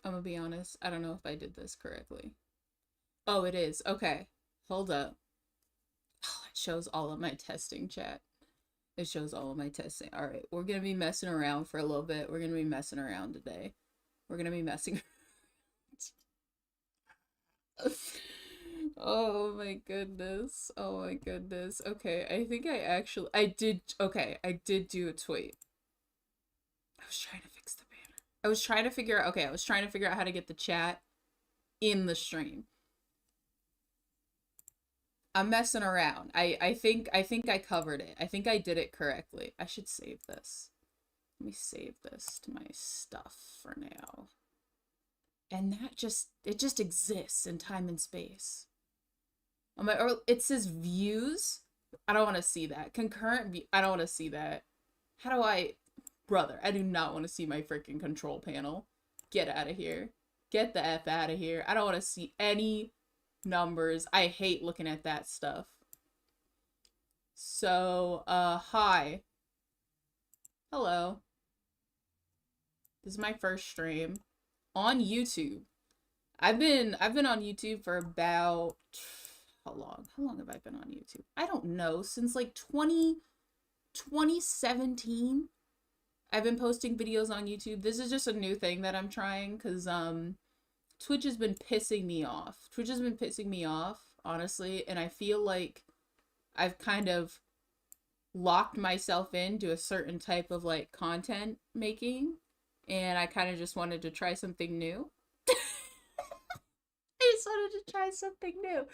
I'm gonna be honest. I don't know if I did this correctly. Oh, it is. Okay. Hold up. Oh, it shows all of my testing chat. It shows all of my testing. All right. We're gonna be messing around for a little bit. We're gonna be messing around today. We're gonna be messing. Oh my goodness. Oh my goodness. Okay, I think I did okay, I did do a tweet. I was trying to fix the banner. I was trying to figure out okay, I was trying to figure out how to get the chat in the stream. I'm messing around. I think I covered it. I think I did it correctly. I should save this. Let me save this to my stuff for now. And that just it just exists in time and space. Or it says views. I don't want to see that. Concurrent view. I don't want to see that. How do I, brother? I do not want to see my freaking control panel. Get out of here. Get the f out of here. I don't want to see any numbers. I hate looking at that stuff. So, hi. Hello. This is my first stream on YouTube. I've been on YouTube for about how long? How long have I been on YouTube? I don't know. Since like 2017. I've been posting videos on YouTube. This is just a new thing that I'm trying cuz Twitch has been pissing me off. Twitch has been pissing me off, honestly, and I feel like I've kind of locked myself into a certain type of like content making and I kind of just wanted to try something new. I just wanted to try something new.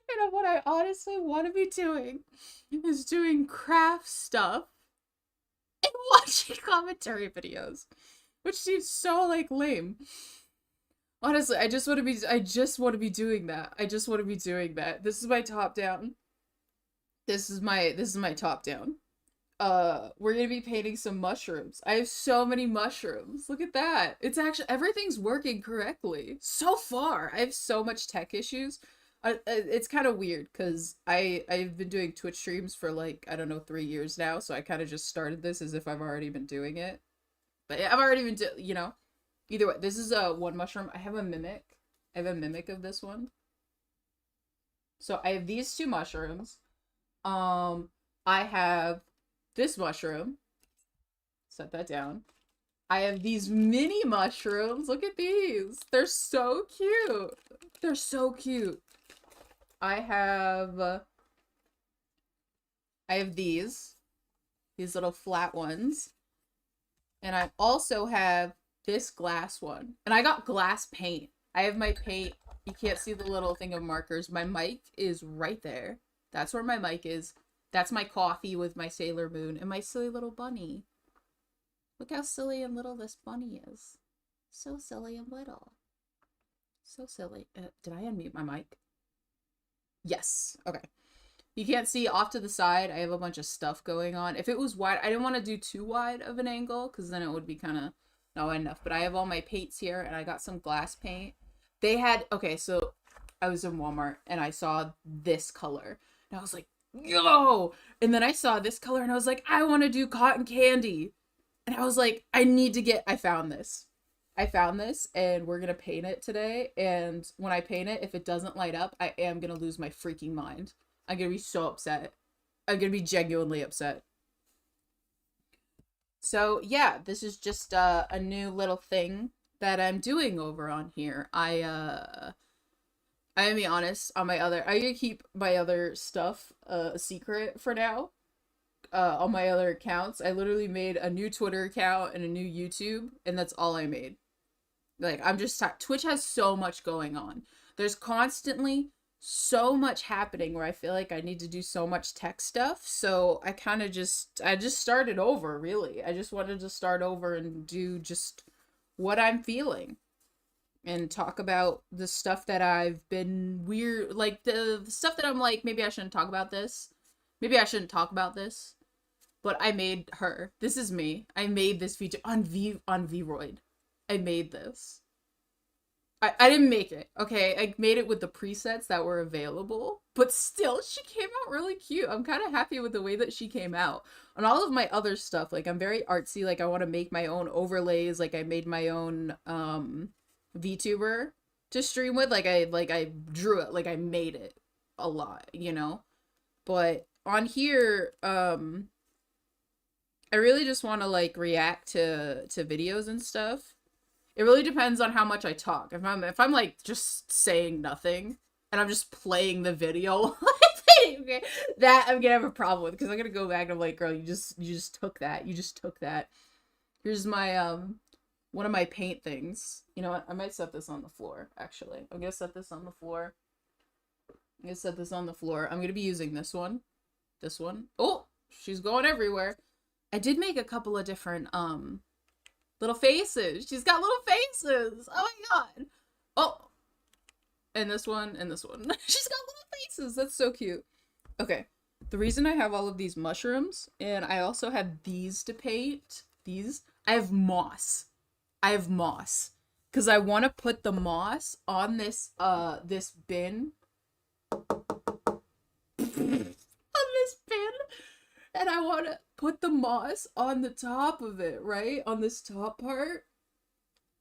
And what I honestly want to be doing is doing craft stuff and watching commentary videos, which seems so like lame. Honestly, I just want to be doing that. I just want to be doing that. This is my top down. This is my top down. We're gonna be painting some mushrooms. I have so many mushrooms. Look at that. It's actually everything's working correctly so far. I have so much tech issues. It's kind of weird because I've been doing Twitch streams for like I don't know 3 years now, so I kind of just started this as if I've already been doing it. But I've already been you know. Either way, this is a one mushroom. I have a mimic. I have a mimic of this one. So I have these two mushrooms. I have this mushroom. Set that down. I have these mini mushrooms. Look at these. They're so cute. They're so cute. I have these little flat ones. And I also have this glass one. And I got glass paint. I have my paint. You can't see the little thing of markers. My mic is right there. That's where my mic is. That's my coffee with my Sailor Moon and my silly little bunny. Look how silly and little this bunny is. So silly and little. So silly. Did I unmute my mic? Yes. Okay. You can't see off to the side. I have a bunch of stuff going on. If it was wide, I didn't want to do too wide of an angle because then it would be kind of not wide enough. But I have all my paints here and I got some glass paint. They had, okay, so I was in Walmart and I saw this color. And I was like, yo! And then I saw this color and I was like, I want to do cotton candy. And I was like, I found this. I found this and we're going to paint it today. And when I paint it, if it doesn't light up, I am going to lose my freaking mind. I'm going to be so upset. I'm going to be genuinely upset. So yeah, this is just a new little thing that I'm doing over on here. I'm gonna be honest, I gotta keep my other stuff a secret for now. On my other accounts, I literally made a new Twitter account and a new YouTube, and that's all I made. Like, I'm just Twitch has so much going on. There's constantly so much happening where I feel like I need to do so much tech stuff. So I just started over, really. I just wanted to start over and do just what I'm feeling and talk about the stuff that I've been weird, like the stuff that I'm like, maybe I shouldn't talk about this. Maybe I shouldn't talk about this. But I made her. This is me. I made this feature on Vroid. I made this. I didn't make it, okay? I made it with the presets that were available, but still, she came out really cute. I'm kind of happy with the way that she came out. On all of my other stuff, like, I'm very artsy, like, I want to make my own overlays, like, I made my own, VTuber to stream with. Like I drew it, like I made it a lot, you know? But on here, I really just want to like react to videos and stuff. It really depends on how much I talk. If I'm like just saying nothing and I'm just playing the video, okay, that I'm gonna have a problem with, because I'm gonna go back and I'm like, girl, you just took that. You just took that. Here's my one of my paint things. You know what? I might set this on the floor, actually. I'm gonna set this on the floor. I'm gonna set this on the floor. I'm gonna be using this one. This one. Oh, she's going everywhere. I did make a couple of different little faces. She's got little faces. Oh my god. Oh. And this one and this one. She's got little faces. That's so cute. Okay. The reason I have all of these mushrooms, and I also have these to paint, I have moss. I have moss. Because I want to put the moss on this bin. On this bin. And I want to put the moss on the top of it, right? On this top part.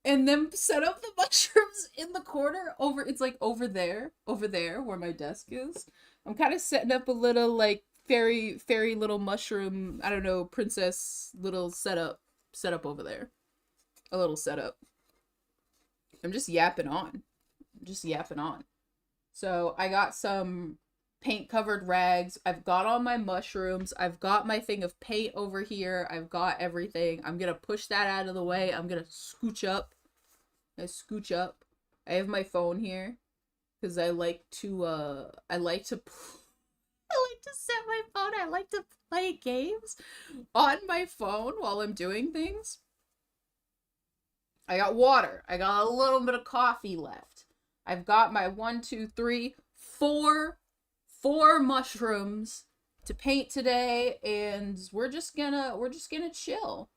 And then set up the mushrooms in the corner it's like over there where my desk is. I'm kind of setting up a little like fairy little mushroom, I don't know, princess little setup over there. A little setup. I'm just yapping on. So I got some paint covered rags. I've got all my mushrooms. I've got my thing of paint over here. I've got everything. I'm gonna push that out of the way. I'm gonna scooch up. I have my phone here because I like to set my phone. I like to play games on my phone while I'm doing things. I got water. I got a little bit of coffee left. I've got my 4 mushrooms to paint today, and we're just gonna chill.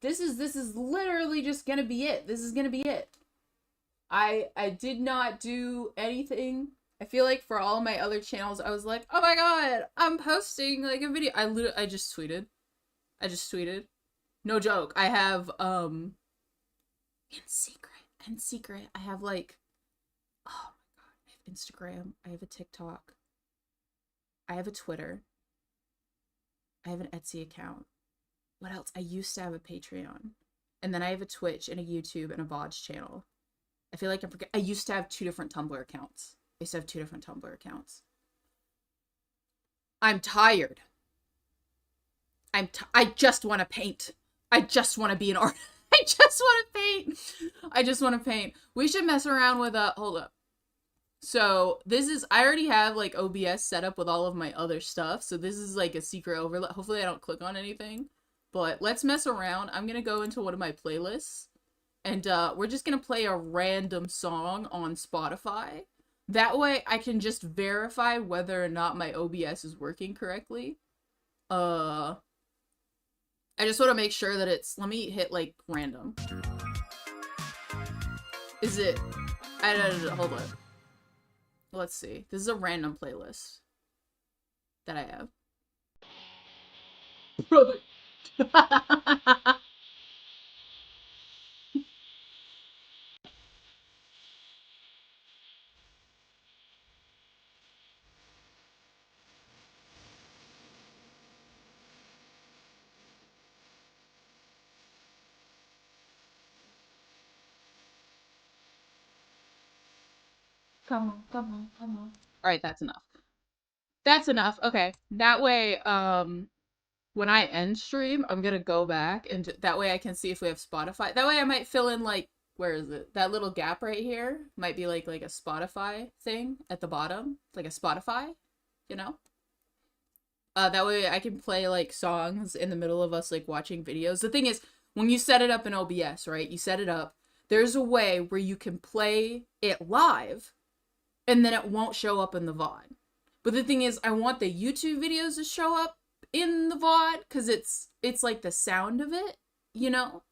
This is literally just gonna be it. This is gonna be it. I did not do anything. I feel like for all my other channels, I was like, oh my god, I'm posting like a video. I just tweeted. No joke. I have in secret. I have like, oh my god, I have Instagram. I have a TikTok. I have a Twitter. I have an Etsy account. What else? I used to have a Patreon. And then I have a Twitch and a YouTube and a VOD channel. I feel like I used to have 2 different Tumblr accounts. I'm tired. I just want to paint. I just want to be an artist. I just want to paint. We should mess around with hold up. So I already have like OBS set up with all of my other stuff. So this is like a secret overlay. Hopefully I don't click on anything. But let's mess around. I'm going to go into one of my playlists. And we're just going to play a random song on Spotify. That way I can just verify whether or not my OBS is working correctly. I just want to make sure that let me hit like random. Is it? I don't know. Hold on. Let's see. This is a random playlist that I have. Brother. Come on. All right, that's enough. Okay. That way, when I end stream, I'm gonna go back and that way I can see if we have Spotify. That way I might fill in like, where is it? That little gap right here might be like a Spotify thing at the bottom, like a Spotify, you know? That way I can play like songs in the middle of us like watching videos. The thing is, when you set it up in OBS, right? You set it up, there's a way where you can play it live and then it won't show up in the VOD. But the thing is, I want the YouTube videos to show up in the VOD because it's like the sound of it, you know?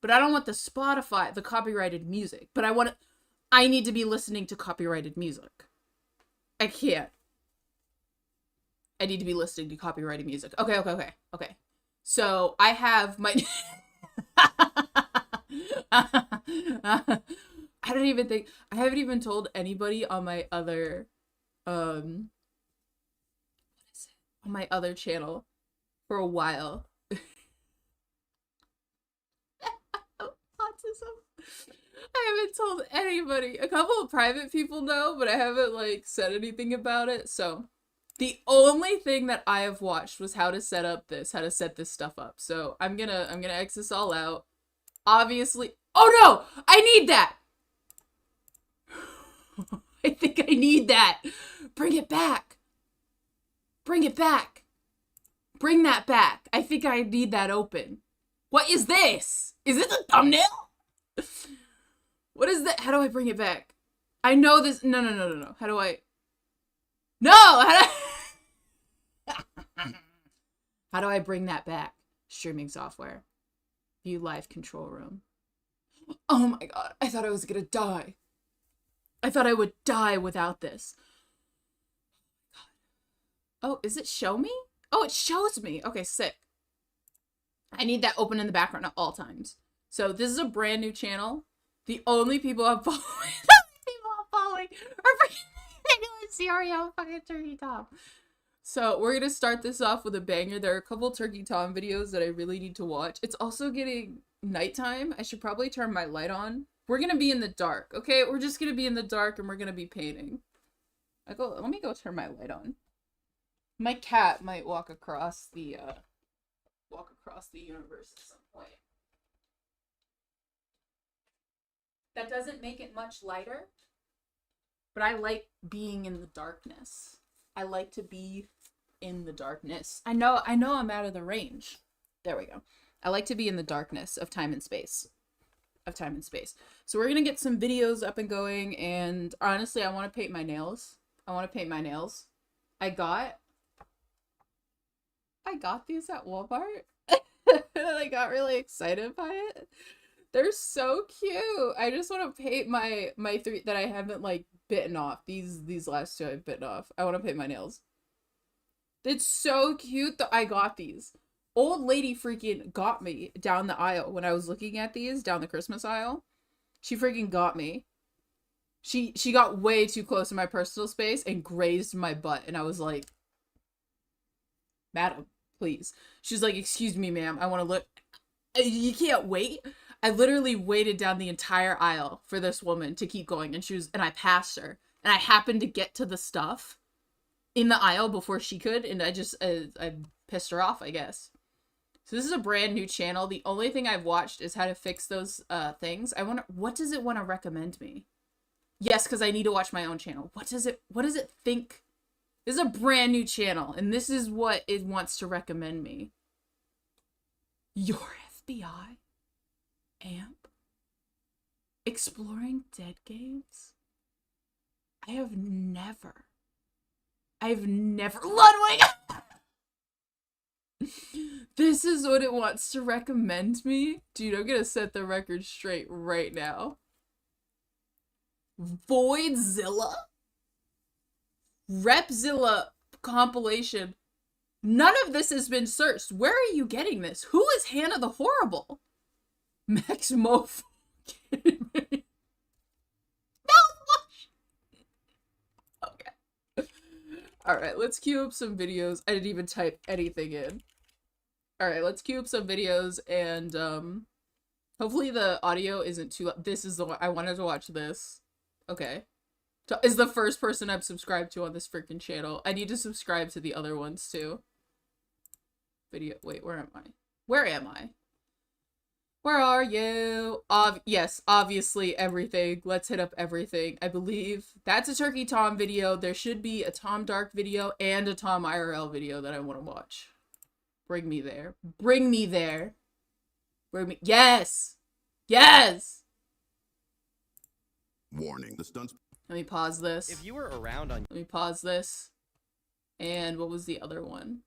But I don't want the Spotify, the copyrighted music. But I need to be listening to copyrighted music. I can't. I need to be listening to copyrighted music. Okay. So I have my I don't even think, I haven't even told anybody on my other, what is it? On my other channel for a while. Autism. I haven't told anybody. A couple of private people know, but I haven't like said anything about it. So the only thing that I have watched was how to set this stuff up. So I'm gonna X this all out. Obviously, oh no! I need that! I think I need that. Bring it back. Bring it back. Bring that back. I think I need that open. What is this? Is this a thumbnail? What is that? How do I bring it back? I know this. No. How do I? No! How do I bring that back? Streaming software. View live control room. Oh my god. I thought I was gonna die. I thought I would die without this. Oh, is it show me? Oh, it shows me. Okay, sick. I need that open in the background at all times. So this is a brand new channel. The only people I'm following, are freaking cereal, fucking Turkey Tom. So we're gonna start this off with a banger. There are a couple Turkey Tom videos that I really need to watch. It's also getting nighttime. I should probably turn my light on. We're gonna be in the dark, okay? We're just gonna be in the dark and we're gonna be painting. Let me go turn my light on. My cat might walk across the universe at some point. That doesn't make it much lighter, but I like being in the darkness. I like to be in the darkness. I know I'm out of the range. There we go. I like to be in the darkness of time and space. So we're gonna get some videos up and going, and honestly, I want to paint my nails. I got these at Walmart. I got really excited by it. They're so cute. I just want to paint my three that I haven't like bitten off. These last two I've bitten off. I want to paint my nails. It's so cute that I got these. Old lady freaking got me down the aisle when I was looking at these down the Christmas aisle. She freaking got me. She got way too close to my personal space and grazed my butt, and I was like, "Madam, please." She's like, "Excuse me, ma'am. I want to look." You can't wait. I literally waited down the entire aisle for this woman to keep going, and I passed her, and I happened to get to the stuff in the aisle before she could, and I pissed her off, I guess. So this is a brand new channel. The only thing I've watched is how to fix those things. I wonder, what does it want to recommend me? Yes, because I need to watch my own channel. What does it think? This is a brand new channel, and this is what it wants to recommend me. Your FBI? Amp? Exploring dead games? I've never Ludwig! This is what it wants to recommend me? Dude, I'm gonna set the record straight right now. Voidzilla? Repzilla compilation. None of this has been searched. Where are you getting this? Who is Hannah the Horrible? Max Mofo. Mouthwash. Okay. Alright, let's queue up some videos. I didn't even type anything in. Alright, let's queue up some videos, and hopefully the audio isn't too loud. This is the one I wanted to watch this. Okay. Is the first person I've subscribed to on this freaking channel. I need to subscribe to the other ones too. Video. Wait, where am I? Where am I? Where are you? Yes, obviously everything. Let's hit up everything. I believe that's a Turkey Tom video. There should be a Tom Dark video and a Tom IRL video that I want to watch. Bring me there. Bring me there. Bring me. Yes! Yes! Warning. The stunts. Let me pause this. If you were around on... Let me pause this. And what was the other one?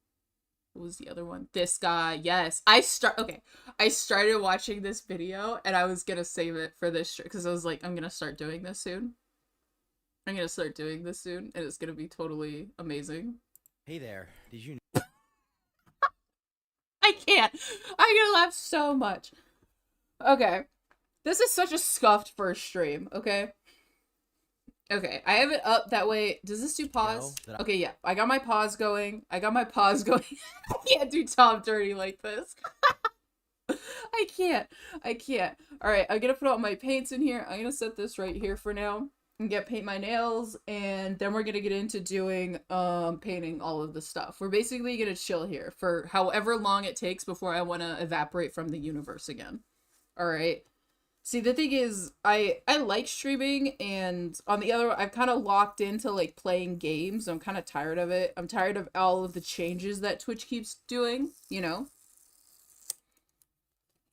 What was the other one? This guy. Yes. I started watching this video, and I was gonna save it for this because I was like, I'm gonna start doing this soon. And it's gonna be totally amazing. Hey there. Did you... I can't. I'm gonna laugh so much. Okay. This is such a scuffed first stream, okay? Okay, I have it up that way. Does this do pause? Okay, yeah. I got my pause going. I can't do Tom dirty like this. I can't. Alright, I'm gonna put all my paints in here. I'm gonna set this right here for now. And paint my nails, and then we're gonna get into doing painting all of the stuff. We're basically gonna chill here for however long it takes before I wanna evaporate from the universe again. Alright. See, the thing is, I like streaming, and on the other, I've kind of locked into, like, playing games. I'm kind of tired of it. I'm tired of all of the changes that Twitch keeps doing, you know?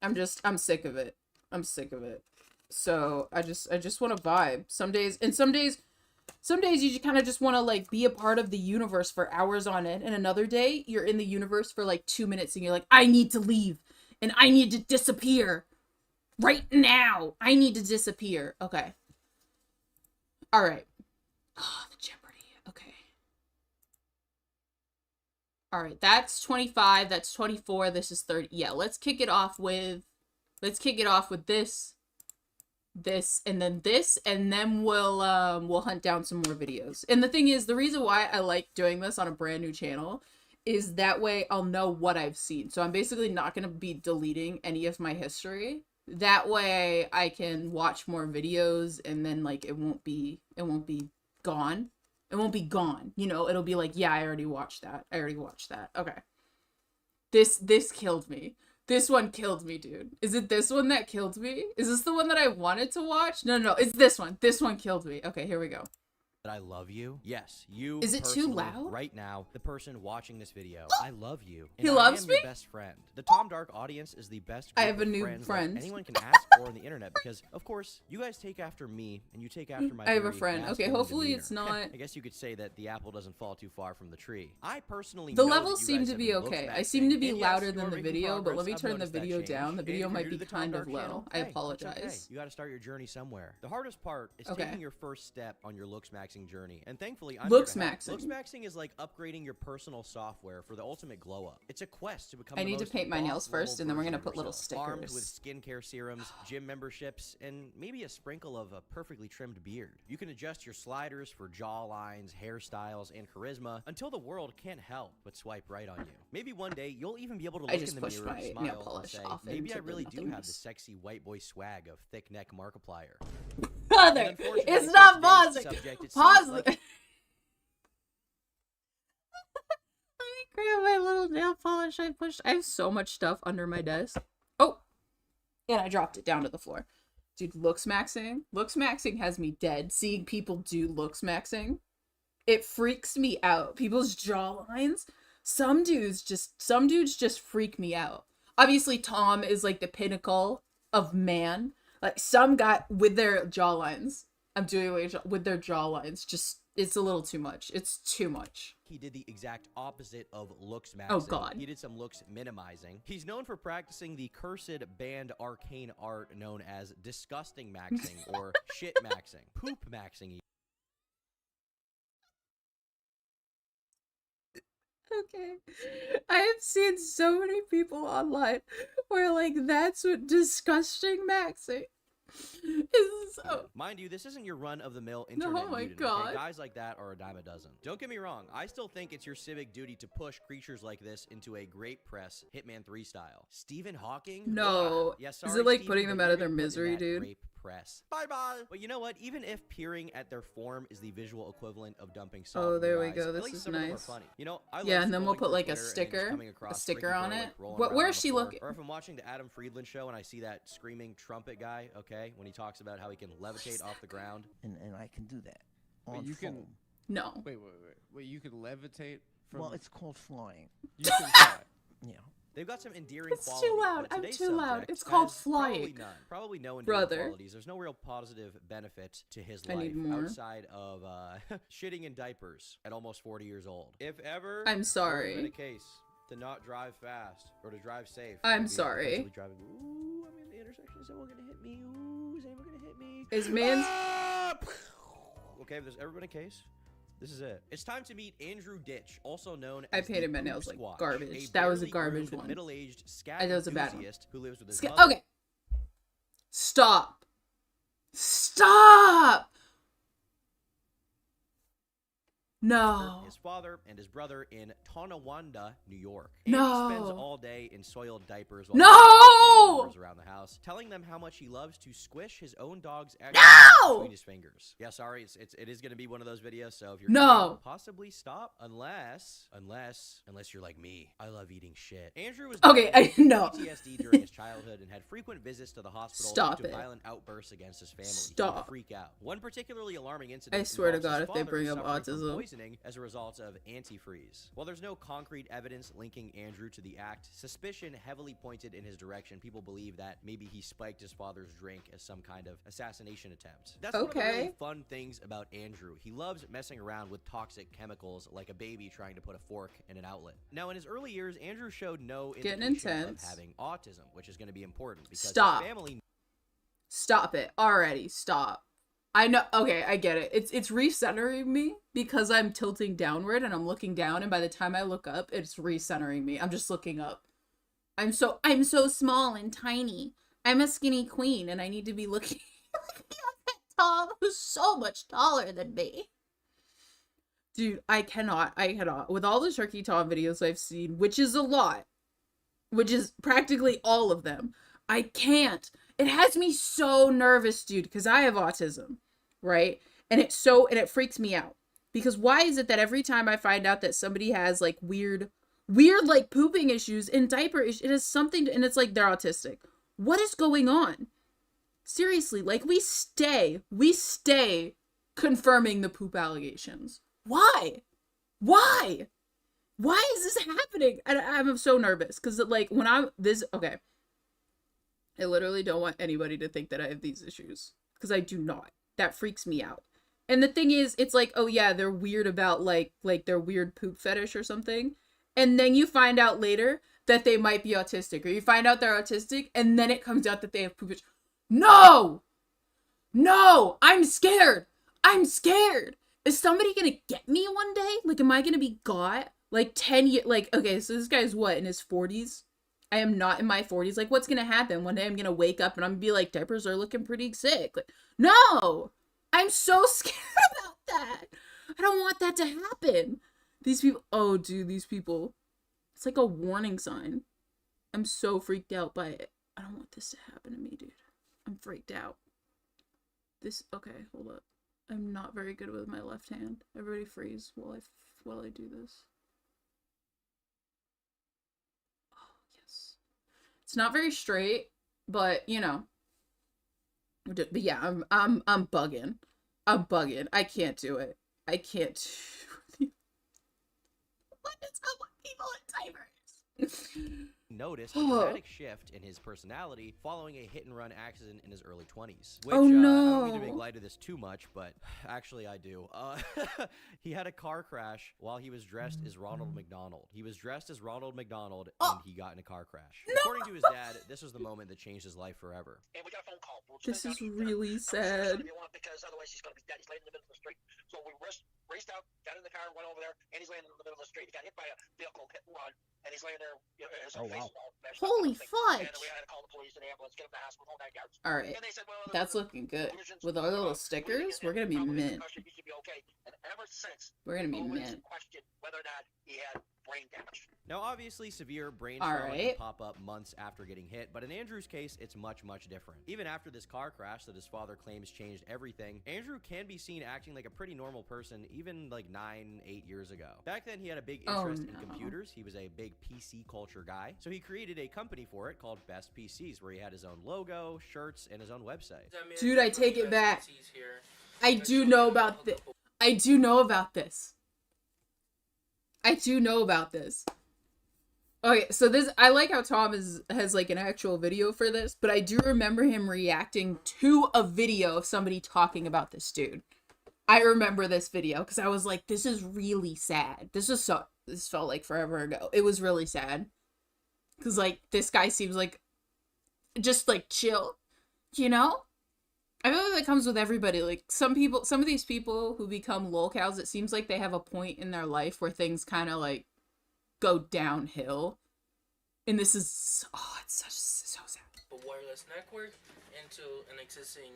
I'm sick of it. I'm sick of it. So, I just want to vibe. Some days you just kind of just want to, like, be a part of the universe for hours on end, and another day, you're in the universe for, like, 2 minutes, and you're like, I need to leave, and I need to disappear. Right now! I need to disappear. Okay. Alright. Oh, the Jeopardy. Okay. Alright, that's 25, that's 24, this is 30. Yeah, let's kick it off with this, and then we'll hunt down some more videos. And the thing is, the reason why I like doing this on a brand new channel is that way I'll know what I've seen. So I'm basically not going to be deleting any of my history. That way I can watch more videos, and then, like, it won't be gone. It won't be gone. You know, it'll be like, yeah, I already watched that. Okay. This killed me. This one killed me, dude. Is it this one that killed me? Is this the one that I wanted to watch? No, it's this one. This one killed me. Okay, here we go. That I love you. Yes, you. Is it too loud? Right now, the person watching this video, I love you. He loves me? Your best friend. The Tom Dark audience is the best. I have a new friend. Anyone can ask for on the internet, because of course you guys take after me and you take after my. I have a friend. Okay, hopefully it's not. I guess you could say that the apple doesn't fall too far from the tree. I personally. The levels seem to be okay. I seem to be louder than the video, but let me turn the video down. The video might be kind of low. I apologize. You got to start your journey somewhere. The hardest part is taking your first step on your looks maxing journey, and thankfully, I'm looks maxing. Looks maxing is like upgrading your personal software for the ultimate glow up. It's a quest to become. I need to paint my nails first, and then we're gonna put little stickers. Armed with skincare serums, gym memberships, and maybe a sprinkle of a perfectly trimmed beard. You can adjust your sliders for jaw lines, hairstyles, and charisma until the world can't help but swipe right on you. Maybe one day you'll even be able to look in the mirror and smile and say, maybe I really do have the sexy white boy swag of thick neck Markiplier. Brother, it's not pausing. Pause it. Grab my little nail polish I have so much stuff under my desk. Oh! And I dropped it down to the floor. Dude, looks maxing has me dead. Seeing people do looks maxing, it freaks me out. People's jawlines. Some dudes just freak me out. Obviously, Tom is like the pinnacle of man. Like, some guy with their jawlines. I'm doing it with their jawlines. Just, it's a little too much. It's too much. He did the exact opposite of looks maxing. Oh, God. He did some looks minimizing. He's known for practicing the cursed banned arcane art known as disgusting maxing or shit maxing, poop maxing. Okay. I have seen so many people online where, like, that's what disgusting maxing is. So... Mind you, this isn't your run-of-the-mill internet mutant, okay? Guys like that are a dime a dozen. Don't get me wrong, I still think it's your civic duty to push creatures like this into a great press Hitman 3 style. Stephen Hawking? No. Yeah, sorry, is it like Stephen, putting them out of their misery, dude? Grape press. Bye-bye. But you know what? Even if peering at their form is the visual equivalent of dumping salt. Oh, there we eyes, go. This is nice. Funny. You know, I yeah, and then we'll put like a sticker on it. Where is she looking? Or if I'm watching the Adam Friedland show and I see that screaming trumpet guy, okay, when he talks about how he can levitate off the ground. And I can do that. Wait, you can. No. Wait, you can levitate from. Well, it's called flying. You can fly. Yeah. They've got some endearing it's qualities. Too loud. I'm too loud. It's called flying. Probably no endearing qualities. There's no real positive benefit to his life outside of shitting in diapers at almost 40 years old. If ever, I'm sorry. Been a case to not drive fast or to drive safe. I'm sorry. Driving, ooh, I'm in the intersection. Is someone gonna hit me? Ooh, is anyone gonna hit me? Is man's? Okay, if there's ever been a case. This is it. It's time to meet Andrew Ditch, also known as I painted my nails like garbage. That was a garbage one. Middle-aged that was a bad one. Who lives with his mother. Okay. Stop. Stop. No. His father and his brother in Tonawanda, New York. No. Andy spends all day in soiled diapers while No! family members around the house, telling them how much he loves to squish his own dog's between his fingers. Yeah, sorry, it is going to be one of those videos, so if you're No. possibly stop, unless you're like me. I love eating shit. Andrew was Okay, no. PTSD during his childhood and had frequent visits to the hospital Stop due to it. violent outbursts against his family. He Stop. would freak out. One particularly alarming incident. I swear to involves his God, if they father bring up suffering from autism. poisoning as a result of antifreeze. While there's no concrete evidence linking Andrew to the act, suspicion heavily pointed in his direction. People believe that maybe he spiked his father's drink as some kind of assassination attempt. That's one of the really fun things about Andrew. He loves messing around with toxic chemicals like a baby trying to put a fork in an outlet. Now, in his early years, Andrew showed no indication of having autism, which is going to be important because his family. Stop it already. Stop. I know. Okay, I get it. It's recentering me because I'm tilting downward and I'm looking down, and by the time I look up, it's recentering me. I'm just looking up. I'm so small and tiny. I'm a skinny queen, and I need to be looking at Tom, who's so much taller than me. Dude, I cannot. With all the Turkey Tom videos I've seen, which is a lot, which is practically all of them, I can't. It has me so nervous, dude, because I have autism, right? And it freaks me out. Because why is it that every time I find out that somebody has like weird like pooping issues and diaper issues, it has something and it's like they're autistic. What is going on? Seriously, like we stay confirming the poop allegations. Why? Why is this happening? I'm so nervous because like when okay. I literally don't want anybody to think that I have these issues because I do not. That freaks me out. And the thing is, it's like, oh yeah, they're weird about like their weird poop fetish or something. And then you find out later that they might be autistic, or you find out they're autistic and then it comes out that they have poop fetish. No, I'm scared. Is somebody going to get me one day? Like, am I going to be got like 10 years? Like, okay, so this guy's what, in his 40s? I am not in my 40s. Like, what's gonna happen? One day I'm gonna wake up and I'm gonna be like, diapers are looking pretty sick. Like, no! I'm so scared about that. I don't want that to happen. These people, oh, dude, these people. It's like a warning sign. I'm so freaked out by it. I don't want this to happen to me, dude. I'm freaked out. Okay, hold up. I'm not very good with my left hand. Everybody freeze while I do this. It's not very straight, but you know. But yeah, I'm bugging. I can't do it. I can't do it. What is up with people in diapers? Noticed a dramatic shift in his personality following a hit-and-run accident in his early 20s. Which, oh no! I don't mean to make light of this too much, but actually I do. He had a car crash while he was dressed as Ronald McDonald. He was dressed as Ronald McDonald, and he got in a car crash. No. According to his dad, this was the moment that changed his life forever. And we got a phone call. This is really sad. Because otherwise he's going to be dead. He's laying in the middle of the street. So we raced out, got in the car, went over there, and he's laying in the middle of the street. He got hit by a vehicle, hit and run, and he's laying there. His face all messed up. Holy fudge! And we had to call the police and the ambulance, get him to the hospital, whole 9 yards. All right, and they said, well, that's looking good. With our little stickers, we're gonna be mint. Okay. And ever since, we're gonna be mint. Questioned whether or not he had brain damage. Now, obviously, severe brain trauma can pop up months after getting hit, but in Andrew's case, it's much, much different. Even after this car crash that his father claims changed everything, Andrew can be seen acting like a pretty normal person even like 9-8 years ago. Back then, he had a big interest in computers. He was a big PC culture guy, so he created a company for it called Best PCs, where he had his own logo, shirts, and his own website. Dude, I take it back. I do know about this. I do know about this. Okay, so I like how Tom has like an actual video for this, but I do remember him reacting to a video of somebody talking about this dude. I remember this video because I was like, this is really sad. This felt like forever ago. It was really sad. Because like, this guy seems like just like chill, you know? I feel like that comes with everybody. Like some of these people who become lolcows, it seems like they have a point in their life where things kind of like go downhill. And this is, it's so sad. wireless network into an existing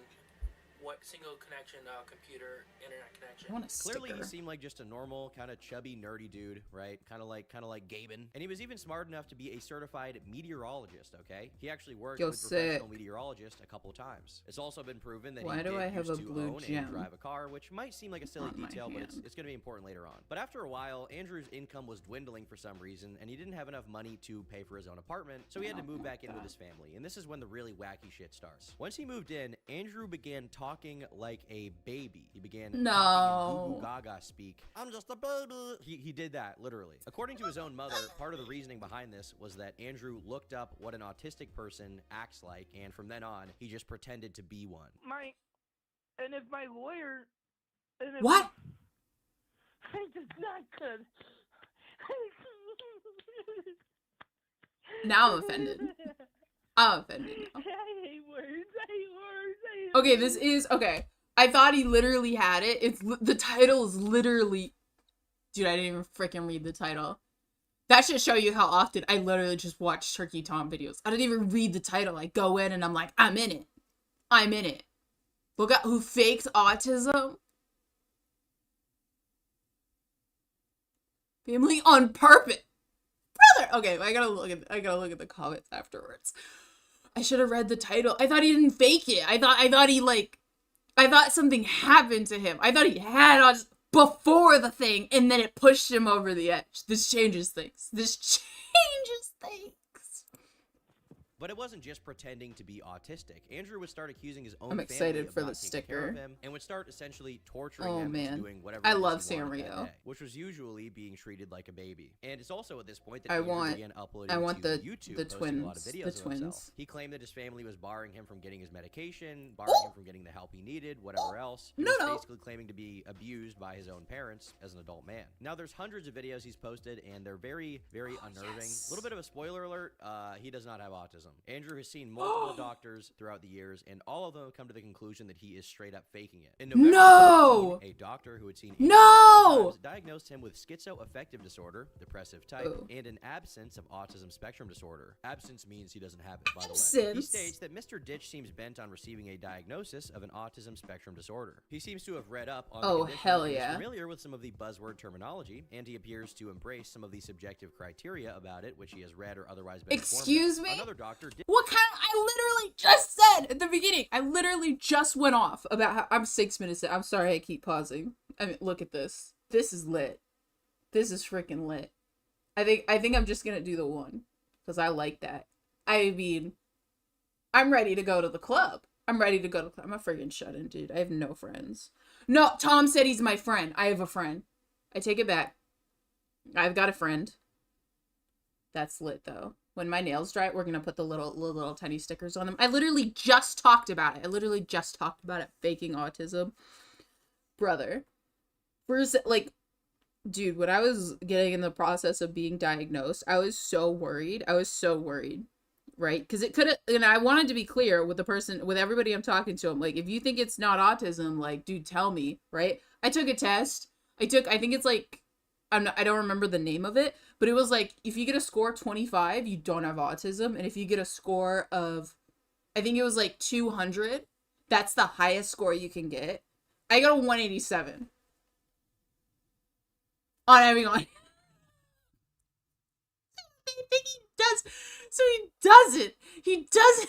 single connection computer internet I connection. want a sticker. Clearly, he seemed like just a normal, kind of chubby, nerdy dude, right? Kind of like Gaben. And he was even smart enough to be a certified meteorologist, okay? He actually worked Yo, with professional sick. meteorologists a couple of times. It's also been proven that Why he do did I have used a to blue own gem and drive a car, which might seem like a silly on my detail, but it's hand? going to be important later on. But after a while, Andrew's income was dwindling for some reason, and he didn't have enough money to pay for his own apartment, so he had to move back in with his family. And this is when the really wacky shit starts. Once he moved in, Andrew began talking like a baby. He began talking in goo goo gaga speak. I'm just a baby. He did that, literally. According to his own mother, part of the reasoning behind this was that Andrew looked up what an autistic person acts like, and from then on, he just pretended to be one. If my lawyer... What? I just not good. Now I'm offended. I'm offended now. I hate words. Okay, this is okay. I thought he literally had it. The title is literally, dude. I didn't even freaking read the title. That should show you how often I literally just watch Turkey Tom videos. I didn't even read the title. I go in and I'm like, I'm in it. I'm in it. Look at who fakes autism. Family on purpose. Brother. Okay, I gotta look at the comments afterwards. I should have read the title. I thought he didn't fake it. I thought something happened to him. I thought he had autism before the thing, and then it pushed him over the edge. This changes things. But it wasn't just pretending to be autistic. Andrew would start accusing his own I'm family excited of for not the taking care of sticker. him, and would start essentially torturing Oh, him into man. doing whatever I it is love he wanted that Sanrio. day, which was usually being treated like a baby. And it's also at this point that I Andrew want- began uploading I want to the YouTube, the posting a lot of twins. videos The of twins. himself. He claimed that his family was barring him from getting his medication, barring him from getting the help he needed, whatever else. He was basically claiming to be abused by his own parents as an adult man. Now, there's hundreds of videos he's posted, and they're very, very unnerving. Yes. A little bit of a spoiler alert, he does not have autism. Andrew has seen multiple doctors throughout the years, and all of them have come to the conclusion that he is straight up faking it. In November 2018, a doctor who had seen Andrew multiple times diagnosed him with schizoaffective disorder, depressive type, and an absence of autism spectrum disorder. Absence means he doesn't have it, by the way. He states that Mr. Ditch seems bent on receiving a diagnosis of an autism spectrum disorder. He seems to have read up on the condition, hell and is yeah. familiar with some of the buzzword terminology, and he appears to embrace some of the subjective criteria about it, which he has read or otherwise been informed of. Excuse me? Another doctor did What kind of, I literally just said at the beginning, I literally just went off about how, I'm 6 minutes in. I'm sorry I keep pausing. I mean, look at this. This is lit. This is freaking lit. I think I'm just gonna do the one. Because I like that. I mean, I'm ready to go to the club. I'm a freaking shut-in, dude. I have no friends. No, Tom said he's my friend. I have a friend. I take it back. I've got a friend. That's lit, though. When my nails dry, we're gonna put the little tiny stickers on them. I literally just talked about it. Faking autism. Brother. First, like, dude, when I was getting in the process of being diagnosed, I was so worried. Right? Because it could have, and I wanted to be clear with the person, with everybody I'm talking to. I'm like, if you think it's not autism, like, dude, tell me, right? I took a test. I think it's like, I don't remember the name of it, but it was like, if you get a score 25, you don't have autism. And if you get a score of, I think it was like 200, that's the highest score you can get. I got a 187 on everyone. I think he does. So he doesn't. He doesn't.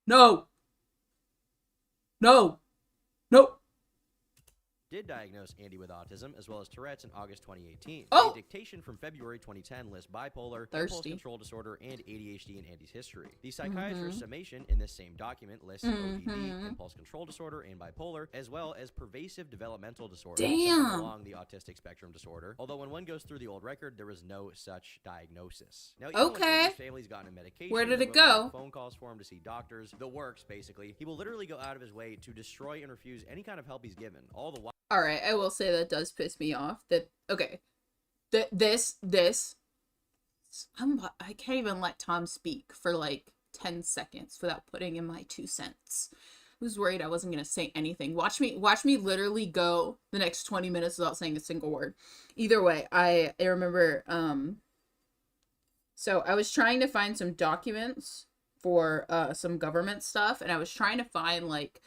No. did diagnose Andy with autism, as well as Tourette's in August 2018. Oh! A dictation from February 2010 lists bipolar, Thirsty. impulse control disorder, and ADHD in Andy's history. The psychiatrist's summation in this same document lists ODD, impulse control disorder, and bipolar, as well as pervasive developmental disorder, Damn. along the autistic spectrum disorder. Although when one goes through the old record, there was no such diagnosis. Now, even when Okay. Andy's family's gotten a medication, Where did they're it willing to go? make phone calls for him to see doctors, the works, basically. He will literally go out of his way to destroy and refuse any kind of help he's given, all the while. All right, I will say that does piss me off. That okay, I can't even let Tom speak for like 10 seconds without putting in my 2 cents. I was worried I wasn't gonna say anything. Watch me literally go the next 20 minutes without saying a single word. Either way, I remember So I was trying to find some documents for some government stuff, and I was trying to find like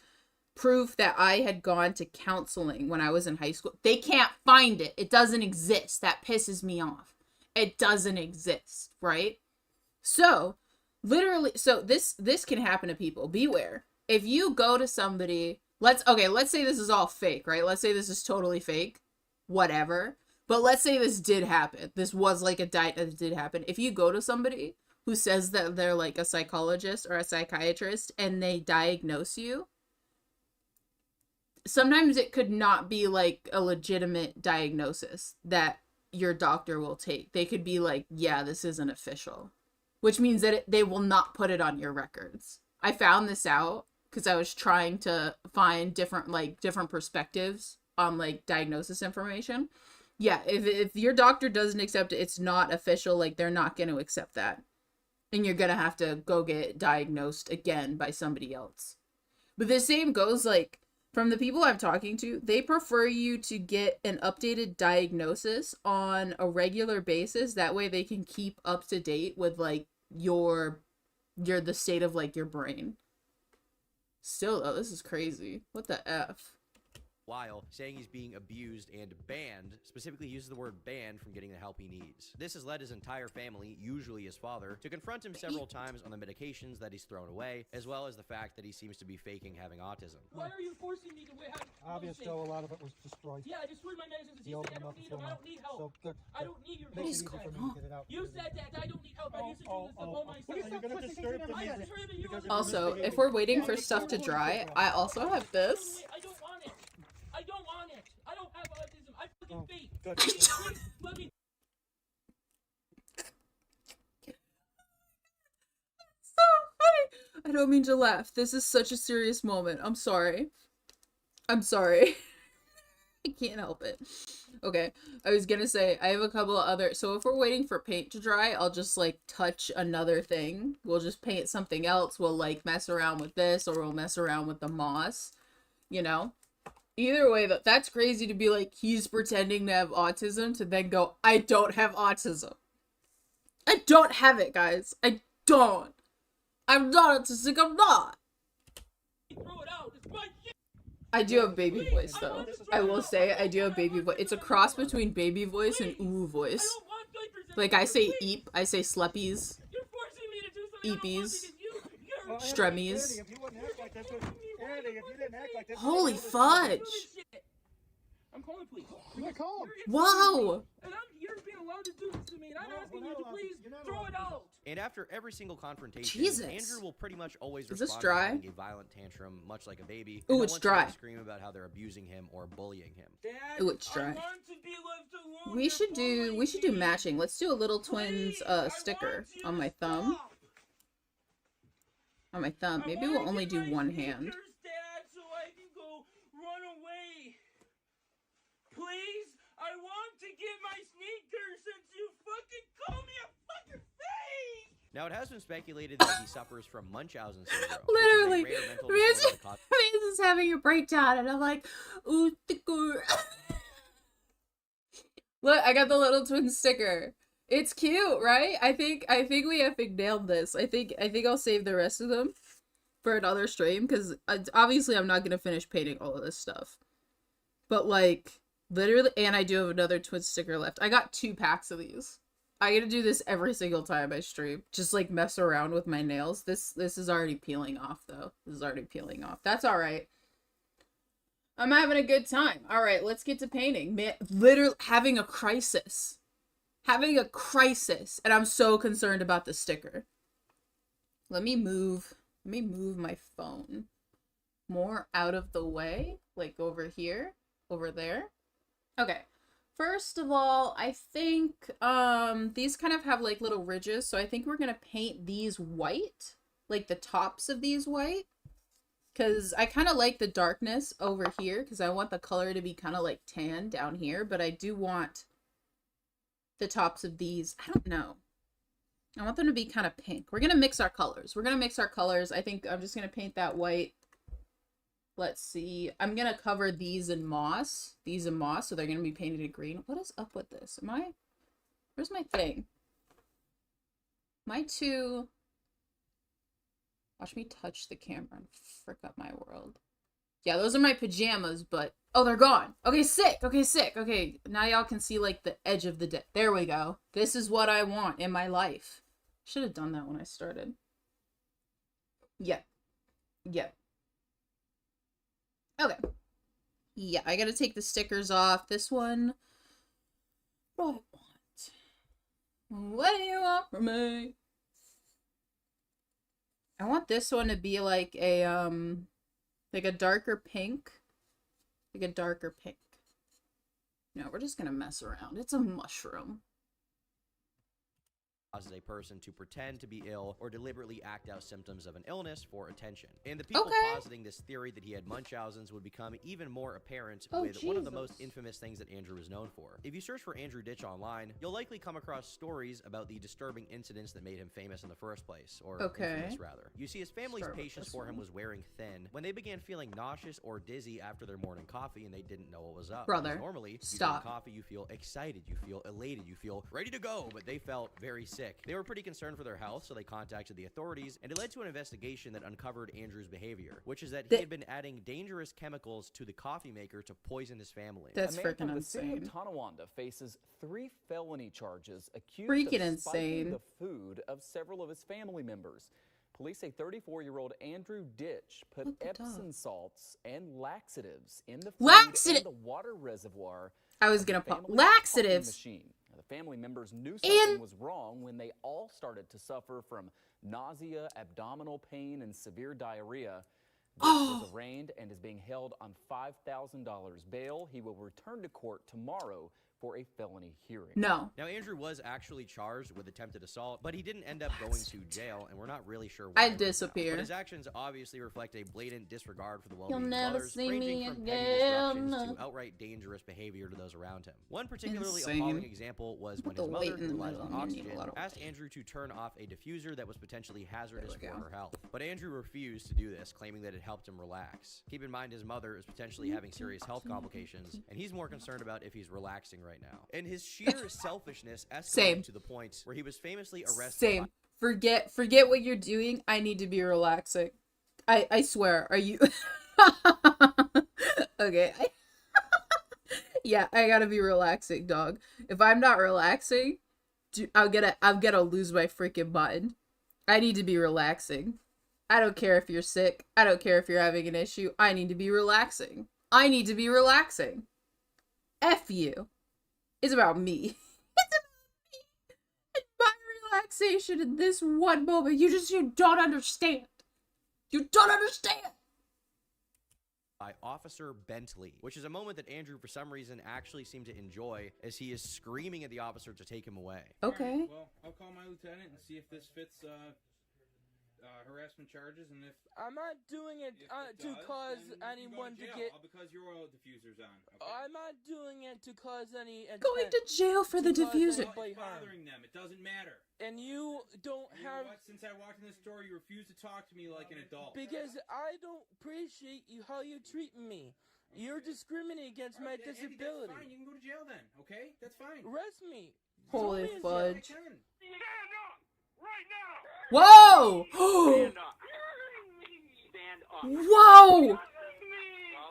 proof that I had gone to counseling when I was in high school. They can't find it. It doesn't exist. That pisses me off. It doesn't exist, right? So, literally, so this can happen to people. Beware. If you go to somebody, let's say this is all fake, right? Let's say this is totally fake. Whatever. But let's say this did happen. This was like a diet that did happen. If you go to somebody who says that they're like a psychologist or a psychiatrist and they diagnose you, sometimes it could not be like a legitimate diagnosis that your doctor will take. They could be like, yeah, this isn't official, which means that they will not put it on your records. I found this out because I was trying to find different perspectives on like diagnosis information. Yeah, if your doctor doesn't accept it, it's not official. Like, they're not going to accept that. And you're going to have to go get diagnosed again by somebody else. But the same goes, like, from the people I'm talking to, they prefer you to get an updated diagnosis on a regular basis. That way they can keep up to date with, like, the state of, like, your brain. Still, though, this is crazy. What the F? While saying he's being abused and banned, specifically uses the word banned from getting the help he needs. This has led his entire family, usually his father, to confront him several times on the medications that he's thrown away, as well as the fact that he seems to be faking having autism. Why are you forcing me to have Obviously, a lot of it was destroyed. Yeah, I destroyed my medicines. You You said opened I them don't up need and them. I don't need help. So good. I don't need your Makes it is easy bullshit. for me to get it out. You said that I don't need help. I used to do this stuff all myself. What are you gonna disturb the I music? destroyed you. Because Also, if we're waiting for stuff to dry, I also have this. I don't want it. I don't want it. I don't have autism. I fucking fake. Good. Please, let me. So funny. I don't mean to laugh. This is such a serious moment. I'm sorry. I'm sorry. I can't help it. Okay, I was gonna say, I have a couple of other, so if we're waiting for paint to dry, I'll just, like, touch another thing. We'll just paint something else. We'll, like, mess around with this, or we'll mess around with the moss, you know? Either way, that's crazy to be like, he's pretending to have autism, to then go, I don't have autism. I don't have it, guys. I don't. I'm not autistic, I'm not. Throw it out. It's my shit. I do have baby voice, though. I will say, I do have baby voice. It's a cross between baby voice and ooh I voice. don't want diapers Like, I say anymore. eep, I say sleppies, You're forcing me to do something I don't want eepies, because you're strummies. If you wouldn't act like this, Andy, if you didn't act like this, Holy fudge! I'm calling police. You can call him. Whoa! And you're being allowed to do this to me, and I'm No, asking we're you not to allowed to- please you're not throw allowed it to do out. And after every single confrontation, Jesus. Andrew will pretty much always Is this respond dry? by having a violent tantrum, much like a baby. Ooh, and he'll it's once again dry. Scream about how they're abusing him or bullying him. Dad, Ooh, it's dry. I want to be left alone. We You're should do bullying me. matching. Let's do a little twins Please, I sticker want you on to my thumb. stop. On my thumb. I Maybe wanna we'll only get do my one hand. sneakers, Dad, so I can go run away. Please, I want to get my sneakers since you fucking call me a fucking fake. Now, it has been speculated that he suffers from Munchausen syndrome. Literally, which is a rare mental Miz disorder that causes is having a breakdown, and I'm like, ooh, sticker. Look, I got the little twin sticker. It's cute, right? I think we have nailed this. I think I'll save the rest of them for another stream, because obviously I'm not gonna finish painting all of this stuff. But, like, literally, and I do have another twin sticker left. I got 2 packs of these. I gotta do this every single time I stream. Just, like, mess around with my nails. This is already peeling off, though. This is already peeling off. That's alright. I'm having a good time. Alright, let's get to painting. Man, literally having a crisis. Having a crisis. And I'm so concerned about the sticker. Let me move my phone more out of the way. Like, over here. Over there. Okay. First of all, I think these kind of have like little ridges, so I think we're gonna paint these white, like the tops of these white, because I kind of like the darkness over here, because I want the color to be kind of like tan down here, but I do want the tops of these, I don't know, I want them to be kind of pink. We're gonna mix our colors. I think I'm just gonna paint that white. Let's see. I'm gonna cover these in moss. So they're gonna be painted in green. What is up with this? Where's my thing? My two... Watch me touch the camera and frick up my world. Yeah, those are my pajamas, but... Oh, they're gone. Okay, sick. Okay, sick. Okay, now y'all can see, like, the edge of the deck. There we go. This is what I want in my life. Should have done that when I started. Yeah. Yeah. Okay. Yeah, I gotta take the stickers off. This one... What do I want? What do you want from me? I want this one to be like a darker pink. Like a darker pink. No, we're just gonna mess around. It's a mushroom. Causes a person to pretend to be ill or deliberately act out symptoms of an illness for attention. And the people positing this theory that he had Munchausen's would become even more apparent with one of the most infamous things that Andrew was known for. If you search for Andrew Ditch online, you'll likely come across stories about the disturbing incidents that made him famous in the first place, or infamous rather. You see, his family's patience for him was wearing thin when they began feeling nauseous or dizzy after their morning coffee and they didn't know what was up. Brother, normally, stop. You drink coffee, you feel excited, you feel elated, you feel ready to go, but they felt very sick. They were pretty concerned for their health, so they contacted the authorities, and it led to an investigation that uncovered Andrew's behavior, which is that he had been adding dangerous chemicals to the coffee maker to poison his family. That's freaking insane. The city of Tonawanda faces 3 felony charges accused of spiking the food of several of his family members. Police say 34-year-old Andrew Ditch put Epsom salts and laxatives in the food and the water reservoir. I was gonna pop laxatives. Machine. The family members knew something was wrong when they all started to suffer from nausea, abdominal pain, and severe diarrhea. Ditch was arraigned and is being held on $5,000 bail. He will return to court tomorrow for a felony hearing. No. Now, Andrew was actually charged with attempted assault, but he didn't end up going to jail, and we're not really sure why. I'd disappear. But his actions obviously reflect a blatant disregard for the You'll well-being of never others, see ranging me from petty again. disruptions to outright dangerous behavior to those around him. One particularly appalling example was when his mother, who relies on oxygen, asked Andrew to turn off a diffuser that was potentially hazardous for her health. But Andrew refused to do this, claiming that it helped him relax. Keep in mind his mother is potentially having serious health complications, and he's more concerned about if he's relaxing right now. And his sheer selfishness escalated to the point where he was famously arrested. Forget what you're doing. I need to be relaxing. I swear. Are you okay? Yeah, I gotta be relaxing, dog. If I'm not relaxing, I'm gonna lose my freaking mind. I need to be relaxing. I don't care if you're sick. I don't care if you're having an issue. I need to be relaxing. I need to be relaxing. F you. It's about me. It's about me. And my relaxation in this one moment. You don't understand. You don't understand. By Officer Bentley, which is a moment that Andrew, for some reason, actually seemed to enjoy as he is screaming at the officer to take him away. Okay. Right, well, I'll call my lieutenant and see if this fits harassment charges, and if I'm not doing it to cause anyone to get. Because your oil diffuser's on. Okay? I'm not doing it to cause any. Going to jail for the diffuser. It's bothering them. It doesn't matter. And you don't have. What? Since I walked in the store, you refuse to talk to me like an adult. Because I don't appreciate how you treat me. You're discriminating against my disability. That's fine. You can go to jail then. Okay, that's fine. Arrest me. Holy fudge. Stand up right now. Whoa! Stand up. Stand up. Whoa! Well,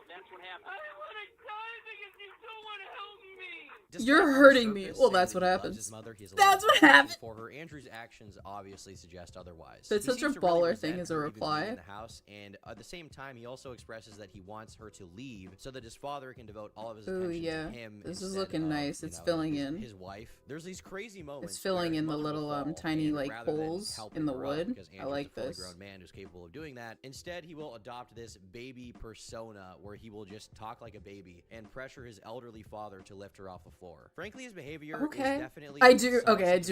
that's what happened. I want to die because you don't want to help me. You're hurting me. Well, that's what happens. That's what happened. For her, Andrew's actions obviously suggest otherwise. That's such a baller thing as a reply. In the house, and at the same time, he also expresses that he wants her to leave so that his father can devote all of his attention to him. This is looking nice. It's filling in. His wife. There's these crazy moments. It's filling in the little tiny like holes in the wood. I like this. A grown man who's capable of doing that. Instead, he will adopt this baby persona where he will just talk like a baby and pressure his elderly father to lift her off the floor. Frankly, his behavior is definitely. I do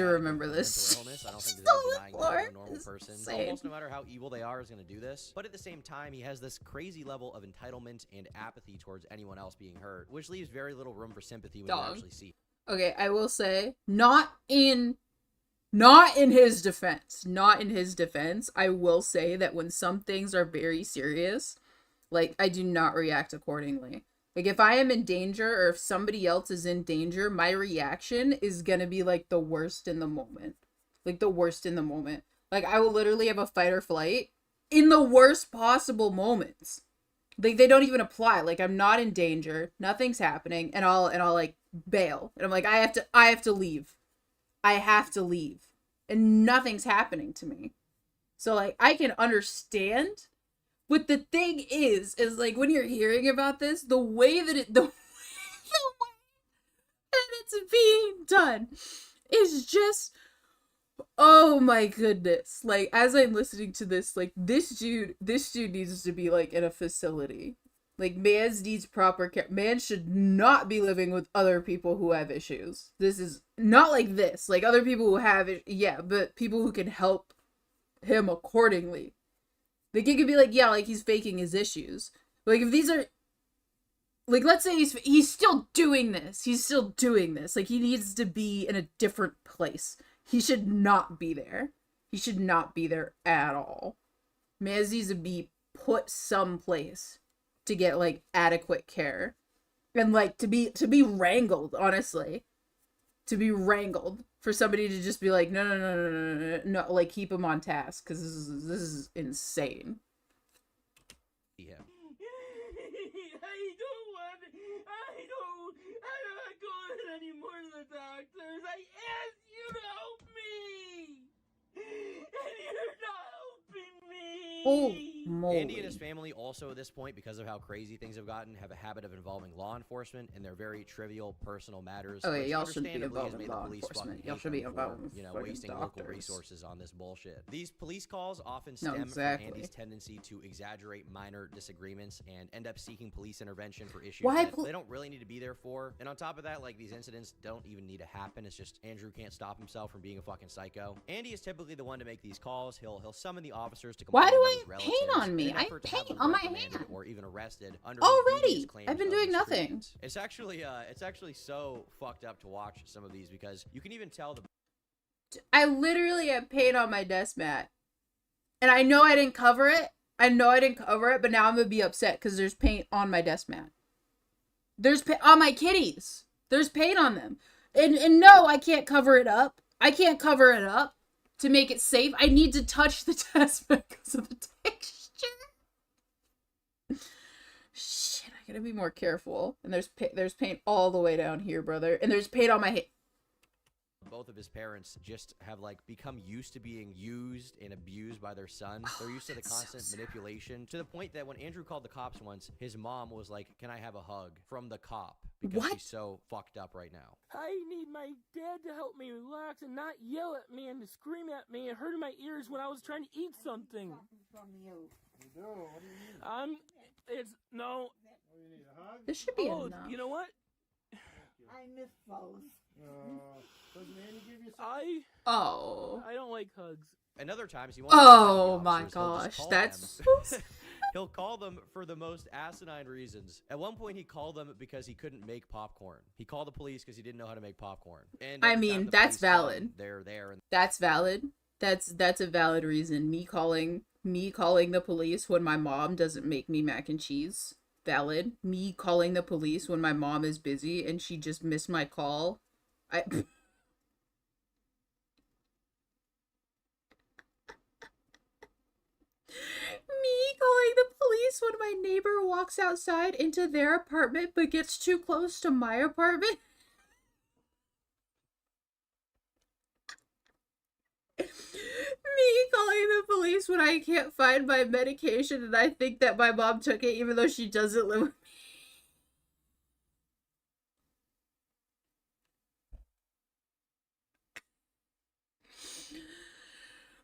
remember this. Illness. I don't think there's any denying that a normal person, almost no matter how evil they are, is going to do this. But at the same time, he has this crazy level of entitlement and apathy towards anyone else being hurt, which leaves very little room for sympathy when you actually see. Okay, I will say, not in his defense. Not in his defense. I will say that when some things are very serious, like, I do not react accordingly. Like, if I am in danger or if somebody else is in danger, my reaction is gonna be, like, the worst in the moment. Like the worst in the moment. Like I will literally have a fight or flight in the worst possible moments. Like they don't even apply. Like I'm not in danger, nothing's happening, and I'll like bail. And I'm like, I have to leave. I have to leave. And nothing's happening to me. So like I can understand. But the thing is like when you're hearing about this, the way that it's being done is just, oh my goodness. Like as I'm listening to this, like this dude needs to be like in a facility. Like man needs proper care. Man should not be living with other people who have issues. This is not like this. Like other people who have it, yeah, but people who can help him accordingly. Like it could be like, yeah, like he's faking his issues. Like if these are, like let's say he's still doing this. He's still doing this. Like he needs to be in a different place. He should not be there. He should not be there at all. Man needs to be put someplace to get like adequate care. And like to be wrangled, honestly. To be wrangled. For somebody to just be like, no, like keep him on task, because this is insane. Yeah. I don't go anymore to the doctors. I asked you to help me, and you're not helping me. Oh, moly. Andy and his family also at this point, because of how crazy things have gotten, have a habit of involving law enforcement in their very trivial personal matters. Oh yeah, which y'all shouldn't be understandably has involved in made the law police enforcement. fucking Y'all hate should be them involved for, with you know, fucking wasting doctors. local resources on this bullshit. These police calls often No, stem exactly. from Andy's tendency to exaggerate minor disagreements and end up seeking police intervention for issues Why that they don't really need to be there for. And on top of that, like these incidents don't even need to happen. It's just Andrew can't stop himself from being a fucking psycho. Andy is typically the one to make these calls. He'll summon the officers to complain Why do about I his have relatives paint on me? in an I effort to have paint them on my reprimanded hand. or even arrested under Already? his devious claims I've been of doing nothing. mistreatment. It's actually so fucked up to watch some of these because you can even tell the I literally have paint on my desk mat. And I know I didn't cover it. But now I'm gonna be upset because there's paint on my desk mat. There's paint on my kitties. There's paint on them. And no, I can't cover it up. I can't cover it up to make it safe. I need to touch the desk mat because of the texture. Shit, I gotta be more careful. And there's paint all the way down here, brother. And there's paint on my head. both of his parents just have like become used to being used and abused by their son. They're used to the constant manipulation to the point that when Andrew called the cops once, his mom was like, "Can I have a hug?" from the cop because she's so fucked up right now. I need my dad to help me relax and not yell at me and to scream at me and hurt my ears when I was trying to eat something. It's no. This should be enough. You know what? I miss those. I don't like hugs. And other times he wants to Oh hug the my officers, he'll just gosh, call that's them. so He'll call them for the most asinine reasons. At one point, he called them because he couldn't make popcorn. He called the police because he didn't know how to make popcorn. And I every mean, time the that's police come, valid. They're there. And That's valid. That's a valid reason. Me calling the police when my mom doesn't make me mac and cheese. Valid. Me calling the police when my mom is busy and she just missed my call. Me calling the police when my neighbor walks outside into their apartment but gets too close to my apartment. Me calling the police when I can't find my medication and I think that my mom took it even though she doesn't live with me.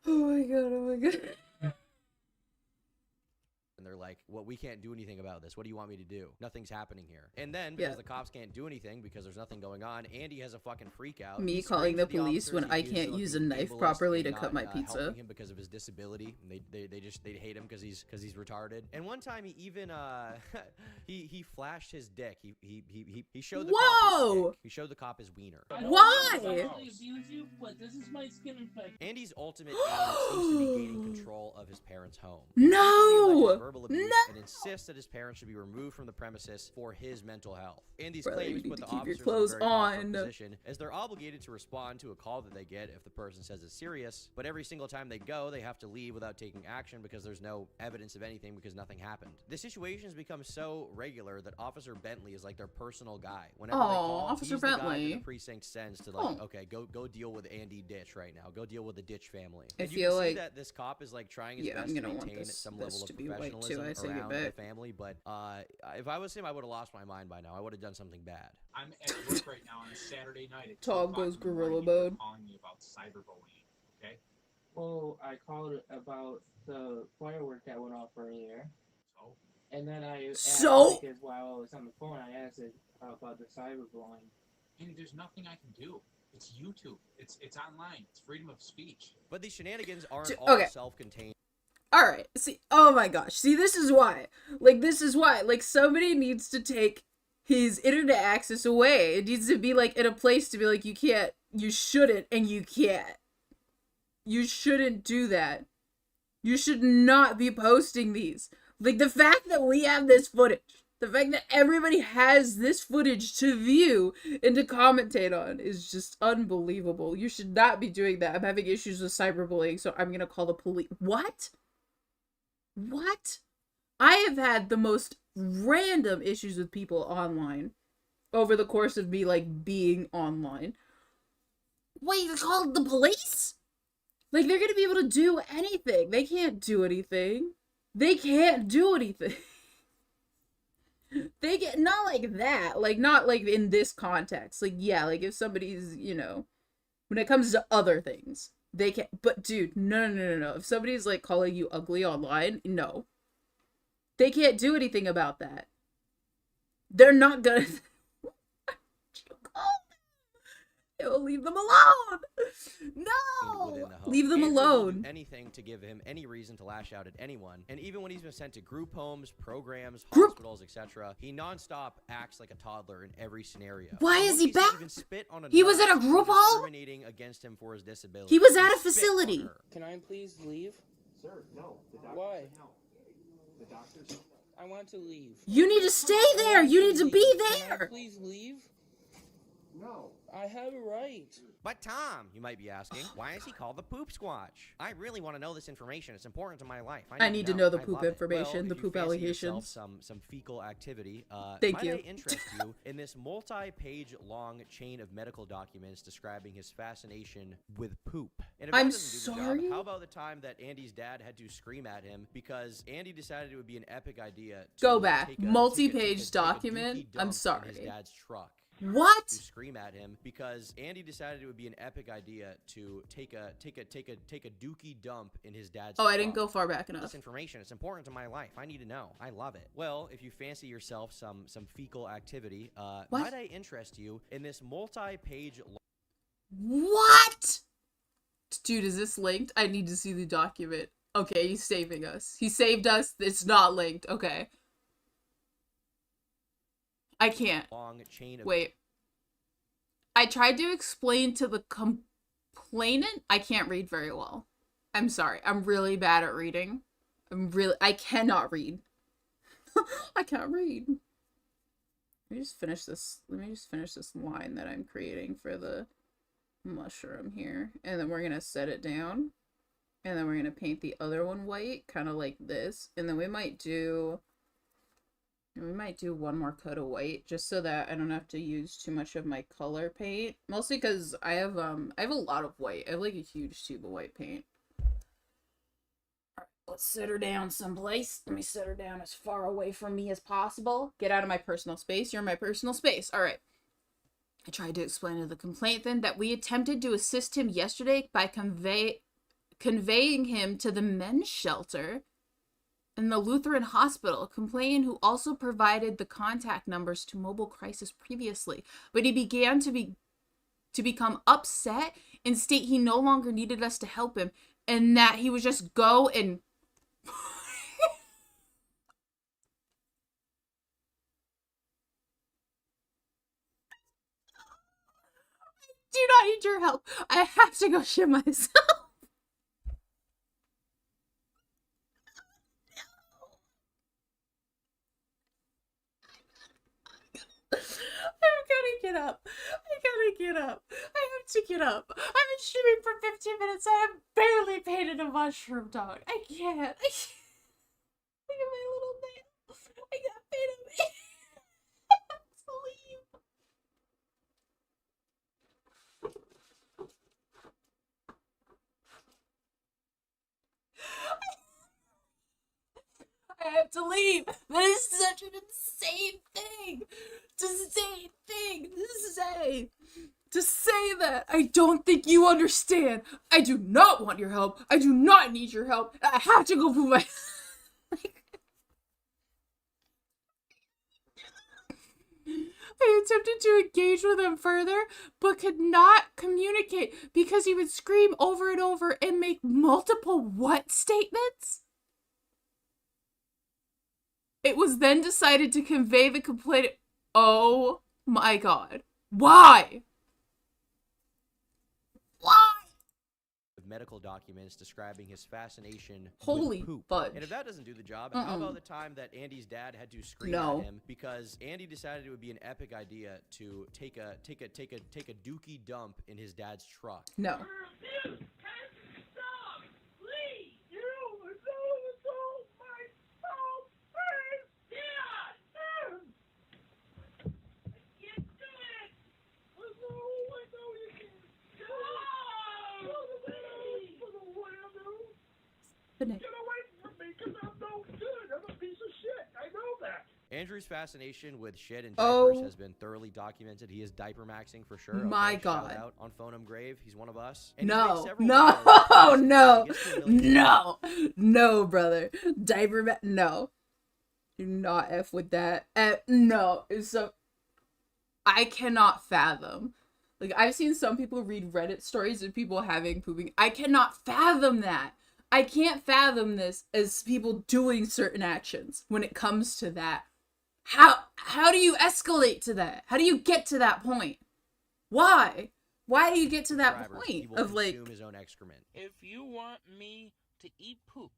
Oh my god, oh my god. they're like, "Well, we can't do anything about this. What do you want me to do? Nothing's happening here." And then, because the cops can't do anything because there's nothing going on, Andy has a fucking freak out. Me He calling the screams at police officers. when He I accuses can't them of use a being knife ableist properly and to cut not, my pizza. helping him because of his disability. And they hate him because he's retarded. And one time he even he flashed his dick. He showed the cop his dick. He showed the cop his wiener. Why? abuse you, but this is my skin infection. Andy's ultimate aim seems to be gaining control of his parents' home. No! Verbal abuse and insists that his parents should be removed from the premises for his mental health. Andy's Brother, you claims need put to the keep your officers clothes in a very awkward on. position, as they're obligated to respond to a call that they get if the person says it's serious, but every single time they go, they have to leave without taking action because there's no evidence of anything because nothing happened. The situation has become so regular that Officer Bentley is like their personal guy. Whenever they call, Officer he's the guy that Bentley. the precinct sends to like, Oh. okay, go deal with Andy Ditch right now. Go deal with the Ditch family. I And you feel can see like- that this cop is like trying his Yeah, best I'm to gonna want maintain this- some this level to of be white, too. professionalism I take it around the back. family, but if I was him, I would have lost my mind by now. I would have done something bad. I'm at work right now on a Saturday night at 2 Tom o'clock goes in the morning, gorilla and you're mode. calling me about cyberbullying, okay? Well, I called about the firework that went off earlier. So, And then I asked, So? because while I was on the phone, I asked it about the cyberbullying. Andy, there's nothing I can do. It's YouTube. It's online. It's freedom of speech. But these shenanigans aren't J- all okay. self-contained. All right. See, oh my gosh. See, this is why. Like, somebody needs to take his internet access away. It needs to be, like, in a place to be like, you can't, you shouldn't, and you can't. You shouldn't do that. You should not be posting these. Like, the fact that we have this footage, the fact that everybody has this footage to view and to commentate on is just unbelievable. You should not be doing that. I'm having issues with cyberbullying, so I'm gonna call the police. What? What? I have had the most random issues with people online over the course of me, like, being online. Wait, you called the police? Like, they're gonna be able to do anything. They can't do anything. They can't do anything. They get, not like that. Like, not like in this context. Like, yeah, like if somebody's, you know, when it comes to other things, they can't. But dude, no. If somebody's like calling you ugly online, no. They can't do anything about that. They're not gonna. It will leave them alone. No, within the home. leave them Andrew will alone. do anything to give him any reason to lash out at anyone, and even when he's been sent to group homes, programs, hospitals, etc., he nonstop acts like a toddler in every scenario. Why In is one he case, back? Even spit on a He was nurse at a for group home? discriminating against him for his disability. He was at a spit on facility. her. Can I please leave? Sir, no. The doctor Why? said no. The doctor said I want to leave. You need to stay there. You need to be Can I there. please leave? no. I have a right. But Tom, you might be asking, why is he called the poop squatch? I really want to know this information. It's important to my life. I need to know the I poop love it. information, Well, the if you poop fancy yourself allegations. Some fecal activity. Thank might you. I interest you in this multi-page long chain of medical documents describing his fascination with poop? And if I'm that doesn't do the job, sorry? how about the time that Andy's dad had to scream at him because Andy decided it would be an epic idea to Go back. take a Multi-page dookie document? I'm dump in sorry. his dad's truck. What? To scream at him because Andy decided it would be an epic idea to take a dookie dump in his dad's Oh, I didn't truck. go far back enough. This information, it's important to my life. I need to know. I love it. Well, if you fancy yourself some fecal activity, What? might I interest you in this multi-page What? Dude, is this linked? I need to see the document. Okay, he's saving us. He saved us. It's not linked. Okay. I can't. long chain of Wait. I tried to explain to the complainant. I can't read very well. I'm sorry. I'm really bad at reading. I cannot read. I can't read. Let me just finish this line that I'm creating for the mushroom here. And then we're going to set it down. And then we're going to paint the other one white, kind of like this. And then we might do one more coat of white just so that I don't have to use too much of my color paint. Mostly because I have a lot of white. I have like a huge tube of white paint. Alright, let's set her down someplace. Let me set her down as far away from me as possible. Get out of my personal space. You're in my personal space. Alright. I tried to explain to the complainant that we attempted to assist him yesterday by conveying him to the men's shelter in the Lutheran hospital, complainant who also provided the contact numbers to mobile crisis previously. But he began to become upset and state he no longer needed us to help him and that he would just go and do not need your help. I have to go shit myself. get up. I gotta get up. I have to get up. I've been streaming for 15 minutes. I have barely painted a mushroom dog. I can't. Look at my little nail. I got painted. I have to leave. I have to leave. That is such an insane thing to say. To say that. I don't think you understand. I do not want your help. I do not need your help. I have to go put my... I attempted to engage with him further, but could not communicate because he would scream over and over and make multiple what statements? It was then decided to convey the complaint. Oh my god. Why? Why? With medical documents describing his fascination Holy with poop. fudge. And if that doesn't do the job, how about the time that Andy's dad had to scream No. at him because Andy decided it would be an epic idea to take a dookie dump in his dad's truck. No. Get away from me, because I'm no good. I'm a piece of shit. I know that. Andrew's fascination with shit and diapers Oh. has been thoroughly documented. He is diaper maxing for sure. My Shout God. out on Phonum Grave. He's one of us. And he's No, made several no, videos. no, He gets to a million no, brother. No. Do not F with that. No. So, I cannot fathom. Like, I've seen some people read Reddit stories of people having pooping. I cannot fathom that. I can't fathom this as people doing certain actions when it comes to that. How do you escalate to that? How do you get to that point? Why? Why do you get to that subscribers, he point will of like... consume his own excrement. If you want me to eat poop,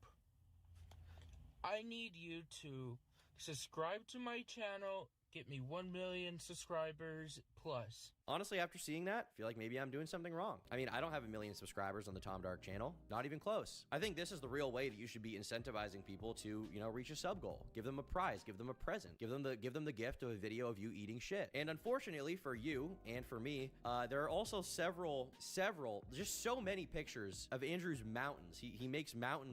I need you to subscribe to my channel, get me 1 million subscribers plus. Honestly, after seeing that, I feel like maybe I'm doing something wrong. I mean, I don't have 1 million subscribers on the Tom Dark channel. Not even close. I think this is the real way that you should be incentivizing people to, reach a sub goal. Give them a prize, give them a present, give them the gift of a video of you eating shit. And unfortunately for you and for me, there are also several, just so many pictures of Andrew's mountains. He makes mountains.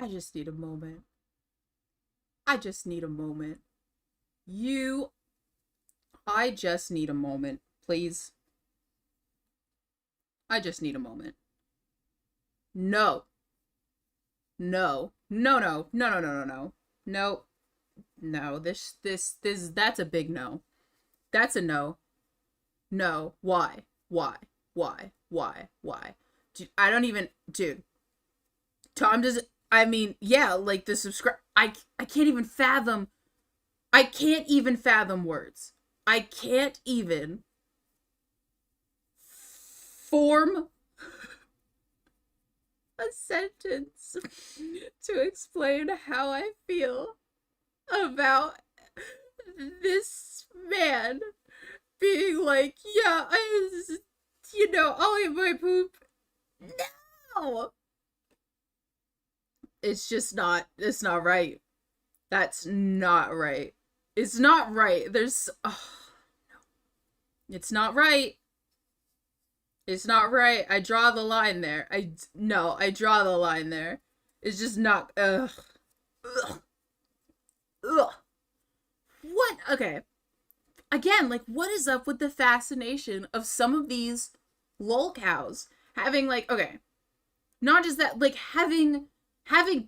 I just need a moment. I just need a moment. I just need a moment, please. I just need a moment. No. No. No. That's a big no. That's a no. No. Why? I don't even, dude. Tom doesn't, I mean, yeah, like the subscribe, I can't even fathom words. I can't even form a sentence to explain how I feel about this man being like, yeah, I'll eat my poop. No! It's not right. That's not right. It's not right. No. It's not right. It's not right. I draw the line there. I draw the line there. It's just not, ugh. What? Okay. Again, like, what is up with the fascination of some of these lol cows having, like, okay, not just that, like, having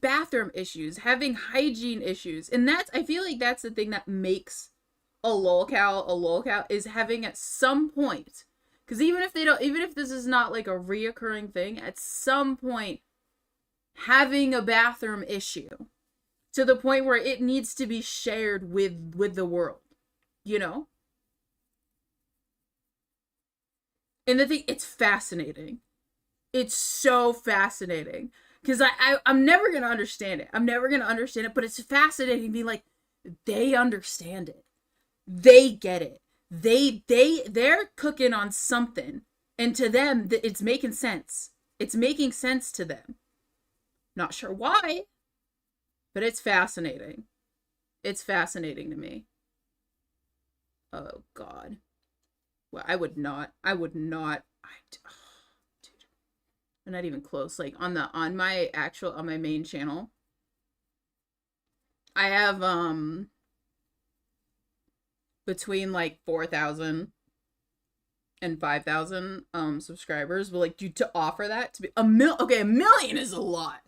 bathroom issues, having hygiene issues. And I feel like that's the thing that makes a lol cow is having at some point, because even if this is not like a reoccurring thing, at some point having a bathroom issue to the point where it needs to be shared with the world, you know? And the thing, it's fascinating. It's so fascinating. Because I'm never going to understand it. I'm never going to understand it, but it's fascinating to be like, they understand it. They get it. They're cooking on something. And to them, it's making sense. It's making sense to them. Not sure why, but it's fascinating. It's fascinating to me. Oh, God. Well, I would not. Dude. I'm not even close. Like, on my main channel, I have, between, like, 4,000 and 5,000, subscribers. But, like, dude, to offer that to be a million is a lot.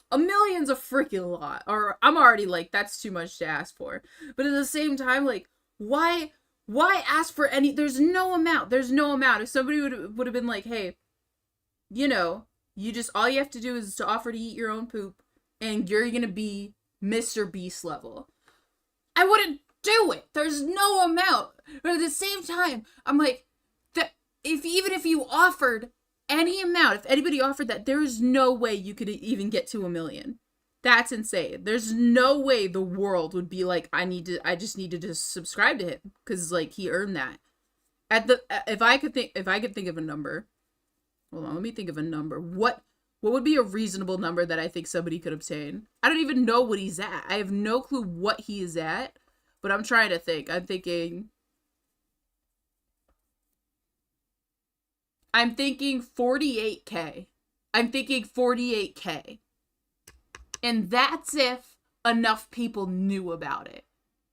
A million's a freaking lot. Or I'm already like, that's too much to ask for. But at the same time, like, why ask for any? There's no amount. If somebody would have been like, hey, you know, all you have to do is to offer to eat your own poop, and you're gonna be Mr. Beast level, I wouldn't do it. There's no amount. But at the same time, I'm like, that even if you offered any amount, if anybody offered that, there is no way you could even get to 1 million. That's insane. There's no way the world would be like, I just needed to subscribe to him because, like, he earned that. If I could think of a number. Hold on, let me think of a number. What would be a reasonable number that I think somebody could obtain? I don't even know what he's at. I have no clue what he is at, but I'm trying to think. I'm thinking 48K. I'm thinking 48K. And that's if enough people knew about it.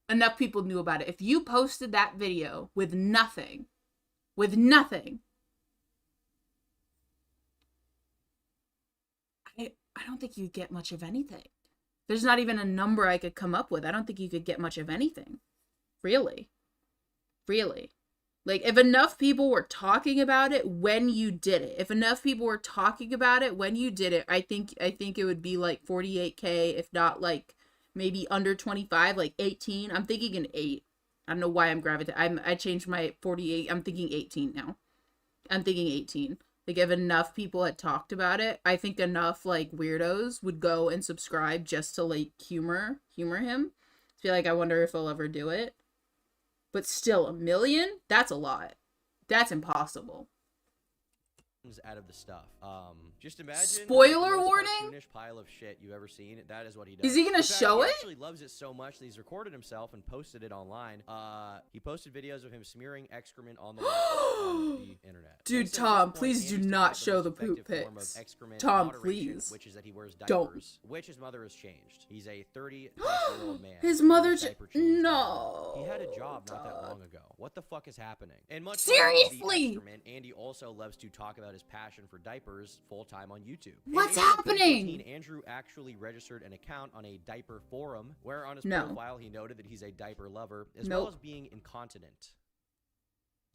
If you posted that video with nothing, I don't think you'd get much of anything. There's not even a number I could come up with. I don't think you could get much of anything. Really. Like, if enough people were talking about it when you did it, I think it would be like 48K, if not like maybe under 25, like 18. I'm thinking an 8. I don't know why I'm gravitating. I changed my 48. I'm thinking 18 now. Like, if enough people had talked about it, I think enough, like, weirdos would go and subscribe just to, like, humor him. To be like, I wonder if he'll ever do it. But still, 1 million? That's a lot. That's impossible. Out of the stuff. Just imagine Spoiler the most warning? cartoonish pile of shit you've ever seen. That is what he does. Is he gonna In fact, show he it? Actually loves it so much that he's recorded himself and posted it online. He posted videos of him smearing excrement on the wall on the internet. Dude, Tom, please do not show the poop pics. Tom, please. Which is that he wears diapers, Don't. which his mother has changed. He's a 30-plus-year-old man. His mother No. He had a job not that long ago. What the fuck is happening? And much Seriously? like the excrement, Andy also loves to talk about his passion for diapers full-time on YouTube. What's In April happening? 2014, Andrew actually registered an account on a diaper forum where on his profile he noted that he's a diaper lover as well as being incontinent.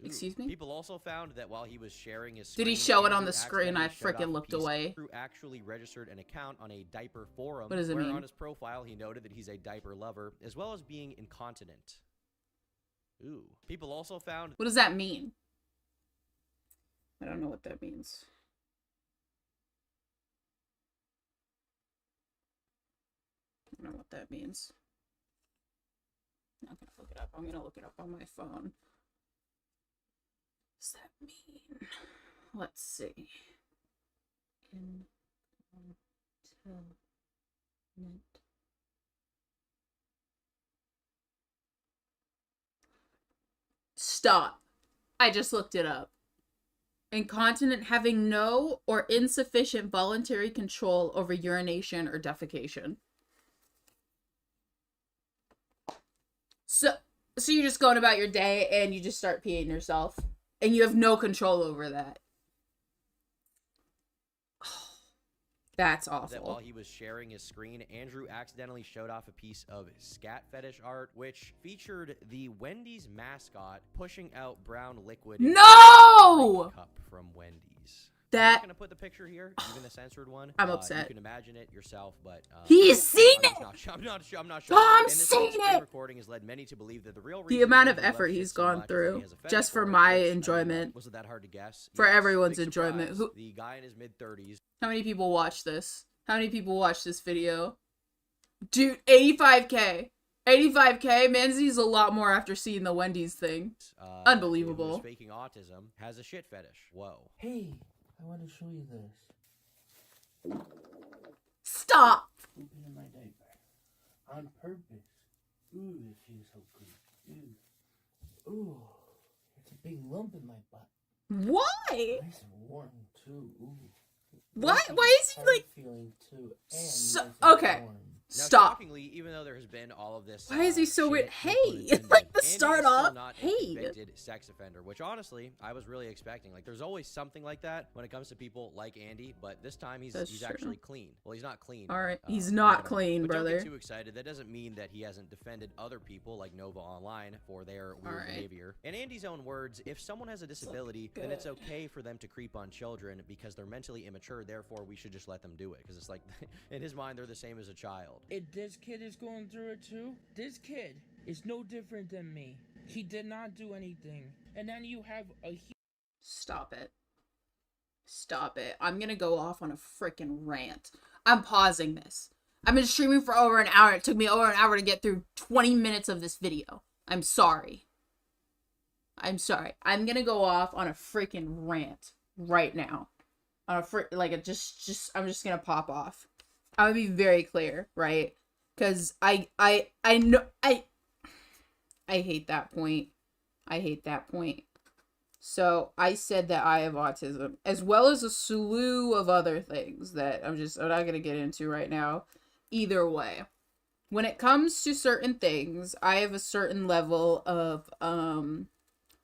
Ooh. Excuse me? People also found that while he was sharing his Did he screen, show it on Andrew the screen? I accidentally showed off freaking a looked piece. away. Andrew actually registered an account on a diaper forum What does it where mean? on his profile he noted that he's a diaper lover as well as being incontinent. Ooh. People also found... What does that mean? I don't know what that means. I don't know what that means. I'm not gonna look it up. I'm gonna look it up on my phone. What does that mean? Let's see. Incontinent. Stop. I just looked it up. Incontinent, having no or insufficient voluntary control over urination or defecation. So you're just going about your day and you just start peeing yourself and you have no control over that. That's awful. That while he was sharing his screen, Andrew accidentally showed off a piece of scat fetish art, which featured the Wendy's mascot pushing out brown liquid. No! Cup from Wendy's. I'm not That gonna put the picture here, even the censored one. I'm upset. You can imagine it yourself, but He's seen I'm it. not sure. I'm And this seeing screen it. recording has led many to believe that the real The reason amount of Andy loved effort shit he's so gone much is that through he has a fetish just for it, my which, I mean, enjoyment. wasn't that hard to guess? For Yes, everyone's big enjoyment. surprise. Who? The guy in his mid-30s. How many people watch this? How many people watch this video? Dude, 85K. 85K. Man sees a lot more after seeing the Wendy's thing. Unbelievable. Who's faking autism has a shit fetish. Whoa. Hey, I want to show you this. Stop. Pooping in my diaper. On purpose. Ooh, it feels so good. Ooh, it's a big lump in my butt. Why? Nice and warm, too. Ooh. What? Why is he like... Feeling too, and So, nice and okay. warm. Now, Stop. shockingly, even though there has been all of this, Why is he so weird? shit, no Hey, pun intended, like the Andy start is still off. not a Hey. convicted sex offender, which honestly I was really expecting. Like, there's always something like that when it comes to people like Andy, but this time he's That's true. actually clean. Well, he's not clean. All right, but, he's you not know what I mean. clean, But brother. Don't get too excited. That doesn't mean that he hasn't defended other people like Nova Online for their weird right. behavior. In Andy's own words, if someone has a disability, then it's okay for them to creep on children because they're mentally immature. Therefore, we should just let them do it because it's like in his mind they're the same as a child. This kid is going through it too. This kid is no different than me. He did not do anything. And then you have a Stop it. Stop it. I'm gonna go off on a freaking rant. I'm pausing this. I've been streaming for over an hour. It took me over an hour to get through 20 minutes of this video. I'm sorry. I'm sorry. I'm gonna go off on a freaking rant right now. On a I'm just gonna pop off. I'm gonna be very clear, right? Because I know I hate that point. I hate that point. So I said that I have autism, as well as a slew of other things that I'm not gonna get into right now. Either way, when it comes to certain things, I have a certain level of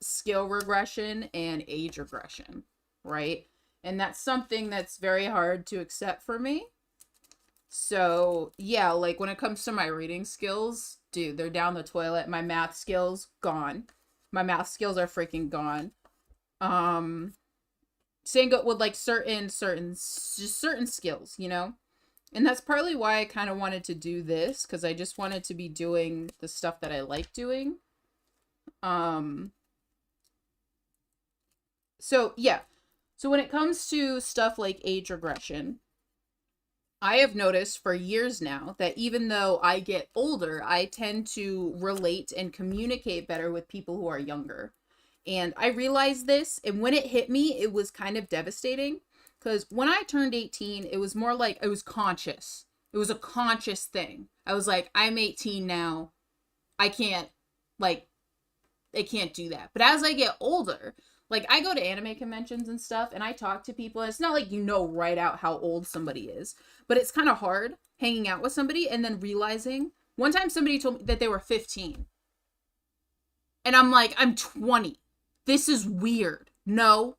skill regression and age regression, right? And that's something that's very hard to accept for me. So, yeah, like when it comes to my reading skills, dude, they're down the toilet. My math skills, gone. My math skills are freaking gone. Same go with like certain skills, you know? And that's partly why I kind of wanted to do this, because I just wanted to be doing the stuff that I like doing. So, yeah. So when it comes to stuff like age regression, I have noticed for years now that even though I get older, I tend to relate and communicate better with people who are younger. And I realized this, and when it hit me, it was kind of devastating. Because when I turned 18, it was more like I was conscious. It was a conscious thing. I was like, I'm 18 now. I can't do that. But as I get older, like I go to anime conventions and stuff, and I talk to people, and it's not like you know right out how old somebody is. But it's kind of hard hanging out with somebody and then realizing. One time somebody told me that they were 15. And I'm like, I'm 20. This is weird. No.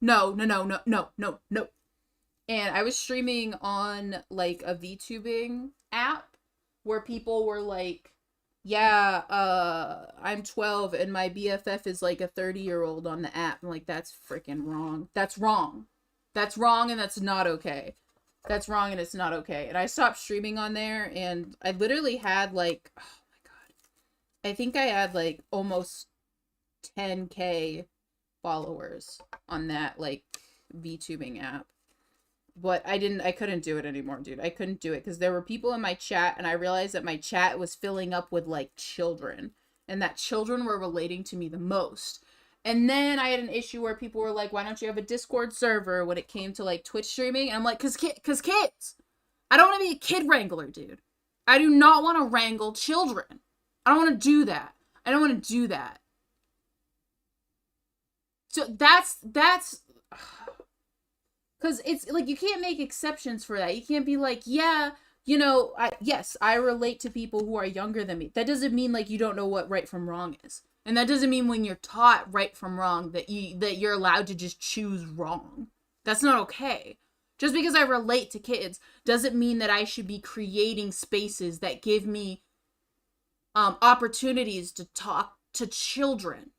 And I was streaming on like a VTubing app where people were like, yeah, I'm 12 and my BFF is like a 30-year-old on the app. I'm like, that's freaking wrong. That's wrong. That's wrong and that's not okay. That's wrong and it's not okay. And I stopped streaming on there, and I literally had like, oh my god, I think I had like almost 10K followers on that like VTubing app. But I couldn't do it anymore, dude. I couldn't do it because there were people in my chat, and I realized that my chat was filling up with like children, and that children were relating to me the most. And then I had an issue where people were like, why don't you have a Discord server when it came to like Twitch streaming? And I'm like, cause kids. I don't want to be a kid wrangler, dude. I do not want to wrangle children. I don't want to do that. I don't want to do that. So that's because it's like, you can't make exceptions for that. You can't be like, yeah, you know, yes, I relate to people who are younger than me. That doesn't mean like you don't know what right from wrong is. And that doesn't mean when you're taught right from wrong that you're allowed to just choose wrong. That's not okay. Just because I relate to kids doesn't mean that I should be creating spaces that give me opportunities to talk to children.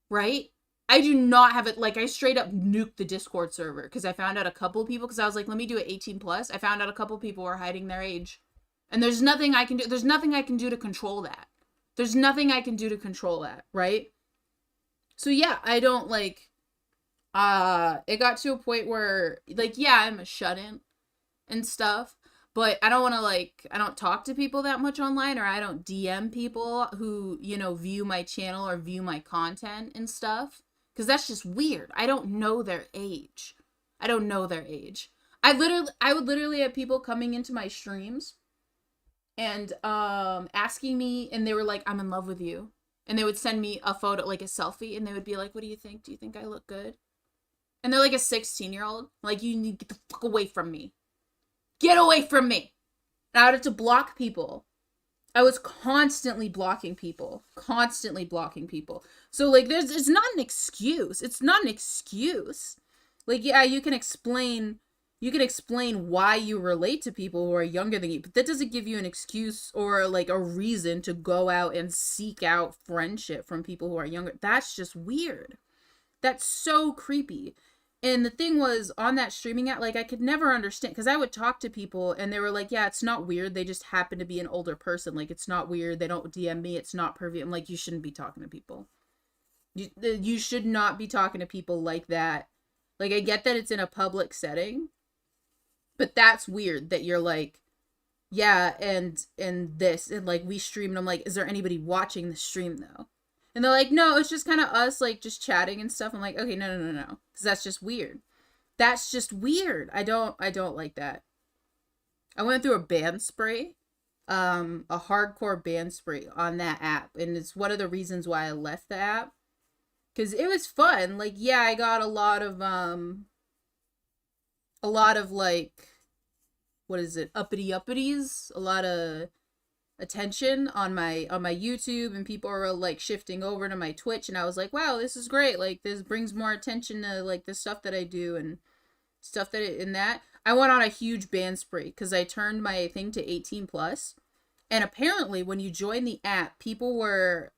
Right? I do not have it. Like, I straight up nuked the Discord server because I found out a couple people, because I was like, let me do it 18 plus. I found out a couple people were hiding their age. And there's nothing I can do. There's nothing I can do to control that. There's nothing I can do to control that, right? So yeah, I don't like, it got to a point where, like, yeah, I'm a shut-in and stuff, but I don't want to, like, I don't talk to people that much online, or I don't DM people who, you know, view my channel or view my content and stuff, because that's just weird. I don't know their age. I don't know their age. I would literally have people coming into my streams and asking me, and they were like, I'm in love with you. And they would send me a photo, like a selfie, and they would be like, what do you think? Do you think I look good? And they're like a 16-year-old. Like, you need to get the fuck away from me. Get away from me. And I would have to block people. I was constantly blocking people. Constantly blocking people. So, like, it's not an excuse. It's not an excuse. Like, yeah, you can explain why you relate to people who are younger than you, but that doesn't give you an excuse or, like, a reason to go out and seek out friendship from people who are younger. That's just weird. That's so creepy. And the thing was, on that streaming app, like, I could never understand, because I would talk to people, and they were like, yeah, it's not weird, they just happen to be an older person. Like, it's not weird, they don't DM me, it's not pervy. I'm like, you shouldn't be talking to people. You should not be talking to people like that. Like, I get that it's in a public setting, but that's weird that you're like, yeah, and this, and, like, we stream, and I'm like, is there anybody watching the stream, though? And they're like, no, it's just kind of us, like, just chatting and stuff. I'm like, okay, no. Because that's just weird. That's just weird. I don't like that. I went through a ban spree, a hardcore ban spree on that app. And it's one of the reasons why I left the app. Because it was fun. Like, yeah, I got a lot of, like, what is it? Uppitys. A lot of attention on my YouTube, and people are like shifting over to my Twitch, and I was like, wow, this is great. Like, this brings more attention to, like, the stuff that I do and stuff that I went on a huge ban spree because I turned my thing to 18 plus, and apparently when you join the app, people were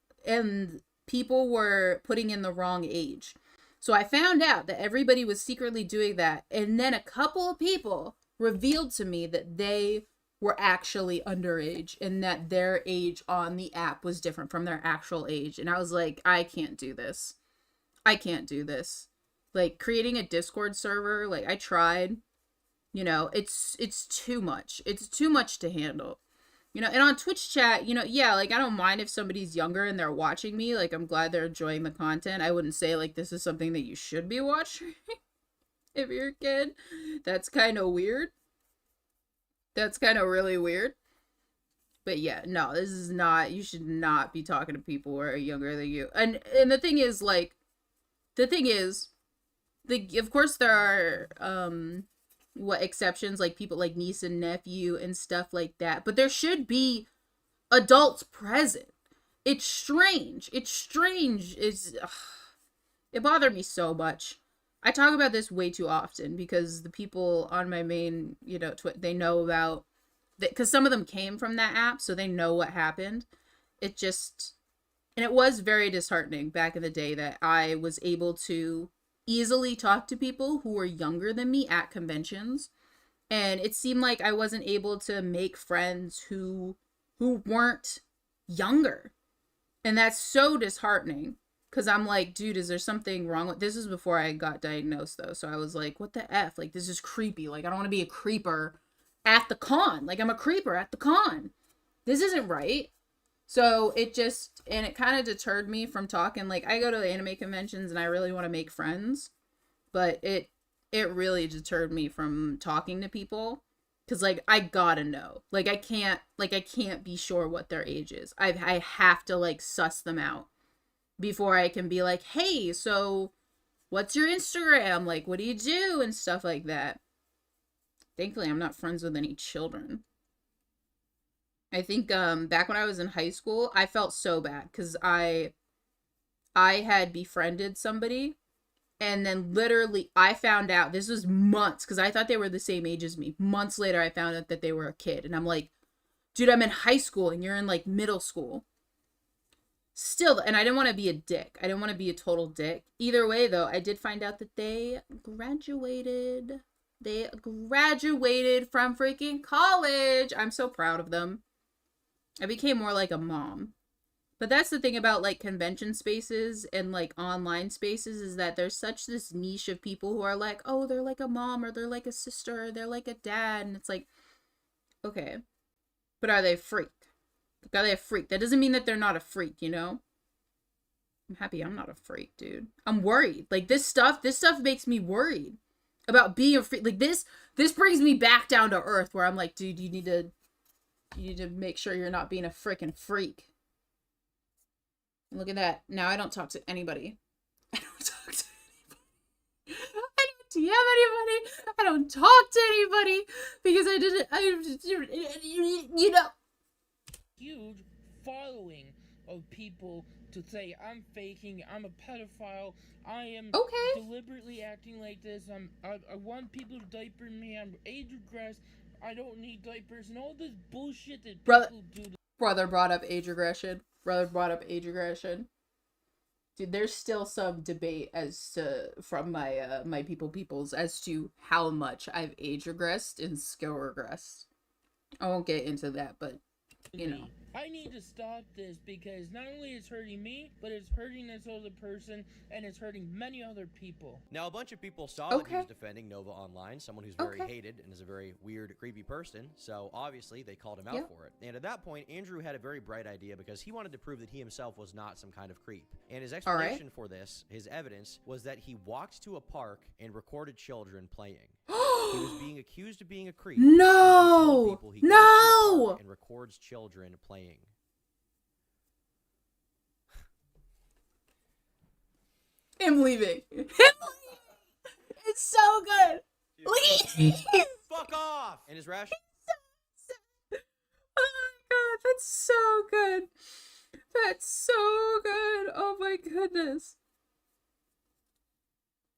putting in the wrong age. So I found out that everybody was secretly doing that, and then a couple of people revealed to me that they were actually underage and that their age on the app was different from their actual age. And I was like, I can't do this. I can't do this. Like, creating a Discord server, like, I tried, you know, it's too much. It's too much to handle. You know, and on Twitch chat, you know, yeah, like, I don't mind if somebody's younger and they're watching me. Like, I'm glad they're enjoying the content. I wouldn't say, like, this is something that you should be watching if you're a kid. That's kind of weird. That's kind of really weird. But yeah, no, this is not, you should not be talking to people who are younger than you. And the thing is, like, of course there are, exceptions, like people like niece and nephew and stuff like that. But there should be adults present. It's strange. It bothered me so much. I talk about this way too often because the people on my main, you know, they know about, because some of them came from that app, so they know what happened. And it was very disheartening back in the day that I was able to easily talk to people who were younger than me at conventions. And it seemed like I wasn't able to make friends who weren't younger. And that's so disheartening. Because I'm like, dude, is there something wrong with this? Is before I got diagnosed, though. So I was like, what the F? Like, this is creepy. Like, I don't want to be a creeper at the con. Like, I'm a creeper at the con. This isn't right. So it kind of deterred me from talking. Like, I go to anime conventions and I really want to make friends. But it really deterred me from talking to people. Because, like, I gotta know. Like, I can't be sure what their age is. I have to, like, suss them out before I can be like, hey, so what's your Instagram? Like, what do you do? And stuff like that. Thankfully, I'm not friends with any children. I think back when I was in high school, I felt so bad because I had befriended somebody, and then literally I found out, this was months, because I thought they were the same age as me. Months later, I found out that they were a kid, and I'm like, dude, I'm in high school and you're in, like, middle school. Still, and I didn't want to be a dick. I didn't want to be a total dick. Either way, though, I did find out that they graduated. They graduated from freaking college. I'm so proud of them. I became more like a mom. But that's the thing about like convention spaces and like online spaces is that there's such this niche of people who are like, oh, they're like a mom or they're like a sister or they're like a dad. And it's like, okay, but are they a freak? Like, are they a freak? That doesn't mean that they're not a freak, you know? I'm happy I'm not a freak, dude. I'm worried. Like this stuff makes me worried about being a freak. Like this brings me back down to earth where I'm like, dude, you need to make sure you're not being a freaking freak. Look at that. Now I don't talk to anybody. I don't talk to anybody. I don't DM anybody. I don't talk to anybody because you know. Huge following of people to say I'm faking, I'm a pedophile, I am deliberately acting like this, I want people to diaper me, I'm age regress, I don't need diapers, and all this bullshit that people do. Brother brought up age regression. Dude, there's still some debate as to from my my peoples as to how much I've age regressed and skill regressed. I won't get into that, but you know. I need to stop this because not only it's hurting me, but it's hurting this other person and it's hurting many other people. Now, a bunch of people saw that he was defending Nova online, someone who's very hated and is a very weird, creepy person, so obviously they called him out for it. And at that point, Andrew had a very bright idea because he wanted to prove that he himself was not some kind of creep. And his explanation for this, his evidence, was that he walked to a park and recorded children playing. He was being accused of being a creep. No! He goes to a park and records children playing. I'm leaving. It's so good. Leave. Fuck off! And his rash. Oh my god, that's so good. That's so good. Oh my goodness.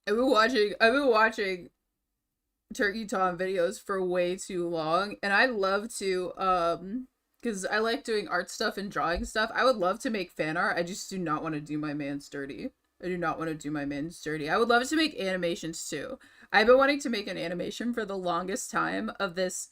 I've been watching Turkey Tom videos for way too long, and I love to because I like doing art stuff and drawing stuff. I would love to make fan art. I just do not want to do my man's dirty. I would love to make animations too. I've been wanting to make an animation for the longest time of this.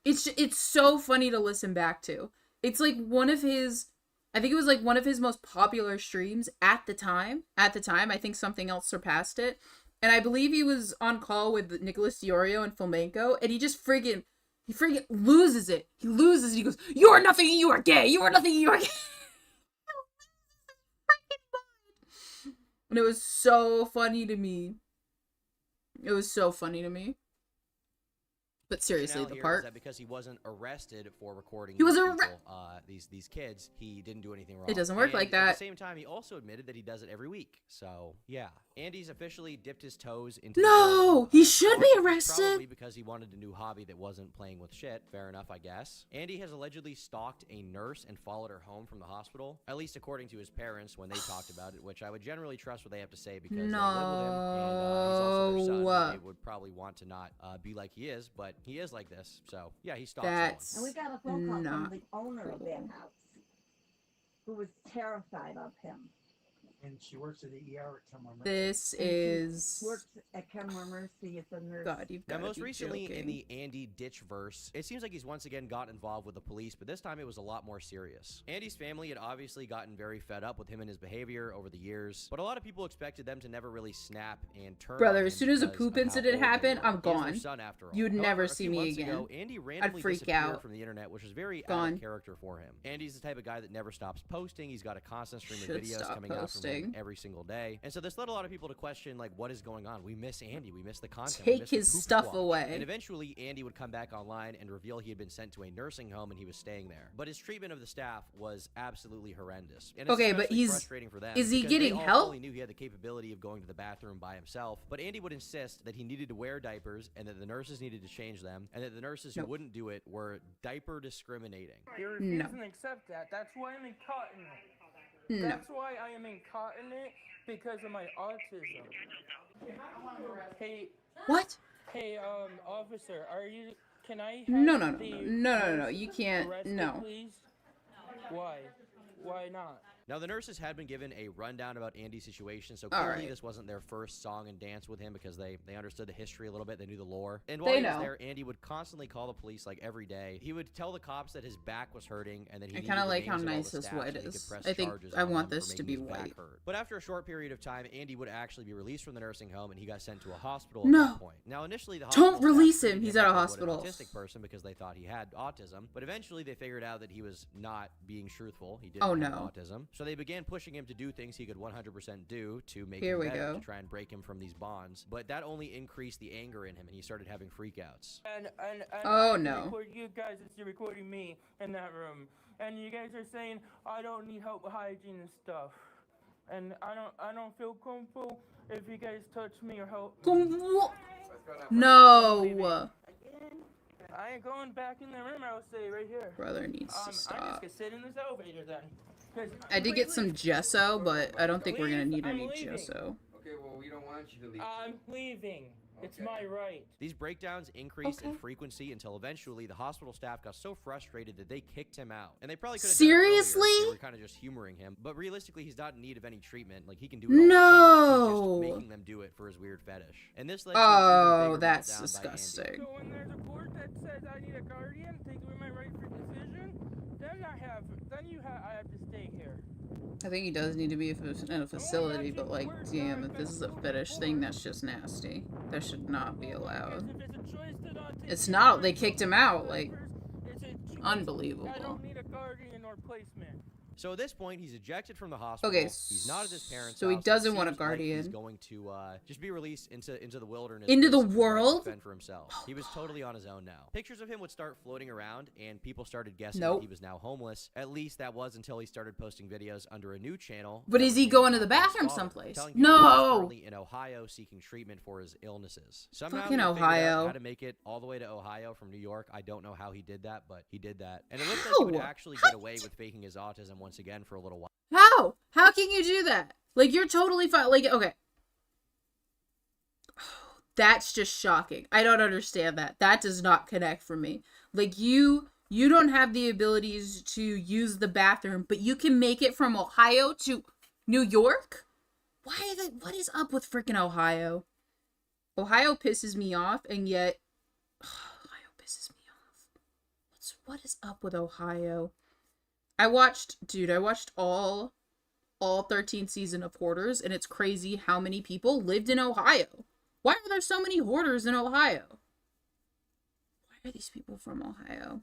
It's so funny to listen back to. It's like one of his, I think it was like one of his most popular streams at the time. I think something else surpassed it. And I believe he was on call with Nicholas Diorio and Flamenco, and he friggin' loses it. He loses it. He goes, "You are nothing, you are gay. You are nothing, you are gay." And it was so funny to me. But seriously, the part that because he wasn't arrested for recording these kids, he didn't do anything wrong. It doesn't work like that. At the same time, he also admitted that he does it every week. So yeah, Andy's officially dipped his toes into. No, he should be arrested. Probably because he wanted a new hobby that wasn't playing with shit. Fair enough, I guess. Andy has allegedly stalked a nurse and followed her home from the hospital, at least according to his parents when they talked about it, which I would generally trust what they have to say because they live with him and he's also their son. They would probably want to not be like he is, but he is like this. So yeah, he stalked someone. And we got a phone call from the owner of that house, who was terrified of him. And she works at the ER at Kenmore Mercy. This is works at Kenmore Mercy as a nurse. God, you've got now, most be recently joking. in the Andy ditch verse, it seems like he's once again got involved with the police, but this time it was a lot more serious. Andy's family had obviously gotten very fed up with him and his behavior over the years, but a lot of people expected them to never really snap and turn. Brother, as soon as a poop incident happened, I'm gone. You'd never see me again. Ago, Andy randomly I'd freak disappeared out from the internet, which was very out of character for him. Andy's the type of guy that never stops posting. He's got a constant stream of videos coming out from him every single day. And so this led a lot of people to question, like, what is going on? We miss Andy. We miss the content. Take his stuff away. And eventually, Andy would come back online and reveal he had been sent to a nursing home and he was staying there. But his treatment of the staff was absolutely horrendous. And it's but he's frustrating for them. Is he getting help? He knew he had the capability of going to the bathroom by himself. But Andy would insist that he needed to wear diapers and that the nurses needed to change them and that the nurses who wouldn't do it were diaper discriminating. You're refusing to accept that. That's why I'm incontinent. That's why I am incontinent, because of my autism. Hey. What? Hey, officer, can I have No, you can't, arrested, no. please? Why? Why not? Now, the nurses had been given a rundown about Andy's situation, so clearly this wasn't their first song and dance with him because they understood the history a little bit. They knew the lore. And while he was there, Andy would constantly call the police like every day. He would tell the cops that his back was hurting and that he I kind of like how nice his white is. I think I want this to be white. But after a short period of time, Andy would actually be released from the nursing home and he got sent to a hospital at that point. Now, initially, the hospital don't release him. He's at a hospital. An autistic person because they thought he had autism, but eventually they figured out that he was not being truthful. He didn't have autism. So they began pushing him to do things he could 100% do to make him better, to try and break him from these bonds. But that only increased the anger in him, and he started having freakouts. And oh no! Record you guys, it's recording me in that room, and you guys are saying I don't need help with hygiene and stuff, and I don't feel comfortable if you guys touch me or help. No. I ain't going back in the room. I'll stay right here. Brother needs to stop. I'm just gonna sit in this elevator then. I did get some gesso, but I don't think we're gonna need any gesso. Okay, well, we don't want you to leave. I'm leaving. It's my right. These breakdowns increased in frequency until eventually the hospital staff got so frustrated that they kicked him out. And they probably could have done it earlier. They were kind of just humoring him. But realistically, he's not in need of any treatment. Like, he can do it all himself. He's just making them do it for his weird fetish. And this led to an even bigger that's meltdown disgusting. So when there's a court that says I need a guardian, take away my right for decision, then I have to stay here. I think he does need to be in a facility, but like, damn, if this is a fetish thing, that's just nasty. That should not be allowed. It's not. They kicked him out. Like, unbelievable. I don't need a guardian or placement. So at this point, he's ejected from the hospital. Okay, he's not at his parents' so he house. doesn't want a guardian. Like he's going to just be released into the wilderness. Into the world? To fend for himself. He was totally on his own now. Pictures of him would start floating around, and people started guessing that he was now homeless. At least that was until he started posting videos under a new channel. But is he going to the bathroom someplace? No. He's in Ohio seeking treatment for his illnesses. Somehow fucking he figured Ohio. out how to make it all the way to Ohio from New York. I don't know how he did that, but he did that. And it looks like he would actually get away with faking his autism once again for a little while. How? How can you do that? Like, you're totally fine. Like, okay. That's just shocking. I don't understand that. That does not connect for me. Like, you don't have the abilities to use the bathroom, but you can make it from Ohio to New York? What is up with freaking Ohio? Ohio pisses me off, and yet Ohio pisses me off. What is up with Ohio? I watched all 13th season of Hoarders, and it's crazy how many people lived in Ohio. Why are there so many hoarders in Ohio? Why are these people from Ohio?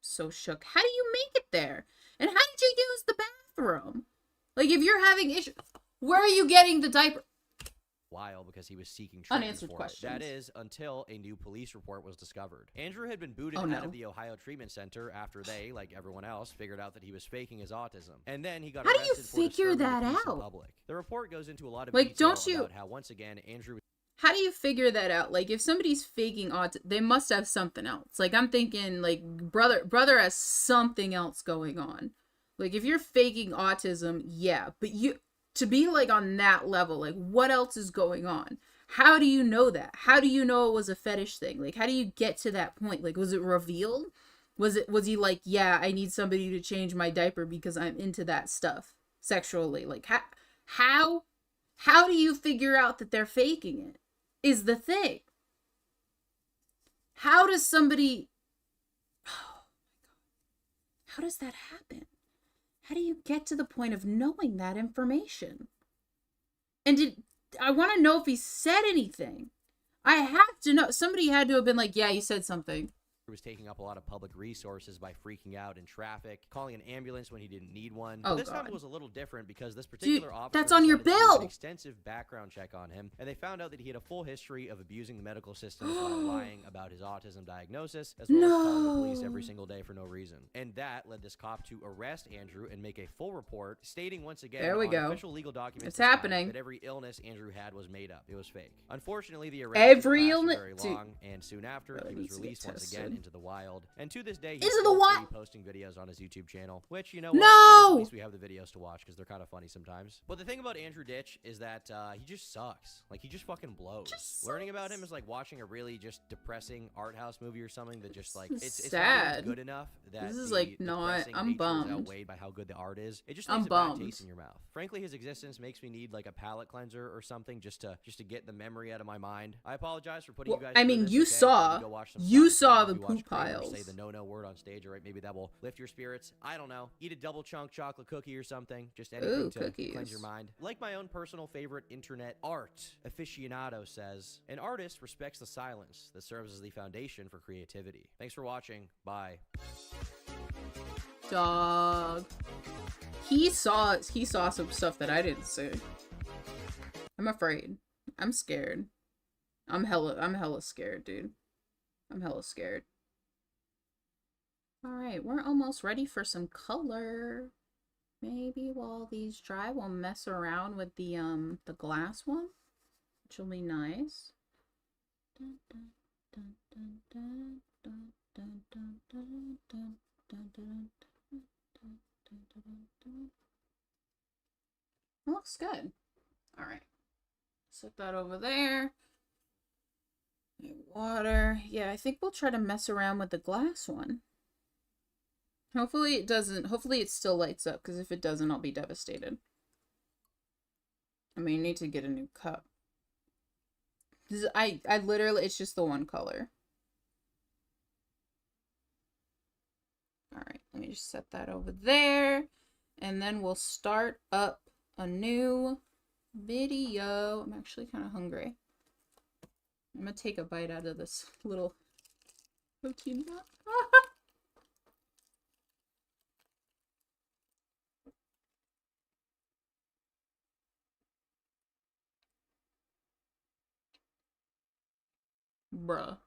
So shook. How do you make it there? And how did you use the bathroom? Like, if you're having issues, where are you getting the diaper? While because he was seeking treatment unanswered for questions. It. That is until a new police report was discovered. Andrew had been booted out of the Ohio Treatment Center after they, like everyone else, figured out that he was faking his autism. And then he got arrested for disturbing the peace in public. The report goes into a lot of detail about how once again Andrew. How do you figure that out? Like, if somebody's faking autism, they must have something else. Like, I'm thinking, like, brother has something else going on. Like, if you're faking autism, yeah, but to be, like, on that level, like, what else is going on? How do you know that? How do you know it was a fetish thing? Like, how do you get to that point? Like, was it revealed? Was he like, yeah, I need somebody to change my diaper because I'm into that stuff sexually? Like, how do you figure out that they're faking it is the thing. How does somebody, oh my God, how does that happen? How do you get to the point of knowing that information? And I want to know if he said anything. I have to know. Somebody had to have been like, yeah, you said something. Was taking up a lot of public resources by freaking out in traffic, calling an ambulance when he didn't need one. Oh, this God. time it was a little different because this particular officer that's on your decided to do bill. an extensive background check on him, and they found out that he had a full history of abusing the medical system while lying about his autism diagnosis, as well as calling the police every single day for no reason. And that led this cop to arrest Andrew and make a full report, stating once again there we on go. official legal documents It's happening. that every illness Andrew had was made up. It was fake. Unfortunately, the arrest Every didn't illness last very long, and soon after he was released once again. into the wild. And to this day, he's Into the still what? free posting videos on his YouTube channel, which, you know No! what? I guess at least we have the videos to watch because they're kind of funny sometimes. But the thing about Andrew Ditch is that he just sucks. Like, he just fucking blows. Learning about him is like watching a really just depressing art house movie or something that just like it's sad. not good enough that This is the like not. depressing I'm nature is bummed. outweighed by how good the art is. It just I'm leaves a bad bummed. taste in your mouth. Frankly, his existence makes me need like a palate cleanser or something just to get the memory out of my mind. I apologize for putting Well, you guys. I through mean, this, you okay? saw- Go watch some you Seinfeld, saw maybe the watch poop Kramer piles. Say the no word on stage, all right? Maybe that will lift your spirits. I don't know. Eat a double chunk chocolate cookie or something. Just anything Ooh, to cookies. cleanse your mind. Like my own personal favorite internet art aficionado says, an artist respects the silence that serves as the foundation for creativity. Thanks for watching. Bye. Dog. He saw some stuff that I didn't see. I'm afraid. I'm scared. I'm hella scared, dude. I'm hella scared. Alright, we're almost ready for some color. Maybe while these dry, we'll mess around with the glass one, which will be nice. Dun, dun, dun, dun, dun, dun, dun, dun, dun, dun, dun, dun, dun. It looks good. Alright. Set that over there. Water. Yeah, I think we'll try to mess around with the glass one. Hopefully it doesn't. Hopefully it still lights up, because if it doesn't, I'll be devastated. I mean, you need to get a new cup. I literally, it's just the one color. Alright, let me just set that over there. And then we'll start up a new video. I'm actually kind of hungry. I'm gonna take a bite out of this little protein nut. Bruh.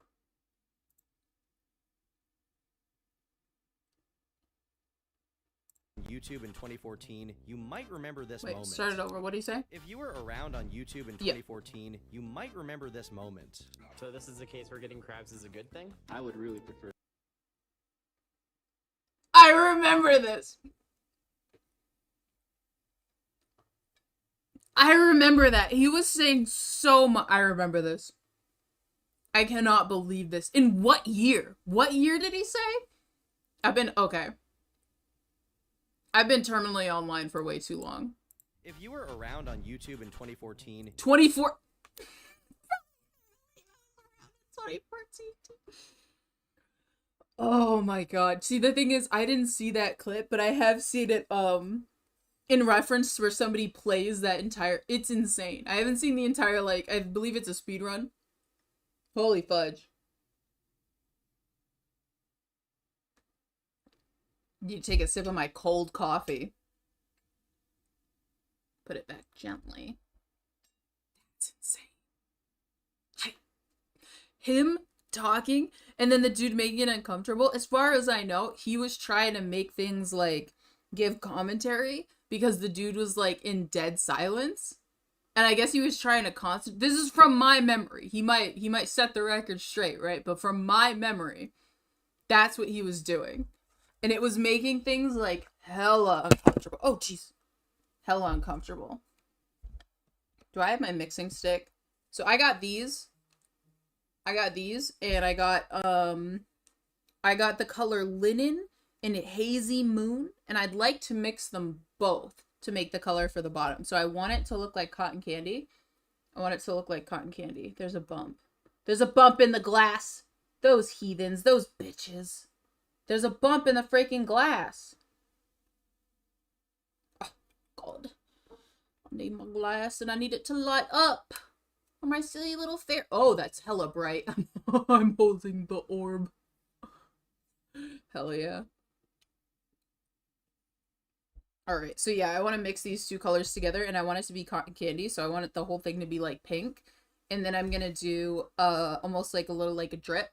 YouTube in 2014, you might remember this Wait, moment. start it over. What do you say? If you were around on YouTube in Yeah. 2014, you might remember this moment. So this is the case where getting crabs is a good thing? I would really prefer. I remember this. I remember that. He was saying so much. I remember this. I cannot believe this. In what year? What year did he say? Okay. I've been terminally online for way too long. If you were around on YouTube in 2014, 2014. Oh my god. See, the thing is, I didn't see that clip, but I have seen it, in reference where somebody plays that entire, it's insane. I haven't seen the entire, like, I believe it's a speed run. Holy fudge. You take a sip of my cold coffee. Put it back gently. That's insane. Him talking and then the dude making it uncomfortable. As far as I know, he was trying to make things like give commentary because the dude was like in dead silence. And I guess he was trying to this is from my memory. He might set the record straight, right? But from my memory, that's what he was doing. And it was making things like hella uncomfortable. Oh jeez. Hella uncomfortable. Do I have my mixing stick? So I got these and I got the color linen and hazy moon, and I'd like to mix them both to make the color for the bottom. So I want it to look like cotton candy. There's a bump. There's a bump in the glass. Those heathens, those bitches. There's a bump in the freaking glass. Oh, God. I need my glass and I need it to light up. For my silly little fair. Oh, that's hella bright. I'm holding the orb. Hell yeah. Alright, so yeah, I want to mix these two colors together and I want it to be cotton candy. So I want the whole thing to be like pink. And then I'm going to do almost like a little like a drip.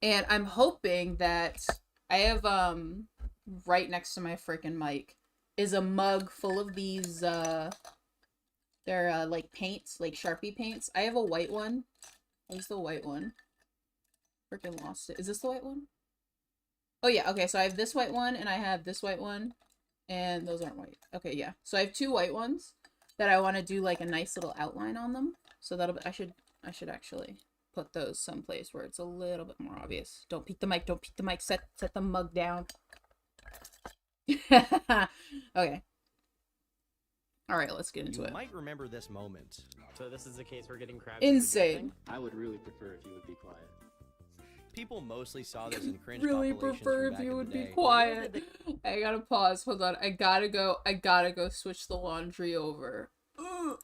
And I'm hoping that I have, right next to my freaking mic is a mug full of these, they're, like paints, like Sharpie paints. I have a white one. Where's the white one? Freaking lost it. Is this the white one? Oh yeah, okay, so I have this white one and I have this white one. And those aren't white. Okay, yeah. So I have 2 white ones that I want to do like a nice little outline on them. So that'll be, I should actually put those someplace where it's a little bit more obvious. Don't peek the mic, don't peek the mic. Set the mug down. Okay. All right, let's get into it. You might remember this moment. So this is the case we're getting crabs. Insane. I would really prefer if you would be quiet. People mostly saw this in cringe Really compilations prefer from if back you in would the be day. quiet. I gotta pause. Hold on. I gotta go switch the laundry over. Ugh.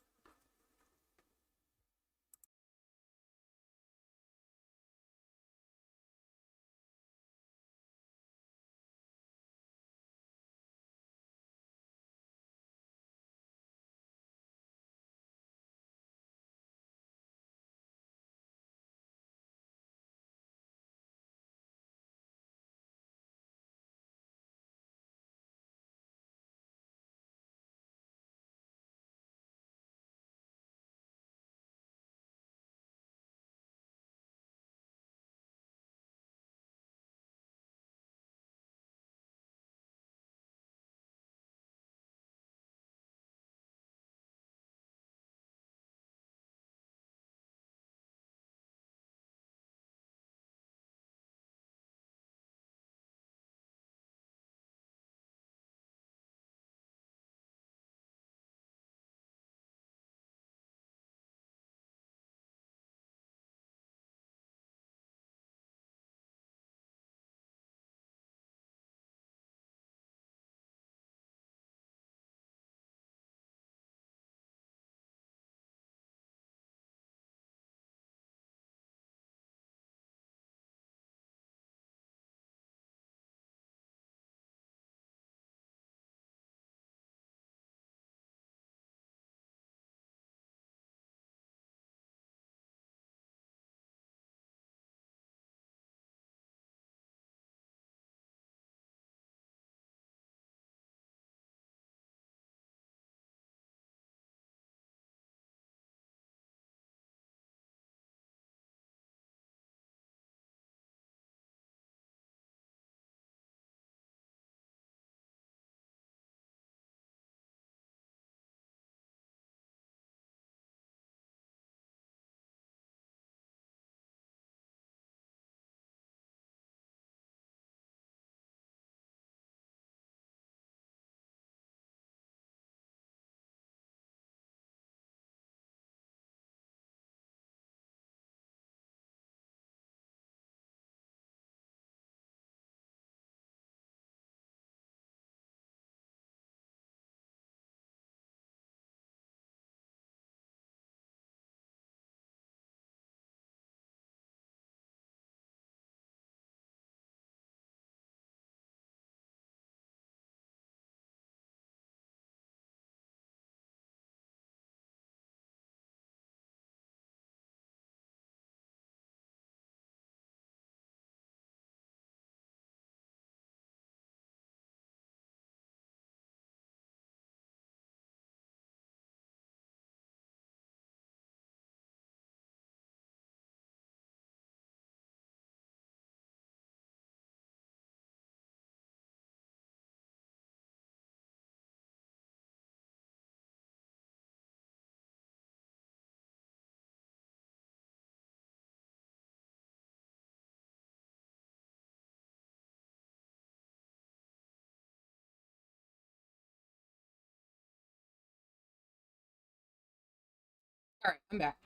All right, I'm back.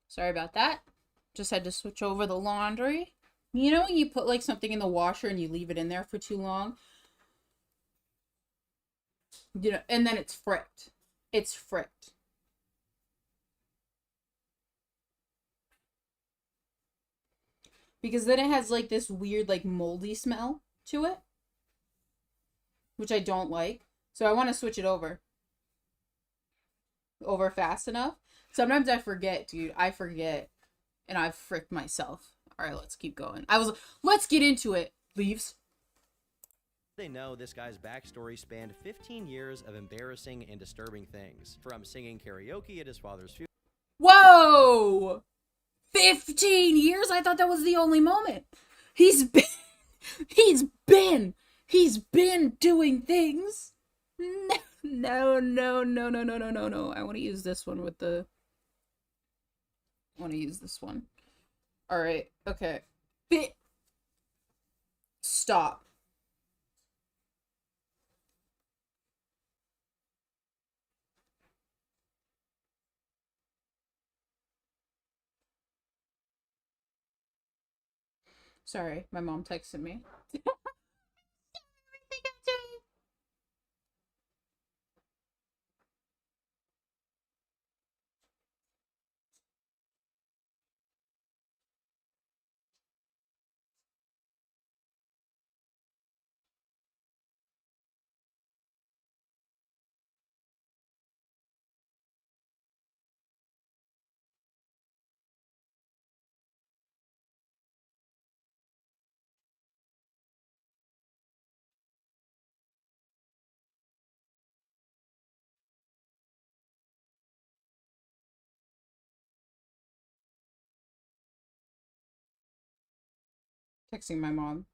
Sorry about that. Just had to switch over the laundry. You know when you put like something in the washer and you leave it in there for too long? You know, and then it's fricked. It's fricked. Because then it has like this weird like moldy smell to it, which I don't like. So I want to switch it over fast enough. Sometimes I forget, dude. I forget. And I've fricked myself. All right, let's keep going. Let's get into it. Leaves. They know this guy's backstory spanned 15 years of embarrassing and disturbing things. From singing karaoke at his father's funeral. Whoa! 15 years? I thought that was the only moment. He's been doing things. No. I want to use this one with the... I want to use this one. Alright, okay. Stop. Sorry, my mom texted me. Texting my mom.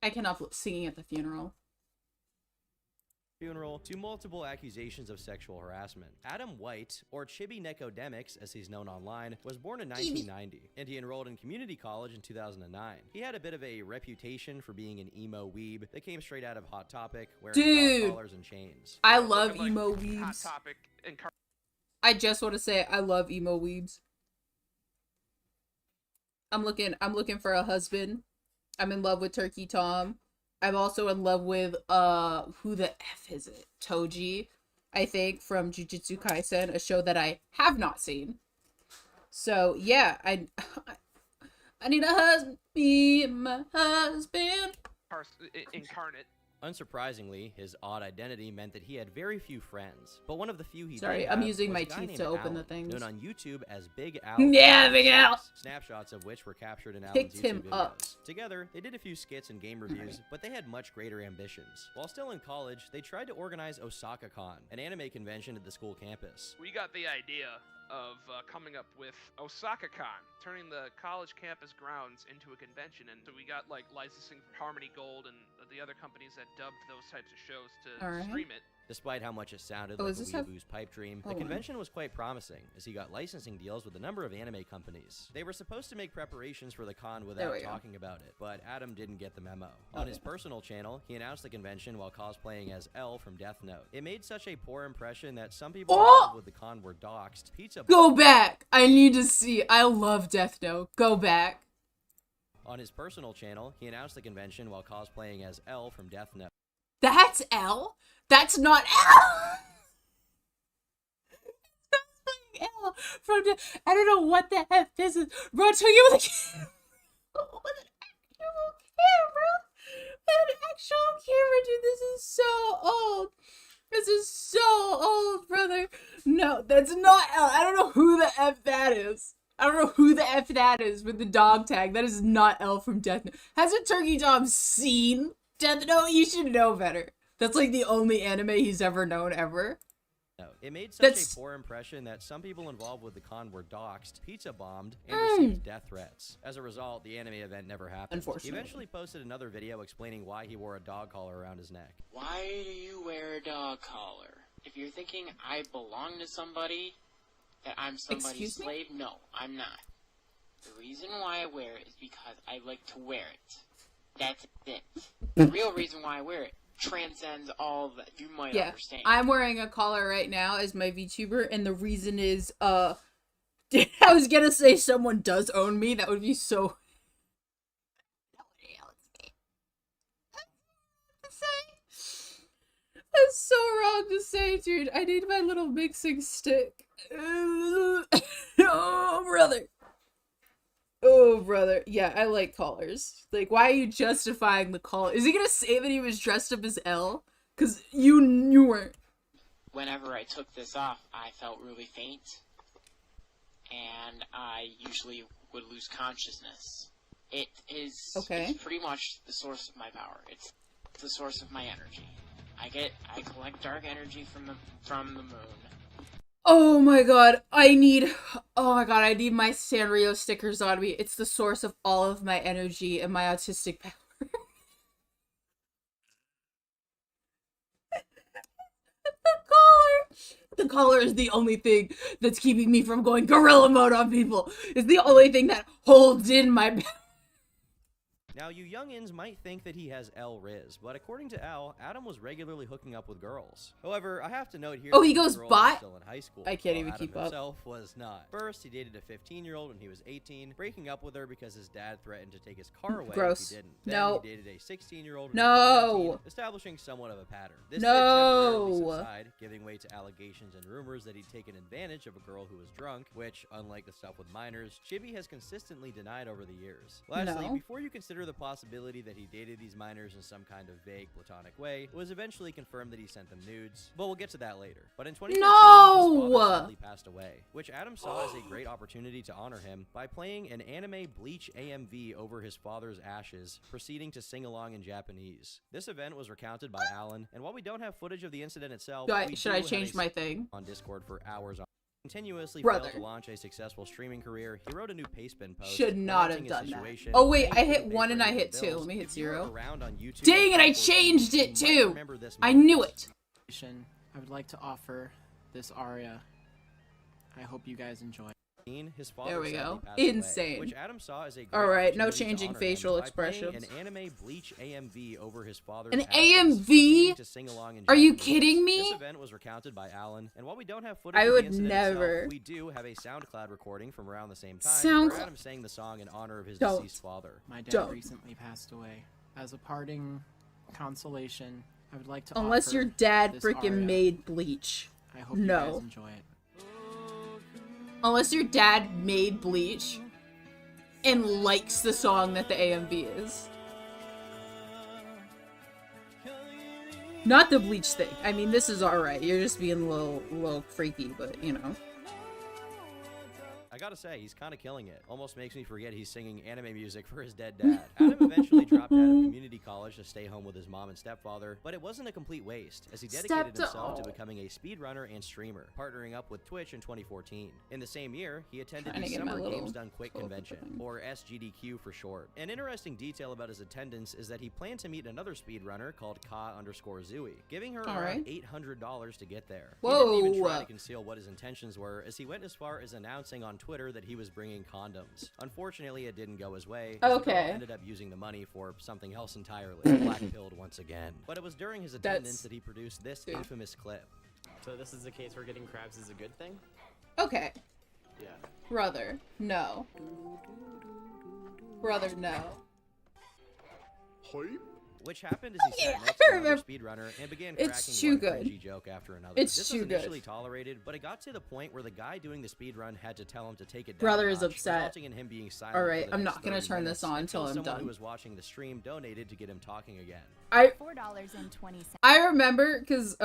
I cannot singing at the funeral. To multiple accusations of sexual harassment. Adam White, or Chibi Necodemics as he's known online, was born in 1990, and he enrolled in community college in 2009. He had a bit of a reputation for being an emo weeb that came straight out of Hot Topic, wearing collars and chains. I love emo weebs. I just want to say I love emo weebs. I'm looking for a husband. I'm in love with Turkey Tom. I'm also in love with, who the F is it? Toji, I think, from Jujutsu Kaisen, a show that I have not seen. So, yeah, I need a husband, be my husband. Incarnate. Unsurprisingly, his odd identity meant that he had very few friends, but one of the few he Sorry, did I'm have using was my a guy teeth named to open Alan, the things. known on YouTube as Big Al. Yeah, Big Al! Snapshots of which were captured in Alan's Picked YouTube him videos. up. Together, they did a few skits and game reviews, but they had much greater ambitions. While still in college, they tried to organize Osaka-con, an anime convention at the school campus. We got the idea of coming up with Osaka-con, turning the college campus grounds into a convention, and so we got like licensing from Harmony Gold and the other companies that dubbed those types of shows to stream it. Despite how much it sounded like a weeaboo's pipe dream, the convention was quite promising, as he got licensing deals with a number of anime companies. They were supposed to make preparations for the con without talking about it, but Adam didn't get the memo. On his personal channel, he announced the convention while cosplaying as L from Death Note. It made such a poor impression that some people involved with the con were doxxed. Go back! I need to see. I love Death Note. Go back. On his personal channel, he announced the convention while cosplaying as L from Death Note. That's L? That's not L! L from the, I don't know what the F this is. Bro, I took you with a camera. With an actual camera. With an actual camera, dude. This is so old. This is so old, brother. No, that's not L. I don't know who the F that is. I don't know who the F that is with the dog tag. That is not L from Death Note. Hasn't Turkey Tom seen Death Note? You should know better. That's like the only anime he's ever known ever. No, it made such a poor impression that some people involved with the con were doxxed, pizza bombed, and received death threats. As a result, the anime event never happened. Unfortunately. He eventually posted another video explaining why he wore a dog collar around his neck. Why do you wear a dog collar? If you're thinking I belong to somebody, that I'm somebody's slave, no, I'm not. The reason why I wear it is because I like to wear it. That's it. The real reason why I wear it transcends all that. You might understand. I'm wearing a collar right now as my VTuber, and the reason is, I was gonna say someone does own me. That would be so... That's so wrong to say, dude. I need my little mixing stick. Oh, brother. Oh, brother. Yeah, I like collars. Like, why are you justifying the collar? Is he gonna say that he was dressed up as L? Because you weren't. Whenever I took this off, I felt really faint. And I usually would lose consciousness. It is it's pretty much the source of my power. It's the source of my energy. I collect dark energy from the moon. Oh my god, I need my Sanrio stickers on me. It's the source of all of my energy and my autistic power. The collar is the only thing that's keeping me from going gorilla mode on people. It's the only thing that holds in my Now, you youngins might think that he has L Riz, but according to L, Adam was regularly hooking up with girls. However, I have to note here Oh, he that goes the girls bot? were still in high school. I can't while even Adam keep up. himself was not. First, he dated a 15-year-old when he was 18, breaking up with her because his dad threatened to take his car away Gross. if he didn't. Then No. he dated a 16-year-old when No. he was 19, establishing somewhat of a pattern. This No. did temporarily subside, giving way to allegations and rumors that he'd taken advantage of a girl who was drunk, which, unlike the stuff with minors, Chibi has consistently denied over the years. Lastly, No. before you consider the possibility that he dated these minors in some kind of vague platonic way, it was eventually confirmed that he sent them nudes, but we'll get to that later. But in 2015, his father sadly passed away, which Adam saw as a great opportunity to honor him by playing an anime Bleach AMV over his father's ashes, proceeding to sing along in Japanese. This event was recounted by Alan, and while we don't have footage of the incident itself, Should I change my thing? On Discord for hours on continuously Brother. failed to launch a successful streaming career. He wrote a new Pastebin post. Should not have lamenting done his that. situation, Oh wait, I thanking hit the 1 paper and I and hit the 2. bills. Let me hit If you were 0. around on YouTube Dang it, I in 2014, changed it you might too! remember this I moment. knew it! I would like to offer this aria. I hope you guys enjoy. His father There we sadly go. passed away, Insane. which Adam saw as a great Alright, no opportunity to changing honor him facial by playing expressions. An anime Bleach AMV over his father's An ashes, AMV? proceeding to sing along in Are you Japanese. kidding me? This event was recounted by Alan, and while we don't have footage I of the would incident never. itself, we do have a SoundCloud recording from around the same time where SoundCloud- Adam sang the song in honor of his Don't. deceased father. My dad Don't. recently passed away. As a parting consolation, I would like to Unless offer your dad this freaking aria. made Bleach. I hope you No. guys enjoy it. Unless your dad made Bleach and likes the song that the AMV is. Not the Bleach thing. I mean, this is alright. You're just being a little freaky, but you know. I gotta say, he's kind of killing it. Almost makes me forget he's singing anime music for his dead dad. Adam eventually dropped out of community college to stay home with his mom and stepfather, but it wasn't a complete waste, as he dedicated himself to becoming a speedrunner and streamer, partnering up with Twitch in 2014. In the same year, he attended Trying the to get my Summer little Games Done Quick focus convention, thing. or SGDQ for short. An interesting detail about his attendance is that he planned to meet another speedrunner called Ka_Zooey, giving her around $800 to get there. He didn't even try to conceal what his intentions were, as he went as far as announcing on Twitter that he was bringing condoms. Unfortunately, it didn't go his way. As the girl ended up using the money for something else entirely. Black-pilled once again. But it was during his attendance that he produced this infamous clip. So this is the case where getting crabs is a good thing? Okay. Yeah. Brother, no. Brother, no. Which happened as he sat next to another speedrunner and began cracking one cringy joke after another. It's this too was initially good. tolerated, but it got to the point where the guy doing the speedrun had to tell him to take it down. Brother a is notch, upset. resulting in him being silent. Alright, for the I'm next not gonna 30 turn this minutes on until I'm someone done. who was watching the stream donated to get him talking again. $4.20. I remember, because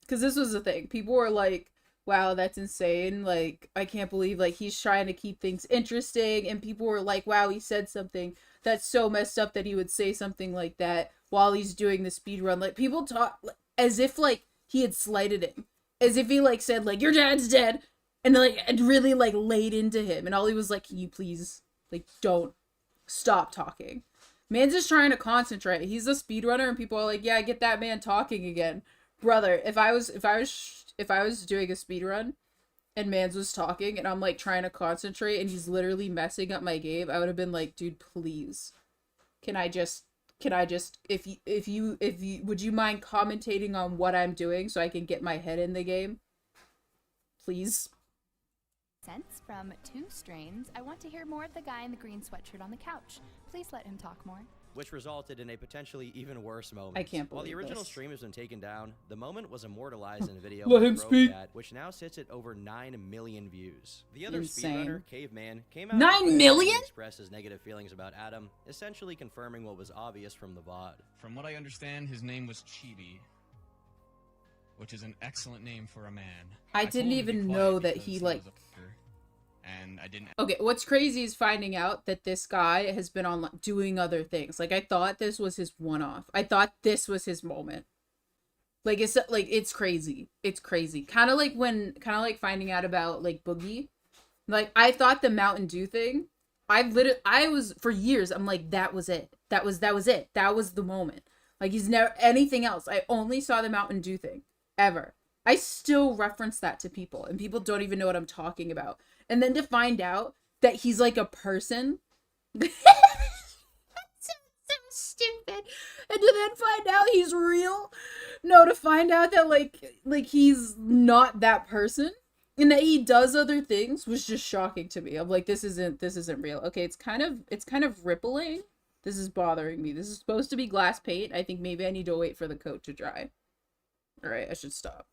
this was the thing. People were like, wow, that's insane. Like, I can't believe, like, he's trying to keep things interesting. And people were like, wow, he said something. That's so messed up that he would say something like that while he's doing the speed run. Like, people talk as if, like, he had slighted him. As if he, like, said, like, your dad's dead. And, like, and really, like, laid into him. And all he was like, can you please, like, don't stop talking. Man's just trying to concentrate. He's a speedrunner, and people are like, yeah, get that man talking again. Brother, if I was doing a speedrun and Mans was talking and I'm like trying to concentrate and he's literally messing up my game, I would have been like, dude, please. Can I just if you would you mind commentating on what I'm doing so I can get my head in the game? Please. Cents from 2 strains. I want to hear more of the guy in the green sweatshirt on the couch. Please let him talk more. Which resulted in a potentially even worse moment. I can't While the believe original this. stream has been taken down, the moment was immortalized in a video Let by him speak. Cat, which now sits at over 9 million views. The other Insane. speedrunner, Caveman, came out 9 on Twitter million? and expressed his negative feelings about Adam, essentially confirming what was obvious from the VOD. From what I understand, his name was Chibi, which is an excellent name for a man. I told didn't him to be even quiet know that because he, was like- a fucker, and I didn't. Okay, what's crazy is finding out that this guy has been on doing other things. Like, I thought this was his one-off. I thought this was his moment. Like it's crazy. It's crazy. Kind of like finding out about like Boogie. Like I thought the Mountain Dew thing, I was for years I'm like that was it. That was it. That was the moment. Like he's never anything else. I only saw the Mountain Dew thing ever. I still reference that to people and people don't even know what I'm talking about. And then to find out that he's like a person so stupid. And to then find out he's real. No, to find out that like he's not that person and that he does other things was just shocking to me. I'm like, this isn't real. Okay, it's kind of rippling. This is bothering me. This is supposed to be glass paint. I think maybe I need to wait for the coat to dry. All right, I should stop.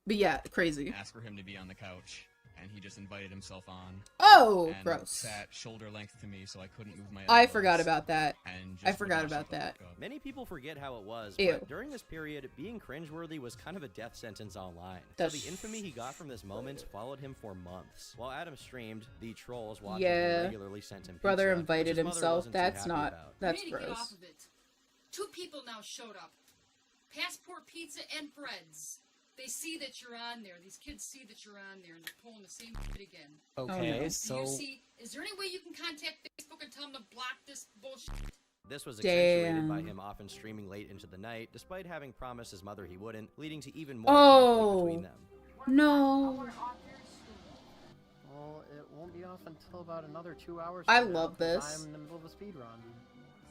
But yeah, crazy. Ask for him to be on the couch, and he just invited himself on. Oh, and gross. Sat shoulder length to me, so I couldn't move my elbows. I forgot about that. And I forgot about that. Many people forget how it was, Ew. but during this period, being cringeworthy was kind of a death sentence online. That's- So the infamy he got from this moment followed him for months. While Adam streamed, the trolls watching Yeah. him regularly sent him Brother pizza, invited which his mother himself. wasn't too That's happy not. about. That's You need to get gross. off of it. 2 people now showed up. Passport Pizza and Breads. They see that you're on there. These kids see that you're on there, and they're pulling the same shit again. Okay, Do so you see? Is there any way you can contact Facebook and tell them to block this bullshit? This was accentuated by Damn. him often streaming late into the night, despite having promised his mother he wouldn't, leading to even more conflict between them. No. well, it won't be off until about another 2 hours. I from now, love 'cause this. I'm in the middle of a speed run.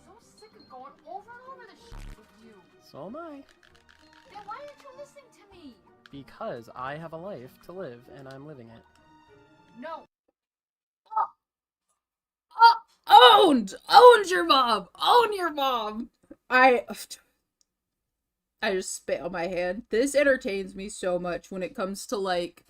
So sick of going over and over this shit with you. So am I. Then why aren't you listening to me? Because I have a life to live and I'm living it. No. Owned your mom. Own your mom. I just spit on my hand. This entertains me so much when it comes to like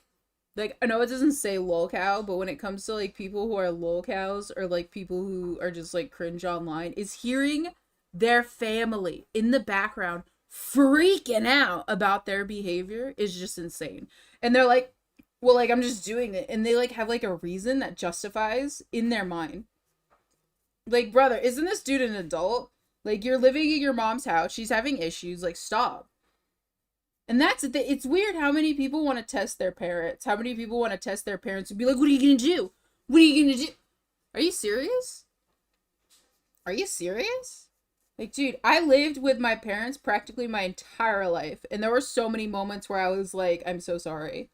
I know it doesn't say lolcow, but when it comes to like people who are lolcows or like people who are just like cringe online, is hearing their family in the background freaking out about their behavior is just insane. And they're like, well, like I'm just doing it, and they like have like a reason that justifies in their mind. Like, brother, isn't this dude an adult? Like, you're living in your mom's house. She's having issues. Like, stop. And that's it. It's weird how many people want to test their parents. How many people want to test their parents and be like, what are you going to do? What are you going to do? Are you serious? Are you serious? Like, dude, I lived with my parents practically my entire life. And there were so many moments where I was like, I'm so sorry.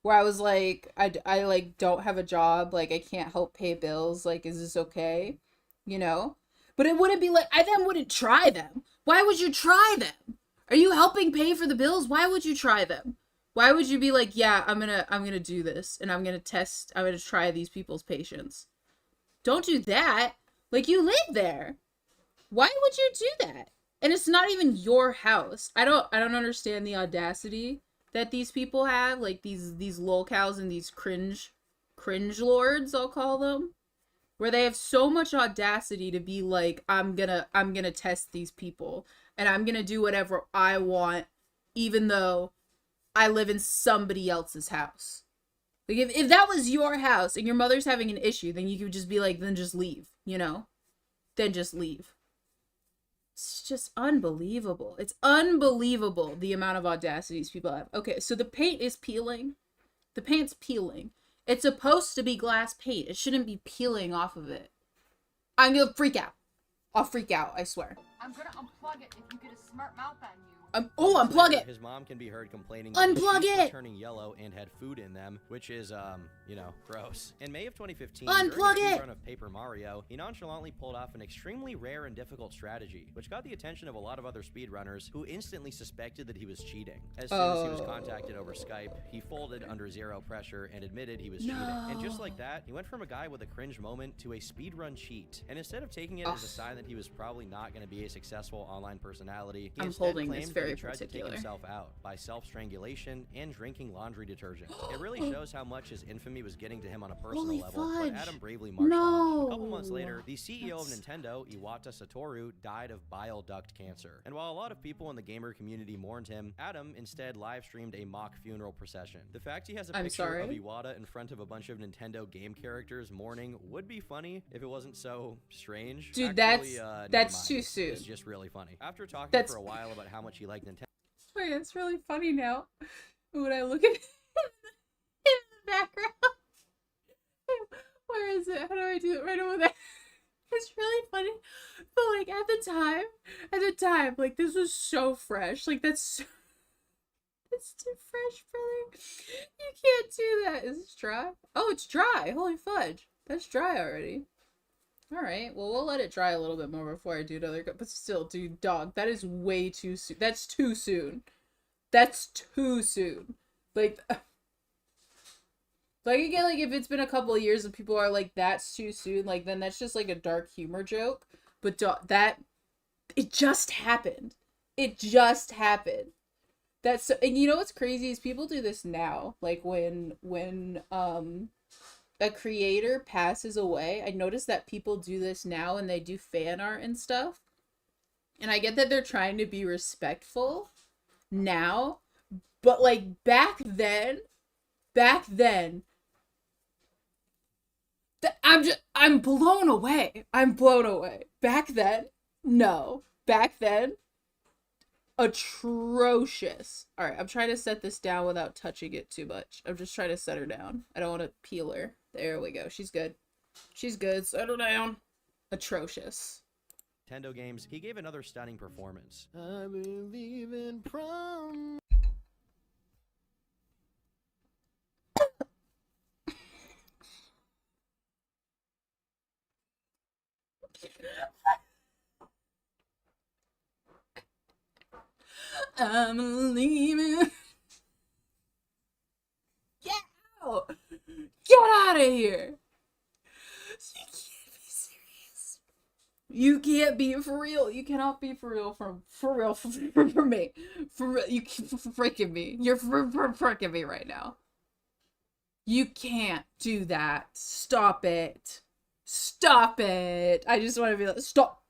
Where I was like, I like, don't have a job. Like, I can't help pay bills. Like, is this okay? You know? But it wouldn't be like, I then wouldn't try them. Why would you try them? Are you helping pay for the bills? Why would you try them? Why would you be like, yeah, I'm gonna do this and I'm gonna try these people's patience? Don't do that. Like, you live there. Why would you do that? And it's not even your house. I don't understand the audacity that these people have, like these lolcows and these cringe lords, I'll call them, where they have so much audacity to be like, I'm gonna test these people and I'm gonna do whatever I want, even though I live in somebody else's house. Like, if that was your house and your mother's having an issue, then you could just be like, then just leave, you know? Then just leave. It's just unbelievable. It's unbelievable the amount of audacities people have. Okay, so the paint is peeling. The paint's peeling. It's supposed to be glass paint. It shouldn't be peeling off of it. I'm gonna freak out. I'll freak out, I swear. I'm gonna unplug it if you get a smart mouth on you. Unplug it! His mom can be heard complaining Unplug that his sheets were it! turning yellow and had food in them, which is, gross. In May of 2015, Unplug during a it! run of Paper Mario, he nonchalantly pulled off an extremely rare and difficult strategy, which got the attention of a lot of other speedrunners who instantly suspected that he was cheating. As soon as he was contacted over Skype, he folded under zero pressure and admitted he was cheating. And just like that, he went from a guy with a cringe moment to a speedrun cheat. And instead of taking it as a sign that he was probably not going to be a successful online personality, he instead claimed that he tried to take himself out by self-strangulation and drinking laundry detergent. It really shows how much his infamy was getting to him on a personal level, but Adam bravely marched on. A couple months later, the CEO of Nintendo, Iwata Satoru, died of bile duct cancer. And while a lot of people in the gamer community mourned him, Adam instead live-streamed a mock funeral procession. The fact he has a picture of Iwata in front of a bunch of Nintendo game characters mourning would be funny if it wasn't so strange. Dude, Actually, that's too soon. It's just really funny. After talking for a while about how much he liked Nintendo, Wait, it's really funny now when I look at it in the background. Where is it? How do I do it? Right over there. It's really funny. But like at the time, like this was so fresh. Like that's too fresh, brother. You can't do that. Is this dry? Oh, it's dry. Holy fudge. That's dry already. Alright, well, we'll let it dry a little bit more before I do another. But still, dude, dog, that is way too soon. That's too soon. That's too soon. Like, again, like, if it's been a couple of years and people are like, that's too soon, like, then that's just, like, a dark humor joke. But it just happened. It just happened. That's, and you know what's crazy is people do this now. Like, when a creator passes away, I notice that people do this now and they do fan art and stuff. And I get that they're trying to be respectful now, but like back then, I'm blown away. I'm blown away. Back then, no. Back then, atrocious. All right, I'm trying to set this down without touching it too much. I'm just trying to set her down. I don't want to peel her. There we go. She's good. She's good. Set her down. Atrocious. Nintendo games, he gave another stunning performance. I believe in prom. I'm leaving. Get out! Get out of here! You can't be serious. You can't be for real. You cannot be for real for me. For real, you freaking me. You're freaking me right now. You can't do that. Stop it. Stop it. I just want to be like, stop.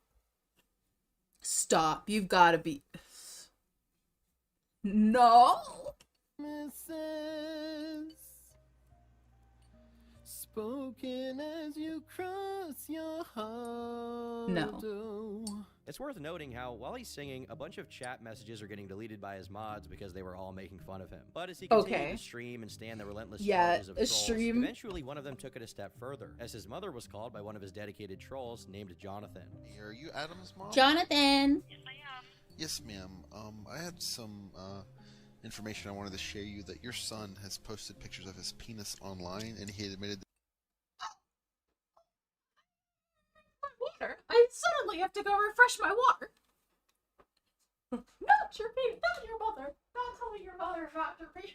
Stop. You've got to be. No. Promises spoken as you cross your heart. No. It's worth noting how, while he's singing, a bunch of chat messages are getting deleted by his mods because they were all making fun of him. But as he continued to stream and stand the relentless charges of trolls, eventually one of them took it a step further, as his mother was called by one of his dedicated trolls named Jonathan. Are you Adam's mom? Jonathan! Yes, ma'am. I had some information I wanted to share you that your son has posted pictures of his penis online, and he admitted Water. I suddenly have to go refresh my water. Not your penis, not your mother. Not telling your mother about your penis.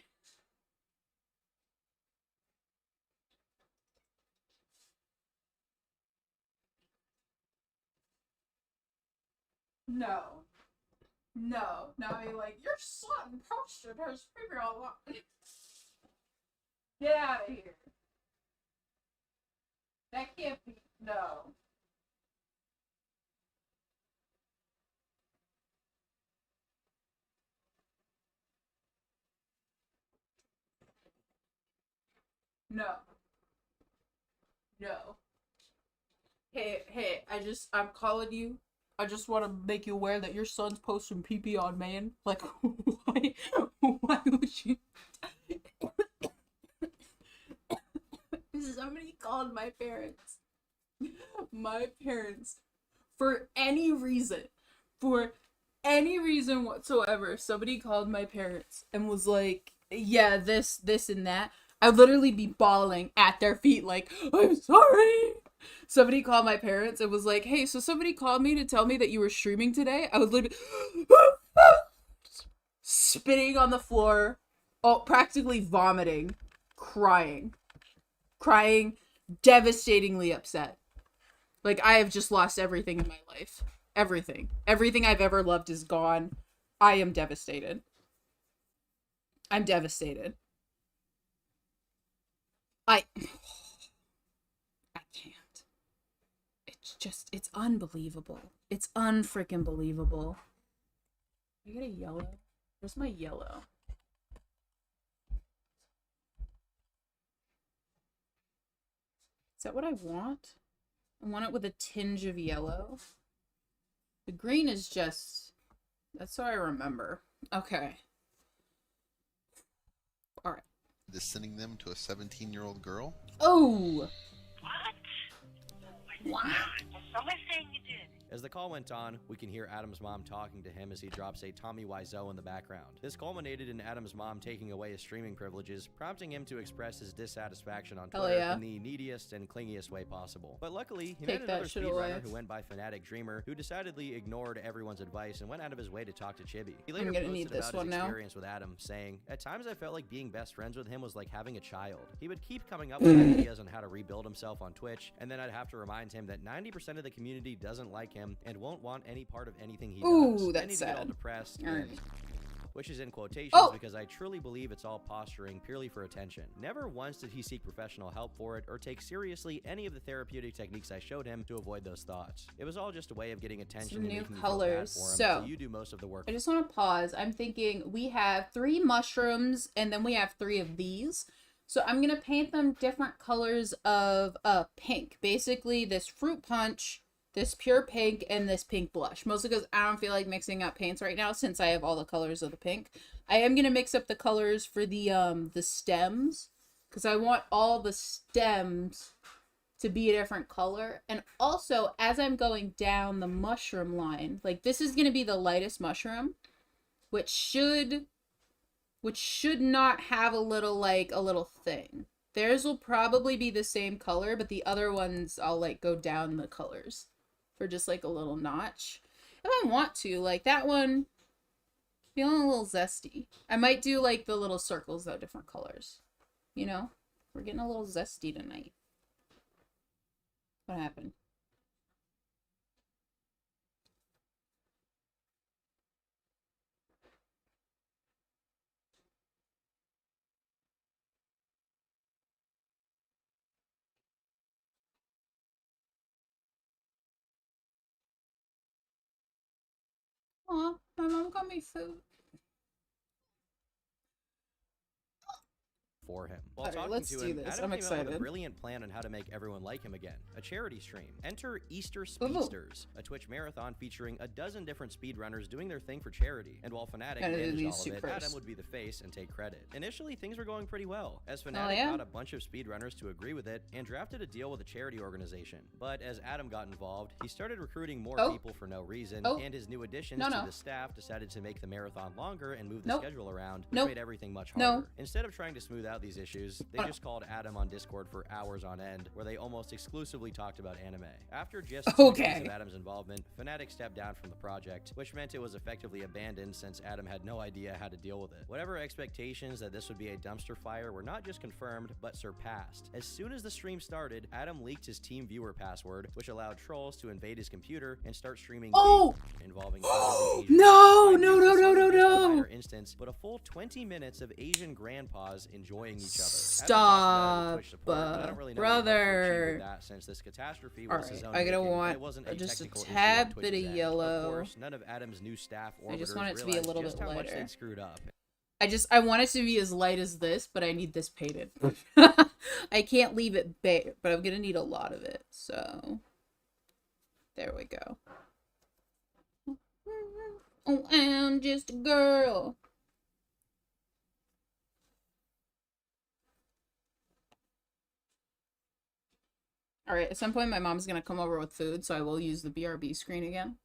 No. No. Now I like, your son posted his finger online. Get out of here. That can't be. No. No. No. Hey, I'm calling you. I just want to make you aware that your son's posting pee-pee on man. Like, why would you? Somebody called my parents. My parents, for any reason whatsoever, somebody called my parents and was like, yeah, this, and that. I'd literally be bawling at their feet like, I'm sorry. Somebody called my parents and was like, hey, so somebody called me to tell me that you were streaming today. I would literally spitting on the floor, practically vomiting, crying, devastatingly upset. Like, I have just lost everything in my life. Everything I've ever loved is gone. I am devastated. I'm devastated. I can't. It's unbelievable. It's unfreaking believable. I get a yellow? Where's my yellow? Is that what I want? I want it with a tinge of yellow. The green is just That's what I remember. Okay. All right. Is sending them to a 17-year-old girl? Oh! What? Someone saying you did. As the call went on, we can hear Adam's mom talking to him as he drops a Tommy Wiseau in the background. This culminated in Adam's mom taking away his streaming privileges, prompting him to express his dissatisfaction on Hell Twitter yeah. in the neediest and clingiest way possible. But luckily, he Take met that another shit away. speedrunner who went by Fanatic Dreamer, who decidedly ignored everyone's advice and went out of his way to talk to Chibi. He later gonna posted need this about one his now. experience with Adam, saying, "At times I felt like being best friends with him was like having a child. He would keep coming up with ideas on how to rebuild himself on Twitch, and then I'd have to remind him that 90% of the community doesn't like him and won't want any part of anything he Ooh, does. that's Then he'd get all sad. depressed Alright. and which is in quotations Oh! because I truly believe it's all posturing purely for attention. Never once did he seek professional help for it or take seriously any of the therapeutic techniques I showed him to avoid those thoughts. It was all just a way of getting attention Some and new making me colors. feel bad for him, So, you do most of the work. I just want to pause. I'm thinking we have 3 mushrooms and then we have 3 of these. So I'm going to paint them different colors of pink. Basically this fruit punch, this pure pink, and this pink blush. Mostly because I don't feel like mixing up paints right now since I have all the colors of the pink. I am going to mix up the colors for the stems because I want all the stems to be a different color. And also, as I'm going down the mushroom line, like this is going to be the lightest mushroom, which should not have a little thing. Theirs will probably be the same color, but the other ones I'll like go down the colors for just like a little notch. If I want to, like that one, feeling a little zesty. I might do like the little circles though, different colors. You know, we're getting a little zesty tonight. What happened? Aw, my mom got me food. For him. While Alright, talking let's to do him, this. Adam I'm came up with a excited. brilliant plan on how to make everyone like him again. A charity stream. Enter Easter Speedsters, a Twitch marathon featuring a dozen different speedrunners doing their thing for charity. And while Fanatic Gotta do managed these all two of it, first. Adam would be the face and take credit. Initially, things were going pretty well, as Fanatic yeah? got a bunch of speedrunners to agree with it and drafted a deal with a charity organization. But as Adam got involved, he started recruiting more Oh. people for no reason, Oh. and his new additions No, to no. the staff decided to make the marathon longer and move the Nope. schedule around, which Nope. made everything much No. harder. Instead of trying to smooth out these issues, they just called Adam on Discord for hours on end, where they almost exclusively talked about anime. After just 2 days of Adam's involvement, Fnatic stepped down from the project, which meant it was effectively abandoned since Adam had no idea how to deal with it. Whatever expectations that this would be a dumpster fire were not just confirmed, but surpassed. As soon as the stream started, Adam leaked his team viewer password, which allowed trolls to invade his computer and start streaming involving Asian No, Mind no, you, no, this no, wasn't no, just a no. minor instance, but a full 20 minutes of Asian grandpas enjoying each other. Stop, brother. brother. Since this catastrophe was his own Alright, I gotta making, and want it wasn't a just a technical issue tad on bit Twitch's of end. yellow. Of course, none of Adam's new staff I just orbiters want it to be a realized little just bit how much lighter. they'd screwed up. I want it to be as light as this, but I need this painted. I can't leave it bare, but I'm gonna need a lot of it. So there we go. Oh, I'm just a girl. Alright, at some point my mom's gonna come over with food, so I will use the BRB screen again.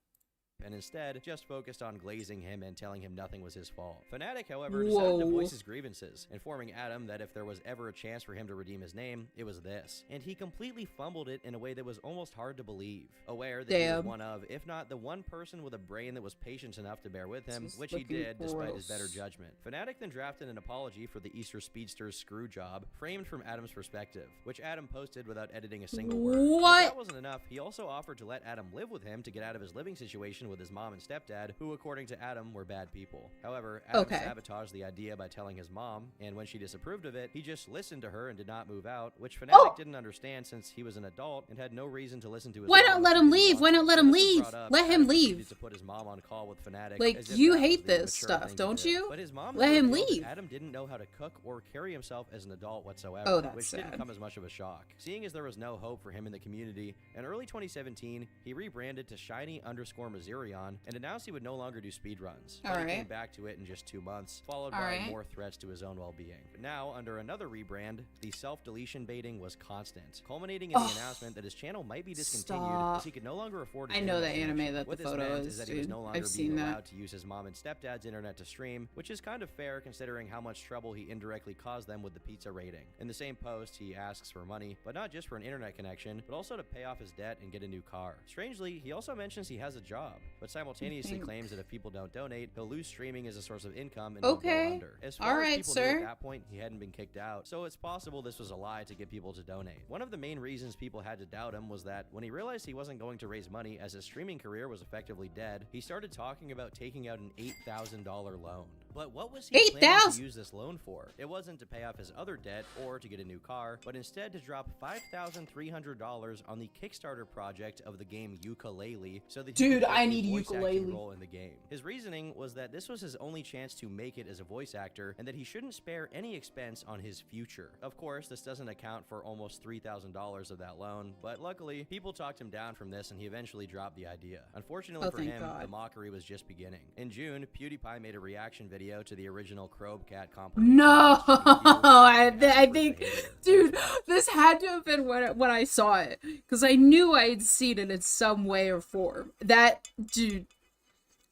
And instead just focused on glazing him and telling him nothing was his fault. Fnatic, however, decided to Whoa. voice his grievances, informing Adam that if there was ever a chance for him to redeem his name, it was this. And he completely fumbled it in a way that was almost hard to believe. Aware that he was Damn. one of, if not the one person with a brain that was patient enough to bear with him, This is which he looking did despite his better gross. judgment. Fnatic then drafted an apology for the Easter Speedster's screw job, framed from Adam's perspective, which Adam posted without editing a single word. If What? that wasn't enough, he also offered to let Adam live with him to get out of his living situation with his mom and stepdad, who, according to Adam, were bad people. However, Adam sabotaged the idea by telling his mom, and when she disapproved of it, he just listened to her and did not move out, which Fnatic didn't understand since he was an adult and had no reason to listen to his Why mom not if let he him didn't leave? want Why to. not let When him this was leave? brought up, Let him Adam leave. proceeded to put his mom on call with Fnatic, Like, as if you that was hate the this mature stuff, thing to don't do. you? But his mom Let him revealed that leave. Adam didn't know how to cook or carry himself as an adult whatsoever, Oh, that's which sad. didn't come as much of a shock. Seeing as there was no hope for him in the community, in early 2017, he rebranded to Shiny_Mazira Furion and announced he would no longer do speedruns. All right. He came back to it in just 2 months, followed by more threats to his own well-being. Now, under another rebrand, the self-deletion baiting was constant, culminating in the announcement that his channel might be discontinued as he could no longer afford his I know the internet anime connection. that What the this photo meant is, that he was dude. no longer I've seen being that. allowed to use his mom and stepdad's internet to stream, which is kind of fair considering how much trouble he indirectly caused them with the pizza rating. In the same post, he asks for money, but not just for an internet connection, but also to pay off his debt and get a new car. Strangely, he also mentions he has a job, but simultaneously claims that if people don't donate, he'll lose streaming as a source of income and he'll go under. As far as people knew at that point, he hadn't been kicked out, so it's possible this was a lie to get people to donate. One of the main reasons people had to doubt him was that when he realized he wasn't going to raise money as his streaming career was effectively dead, he started talking about taking out an $8,000 loan. But what was he planning to use this loan for? It wasn't to pay off his other debt or to get a new car, but instead to drop $5,300 on the Kickstarter project of the game Yooka-Laylee so that he could get I a need voice acting Yooka-Laylee role in the game. His reasoning was that this was his only chance to make it as a voice actor and that he shouldn't spare any expense on his future. Of course, this doesn't account for almost $3,000 of that loan, but luckily, people talked him down from this and he eventually dropped the idea. Unfortunately for him, the mockery was just beginning. In June, PewDiePie made a reaction video to the original Crobcat compilation. No, I think, dude, this had to have been when I saw it, because I knew I had seen it in some way or form. That, dude,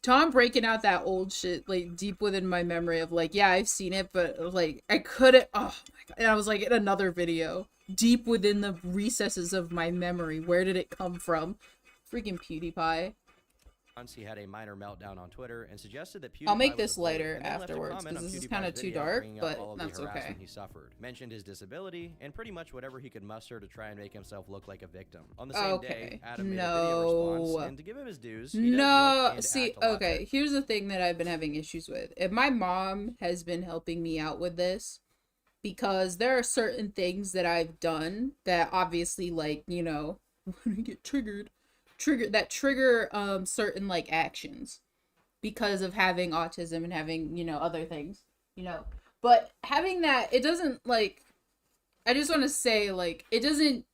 Tom breaking out that old shit, like, deep within my memory of, like, yeah, I've seen it, but, like, I couldn't, oh my god, and I was, like, in another video, deep within the recesses of my memory, where did it come from? Freaking PewDiePie. Once he had a minor meltdown on Twitter and suggested that PewDiePie I'll make was this a bully, later and then left a afterwards, comment because on this is kind of PewDiePie's too video dark, bringing up but all of the that's harassment okay. he suffered, mentioned his disability, and pretty much whatever he could muster to try and make himself look like a victim. On the same day, Adam made a video response, and to give him his dues, he does look and see, act a lot okay, here's the thing that I've been having issues with. If my mom has been helping me out with this, because there are certain things that I've done that obviously, like, you know, when I get trigger certain, like, actions because of having autism and having, you know, other things, you know. But having that, it doesn't, like, I just want to say, like, it doesn't,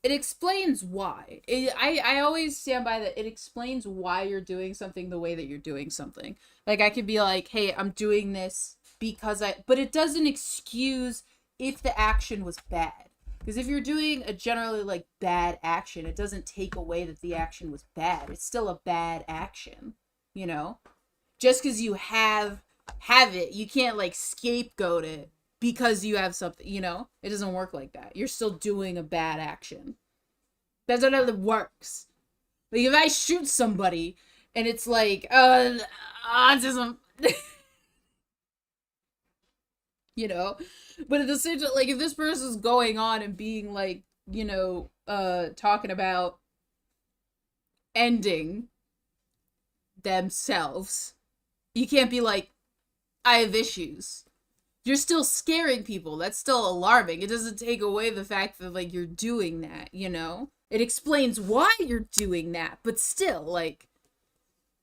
it explains why. I always stand by that. It explains why you're doing something the way that you're doing something. Like, I could be like, hey, I'm doing this because but it doesn't excuse if the action was bad. Because if you're doing a generally, like, bad action, it doesn't take away that the action was bad. It's still a bad action, you know? Just because you have it, you can't, like, scapegoat it because you have something, you know? It doesn't work like that. You're still doing a bad action. That's not how it works. Like, if I shoot somebody and it's like, autism... you know, but at the same time, like, if this person's going on and being like, you know, talking about ending themselves, you can't be like, I have issues. You're still scaring people. That's still alarming. It doesn't take away the fact that, like, you're doing that, you know? It explains why you're doing that, but still, like,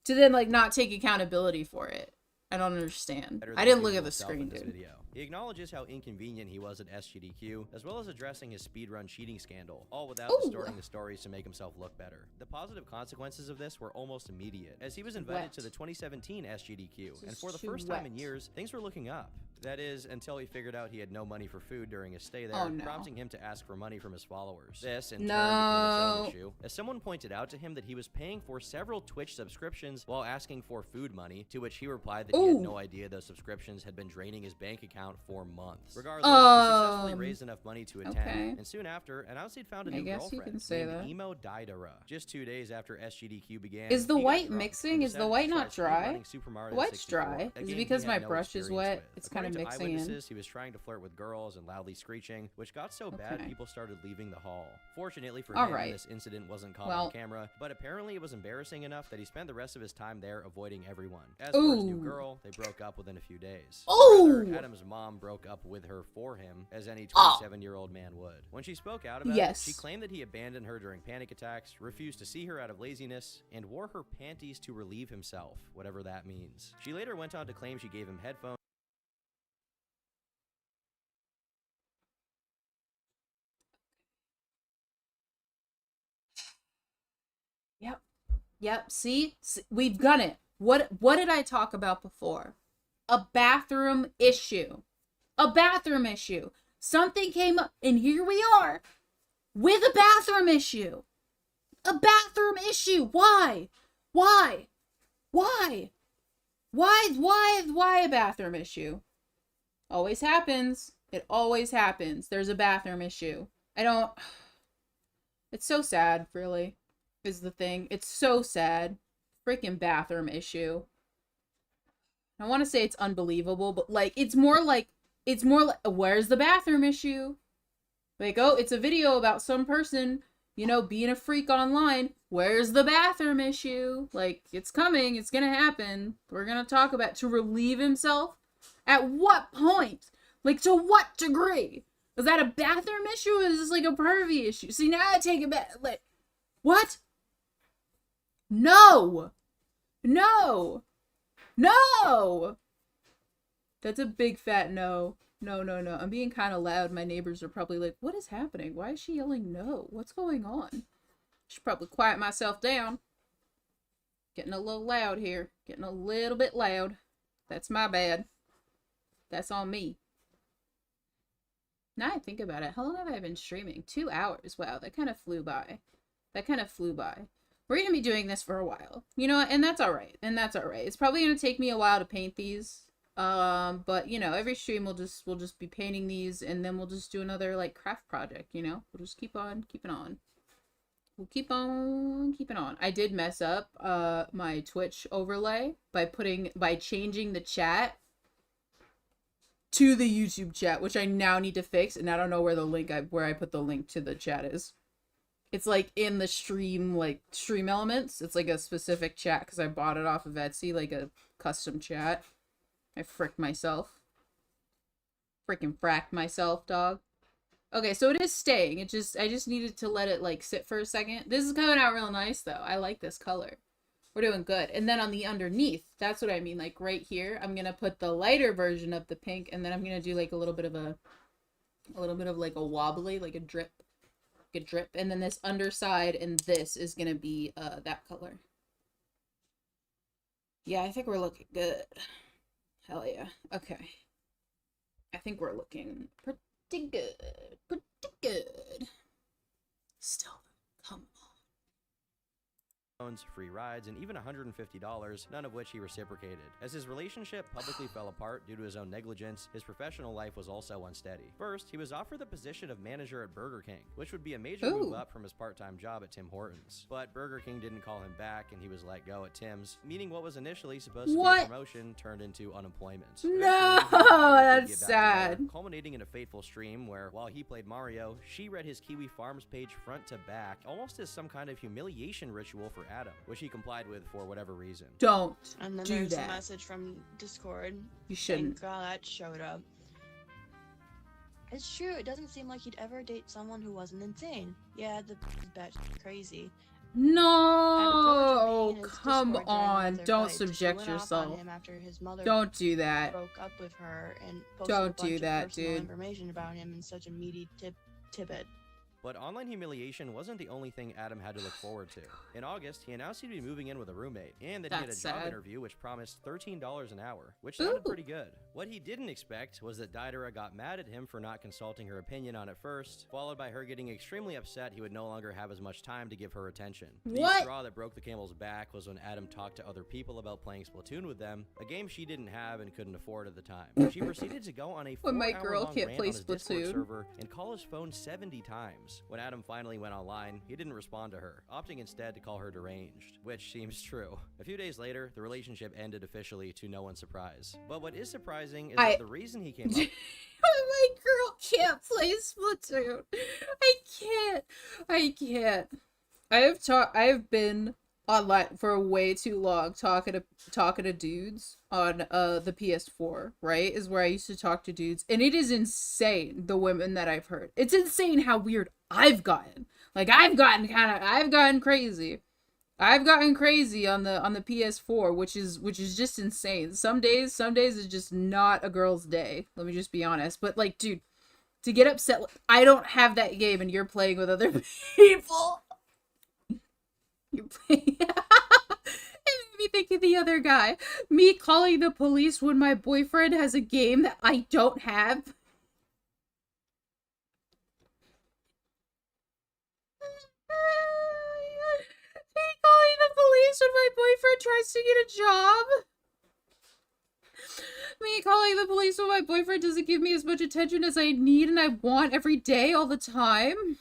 to then, like, not take accountability for it. I don't understand. I didn't look at the screen, dude. Video. He acknowledges how inconvenient he was at SGDQ, as well as addressing his speedrun cheating scandal, all without distorting the stories to make himself look better. The positive consequences of this were almost immediate, as he was invited to the 2017 SGDQ, and for the first time in years, things were looking up. That is, until he figured out he had no money for food during his stay there, prompting him to ask for money from his followers. This, in turn, became its own issue, as someone pointed out to him that he was paying for several Twitch subscriptions while asking for food money, to which he replied that he had no idea those subscriptions had been draining his bank account for months. Regardless, he successfully raised enough money to attend, and soon after, announced he'd found a new girlfriend named Imma Daidara. Just 2 days after SGDQ began, is the white mixing? Is the white not dry? The white's dry. Is it because my brush is wet? It's kind of mixing in. He was trying to flirt with girls and loudly screeching, which got so bad people started leaving the hall. Fortunately for him, this incident wasn't caught on camera, but apparently it was embarrassing enough that he spent the rest of his time there avoiding everyone. As for his new girl, they broke up within a few days. Rather, Adam's mom broke up with her for him, as any 27-year-old man would. When she spoke out about it, she claimed that he abandoned her during panic attacks, refused to see her out of laziness, and wore her panties to relieve himself, whatever that means. She later went on to claim she gave him headphones. Yep. Yep, see? We've done it. What did I talk about before? A bathroom issue. A bathroom issue. Something came up, and here we are with a bathroom issue. A bathroom issue. Why? Why? Why? Why a bathroom issue? Always happens. It always happens. There's a bathroom issue. It's so sad, really, is the thing. It's so sad. Freaking bathroom issue. I want to say it's unbelievable, but like, it's more like, where's the bathroom issue? Like, oh, it's a video about some person, you know, being a freak online. Where's the bathroom issue? Like, it's coming. It's gonna happen. We're gonna talk about to relieve himself. At what point? Like, to what degree? Is that a bathroom issue or is this like a pervy issue? See, now I take it back. Like, what? No! No! No! That's a big fat no. No, no, no. I'm being kind of loud. My neighbors are probably like, what is happening? Why is she yelling no? What's going on? Should probably quiet myself down. Getting a little loud here. Getting a little bit loud. That's my bad. That's on me. Now I think about it. How long have I been streaming? 2 hours. Wow, that kind of flew by. That kind of flew by. We're going to be doing this for a while. You know, and that's alright. And that's alright. It's probably going to take me a while to paint these. But, you know, every stream we'll just be painting these, and then we'll just do another, like, craft project, you know? We'll just keep on keeping on. We'll keep on keeping on. I did mess up, my Twitch overlay by changing the chat to the YouTube chat, which I now need to fix, and I don't know where I put the link to the chat is. It's like in the stream elements. It's like a specific chat because I bought it off of Etsy, like a custom chat. I fricked myself. Freaking fracked myself, dog. Okay, so it is staying. I just needed to let it like sit for a second. This is coming out real nice though. I like this color. We're doing good. And then on the underneath, that's what I mean. Like right here, I'm gonna put the lighter version of the pink, and then I'm gonna do like a little bit of like a wobbly, like a drip. And then this underside and this is gonna be that color. Yeah, I think we're looking good. Hell yeah. Okay. I think we're looking pretty good. Pretty good. Still, come on. Free rides, and even $150, none of which he reciprocated. As his relationship publicly fell apart due to his own negligence, his professional life was also unsteady. First, he was offered the position of manager at Burger King, which would be a major move up from his part-time job at Tim Hortons. But Burger King didn't call him back, and he was let go at Tim's, meaning what was initially supposed to be a promotion turned into unemployment. No, that's sad. Together, culminating in a fateful stream where, while he played Mario, she read his Kiwi Farms page front to back, almost as some kind of humiliation ritual for Adam, which he complied with for whatever reason. Don't and then do there's that. a message from Discord. You shouldn't. Thank God that showed up. It's true, it doesn't seem like he'd ever date someone who wasn't insane. Yeah, the batch crazy. No, come on. Don't subject yourself. Don't do that. Broke up with her and don't do that, dude. Information about him in such a meaty tidbit. But online humiliation wasn't the only thing Adam had to look forward to. In August, he announced he'd be moving in with a roommate, and that he had a job interview which promised $13 an hour, which sounded pretty good. What he didn't expect was that Deidara got mad at him for not consulting her opinion on it first, followed by her getting extremely upset he would no longer have as much time to give her attention. The straw that broke the camel's back was when Adam talked to other people about playing Splatoon with them, a game she didn't have and couldn't afford at the time. She proceeded to go on a 4-hour-long rant on his Discord server and call his phone 70 times. When Adam finally went online, he didn't respond to her, opting instead to call her deranged, which seems true. A few days later, the relationship ended officially to no one's surprise. But what is surprising is that the reason he came up... My girl can't play Splatoon. I can't. I have been online for way too long talking to dudes on the PS4, right? Is where I used to talk to dudes, and it is insane the women that I've heard. It's insane how weird I've gotten. Like I've gotten crazy. I've gotten crazy on the PS4, which is just insane. Some days is just not a girl's day. Let me just be honest. But like, dude, to get upset, I don't have that game and you're playing with other people. You're playing. other guy. Me calling the police when my boyfriend has a game that I don't have. Me calling the police when my boyfriend tries to get a job. Me calling the police when my boyfriend doesn't give me as much attention as I need and I want every day, all the time.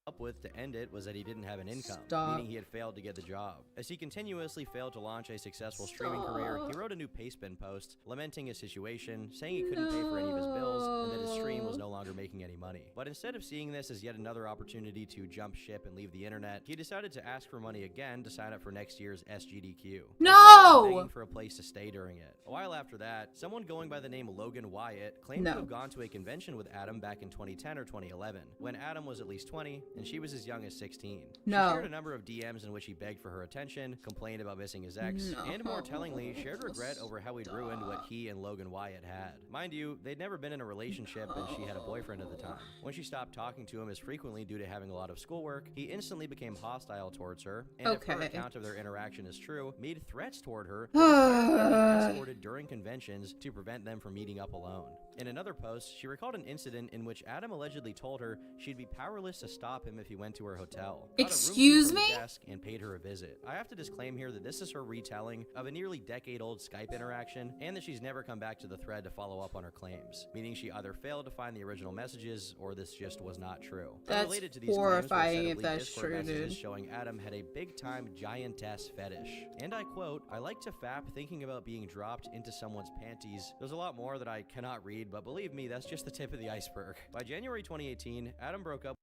Up with to end it was that he didn't have an income, Stop. meaning he had failed to get the job. As he continuously failed to launch a successful streaming career, he wrote a new Pastebin post lamenting his situation, saying he couldn't pay for any of his bills and that his stream was no longer making any money. But instead of seeing this as yet another opportunity to jump ship and leave the internet, he decided to ask for money again to sign up for next year's SGDQ. No! Begging for a place to stay during it. A while after that, someone going by the name Logan Wyatt claimed to have gone to a convention with Adam back in 2010 or 2011, when Adam was at least 20 and she was as young as 16. No. She shared a number of DMs in which he begged for her attention, complained about missing his ex, and more tellingly, shared regret over how he'd ruined what he and Logan Wyatt had. Mind you, they'd never been in a relationship and she had a boyfriend at the time. When she stopped talking to him as frequently due to having a lot of schoolwork, he instantly became hostile towards her, and if her account of their interaction is true, made threats toward her that be escorted during conventions to prevent them from meeting up alone. In another post, she recalled an incident in which Adam allegedly told her she'd be powerless to stop him if he went to her hotel. Excuse me? And paid her a visit. I have to disclaim here that this is her retelling of a nearly decade-old Skype interaction, and that she's never come back to the thread to follow up on her claims, meaning she either failed to find the original messages or this just was not true. That's Related to these horrifying if claims were a set of that's leaked Discord true, messages dude. showing Adam had a big-time giantess fetish. And I quote, "I like to fap thinking about being dropped into someone's panties." There's a lot more that I cannot read, but believe me, that's just the tip of the iceberg. By January 2018, Adam broke up.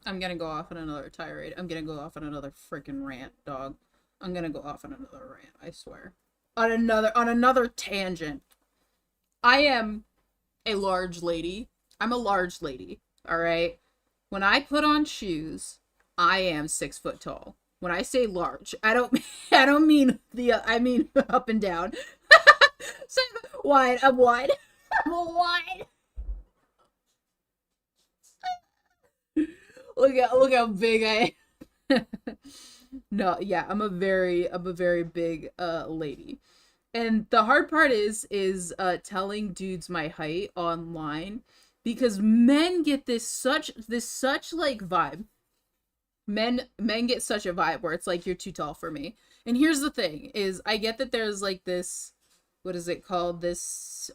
I'm gonna go off on another tirade. I'm gonna go off on another freaking rant, dog. I'm gonna go off on another rant, I swear. On another tangent. I am a large lady. I'm a large lady, alright? When I put on shoes, I am 6 foot tall. When I say large, I don't mean I mean up and down. So wide, I'm wide. I'm wide. Look how big I am. No, yeah, I'm a very big lady. And the hard part is telling dudes my height online, because men get this such like vibe. Men get such a vibe where it's like, you're too tall for me. And here's the thing is, I get that there's like this, what is it called, this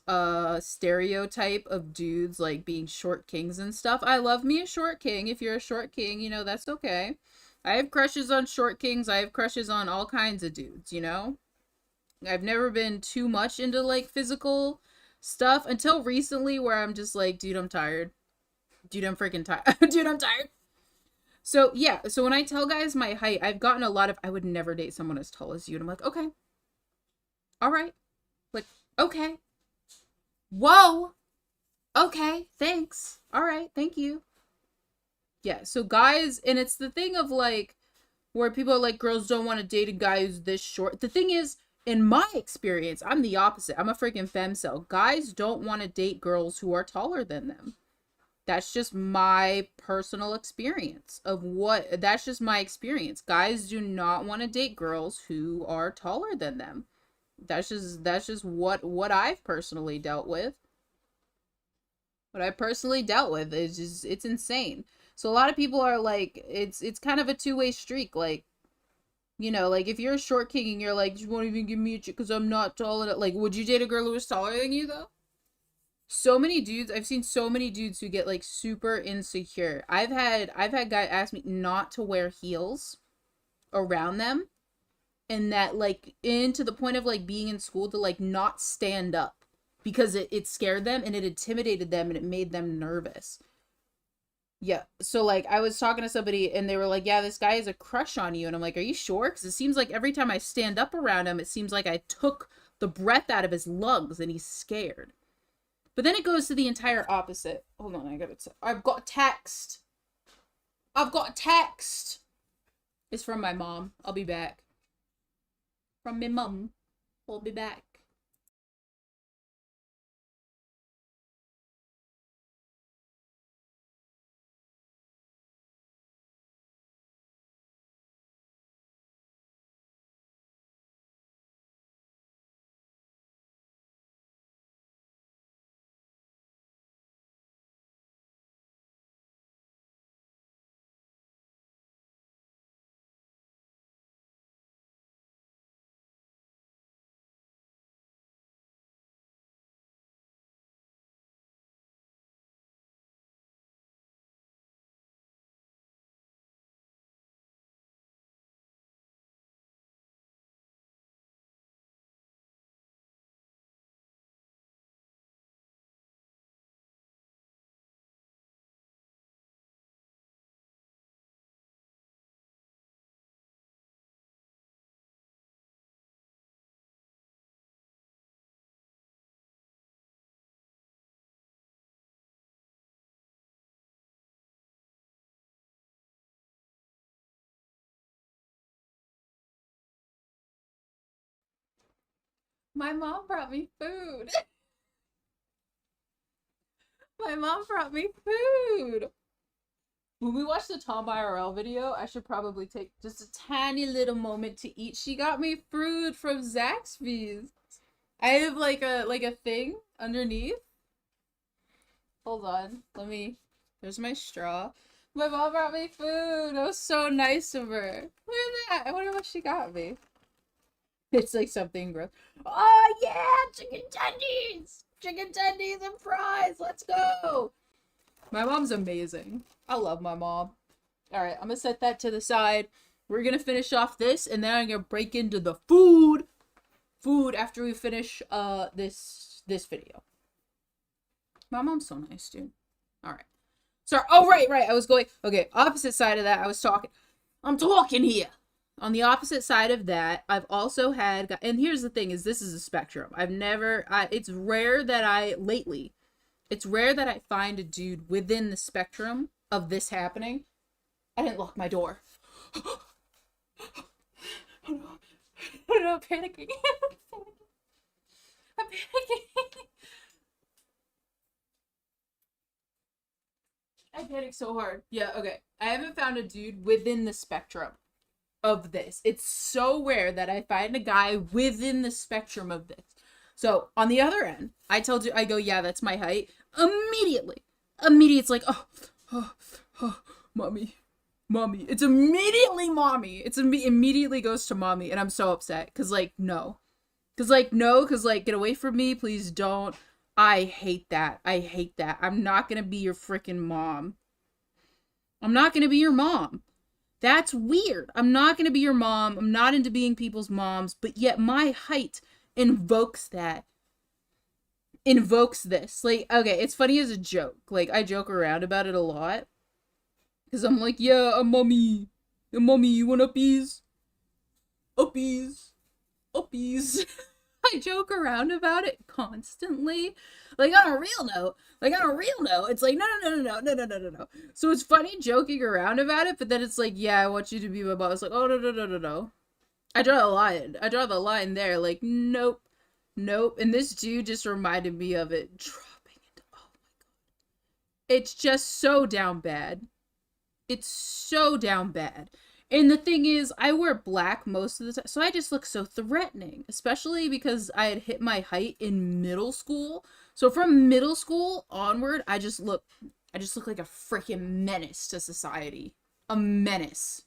stereotype of dudes like being short kings and stuff. I love me a short king. If you're a short king, you know, that's okay. I have crushes on short kings. I have crushes on all kinds of dudes, you know? I've never been too much into like physical stuff until recently, where I'm just like, dude, I'm tired. Dude, I'm freaking tired. Dude, I'm tired. So yeah, so when I tell guys my height, I've gotten a lot of, I would never date someone as tall as you. And I'm like, okay. All right. Like, okay. Whoa. Okay, thanks. All right, thank you. Yeah, so guys, and it's the thing of like, where people are like, girls don't want to date a guy who's this short. The thing is, in my experience, I'm the opposite. I'm a freaking femcel. Guys don't want to date girls who are taller than them. That's just my personal experience of what, that's just my experience. Guys do not want to date girls who are taller than them. That's just what I've personally dealt with. What I personally dealt with is just, it's insane. So a lot of people are like, it's kind of a two-way streak. Like, you know, like if you're a short king and you're like, you won't even give me a chick because I'm not tall enough. Like, would you date a girl who was taller than you though? So many dudes, I've seen so many dudes who get like super insecure. I've had guys ask me not to wear heels around them, and that like, into the point of like being in school, to like not stand up because it scared them and it intimidated them and it made them nervous. Yeah, so like I was talking to somebody and they were like, yeah, this guy has a crush on you. And I'm like, are you sure? Because it seems like every time I stand up around him, it seems like I took the breath out of his lungs and he's scared. But then it goes to the entire opposite. Hold on, I've got text. I've got text. It's from my mom. I'll be back. From my mom. I'll be back. My mom brought me food. My mom brought me food. When we watch the Tom IRL video, I should probably take just a tiny little moment to eat. She got me fruit from Zaxby's. I have like a thing underneath. Hold on. There's my straw. My mom brought me food. That was so nice of her. Look at that. I wonder what she got me. It's like something gross. Oh yeah, chicken tendies! Chicken tendies and fries. Let's go. My mom's amazing. I love my mom. Alright, I'm gonna set that to the side. We're gonna finish off this, and then I'm gonna break into the food after we finish this video. My mom's so nice, dude. Alright. Sorry. Oh, right. I was going... Okay, opposite side of that, I'm talking here. On the opposite side of that, I've also had... And here's the thing, is this is a spectrum. It's rare that It's rare that I find a dude within the spectrum of this happening. I didn't lock my door. Oh no, I'm panicking. I'm panicking. I panic so hard. Yeah, okay. I haven't found a dude within the spectrum of this. It's so rare that I find a guy within the spectrum of this. So, on the other end, I go, yeah, that's my height. Immediately, it's like, oh, mommy. It's immediately mommy. Immediately goes to mommy, and I'm so upset. Cause no. Cause get away from me, please don't. I hate that. I'm not gonna be your freaking mom. I'm not gonna be your mom. That's weird. I'm not gonna be your mom. I'm not into being people's moms, but yet my height invokes this. Okay, it's funny as a joke. I joke around about it a lot. Because I'm like, yeah, I'm mommy. Mommy, you want uppies? Uppies. I joke around about it constantly. On a real note, it's like, no. So it's funny joking around about it, but then it's like, yeah, I want you to be my boss. It's like, oh, no. I draw the line there. Nope. And this dude just reminded me of it. Dropping it. Oh my god. It's just so down bad. And the thing is, I wear black most of the time, so I just look so threatening, especially because I had hit my height in middle school. So from middle school onward, I just look like a freaking menace to society. A menace.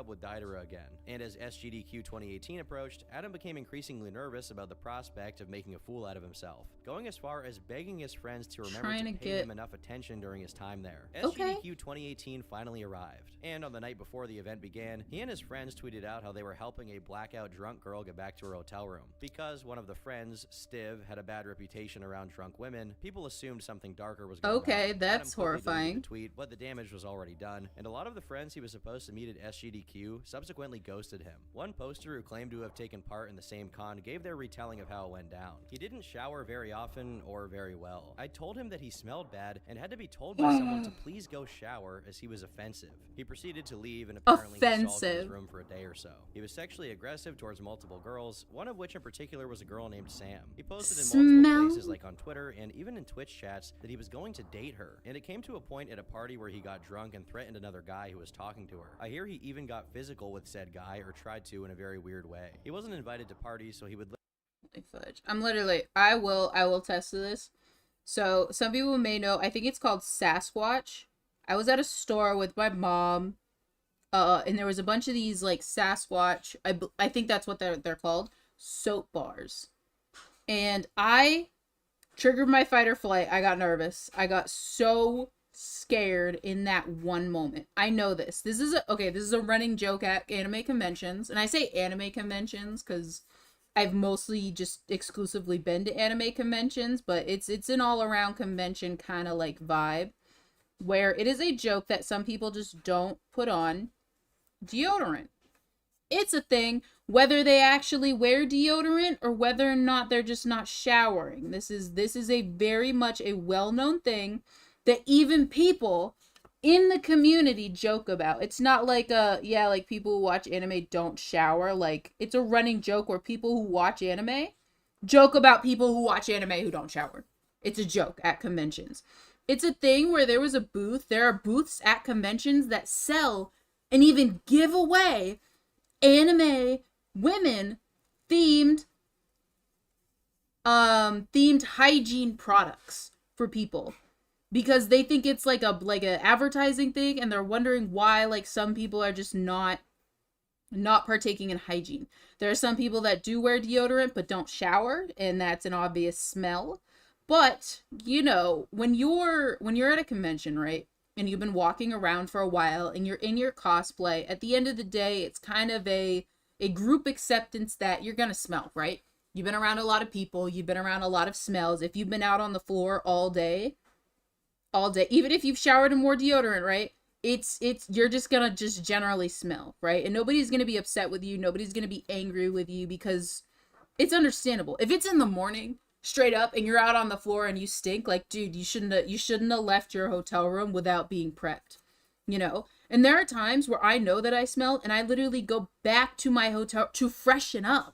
With Daidara again, and as SGDQ 2018 approached, Adam became increasingly nervous about the prospect of making a fool out of himself, going as far as begging his friends to remember to pay him enough attention during his time there. SGDQ 2018 finally arrived, and on the night before the event began, he and his friends tweeted out how they were helping a blackout drunk girl get back to her hotel room. Because one of the friends, Stiv, had a bad reputation around drunk women, people assumed something darker was going on. Okay, that's horrifying. The tweet, but the damage was already done, and a lot of the friends he was supposed to meet at SGDQ subsequently ghosted him. One poster who claimed to have taken part in the same con gave their retelling of how it went down. He didn't shower very often or very well. I told him that he smelled bad and had to be told by someone to please go shower as he was offensive. He proceeded to leave and apparently stalled in his room for a day or so. He was sexually aggressive towards multiple girls, one of which in particular was a girl named Sam. He posted in multiple places like on Twitter and even in Twitch chats that he was going to date her, and it came to a point at a party where he got drunk and threatened another guy who was talking to her. I hear he even got physical with said guy, or tried to in a very weird way. He wasn't invited to parties, so he would fudge. I will test this. So some people may know, I think it's called Sasquatch. I was at a store with my mom, and there was a bunch of these Sasquatch, I think that's what they're called, soap bars. And I triggered my fight or flight. I got nervous. I got so scared in that one moment. I know this. This is a running joke at anime conventions. And I say anime conventions because I've mostly just exclusively been to anime conventions, but it's an all-around convention kind of vibe where it is a joke that some people just don't put on deodorant. It's a thing whether they actually wear deodorant or whether or not they're just not showering. This is a very much a well-known thing that even people in the community joke about. It's not people who watch anime don't shower. It's a running joke where people who watch anime joke about people who watch anime who don't shower. It's a joke at conventions. It's a thing where there are booths at conventions that sell and even give away anime women themed hygiene products for people, because they think it's like a advertising thing, and they're wondering why like some people are just not partaking in hygiene. There are some people that do wear deodorant but don't shower, and that's an obvious smell. But, you know, when you're at a convention, right, and you've been walking around for a while and you're in your cosplay, at the end of the day, it's kind of a group acceptance that you're gonna smell, right? You've been around a lot of people, you've been around a lot of smells. If you've been out on the floor all day, even if you've showered and wore deodorant, right? You're just gonna just generally smell, right? And nobody's gonna be upset with you, nobody's gonna be angry with you, because it's understandable. If it's in the morning, straight up, and you're out on the floor and you stink, like, dude, you shouldn't have left your hotel room without being prepped, you know? And there are times where I know that I smell, and I literally go back to my hotel to freshen up,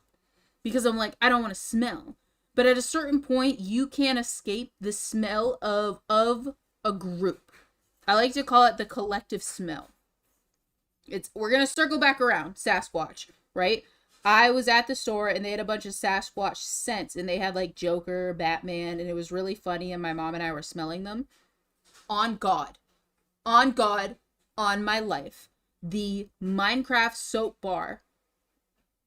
because I'm like, I don't want to smell. But at a certain point, you can't escape the smell of a group. I like to call it the collective smell. We're gonna circle back around Sasquatch, right? I was at the store and they had a bunch of Sasquatch scents, and they had like Joker, Batman, and it was really funny, and my mom and I were smelling them. On God, on my life, the Minecraft soap bar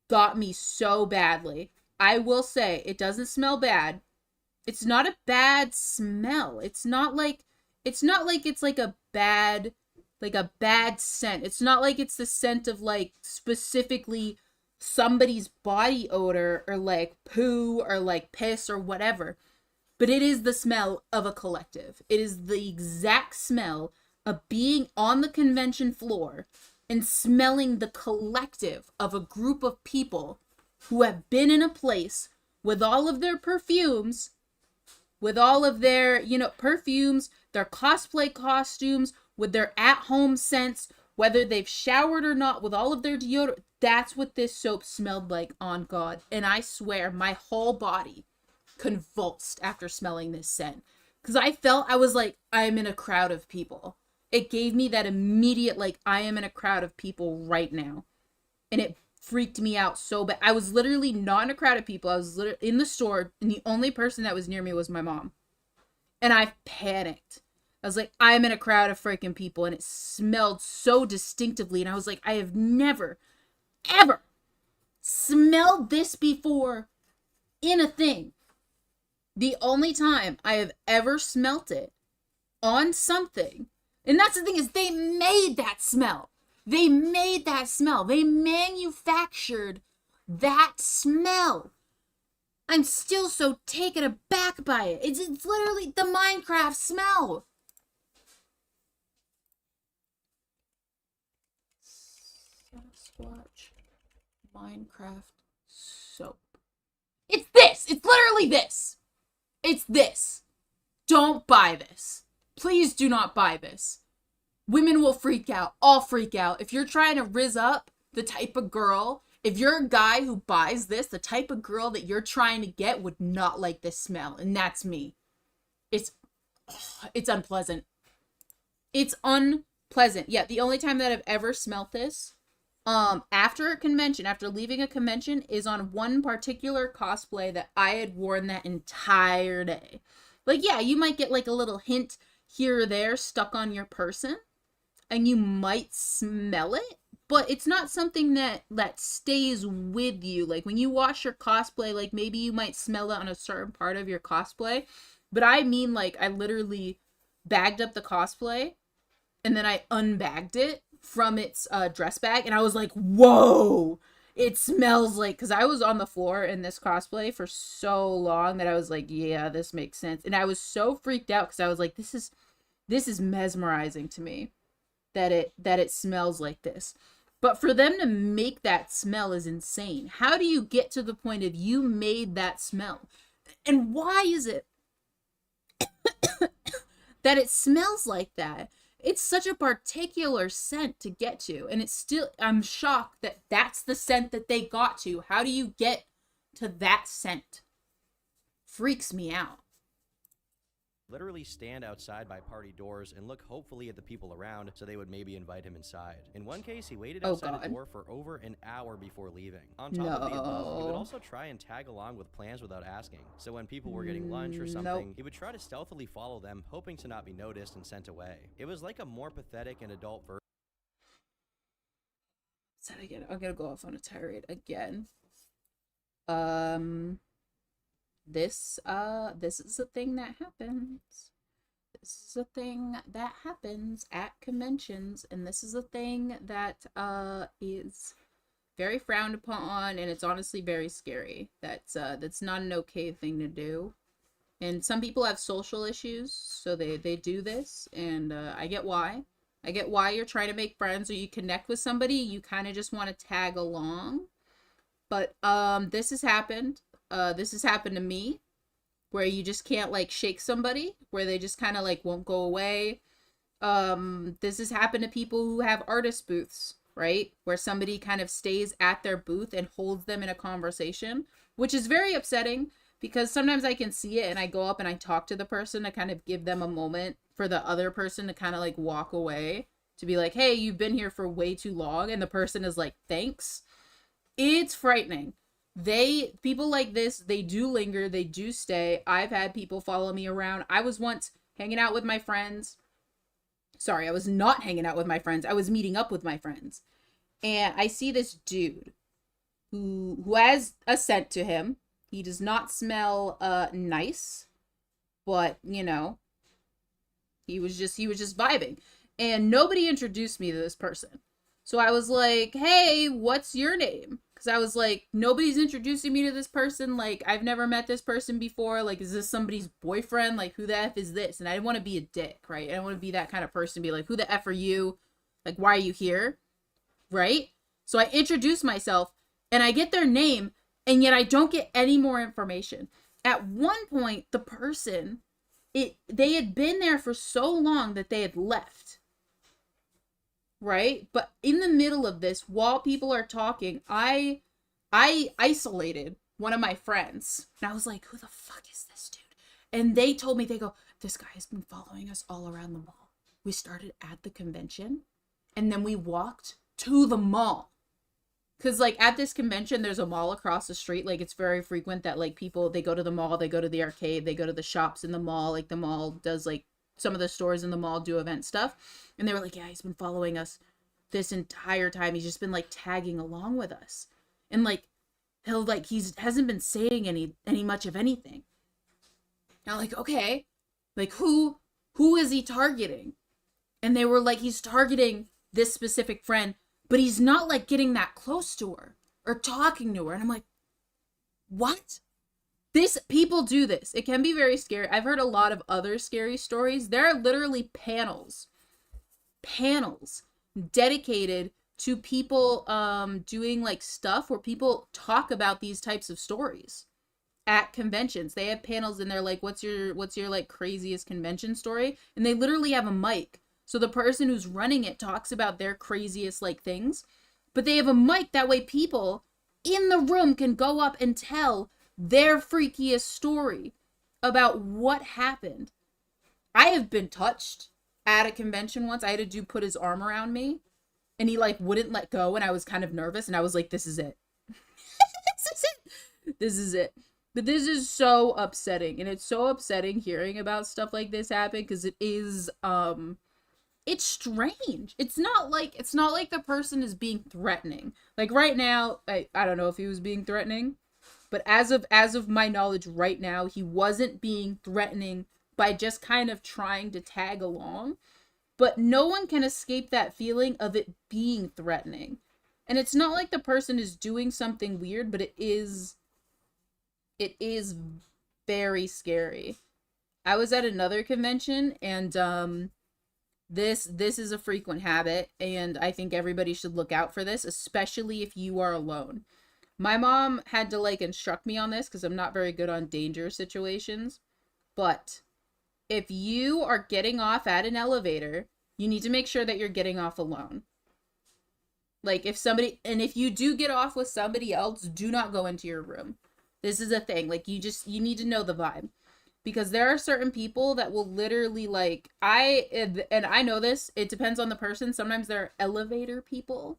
got me so badly. I will say, it doesn't smell bad. It's not a bad smell. It's not like it's like a bad scent. It's not like it's the scent of like specifically somebody's body odor or like poo or like piss or whatever. But it is the smell of a collective. It is the exact smell of being on the convention floor and smelling the collective of a group of people who have been in a place with all of their perfumes, with all of their, perfumes, their cosplay costumes, with their at-home scents, whether they've showered or not, with all of their deodorant. That's what this soap smelled like, on God. And I swear, my whole body convulsed after smelling this scent. Because I was like, I am in a crowd of people. It gave me that immediate, like, I am in a crowd of people right now. And it freaked me out so bad. I was literally not in a crowd of people. I was literally in the store, and the only person that was near me was my mom. And I panicked. I was like, I'm in a crowd of freaking people, and it smelled so distinctively. And I was like, I have never, ever smelled this before in a thing. The only time I have ever smelt it on something, and that's the thing, is they made that smell. They made that smell. They manufactured that smell. I'm still so taken aback by it. It's literally the Minecraft smell. Sasquatch Minecraft soap. It's this. It's literally this. It's this. Don't buy this. Please do not buy this. Women will freak out. I'll freak out. If you're trying to rizz up the type of girl, if you're a guy who buys this, the type of girl that you're trying to get would not like this smell. And that's me. It's unpleasant. It's unpleasant. Yeah, the only time that I've ever smelt this, after a convention, after leaving a convention, is on one particular cosplay that I had worn that entire day. Like, yeah, you might get like a little hint here or there stuck on your person, and you might smell it, but it's not something that stays with you. Like, when you wash your cosplay, like, maybe you might smell it on a certain part of your cosplay, but I mean, like, I literally bagged up the cosplay, and then I unbagged it from its dress bag, and I was like, whoa, it smells like, because I was on the floor in this cosplay for so long that I was like, yeah, this makes sense. And I was so freaked out because I was like, this is mesmerizing to me that it smells like this. But for them to make that smell is insane. How do you get to the point of you made that smell? And why is it that it smells like that? It's such a particular scent to get to, and it's still, I'm shocked that that's the scent that they got to. How do you get to that scent? freaks me out. Literally stand outside by party doors and look hopefully at the people around so they would maybe invite him inside. In one case, he waited outside the door for over an hour before leaving. On top of the above, he would also try and tag along with plans without asking. So when people were getting lunch or something, he would try to stealthily follow them, hoping to not be noticed and sent away. It was like a more pathetic and adult version. Said again, I'm gonna go off on a tirade again. This is a thing that happens. This is a thing that happens at conventions, and this is a thing that is very frowned upon, and it's honestly very scary. That's not an okay thing to do. And some people have social issues, so they do this, and I get why. I get why you're trying to make friends or you connect with somebody, you kind of just want to tag along. But this has happened. This has happened to me, where you just can't like shake somebody, where they just kind of like won't go away. This has happened to people who have artist booths, right? Where somebody kind of stays at their booth and holds them in a conversation, which is very upsetting because sometimes I can see it and I go up and I talk to the person to kind of give them a moment for the other person to kind of like walk away, to be like, hey, you've been here for way too long. And the person is like, thanks. It's frightening. People like this, they do linger, they do stay. I've had people follow me around. I was once hanging out with my friends. Sorry, I was not hanging out with my friends. I was meeting up with my friends. And I see this dude who has a scent to him. He does not smell nice, but you know, he was just vibing. And nobody introduced me to this person. So I was like, hey, what's your name? Because I was like, nobody's introducing me to this person. Like, I've never met this person before. Like, is this somebody's boyfriend? Like, who the F is this? And I didn't want to be a dick, right? I didn't want to be that kind of person, be like, who the F are you? Like, why are you here? Right? So I introduce myself and I get their name, and yet I don't get any more information. At one point, the person, they had been there for so long that they had left. Right? But in the middle of this, while people are talking, I isolated one of my friends. And I was like, who the fuck is this dude? And they told me, they go, this guy has been following us all around the mall. We started at the convention, and then we walked to the mall. Because, like, at this convention, there's a mall across the street. Like, it's very frequent that, like, people, they go to the mall, they go to the arcade, they go to the shops in the mall. Like, the mall does, like, some of the stores in the mall do event stuff. And they were like, yeah, he's been following us this entire time. He's just been like tagging along with us. And like, hasn't been saying any much of anything. And I'm like, okay, like who is he targeting? And they were like, he's targeting this specific friend, but he's not like getting that close to her or talking to her. And I'm like, what? People do this. It can be very scary. I've heard a lot of other scary stories. There are literally panels dedicated to people doing like stuff where people talk about these types of stories at conventions. They have panels and they're like, what's your like craziest convention story? And they literally have a mic. So the person who's running it talks about their craziest like things, but they have a mic, that way people in the room can go up and tell their freakiest story about what happened. I have been touched at a convention once. I had a dude put his arm around me and he like wouldn't let go, and I was kind of nervous, and I was like, this is it. This is it. But this is so upsetting, and it's so upsetting hearing about stuff like this happen, because it is it's strange. It's not like the person is being threatening. Like right now, I don't know if he was being threatening, but as of my knowledge right now, he wasn't being threatening by just kind of trying to tag along. But no one can escape that feeling of it being threatening. And it's not like the person is doing something weird, but it is very scary. I was at another convention, and this is a frequent habit, and I think everybody should look out for this, especially if you are alone. My mom had to like instruct me on this because I'm not very good on danger situations. But if you are getting off at an elevator, you need to make sure that you're getting off alone. Like if you do get off with somebody else, do not go into your room. This is a thing. Like, you need to know the vibe. Because there are certain people that will literally, like, and I know this, it depends on the person. Sometimes there are elevator people.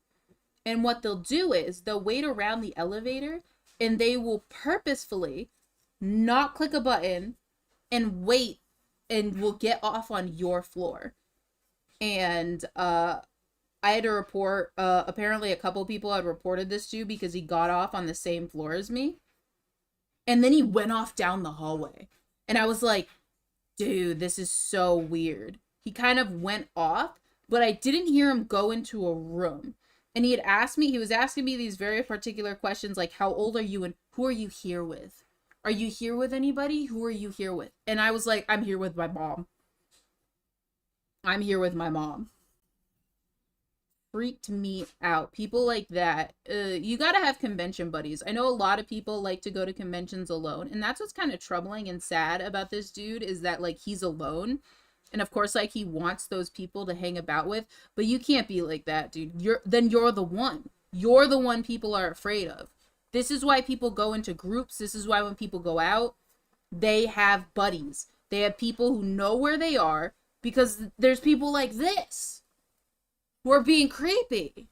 And what they'll do is they'll wait around the elevator and they will purposefully not click a button and wait and will get off on your floor. And I had to report, apparently a couple people had reported this to because he got off on the same floor as me. And then he went off down the hallway. And I was like, dude, this is so weird. He kind of went off, but I didn't hear him go into a room. And he was asking me these very particular questions, like, how old are you and who are you here with? Are you here with anybody? Who are you here with? And I was like, I'm here with my mom. I'm here with my mom. Freaked me out. People like that. You gotta have convention buddies. I know a lot of people like to go to conventions alone. And that's what's kind of troubling and sad about this dude is that, like, he's alone. And of course, like, he wants those people to hang about with, but you can't be like that, dude. You're the one. You're the one people are afraid of. This is why people go into groups. This is why when people go out, they have buddies. They have people who know where they are because there's people like this who are being creepy.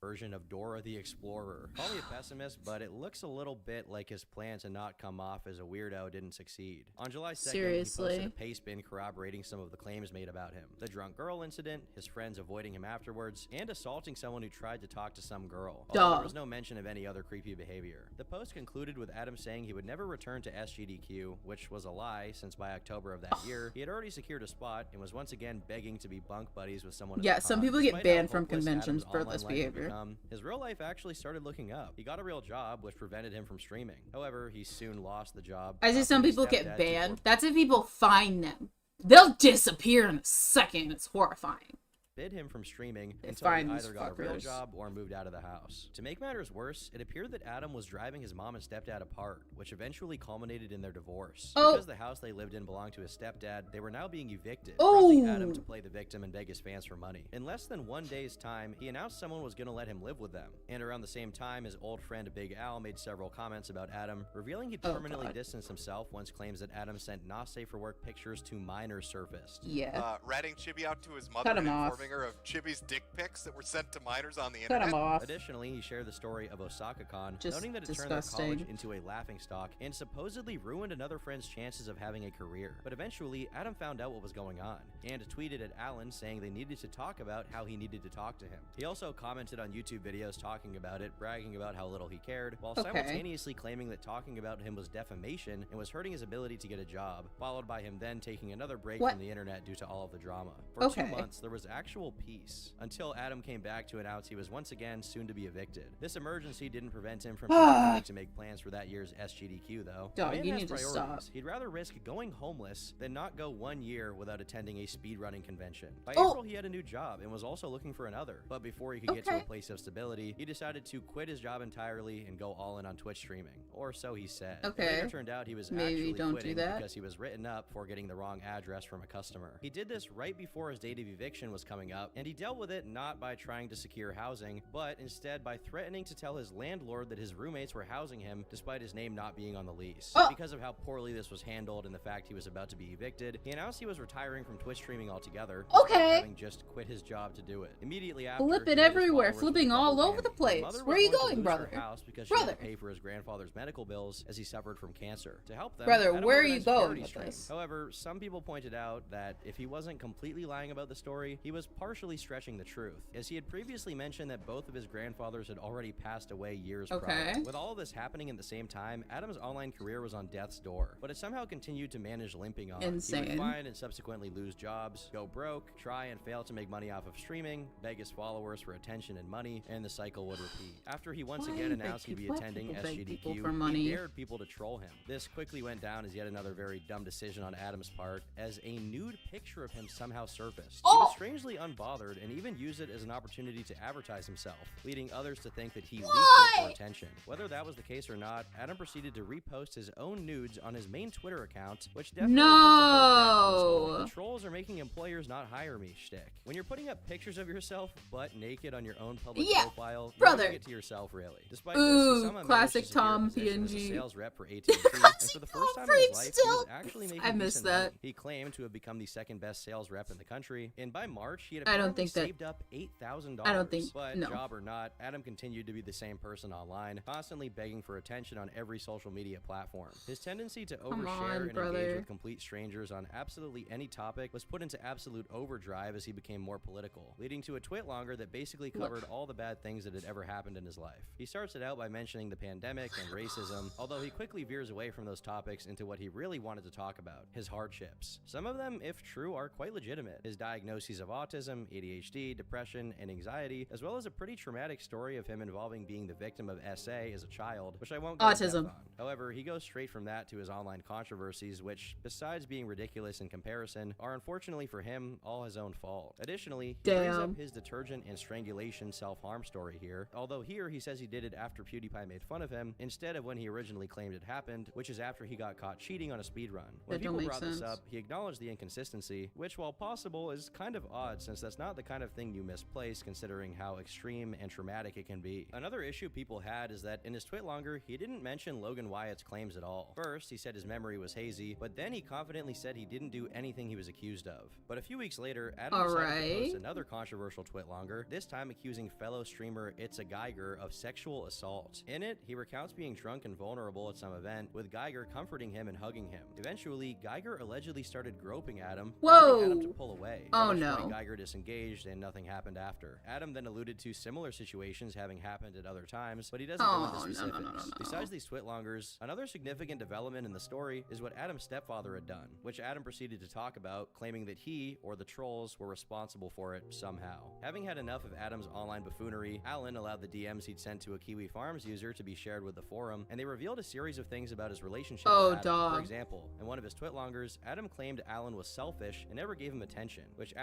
Version of Dora the Explorer. Call me a pessimist, but it looks a little bit like his plan to not come off as a weirdo didn't succeed. On July 2nd, Seriously? he posted a paste bin corroborating some of the claims made about him. The drunk girl incident, his friends avoiding him afterwards, and assaulting someone who tried to talk to some girl. Although there was no mention of any other creepy behavior. The post concluded with Adam saying he would never return to SGDQ, which was a lie since by October of that year, he had already secured a spot and was once again begging to be bunk buddies with someone. Yeah, some people get banned from conventions for this behavior. His real life actually started looking up. He got a real job, which prevented him from streaming. However, he soon lost the job. I see some people get banned. That's if people find them. They'll disappear in a second. It's horrifying. Bid him from streaming until he either got a real job or moved out of the house. To make matters worse, it appeared that Adam was driving his mom and stepdad apart, which eventually culminated in their divorce. Because the house they lived in belonged to his stepdad, they were now being evicted, prompting Adam to play the victim and beg his fans for money. In less than 1 day's time, he announced someone was going to let him live with them. And around the same time, his old friend Big Al made several comments about Adam, revealing he'd permanently distanced himself once claims that Adam sent not safe for work pictures to minors surfaced. Yeah. Ratting Chibi out to his mother and informing her of Chibi's dick pics that were sent to minors on the Cut internet. him off. Additionally, he shared the story of Osaka-con, Just noting that it turned their college into a laughingstock and supposedly ruined another friend's chances of having a career. But eventually, Adam found out what was going on, and tweeted at Alan saying they needed to talk about how he needed to talk to him. He also commented on YouTube videos talking about it, bragging about how little he cared, while simultaneously claiming that talking about him was defamation and was hurting his ability to get a job, followed by him then taking another break from the internet due to all of the drama. For 2 months, there was actual peace, until Adam came back to announce he was once again soon to be evicted. This emergency didn't prevent him from continuing to make plans for that year's SGDQ, though. Dog, you need to stop. He'd rather risk going homeless than not go 1 year without attending a speedrunning convention. By April, he had a new job and was also looking for another. But before he could get to a place of stability, he decided to quit his job entirely and go all in on Twitch streaming. Or so he said. It later turned out he was actually quitting because he was written up for getting the wrong address from a customer. He did this right before his date of eviction was coming up, and he dealt with it not by trying to secure housing, but instead by threatening to tell his landlord that his roommates were housing him despite his name not being on the lease. Because of how poorly this was handled and the fact he was about to be evicted, he announced he was retiring from Twitch streaming altogether, having just quit his job to do it. Immediately after, flipping everywhere, flipping all over the place. Where are you going, brother? Because she had to pay for his grandfather's medical bills as he suffered from cancer. To help them, brother, Adam where are you organized going charity with stream. this? However, some people pointed out that if he wasn't completely lying about the story, he was partially stretching the truth, as he had previously mentioned that both of his grandfathers had already passed away years prior. With all of this happening at the same time, Adam's online career was on death's door, but it somehow continued to manage limping on. Insane. He would find and subsequently lose jobs, go broke, try and fail to make money off of streaming, beg his followers for attention and money, and the cycle would repeat. After he once again announced he'd be attending SGDQ, he dared people to troll him. This quickly went down as yet another very dumb decision on Adam's part, as a nude picture of him somehow surfaced. He was strangely unbothered and even used it as an opportunity to advertise himself, leading others to think that he leaked it for attention. Whether that was the case or not, Adam proceeded to repost his own nudes on his main Twitter account, which definitely puts a whole brand on his whole "the trolls are making employers not hire me" shtick. When you're putting up pictures of yourself butt naked on your own public profile, you're doing it to yourself, really. Despite this, he somehow classic managed to secure a Tom position as a PNG. sales rep for AT&T, and for the first time in his life, he was actually making I missed decent that. money. He claimed to have become the second best sales rep in the country, and by March, he had I don't apparently think that- saved up $8,000. I don't think- But no. job or not, Adam continued to be the same person online, constantly begging for attention on every social media platform. His tendency to Come overshare on, and brother. engage with complete strangers on absolutely any topic was put into absolute overdrive as he became more political, leading to a twit longer that basically covered all the bad things that had ever happened in his life. He starts it out by mentioning the pandemic and racism, although he quickly veers away from those topics into what he really wanted to talk about, his hardships. Some of them, if true, are quite legitimate. His diagnoses of autism, ADHD, depression, and anxiety, as well as a pretty traumatic story of him involving being the victim of SA as a child, which I won't go into Autism. depth on. However, he goes straight from that to his online controversies, which, besides being ridiculous in comparison, are unfortunately for him all his own fault. Additionally, he brings up Damn. his detergent and strangulation self-harm story here, although here he says he did it after PewDiePie made fun of him, instead of when he originally claimed it happened, which is after he got caught cheating on a speedrun. When That people don't make brought this sense. up, he acknowledged the inconsistency, which, while possible, is kind of odd since that's not the kind of thing you misplace considering how extreme and traumatic it can be. Another issue people had is that in his twit longer, he didn't mention Logan Wyatt's claims at all. First, he said his memory was hazy, but then he confidently said he didn't do anything he was accused of. But a few weeks later, Adam decided to post Alright. another controversial twit longer, this time accusing fellow streamer It's a Geiger of sexual assault. In it, he recounts being drunk and vulnerable at some event, with Geiger comforting him and hugging him. Eventually, Geiger allegedly started groping Adam, causing Adam to pull away. Oh, at which point no. Geiger disengaged and nothing happened after. Adam then alluded to similar situations having happened at other times, but he doesn't go into Oh, no, specifics. no. Besides these twit longers, another significant development in the story is what Adam's stepfather had done, which Adam proceeded to talk about, claiming that he, or the trolls, were responsible for it somehow. Having had enough of Adam's online buffoonery, Alan allowed the DMs he'd sent to a Kiwi Farms user to be shared with the forum, and they revealed a series of things about his relationship Oh, with Adam. dog. For example, in one of his twit longers, Adam claimed Alan was selfish and never gave him attention, which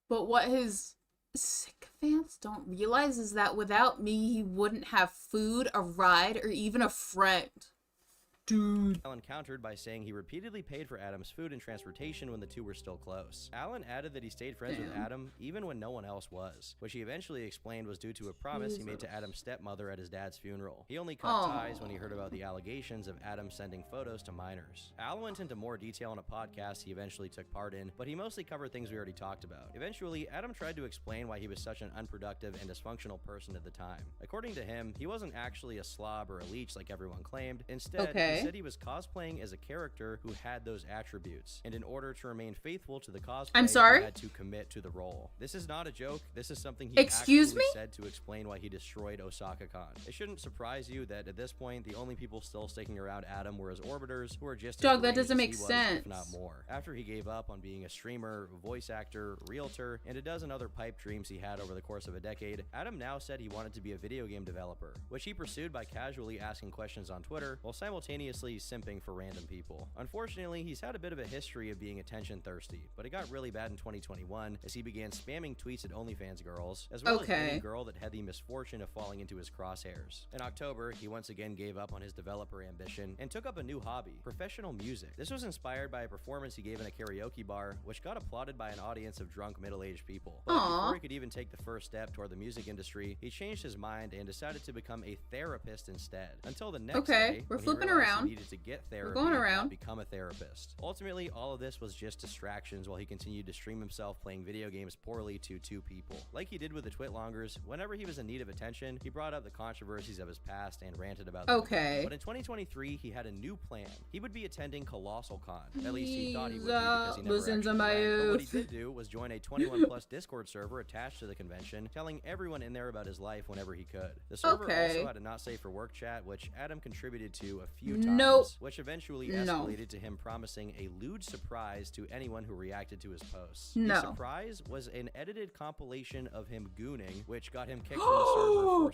But what his sycophants don't realize is that without me, he wouldn't have food, a ride, or even a friend. Dude. Alan countered by saying he repeatedly paid for Adam's food and transportation when the two were still close. Alan added that he stayed friends with Damn. Adam even when no one else was, which he eventually explained was due to a promise he made to Adam's stepmother at his dad's funeral. He only cut ties when he heard about the allegations of Adam sending photos to minors. Al went into more detail on a podcast he eventually took part in, but he mostly covered things we already talked about. Eventually, Adam tried to explain why he was such an unproductive and dysfunctional person at the time. According to him, he wasn't actually a slob or a leech like everyone claimed. Instead, Okay. he said he was cosplaying as a character who had those attributes, and in order to remain faithful to the cosplay, I'm sorry? he had to commit to the role. This is not a joke. This is something he Excuse actually me? said to explain why he destroyed Osaka-con. It shouldn't surprise you that at this point, the only people still sticking around Adam were his orbiters, who are just as Dog, that deranged doesn't as make he was, sense. if not more. After he gave up on being a streamer, voice actor, realtor, and a dozen other pipe dreams he had over the course of a decade, Adam now said he wanted to be a video game developer, which he pursued by casually asking questions on Twitter while simultaneously simping for random people. Unfortunately, he's had a bit of a history of being attention thirsty, but it got really bad in 2021 as he began spamming tweets at OnlyFans girls, as well as any girl that had the misfortune of falling into his crosshairs. In October, he once again gave up on his developer ambition and took up a new hobby, professional music. This was inspired by a performance he gave in a karaoke bar, which got applauded by an audience of drunk middle-aged people. But before he could even take the first step toward the music industry, he changed his mind and decided to become a therapist instead. Until the next day, we're when he flipping realized around. he needed to get therapy, going around. not become a therapist. Ultimately, all of this was just distractions while he continued to stream himself playing video games poorly to two people. Like he did with the Twitlongers, whenever he was in need of attention, he brought up the controversies of his past and ranted about them. Okay. But in 2023, he had a new plan. He would be attending Colossal Con. At least he thought he would be because he never Listen to actually my went. But what he youth. did do was join a 21+ Discord server attached to the convention, telling everyone in there about his life whenever he could. The server Okay. also had a not safe for work chat, which Adam contributed to a few times times, which eventually escalated to him promising a lewd surprise to anyone who reacted to his posts. The surprise was an edited compilation of him gooning, which got him kicked from the server for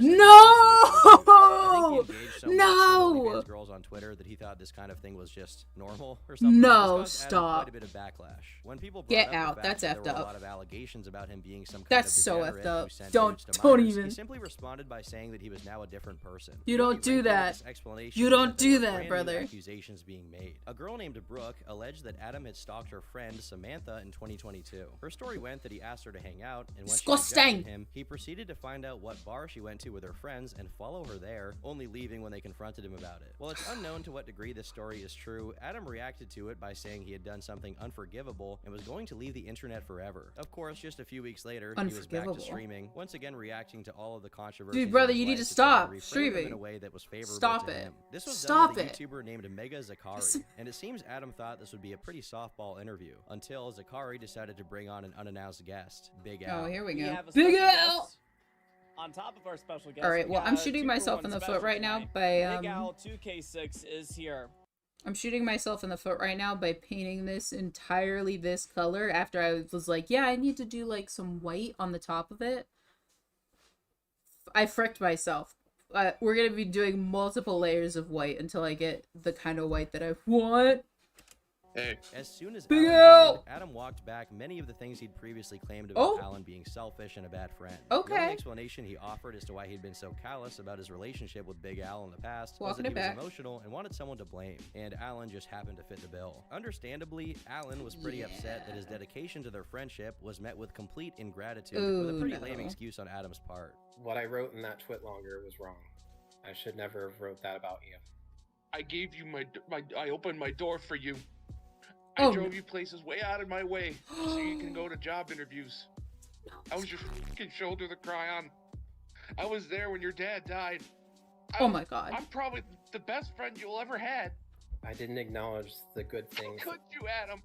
I think he engaged so much with girls on Twitter that he thought this kind of thing was just normal or something. No, this caused Adam stop. quite a bit of backlash. When people brought Get up out. the fact That's that effed there were up. a lot of allegations about him being some kind That's of so degenerate effed up. who sent Don't nudes to don't minors, even. he simply responded by saying that he was now a different person. You The don't only do wrinkle in that. this explanation You is don't that there do were that, brand new brother. accusations being made. A girl named Brooke alleged that Adam had stalked her friend Samantha in 2022. Her story went that he asked her to hang out, and when Disgusting. she rejected him, he proceeded to find out what bar she went to with her friends and follow her there, only leaving when they confronted him about it. While it's unknown to what degree this story is true, Adam reacted to it by saying he had done something unforgivable and was going to leave the internet forever. Of course, just a few weeks later, he was back to Unforgivable. streaming, once again reacting to all of the controversies. Dude, brother, in his you need life to try stop reframe them streaming. in a way that was favorable Stop to it. him. This was Stop done with it. a YouTuber named Mega Zakari, and it seems Adam thought this would be a pretty softball interview until Zakari decided to bring on an unannounced guest, Big Al. Oh, here we We go. have a Big special Al. guest. On top of our special guest, All right. we Well, I'm got a shooting 2-for-1 myself in the foot special right now tonight. by Big Al 2K6 is here. I'm shooting myself in the foot right now by painting this entirely this color after I was like, yeah, I need to do like some white on the top of it. I fricked myself. We're going to be doing multiple layers of white until I get the kind of white that I want. As soon as Big Alan Al! joined, Adam walked back many of the things he'd previously claimed about Oh. Alan being selfish and a bad friend. Okay. The only explanation he offered as to why he'd been so callous about his relationship with Big Al in the past was Walking that it he was back. emotional and wanted someone to blame, and Alan just happened to fit the bill. Understandably, Alan was pretty upset that his dedication to their friendship was met with complete ingratitude, with a pretty Ooh, lame no. excuse on Adam's part. What I wrote in that twit longer was wrong. I should never have wrote that about you. I gave you I opened my door for you. I Oh, drove you places way out of my way so you can go to job interviews. I was your fucking shoulder to cry on. I was there when your dad died. Oh my God. I'm probably the best friend you'll ever had. I didn't acknowledge the good things. Could you, Adam?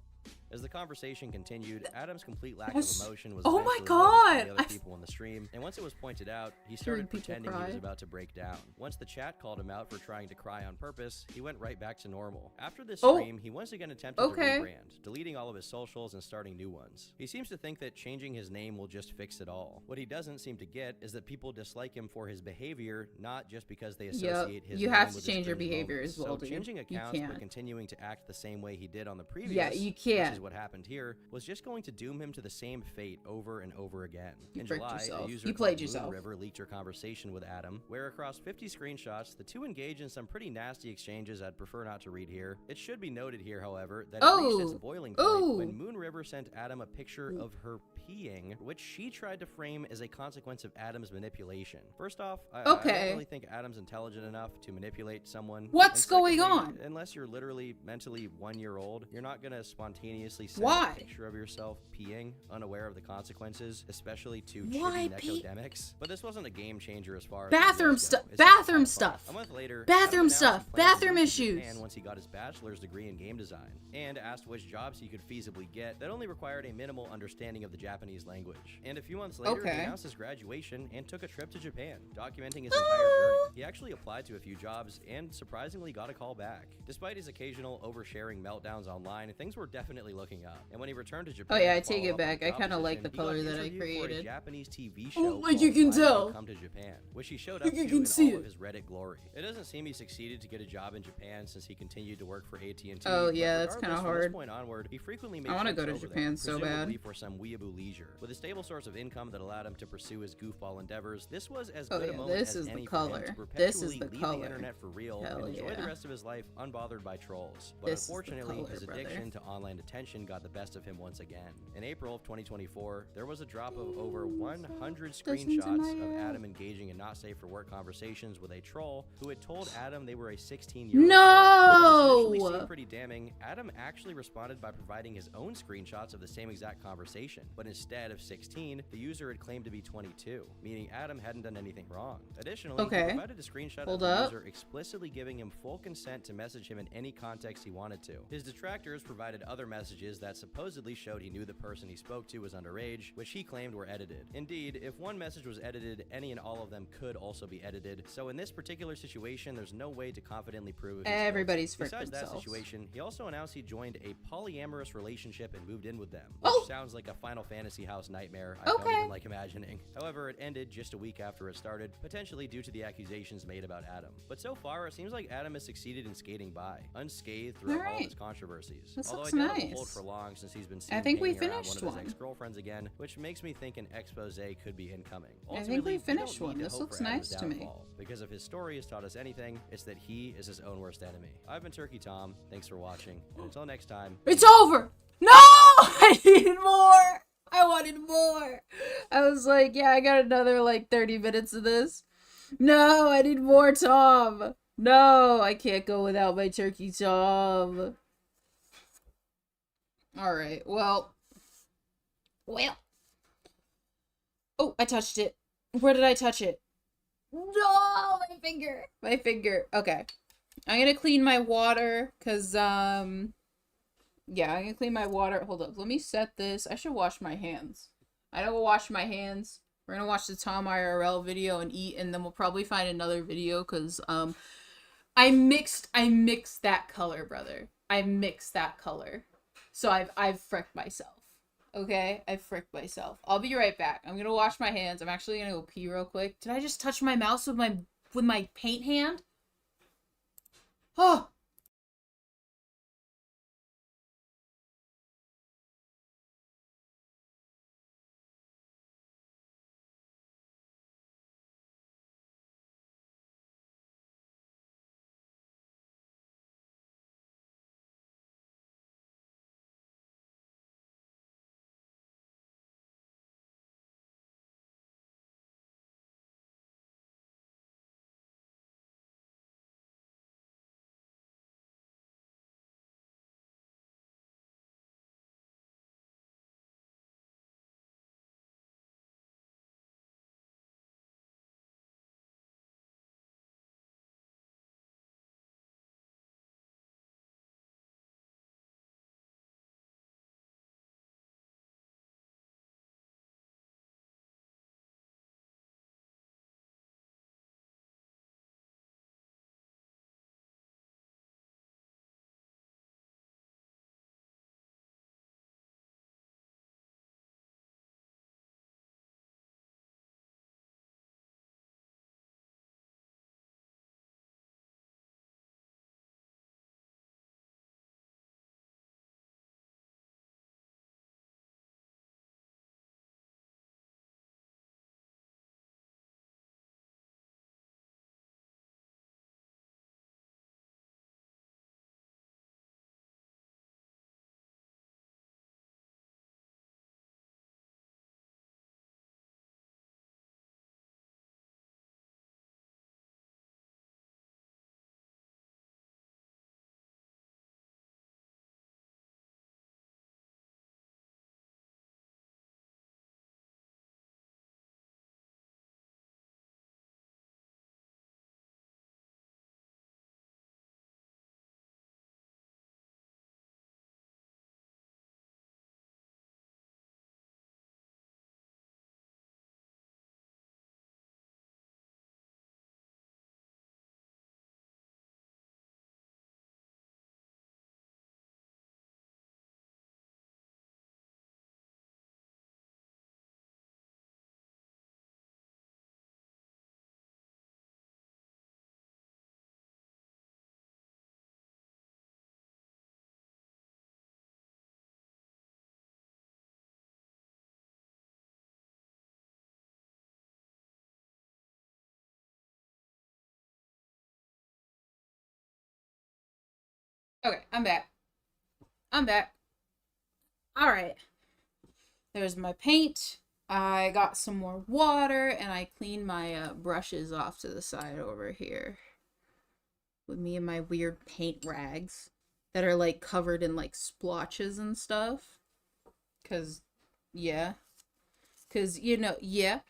As the conversation continued, Adam's complete lack That's- of emotion was Oh my eventually noticed by God! the other people in the stream, and once it was pointed out, he started people pretending he was cry. about to break down. Once the chat called him out for trying to cry on purpose, he went right back to normal. After this Oh. stream, he once again attempted Okay. to rebrand, deleting all of his socials and starting new ones. He seems to think that changing his name will just fix it all. What he doesn't seem to get is that people dislike him for his behavior, not just because they associate his You name have to with his change your cringe behavior moments. as well, So dude. changing You accounts but can't. continuing to act the same way he did on the previous, Yeah, you which can't. is what happened here, was just going to doom him to the same fate over and over again. You In fricked July, yourself. a user You called played Moon yourself. River leaked her conversation with Adam, where across 50 screenshots, the two engage in some pretty nasty exchanges I'd prefer not to read here. It should be noted here, however, that it reached its Oh. boiling point Ooh. when Moon River sent Adam a picture of her peeing, which she tried to frame as a consequence of Adam's manipulation. First off, I Okay. don't really think Adam's intelligent enough to manipulate someone. What's And going secondly, on? Unless you're literally mentally 1 year old, you're not gonna spontaneously send Why? a picture of yourself peeing, unaware of the consequences, especially to Why chibi pee- necodemics. But this wasn't a game changer as far as Bathroom videos go. stuff. It's just Bathroom fun. stuff. A month later, Bathroom Adam announced stuff. he planned to Bathroom move to issues. Japan once he got his bachelor's degree in game design, and asked which jobs he could feasibly get that only required a minimal understanding of the Japanese language. And a few months later, Okay. he announced his graduation and took a trip to Japan, documenting his entire journey. He actually applied to a few jobs and surprisingly got a call back. Despite his occasional oversharing meltdowns online, things were definitely looking up. And when he returned to Japan, Oh yeah, I to take follow it up with back. the I job kind of like the position, he got color that I interviewed for a created. Japanese TV Oh, show like you called can Why Did tell. Come to Japan, which he showed Like up you to can in see all of it. his Reddit glory. It doesn't seem he succeeded to get a job in Japan since he continued to work for AT&T. Oh, but yeah, that's kinda regardless, from this hard. point onward, he frequently made I wanna trips go to over Japan there, so presumably bad. for some weeaboo leisure. With a stable source of income that allowed him to pursue his goofball endeavors, this was as Oh, good a yeah, moment this as is the any color. for him to This is perpetually the leave color. the internet for real Hell and enjoy the yeah. rest of his life unbothered by trolls. But This is the unfortunately, color, his brother. addiction to online attention got the best of him once again. In April of 2024, there was a drop of over 100 Listen to screenshots my of ear. Adam engaging in not safe for work conversations with a troll who had told Adam they were a 16-year-old. No! Which initially seemed pretty damning. Adam actually responded by providing his own screenshots of the same exact conversation, but instead of 16, the user had claimed to be 22, meaning Adam hadn't done anything wrong. Additionally, Okay. he provided a screenshot Hold of the up. user explicitly giving him full consent to message him in any context he wanted to. His detractors provided other messages messages that supposedly showed he knew the person he spoke to was underage, which he claimed were edited. Indeed, if one message was edited, any and all of them could also be edited, so in this particular situation, there's no way to confidently prove if he's Everybody's guilty. fricked Besides that themselves. situation, he also announced he joined a polyamorous relationship and moved in with them, which sounds like a Final Fantasy house nightmare I don't even like imagining. However, it ended just a week after it started, potentially due to the accusations made about Adam. But so far, it seems like Adam has succeeded in skating by, unscathed throughout all of his controversies. This Although I looks doubt it will nice. hold for long since he's been seen I think we hanging around finished one of one. his ex-girlfriends again, which makes me think an expose could be incoming. I think we Ultimately, finished don't one. need to This hope looks for Adam's nice to me. downfall, because if his story has taught us anything, it's that he is his own worst enemy. I've been Turkey Tom. Thanks for watching, and until next time. It's over! No! I needed more! I wanted more! I was like, yeah, I got another, like, 30 minutes of this. No, I need more Tom! No, I can't go without my Turkey Tom. Alright, well. Oh, I touched it. Where did I touch it? No, my finger. My finger. Okay. I'm gonna clean my water, because, yeah, I'm gonna clean my water. Hold up, let me set this. I should wash my hands. I don't wash my hands. We're gonna watch the Tom IRL video and eat, and then we'll probably find another video, because, I mixed that color, brother. I mixed that color. So I've fricked myself. Okay? I fricked myself. I'll be right back. I'm gonna wash my hands. I'm actually gonna go pee real quick. Did I just touch my mouse with my paint hand? Oh! Okay, I'm back. I'm back. Alright. There's my paint. I got some more water, and I cleaned my brushes off to the side over here. With me and my weird paint rags that are, like, covered in, like, splotches and stuff. Because, yeah. Because, you know, yeah.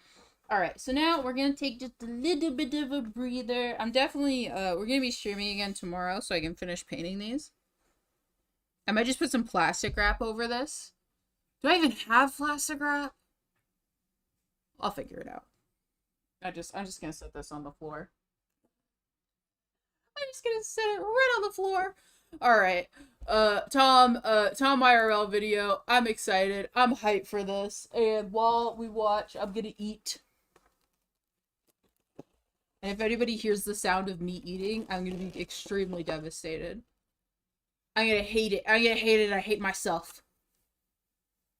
Alright, so now we're going to take just a little bit of a breather. I'm definitely, we're going to be streaming again tomorrow so I can finish painting these. I might just put some plastic wrap over this. Do I even have plastic wrap? I'll figure it out. I'm just gonna set this on the floor. I'm just gonna set it right on the floor. Alright. Tom IRL video. I'm excited. I'm hyped for this. And while we watch, I'm gonna eat. And if anybody hears the sound of me eating, I'm gonna be extremely devastated. I'm gonna hate it. I'm gonna hate it. I hate myself.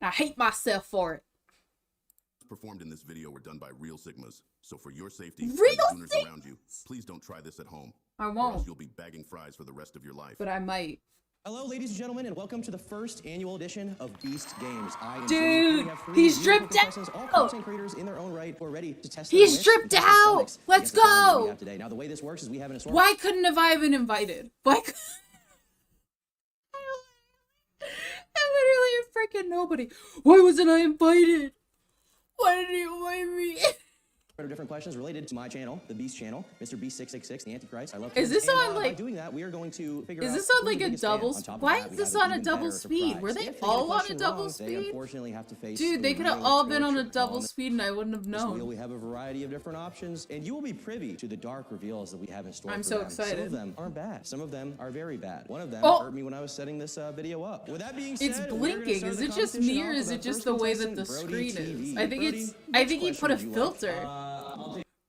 I hate myself for it. Performed in this video were done by real Sigmas. So for your safety, real and the tuners around you, please don't try this at home. I Or won't. else you'll be bagging fries for the rest of your life. But I might. Hello, ladies and gentlemen, and welcome to the first annual edition of Beast Games. Dude, he's dripped out. All content creators in their own right who are ready to test. He's dripped out. Let's go. Today. Now, the way this works is we have an assortment. Why couldn't have I been invited? Why? I literally am freaking nobody. Why wasn't I invited? Why didn't you invite me? Of different questions related to my channel, the Beast channel, Mr. Beast 666, the Antichrist. I love. Is this on by like? doing that, we are going to figure Is out this on who's like the a biggest double? fan. On top of Why that, is we this have an on a even double better speed? surprise. Were they If get the all on a question double wrong, They speed? unfortunately have to face. Dude, they the could have real all been on a exposure. double On speed and I wouldn't have this wheel, known. we have a variety of different options, and you will be privy to the dark reveals that we have in store. I'm for so them. Some excited. of them aren't bad. Some of them are very bad. One of them Oh! hurt me when I was setting this video up. With that being said, It's we're gonna blinking. start Is the it just competition me or off is with it our just first the way that the contestant, Brody screen is? TV. I think Brody, it's. I which think he put a question would you like? filter.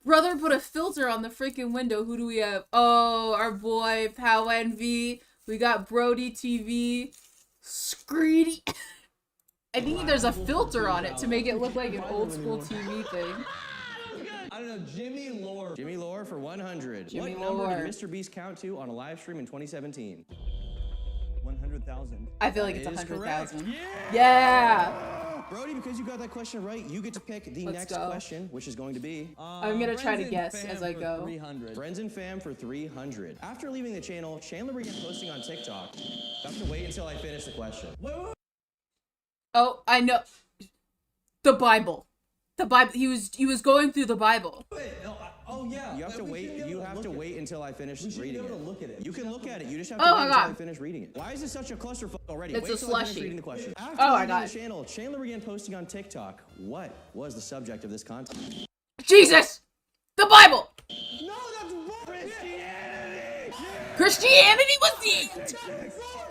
Brother put a filter on the freaking window. Who do we have? Oh, our boy Pow Envy. We got Brody TV. Screedy. I think there's a filter on it to make it look like an old school TV thing. I don't know, Jimmy Lore. Jimmy Lore for 100. Jimmy what number Lore. did Mr. Beast count to on a live stream in 2017? 100,000. I feel like it's That is 100,000. correct. Yeah. Brody, because you got that question right, you get to pick the Let's next go. question, which is going to be... I'm gonna try to guess as I go. 300. Friends and fam for 300. After leaving the channel, Chandler began posting on TikTok. I have to wait until I finish the question. Oh, I know. The Bible. The Bible. He was going through the Bible. Oh yeah. You have to wait. You have to wait until I finish reading it. Look at it. You can look at it. You just have to Oh wait my until I God. finish reading it. Why is it such a clusterfuck already? It's wait a till I finish slushie. reading the question. After Oh my leaving God. the channel, Chandler began posting on TikTok. What was the subject of this content? Jesus. The Bible. No, that's Christianity. Christianity was the end.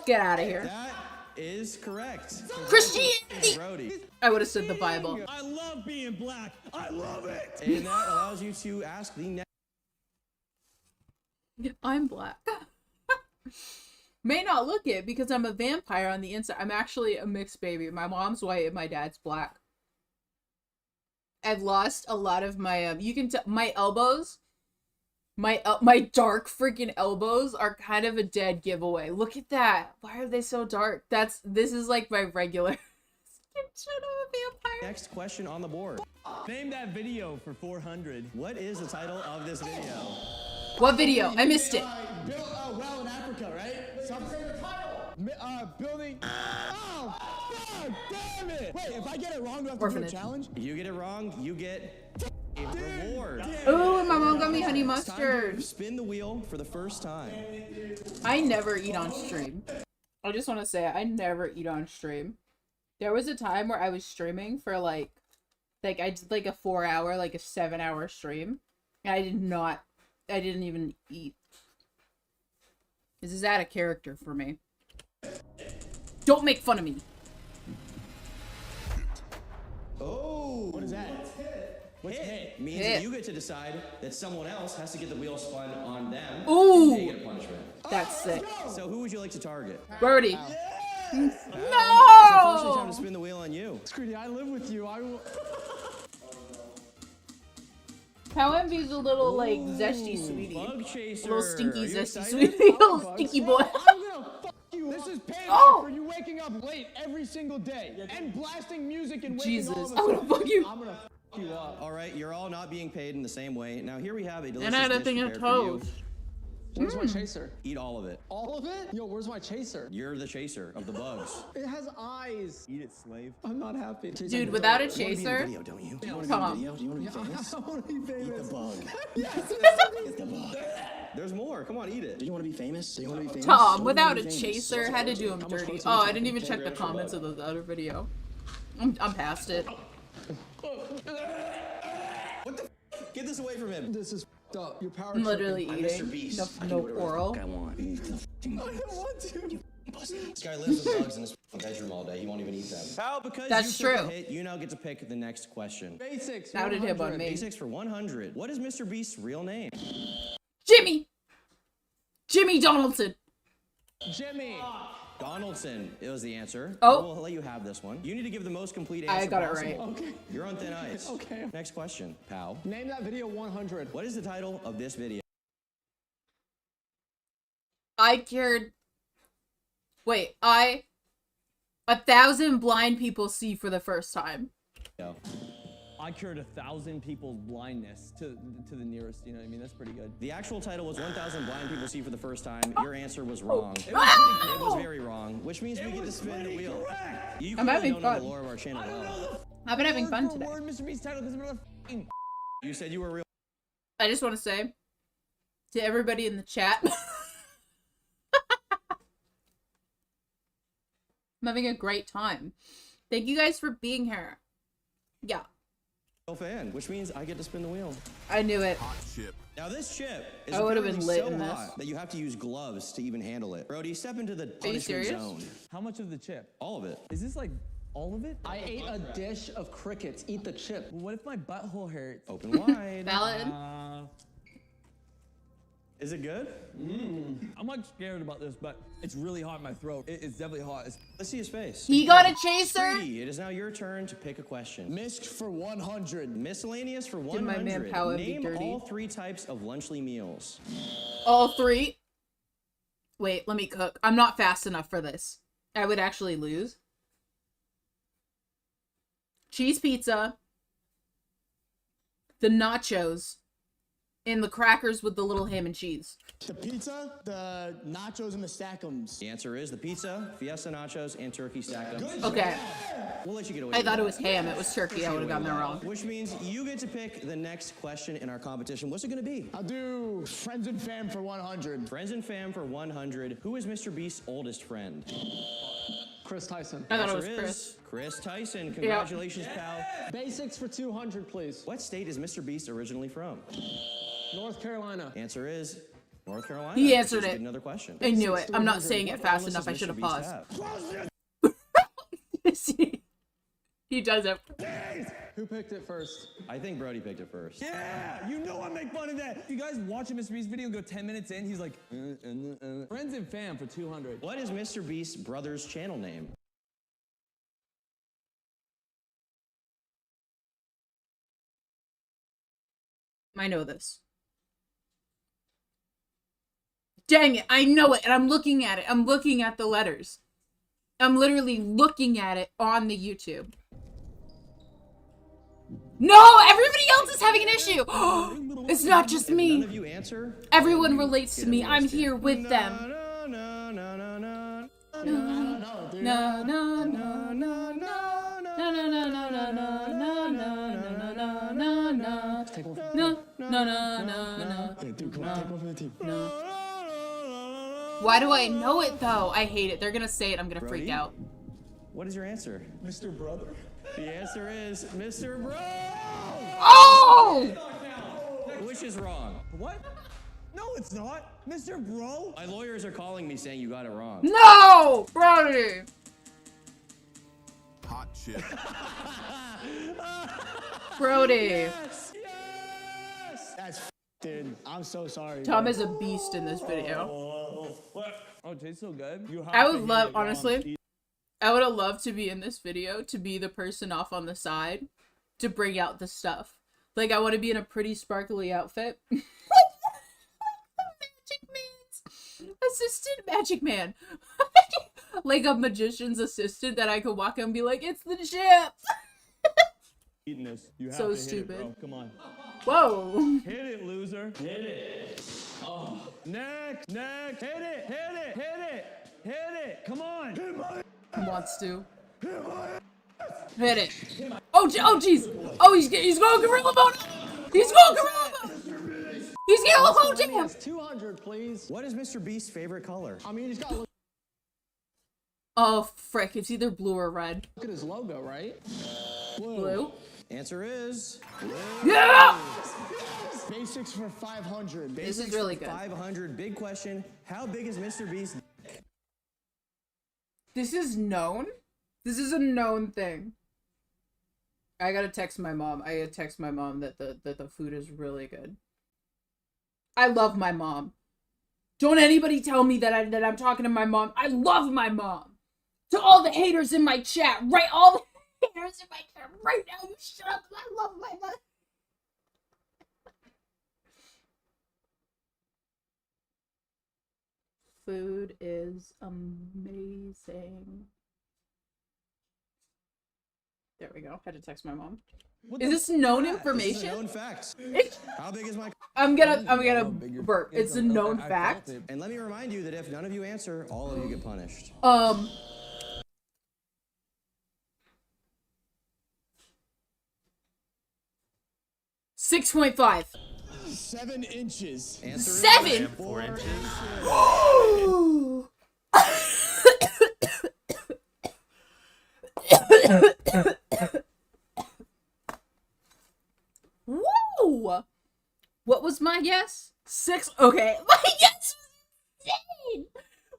Get out of here. That is correct. Christianity. Brody. I would have said the Bible. I love being black. I love it. And that allows you to ask the next. I'm black. May not look it because I'm a vampire on the inside. I'm actually a mixed baby. My mom's white and my dad's black. I've lost a lot of my you can tell my elbows. My dark freaking elbows are kind of a dead giveaway. Look at that. Why are they so dark? This is like my regular skin tone of a vampire. Next question on the board. Name that video for 400. What is the title of this video? What video? I missed it. Build a well in Africa, right? Say the title. Building. Oh, fuck, damn it! Wait, if I get it wrong, do I have to do a Orphanage. challenge? If you get it wrong, you get a reward. Oh, my mom got me honey It's time to mustard. spin the wheel for the first time. I never eat on stream. I just want to say I never eat on stream. There was a time where I was streaming for like I did like a 4-hour, like a 7-hour stream. And I didn't even eat. This is out of character for me. Don't make fun of me. Oh! What is that? What's hit? Means Hit. that you get to decide that someone else has to get the wheel spun on them. Ooh! And they get a punishment. That's sick. So who would you like to target? Birdie. Unfortunately, time No! to spin the wheel on you. Screedy, I live with you. I will. How Envy's a little like zesty sweetie. Bug A chaser. little stinky Are you zesty excited? sweetie. Little stinky boy. I'm gonna fuck you. This is payback Oh! for you waking up late every single day and blasting music and waking Jesus, all of us I'm gonna up. fuck you. I'm gonna fuck you up. All right, you're all not being paid in the same way. Now here we have a delicious And I had a dish thing of prepared for you. toast. Where's my chaser? Eat all of it. All of it? Yo, where's my chaser? You're the chaser of the bugs. It has eyes. Eat it, slave. I'm not happy. Dude, without a chaser. Video, don't you? Tom. Do you want to be famous? I want to be famous. Eat the bug. Yes. Eat the bug. There's more. Come on, eat it. Do you want to be famous? Do you want to be famous? Tom, without a chaser, had to do him dirty. Oh, I didn't even check the comments of the other video. I'm past it. What the? Get this away from him. This is up. Your power. I'm literally I'm eating. Mr. Beast. No oral. I want. I don't want to. This guy lives with bugs in his bedroom all day. He won't even eat them. How? Because That's you took true. a hit, you now get to pick the next question. Basics. Doubted him on me. Basics for 100. What is Mr. Beast's real name? Jimmy Donaldson. Jimmy. Donaldson is the answer. Oh. We'll let you have this one. You need to give the most complete answer I got possible. it right. Okay. You're on thin ice. Okay. Next question, pal. Name that video 100. What is the title of this video? I cured. Wait, 1,000 blind people see for the first time. I cured 1,000 people's blindness to the nearest. You know what I mean? That's pretty good. The actual title was 1,000 blind people see for the first time. Your answer was wrong. It was very wrong, which means we get to spin the wheel. You I'm clearly having don't know fun. the lore of our channel well. I've been having fun today. Mr. Beast title because I'm gonna You said you were real. I just want to say to everybody in the chat, I'm having a great time. Thank you guys for being here. Yeah. Fan, which means I get to spin the wheel. I knew it. Hot chip. Now this chip is I would have been apparently lit so in this. hot that you have to use gloves to even handle it. Brody, step into the Are you punishment serious? zone. How much of the chip? All of it. Is this like all of it? I ate a dish of crickets. Eat the chip. Well, what if my butthole hurts? Open wide. Valid. Is it good? I'm like scared about this, but it's really hot in my throat. It's definitely hot. Let's see his face. He got a chaser. Sweetie, it is now your turn to pick a question. Misc for 100. Miscellaneous for Did 100. my man Pow be Name dirty? all 3 types of lunchly meals. All 3. Wait, let me cook. I'm not fast enough for this. I would actually lose. Cheese pizza. The nachos. And the crackers with the little ham and cheese. The pizza, the nachos, and the stackums. The answer is the pizza, fiesta nachos, and turkey stackums. Okay. We'll let you get away I with thought that. it was ham. It was turkey. I would have gotten that wrong. Which means you get to pick the next question in our competition. What's it going to be? I'll do friends and fam for 100. Friends and fam for 100. Who is Mr. Beast's oldest friend? Chris Tyson. I thought it Answer was is Chris Tyson. Congratulations, pal. Basics for 200, please. What state is Mr. Beast originally from? North Carolina. Answer is North Carolina. He answered Just it. get another question. I knew it. I'm not saying it What fast illness enough. I does should have Mr. paused. Beast have? He does it. Who picked it first? I think Brody picked it first. Yeah, you know I make fun of that. You guys watch a Mr. Beast video and go 10 minutes in, he's like, friends and fam for 200. What is Mr. Beast's brother's channel name? I know this. Dang it, I know it, and I'm looking at it. I'm looking at the letters. I'm literally looking at it on the YouTube. No, everybody else is having an issue. It's not just If me. none of you answer, Everyone relates to me. I'm here with them. No, no, no, no. No, no, no, no, no, no, no, no, no, no, no, no, no, no, no, no, no, no. Why do I know it though? I hate it. They're gonna say it. I'm gonna freak Brody? out. What is your answer? Mr. Brother. The answer is Mr. Bro. Oh! Which is wrong. What? No, it's not. Mr. Bro? My lawyers are calling me saying you got it wrong. No, Brody. Hot chip. Brody. Yes! That's dude. I'm so sorry. Tom bro. is a beast in this video. Oh, it tastes so good. You have I to would heat love, it while I'm honestly, eating. I would have loved to be in this video, to be the person off on the side, to bring out the stuff. Like, I want to be in a pretty sparkly outfit. Like Magic Man's assistant Magic Man. Like a magician's assistant that I could walk in and be like, it's the chip. Eating this. You have So to hit stupid. it, bro. Come on. Whoa. Hit it, loser. Hit it. Oh. Next. Hit it. Hit it. Come on. He wants to. Hit it. Oh, jeez. Oh, he's going gorilla mode. He's going gorilla mode. He's yellow mode down. 200, please. What is Mr. Beast's favorite color? I mean, he's got. Oh, frick. It's either blue or red. Look at his logo, right? Blue. Answer is. Yeah! Basics for 500. This is really good. 500. Big question. How big is Mr. Beast? This is known? This is a known thing. I gotta text my mom. that the food is really good. I love my mom. Don't anybody tell me that I'm talking to my mom. I love my mom. To all the haters in my chat, right? All the haters in my chat right now, you shut up. I love my mom. Food is amazing. There we go. Had to text my mom. Is this known information? This is known facts. How big is my? I'm gonna burp. It's a known fact. And let me remind you that if none of you answer, all of you get punished. 6.5. 7 inches. Answer 7? 4 inches. Whoa! What was my guess? 6. Okay, my guess was insane.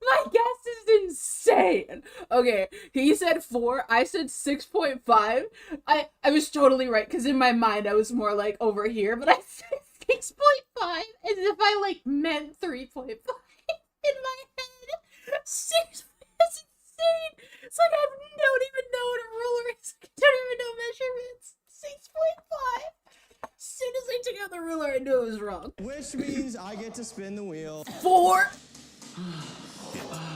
My guess is insane. Okay, he said 4. I said 6.5. I was totally right because in my mind I was more like over here, but I said 6.5 as if I like meant 3.5 in my head. 6. That's insane. It's like I don't even know what a ruler is. I don't even know measurements. 6.5. As soon as I took out the ruler, I knew it was wrong. Which means I get to spin the wheel. 4.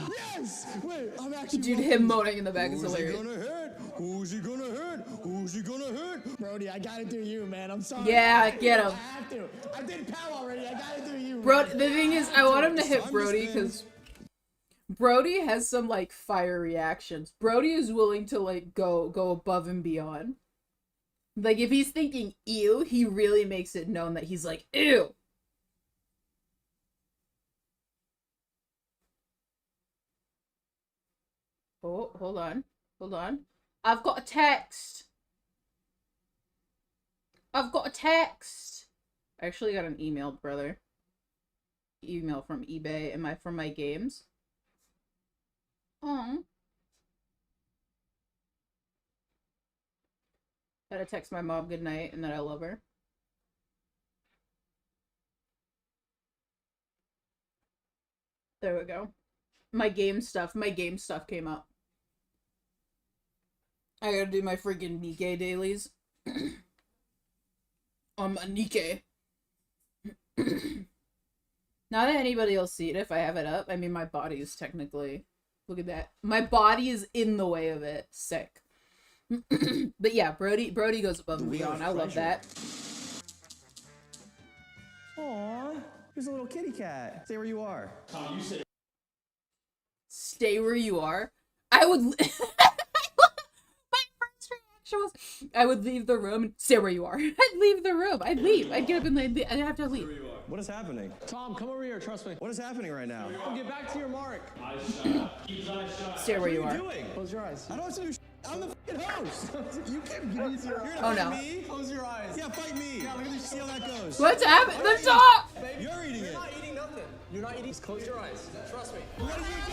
Yes! Wait, I'm actually. Dude, him moaning in the back is Who's hilarious. he gonna hit? Who's he gonna hit? Who's he gonna hit? Brody, I gotta do you, man. I'm sorry. Yeah, get him. I have to. I did Pal already. I gotta do you. Bro, man. the thing is, I want him to hit Brody because Brody has some like fire reactions. Brody is willing to like go above and beyond. Like if he's thinking ew, he really makes it known that he's like ew. Oh, hold on. I've got a text. I actually got an email, brother. Email from eBay. From my games? Oh. Gotta text my mom goodnight and that I love her. There we go. My game stuff came up. I gotta do my freaking Nikkei dailies. A Nikkei. Not that anybody will see it if I have it up. I mean, my body is technically... Look at that. My body is in the way of it. Sick. But yeah, Brody goes above and beyond. I love that. Aww, here's a little kitty cat. Stay where you are. Tom, you said. Stay where you are. I would. My first reaction was, I would leave the room and stay where you are. I'd leave the room. I'd leave. I'd get up and I'd have to leave. What is happening? Tom, come over here. Trust me. What is happening right now? Get back to your mark. Stay where you are. What are you doing? Close your eyes. I don't have to do. I'm the fucking host. You can't get easier. You're Oh, gonna no. fight me? Close your eyes. Yeah, fight me. Yeah, look at this. See how that goes. What's happening? The top! You're eating it. You're not eating nothing. You're not eating. Just close your eyes. Trust me. What did you do?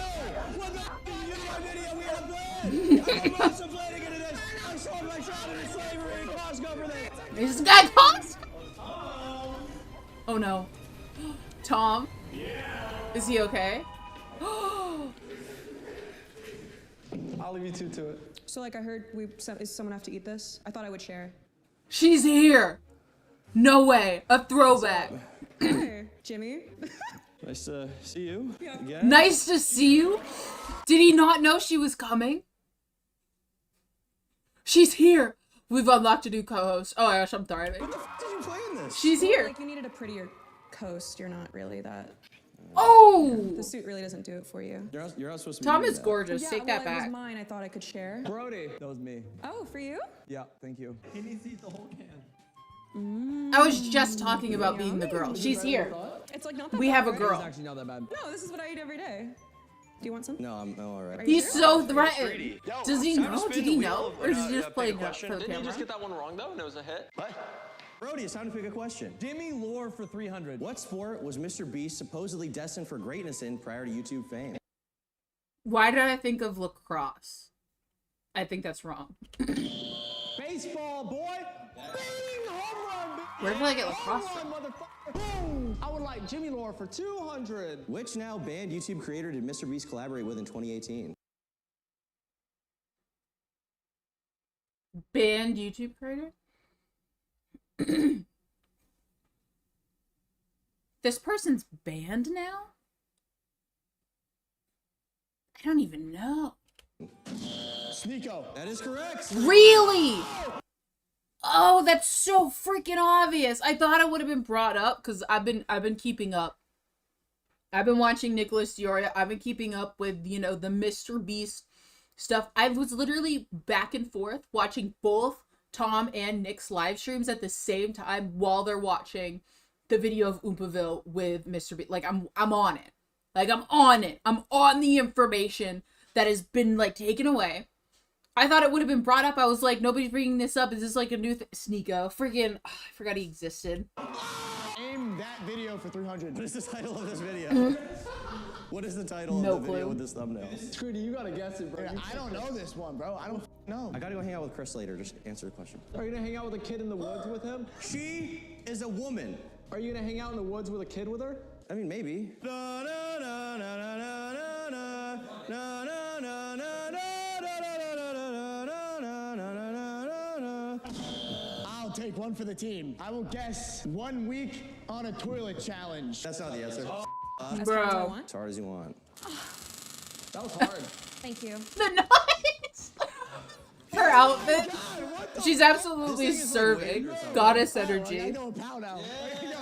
What the f*** did you do my video? We had a plan. I'm a monster planning into this. I sold my child into slavery and Costco for this. Is this guy Costco? Oh no. Tom? Yeah. Is he okay? I'll leave you two to it. So like I heard is someone have to eat this? I thought I would share. She's here! No way! A throwback! Hey, Jimmy. Nice to see you again. Nice to see you? Did he not know she was coming? She's here! We've unlocked a new co-host. Oh my gosh, I'm thriving. What the f did you play in this? She's here. Like, you needed a prettier coast. You're not really that. Oh! The suit really doesn't do it for you. You're not supposed to be Tom doing is that. gorgeous. Yeah, Take well, that it back. was mine. I thought I could share. Brody. That was me. Oh, for you? Yeah, thank you. He needs to eat the whole can. I was just talking about being the girl. She's here. It's like not that We bad, have a right? girl. It's actually not that bad. No, this is what I eat every day. Do you want some? No, I'm alright. He's so threatened. Brady. Does he Time to know? spin Did the he wheel know? of- Or is he pick just a playing up question. for the Didn't you camera? just get that one wrong though, and it was a hit? What? Brody, it's time to pick a question. Jimmy Lore for 300. What sport was Mr. Beast supposedly destined for greatness in prior to YouTube fame? Why did I think of lacrosse? I think that's wrong. Baseball, boy! Bing! Home run! Bing. Where did I get lacrosse Home from? run, motherfucker! Boom! I would like Jimmy Lore for 200. Which now banned YouTube creator did Mr. Beast collaborate with in 2018? Banned YouTube creator? This person's banned now? I don't even know. Sneeko. That is correct. Really? Oh, that's so freaking obvious. I thought it would have been brought up because I've been keeping up. I've been watching Nicholas Dioria. I've been keeping up with, you know, the Mr. Beast stuff. I was literally back and forth watching both Tom and Nick's live streams at the same time while they're watching the video of Oompaville with Mr. Beast. Like, I'm on it. Like, I'm on it. I'm on the information that has been, like, taken away. I thought it would have been brought up. I was like, nobody's bringing this up. Is this like a new Sneeko? Freaking, I forgot he existed. Aim that video for 300. What is the title of this video? What is the title of the video with this thumbnail? Scrooty, you gotta guess it, bro. I don't know this one, bro. I don't know. I gotta go hang out with Chris later. Just answer the question. Are you gonna hang out with a kid in the woods with him? She is a woman. Are you gonna hang out in the woods with a kid with her? I mean, maybe. I'll take one for the team. I will guess 1 week on a toilet challenge. That's not the answer. Bro. As hard as you want. That was hard. Thank you. The knives! Her outfit. She's absolutely serving. Goddess energy.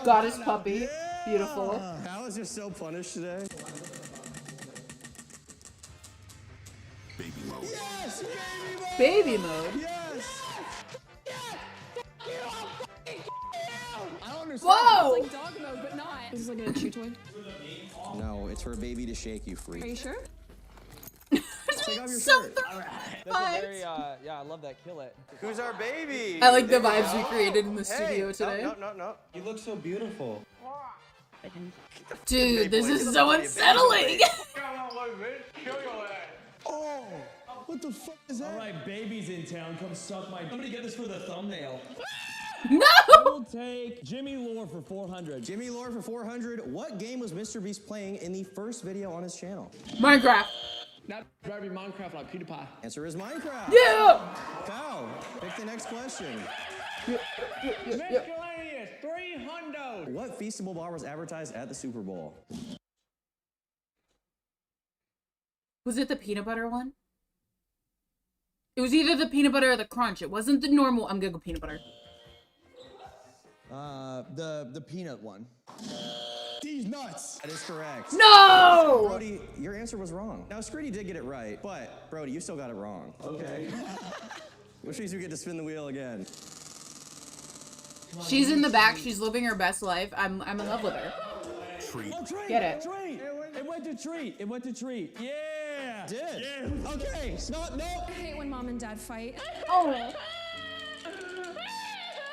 Goddess puppy. Beautiful. That was just so punished today. Baby mode. Yes, baby mode. Baby mode. Yes. I don't understand. Whoa! It's like dog mode, but not. This is like a chew toy. No, it's her baby to shake you free. Are you sure? Take off your So shirt. That's a very, yeah, I love that. Kill it. Who's our baby? I like the vibes we created in the studio today. No. You look so beautiful. Dude, this is so unsettling. Oh, what the fuck is that? All right, baby's in town. Come suck my. Somebody get this for the thumbnail. No! I will take Jimmy Lore for 400. Jimmy Lore for 400. What game was Mr. Beast playing in the first video on his channel? Minecraft. Not Barbie Minecraft like PewDiePie. Answer is Minecraft. Yeah! Cow, pick the next question. Miscellaneous, 300. What feastable bar was advertised at the Super Bowl? Was it the peanut butter one? It was either the peanut butter or the crunch. It wasn't the normal. I'm gonna go peanut butter. The peanut one. These nuts. That is correct. No! Brody, your answer was wrong. Now, Screedy did get it right, but Brody, you still got it wrong. Okay. Which means we get to spin the wheel again. She's in the back. She's living her best life. I'm in love with her. Treat. Oh, treat. Get it. Treat. It went to treat. It went to treat. Yeah. Did. Yeah. Okay. No. I hate when mom and dad fight. Oh.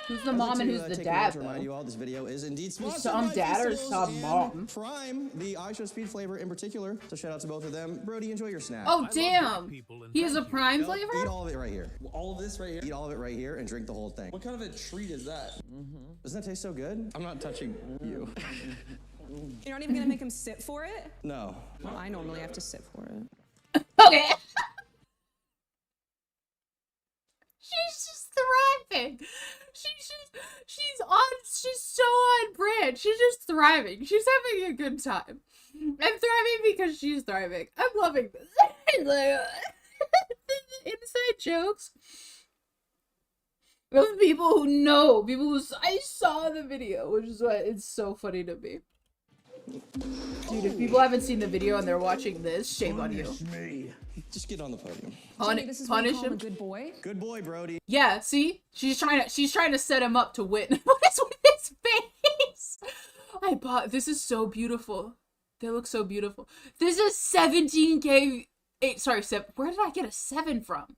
Who's the mom and who's the dad, To remind you all, this video is indeed sponsored some by dad or Feastables some and mom? Prime, the iShow Speed flavor in particular. So shout out to both of them. Brody, enjoy your snack. Oh, damn. He has a prime flavor? Eat all of it right here. All of this right here. Eat all of it right here and drink the whole thing. What kind of a treat is that? Doesn't that taste so good? I'm not touching you. You're not even gonna make him sit for it? No. Well, I normally have to sit for it. Okay. She's just thriving. She's so on brand. She's just thriving. She's having a good time. I'm thriving because she's thriving. I'm loving this. Like, inside jokes. With people who know, people who I saw the video, which is why it's so funny to me. Dude, if people haven't seen the video and they're watching this, shame on you. Me. Just get on the podium. Punish him. Good boy. Good boy, Brody. Yeah, see? She's trying to set him up to win. What is with his face? This is so beautiful. They look so beautiful. This is 17K, where did I get a 7 from?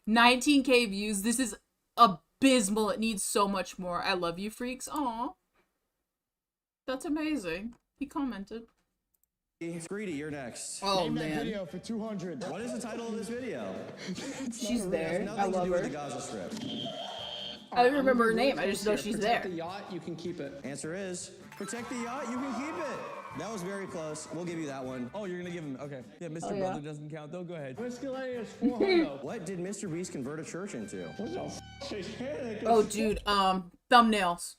19K views. This is abysmal. It needs so much more. I love you, freaks. Aw. That's amazing. He commented. Greedy, you're next. Oh, Name that man. video for 200. What is the title of this video? She's there. I love her. The Gaza Strip. I don't remember her name. I just know she's there. Protect the yacht, you can keep it. Answer is, protect the yacht, you can keep it. That was very close. We'll give you that one. Oh, you're gonna give him, okay. Yeah, Mr. Oh, yeah. Brother doesn't count though, go ahead. Miscellaneous 400. What did Mr. Beast convert a church into? What the f***? Oh, dude, thumbnails.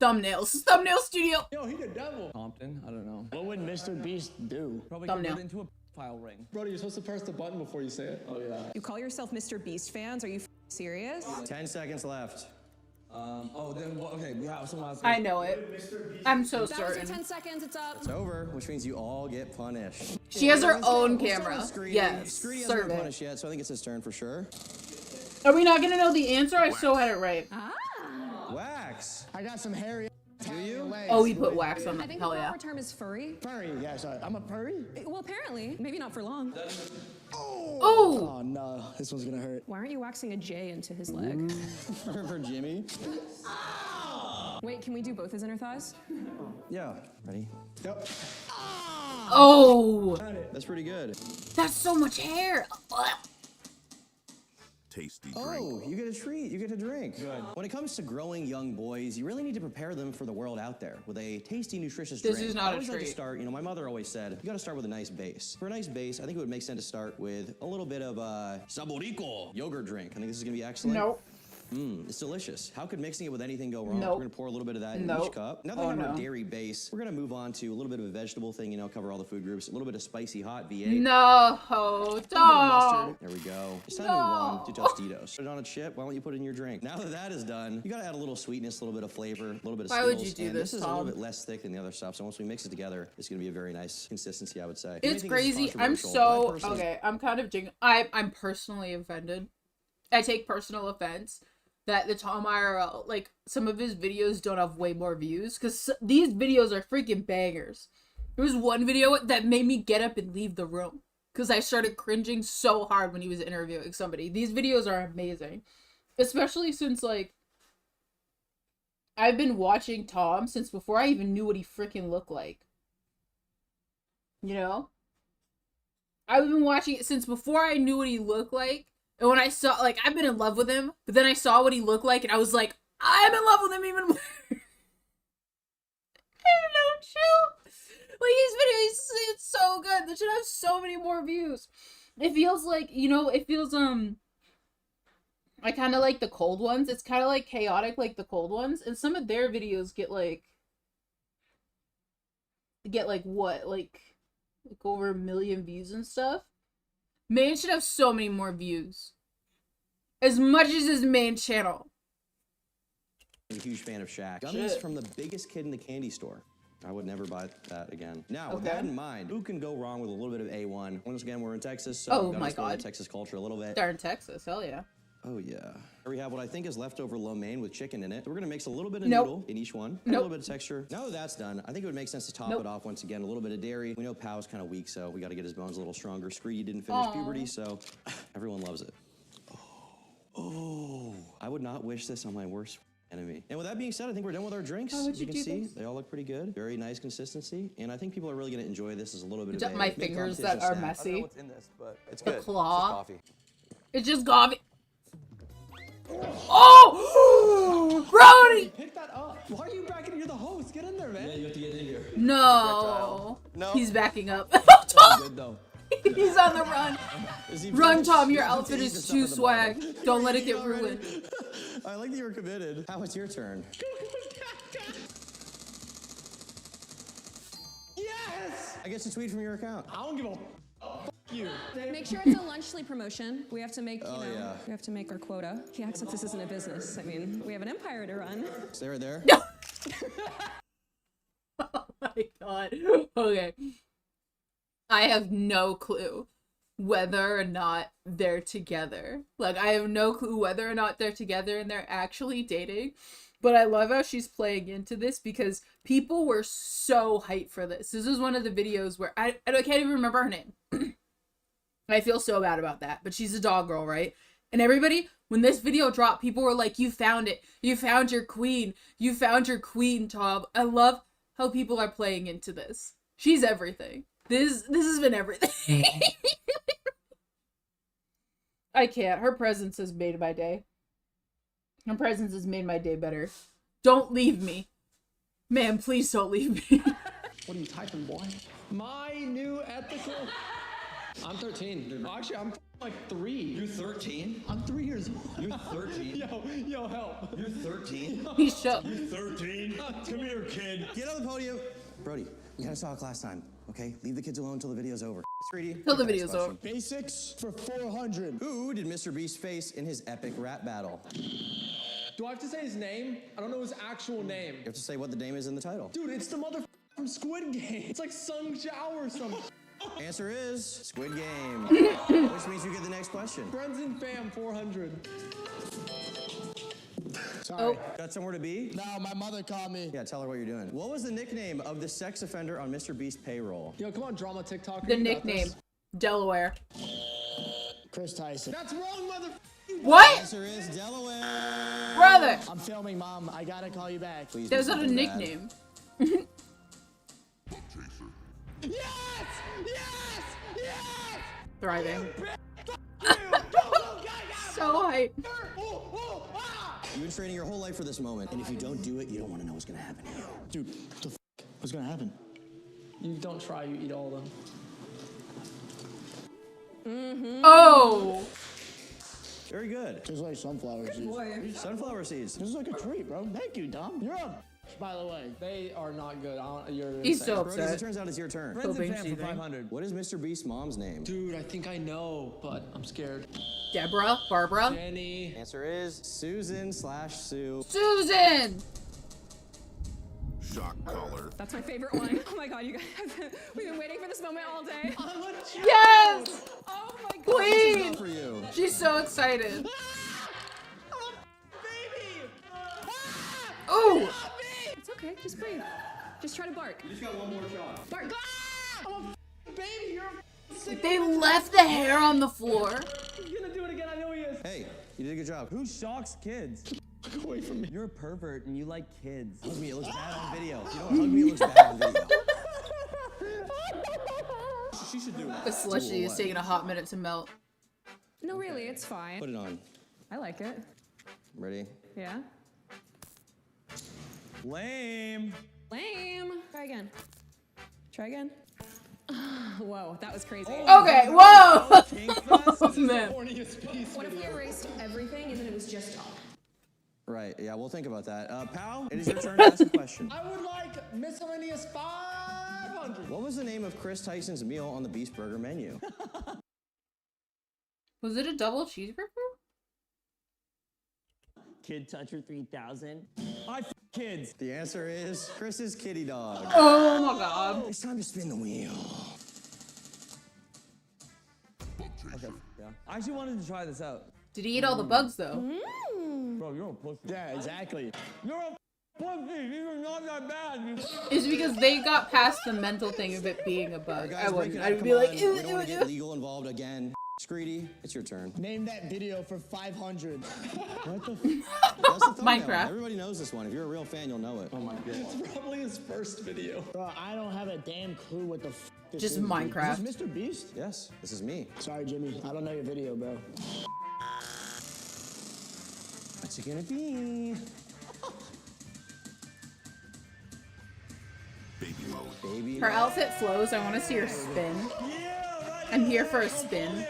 Thumbnail studio. Yo, he the devil. Compton, I don't know. What would Mr. Beast do? Probably Thumbnail. convert into a file ring. Brody, you're supposed to press the button before you say it. Oh, yeah. You call yourself Mr. Beast fans? Are you serious? 10 seconds left. Okay, we have someone else. I know it. I'm so That was certain. 10 seconds, it's up. It's over, which means you all get punished. She has her own We'll start camera. with Screedy. Yes, Screedy hasn't serve been it. punished yet, so I think it's his turn for sure. Are we not gonna know the answer? I so had it right. Wax. I got some hairy. Do you? Oh, we put wax on I it. think Hell the yeah. proper term is furry. Furry, yeah, sorry. I'm a furry? Well, apparently. Maybe not for long. Oh! Oh, no. This one's gonna hurt. Why aren't you waxing a J into his leg? For Jimmy? Wait, can we do both his inner thighs? Yeah. Ready? Yep. Oh! That's pretty good. That's so much hair. Tasty drink. Oh, you get a treat. You get a drink. Good. When it comes to growing young boys, you really need to prepare them for the world out there with a tasty, nutritious drink. This is not I a always like to treat. start, my mother always said, you gotta start with a nice base. For a nice base, I think it would make sense to start with a little bit of Saborico yogurt drink. I think this is gonna be excellent. Nope. It's delicious. How could mixing it with anything go wrong? Nope. We're gonna pour a little bit of that in Nope. each cup. Now that Oh, we have no. a dairy base, we're gonna move on to a little bit of a vegetable thing, cover all the food groups. A little bit of spicy hot V8. No, Mustard. don't. There we go. It's time to move on to Tostitos. Put it on a chip. Why don't you put it in your drink? Now that that is done, you gotta add a little sweetness, a little bit of flavor, a little bit of Why Skittles. would you do and this, is a little Tom? bit less thick than the other stuff, so once we mix it together, it's gonna be a very nice consistency, I would say. It's Anything crazy. that's I'm controversial, so but I personally- okay. I'm kind of I'm personally offended. I take personal offense that the Tom IRL, like, some of his videos don't have way more views because these videos are freaking bangers. There was one video that made me get up and leave the room because I started cringing so hard when he was interviewing somebody. These videos are amazing, especially since, like, I've been watching Tom since before I even knew what he freaking looked like. You know? I've been watching it since before I knew what he looked like. And when I saw, like, I've been in love with him, but then I saw what he looked like, and I was like, I'm in love with him even more. I don't know, chill. Like, his videos, it's so good. They should have so many more views. It feels like, I kind of like the cold ones. It's kind of like chaotic like the cold ones. And some of their videos get what? Like over 1 million views and stuff. Man should have so many more views. As much as his main channel. I'm a huge fan of Shaq. Shit. Gummies from the biggest kid in the candy store. I would never buy that again. Now, with that in mind, who can go wrong with a little bit of A1? Once again, we're in Texas, so Oh we gotta my explore the God. Texas culture a little bit. They're in Texas, hell yeah. Oh yeah. Here we have what I think is leftover lo mein with chicken in it. So we're gonna mix a little bit of Nope. noodle in each one. Nope. A little bit of texture. Now that that's done, I think it would make sense to top Nope. it off once again. A little bit of dairy. We know Pow's kind of weak, so we gotta get his bones a little stronger. Screedy didn't finish Aw. puberty, so everyone loves it. Oh, I would not wish this on my worst enemy. And with that being said, I think we're done with our drinks. How would As you you do can see, this? they all look pretty good. Very nice consistency. And I think people are really gonna enjoy this as a little bit It's of a my mid fingers competition that are snack. messy. I don't know what's in this, but It's The good. claw. It's just coffee. It's just coffee. Oh! Brody! Pick that up. Why are you backing? You're the host. Get in there, man. yeah, you have to get in here. No. No. He's backing up. That's Tom! good though. He's on the run. Is he Run, finished? Tom. Your You have to outfit eat is the stuff too at the bottom. swag. Don't let it Eating get already? ruined. I like that you were committed. How was your turn? Yes. I get to tweet from your account. I don't give a. you. Make sure it's a lunch sleep promotion. We have to make, Oh, yeah. we have to make our quota. Yeah, except this isn't a business. I mean, we have an empire to run. Stay right there. Oh my god. Okay. I have no clue whether or not they're together. Like, I have no clue whether or not they're together and they're actually dating. But I love how she's playing into this because people were so hyped for this. This is one of the videos where I can't even remember her name. I feel so bad about that. But she's a dog girl, right? And everybody, when this video dropped, people were like, you found it. You found your queen. You found your queen, Tom. I love how people are playing into this. She's everything. This has been everything. I can't. Her presence has made my day. Her presence has made my day better. Don't leave me. Man, please don't leave me. What are you typing, boy? My new ethical... I'm 13. Actually, I'm like 3. You're 13? I'm 3 years old. You're 13? Yo, help. You're 13? He's shook. You're 13? Come here, kid. Get on the podium. Brody, we had a talk last time, okay? Leave the kids alone until the video's over. Greedy. Till the video's over. Basics for 400. Who did Mr. Beast face in his epic rap battle? Do I have to say his name? I don't know his actual name. You have to say what the name is in the title. Dude, it's the mother from Squid Game. It's like Sung Chao or something. Answer is Squid Game. Which means you get the next question. Friends and fam, 400. Sorry. Got somewhere to be? No, my mother called me. Yeah, tell her what you're doing. What was the nickname of the sex offender on Mr. Beast's payroll? Yo, come on, drama TikTok. The nickname. Delaware. Chris Tyson. That's wrong, mother. What? The answer is Delaware. Brother. I'm filming, Mom. I gotta call you back. Please. There's not a nickname. Yes! Yes! Yes! Thriving. So hype. You've been training your whole life for this moment, and if you don't do it, you don't want to know what's gonna happen to you. Dude, what the what's gonna happen? You don't try, you eat all of them. Oh! Very good. Tastes like sunflower seeds. Boy. Sunflower seeds. This is like a treat, bro. Thank you, Dom. You're up. By the way, they are not good. You're He's insane. so Brody, as upset. it turns out, it's your turn. Friends and fam for 500. What is Mr. Beast's mom's name? Dude, I think I know, but I'm scared. Deborah? Barbara? Jenny. Answer is Susan/Sue. Susan! Shock collar. That's my favorite one. Oh my god, you guys. We've been waiting for this moment all day. Yes! Oh my god. Queen! For you. She's so excited. Oh! It's okay, just breathe. Just try to bark. You just got one more shot. Bark. I'm a baby. You're a sick. They left the hair on the floor. He's gonna do it again. I know he is. Hey, you did a good job. Who shocks kids? Get away from me. You're a pervert and you like kids. Hug me, it looks bad on video. If you don't hug me, it looks bad on video. She should do it. The slushy is taking a hot minute to melt. No, really, it's fine. Put it on. I like it. Ready? Yeah. Lame. Lame. Try again. Try again. Whoa, that was crazy. Okay, whoa! Oh, man. What if we erased everything and then it was just Tom? Right, yeah, we'll think about that. Pal, it is your turn to ask a question. I would like miscellaneous 500. What was the name of Chris Tyson's meal on the Beast Burger menu? Was it a double cheeseburger? Kid Toucher 3000. I kids. The answer is Chris's kitty dog. Oh my god. It's time to spin the wheel. Okay, yeah. I actually wanted to try this out. Did he eat all the bugs though? Bro, you're a pussy. Yeah, exactly. You're a pussy. You're not that bad. It's because they got past the mental thing of it being a bug. I wouldn't. I'd be like, ew, we don't ew, want to ew. get legal involved again. Screedy, it's your turn. Name that video for 500. What the That's the thumbnail. Minecraft. Everybody knows this one. If you're a real fan, you'll know it. Oh my god. It's probably his first video. Bro, I don't have a damn clue what the this Just is. Minecraft. Is this Mr. Beast? Yes, this is me. Sorry, Jimmy. I don't know your video, bro. What's it gonna be? Baby mode. Baby. Her outfit flows. I want to see her spin. I'm here for a spin.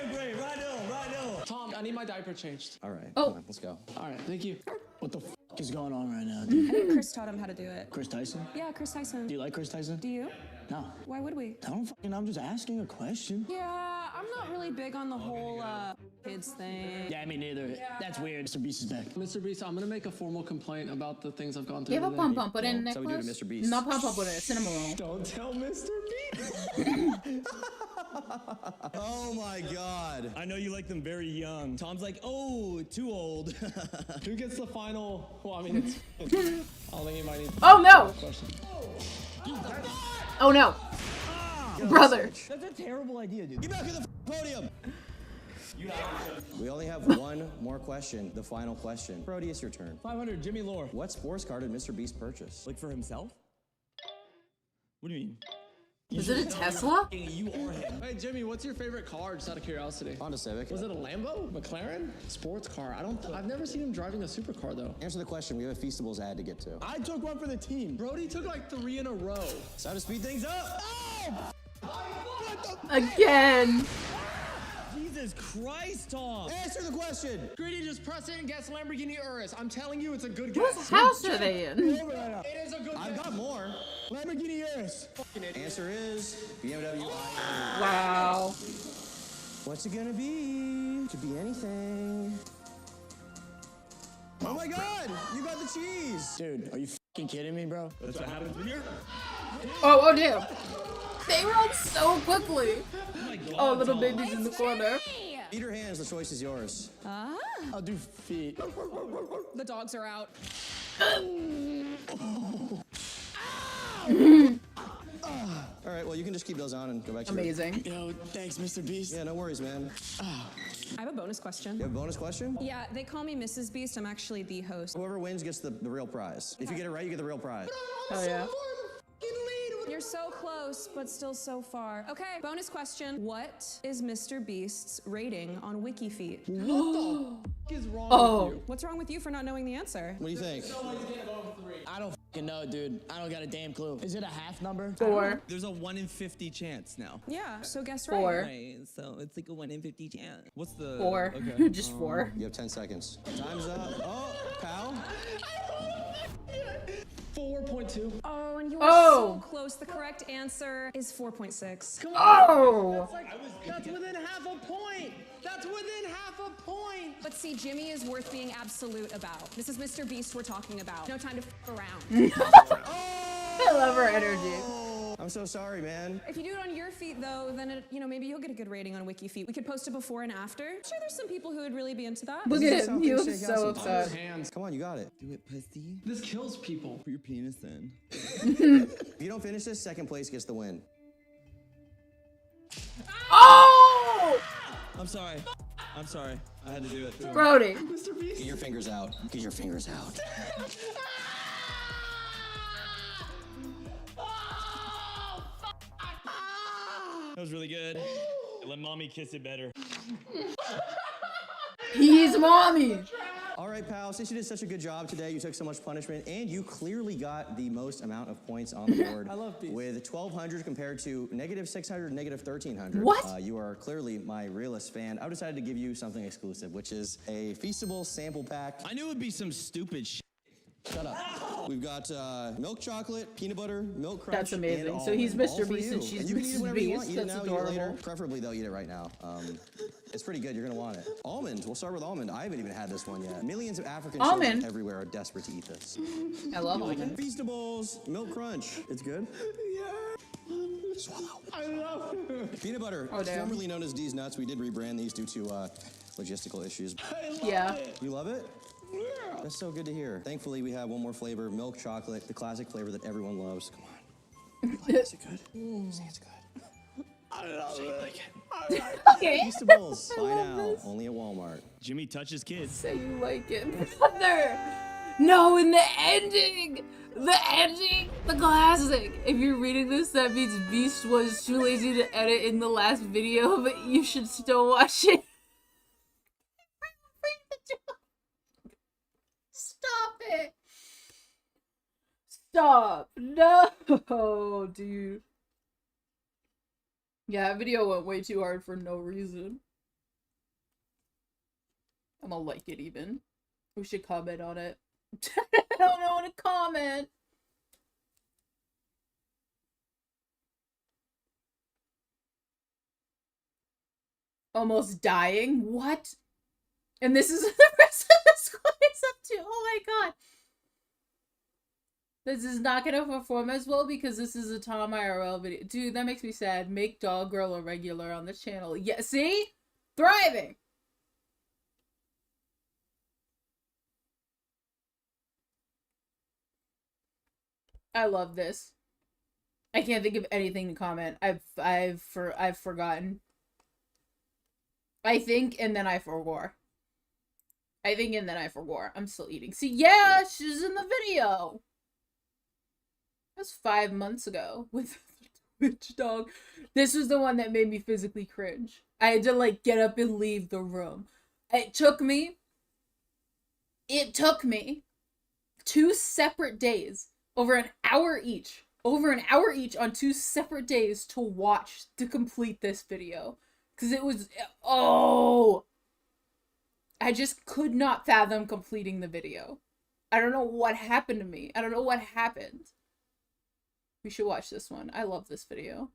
Tom, I need my diaper changed. All right. Oh. Come on, let's go. All right, thank you. What the is going on right now, I dude? think Chris taught him how to do it. Chris Tyson? Yeah, Chris Tyson. Do you like Chris Tyson? Do you? No. Why would we? I don't fucking know. I'm just asking a question. Yeah, I'm I'm not really big on the whole kids thing. Yeah, me neither. That's weird. Mr. Beast is back. Mr. Beast, I'm gonna make a formal complaint about the things I've gone through Give a today. pump pump, put in That's how we do necklace. to Mr. Beast. Not pump pump, put in a cinnamon roll. Don't tell Mr. Beast. Oh my god. I know you like them very young. Tom's like, oh, too old. Who gets the final? Well, I mean, it's I don't think he might need. Oh no! Question. Oh no! Brother. That's a terrible idea, dude. Get back to the podium. We only have one more question, the final question. Brody, it's your turn. 500, Jimmy Lore. What sports car did Mr. Beast purchase? Like for himself? What do you mean? Is it a Tesla? You or him. Hey Jimmy, what's your favorite car? Just out of curiosity. Honda Civic. Was it a Lambo? McLaren? Sports car? I've never seen him driving a supercar though. Answer the question. We have a Feastables ad to get to. I took one for the team. Brody took like 3 in a row. It's time to speed things up. Again. Jesus Christ, Tom. Answer the question. Greedy, just press it and guess Lamborghini Urus. I'm telling you, it's a good guess. Whose house are they in? It is a good guess. I've got more. Lamborghini Urus. Answer is BMW i8. Wow. What's it gonna be? Could be anything. Oh my god, you got the cheese. Dude, are you fucking kidding me, bro? That's what happens when you're... Oh damn. They run so quickly. Oh, little baby's in the corner. Eat your hands, the choice is yours. I'll do feet. The dogs are out. All right, well, you can just keep those on and go back to Amazing. Yo, thanks, Mr. Beast. Yeah, no worries, man. I have a bonus question. You have a bonus question? Yeah, they call me Mrs. Beast. I'm actually the host. Whoever wins gets the real prize. If you get it right, you get the real prize. Oh yeah. You're so close, but still so far. Okay, bonus question. What is Mr. Beast's rating on WikiFeet? What the f is wrong with you? What's wrong with you for not knowing the answer? What do you think? I don't fucking know, dude. I don't got a damn clue. Is it a half number? 4. There's a 1 in 50 chance now. Yeah, so guess right. 4. Right, so it's like a 1 in 50 chance. What's the... 4. Okay. Just 4. You have 10 seconds. Time's up. Oh, pal. 4.2. Oh, and you are Oh. so close. The correct answer is 4.6. Come on. Oh. That's within half a point. That's within half a point. But see, Jimmy is worth being absolute about. This is Mr. Beast we're talking about. No time to f around. I love her energy. I'm so sorry, man. If you do it on your feet, though, then it, maybe you'll get a good rating on WikiFeet. We could post a before and after. I'm sure there's some people who would really be into that. Look at him. He Shake was out so some upset. Hands. Come on, you got it. Do it, pussy. This kills people. Put your penis in. If you don't finish this, second place gets the win. Oh! I'm sorry. I'm sorry. I had to do it. Brody. Mr. Beast. Get your fingers out. Get your fingers out. That was really good. Let mommy kiss it better. He's mommy. All right, pal, since you did such a good job today, you took so much punishment, and you clearly got the most amount of points on the board. I love these. With 1,200 compared to -600, -1,300. What? You are clearly my realest fan. I decided to give you something exclusive, which is a Feastable sample pack. I knew it would be some stupid shit. Shut up. We've got milk chocolate, peanut butter, milk crunch. That's amazing. And So he's almond, Mr. all for Beast you. and she's you can eat it Mrs. whenever you want. Beast. Eat it That's now, eat it later. adorable. Preferably, they'll eat it right now. It's pretty good. You're gonna want it. Almond. We'll start with almond. I haven't even had this one yet. Millions of African children Almond. everywhere are desperate to eat this. I love almond. Feastables, milk crunch. It's good. Yeah. Swallow. I love it. Peanut butter, Oh, damn. formerly known as D's Nuts. We did rebrand these due to logistical issues. I love Yeah. it. You love it? Yeah. That's so good to hear. Thankfully, we have one more flavor, milk chocolate, the classic flavor that everyone loves. Come on. Is it good? Say it's good. I love it. Okay. Feastables. I Buy love now. this. Only at Walmart. Jimmy touches kids. Say you like it, brother. No, in the ending, the classic. If you're reading this, that means Beast was too lazy to edit in the last video, but you should still watch it. Stop it. Stop. No, dude. Yeah, that video went way too hard for no reason. I'm gonna like it even. We should comment on it. I don't know what to comment. almost dying. What? And this is the rest of the squad is up to. Oh my god. This is not gonna perform as well because this is a Tom IRL video. Dude, that makes me sad. Make Dog Girl a regular on the channel. Yeah, see? Thriving! I love this. I can't think of anything to comment. I've forgotten. I think and then I forgot. I'm still eating. See, yeah, she's in the video. That was 5 months ago with Twitch Dog. This was the one that made me physically cringe. I had to like get up and leave the room. It took me 2 separate days, over an hour each on 2 separate days to complete this video. Because it was, I just could not fathom completing the video. I don't know what happened to me. I don't know what happened. We should watch this one. I love this video.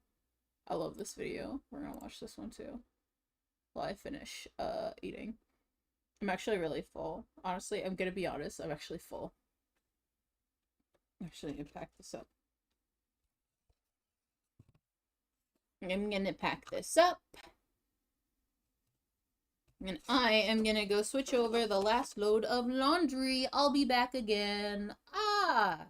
We're gonna watch this one too. While I finish eating. I'm actually really full. Honestly, I'm gonna be honest. I'm actually full. Actually, I'm gonna pack this up. And I am gonna go switch over the last load of laundry. I'll be back again. Ah!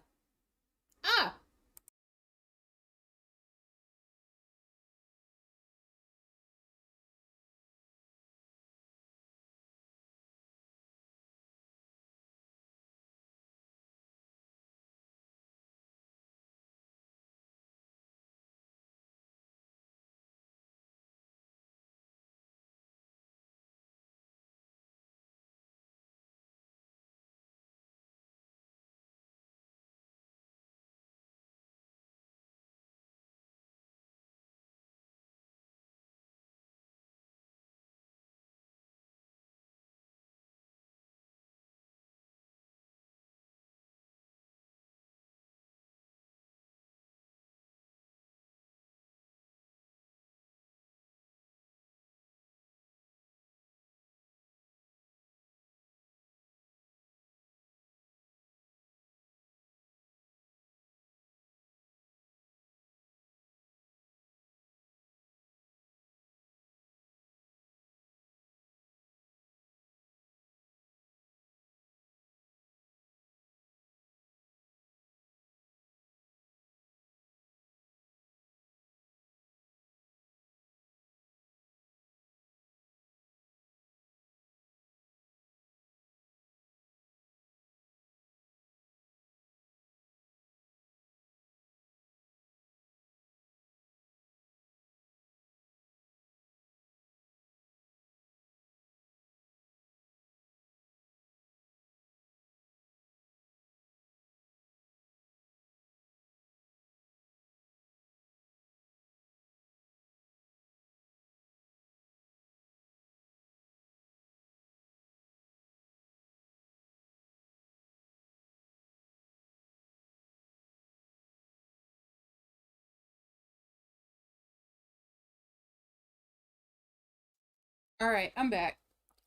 Alright, I'm back.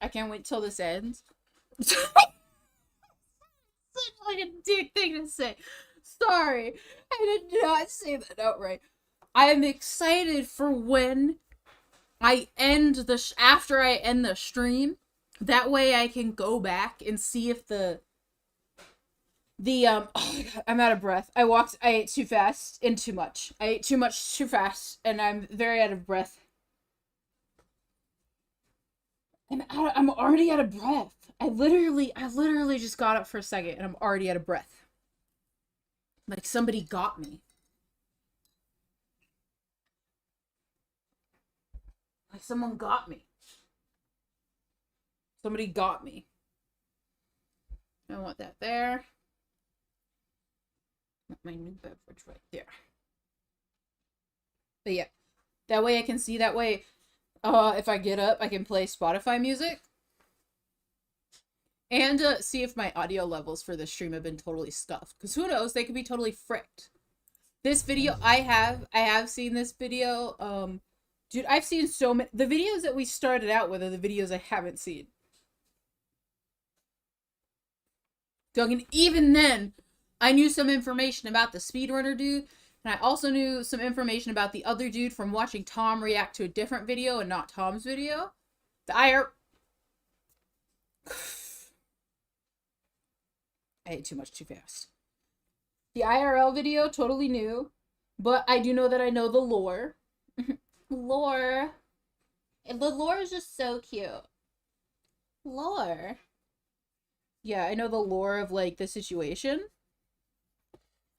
I can't wait till this ends. Such like a dick thing to say. Sorry. I did not say that outright. I am excited for when I end after I end the stream. That way I can go back and see if oh my God, I'm out of breath. I ate too fast and too much. I ate too much too fast and I'm very out of breath. I'm already out of breath. I literally just got up for a second and I'm already out of breath. Like somebody got me. Like someone got me. Somebody got me. I want that there. My new beverage right there. But yeah, that way I can see, that way if I get up, I can play Spotify music. And see if my audio levels for this stream have been totally stuffed. Because who knows, they could be totally fricked. This video, I have seen this video Dude, I've seen so many. The videos that we started out with are the videos I haven't seen. Duggan, even then, I knew some information about the speedrunner dude, and I also knew some information about the other dude from watching Tom react to a different video and not Tom's video. The I ate too much too fast. The IRL video, totally new, but I do know that I know the lore. Lore. The lore is just so cute. Lore. Yeah, I know the lore of, like, the situation.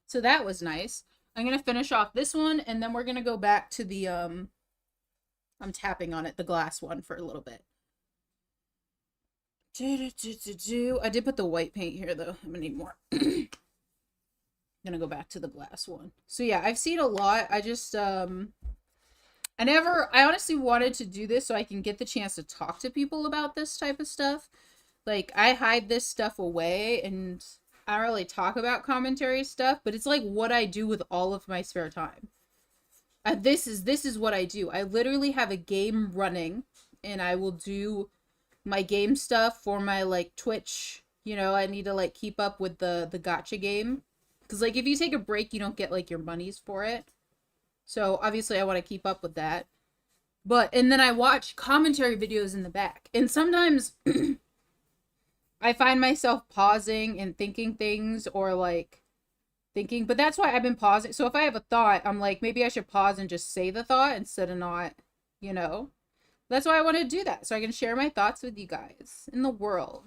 So that was nice. I'm gonna finish off this one, and then we're gonna go back to the, I'm tapping on it, the glass one for a little bit. I did put the white paint here, though. I'm gonna need more. I'm gonna go back to the glass one. So yeah, I've seen a lot. I just, I honestly wanted to do this so I can get the chance to talk to people about this type of stuff. Like, I hide this stuff away, and I don't really talk about commentary stuff, but it's like what I do with all of my spare time. This is what I do. I literally have a game running, and I will do my game stuff for my, like, Twitch. You know, I need to, like, keep up with the gacha game. Because, like, if you take a break, you don't get, like, your monies for it. So, obviously, I want to keep up with that. But, and then I watch commentary videos in the back. And sometimes I find myself pausing and thinking things, or, like, thinking. But that's why I've been pausing. So, if I have a thought, I'm like, maybe I should pause and just say the thought instead of not, you know. That's why I want to do that. So I can share my thoughts with you guys in the world.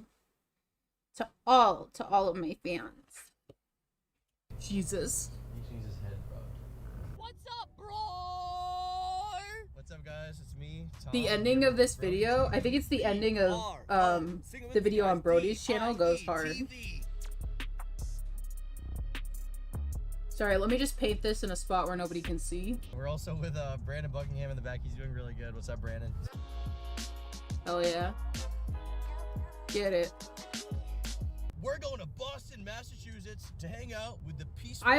To all of my fans. Jesus. What's up, guys? It's me, Tom. The ending of this video, I think it's the ending of the video on Brody's channel, goes hard. Sorry, let me just paint this in a spot where nobody can see. We're also with Brandon Buckingham in the back. He's doing really good. What's up, Brandon? Hell yeah. Get it. We're going to Boston, Massachusetts to hang out with the peaceful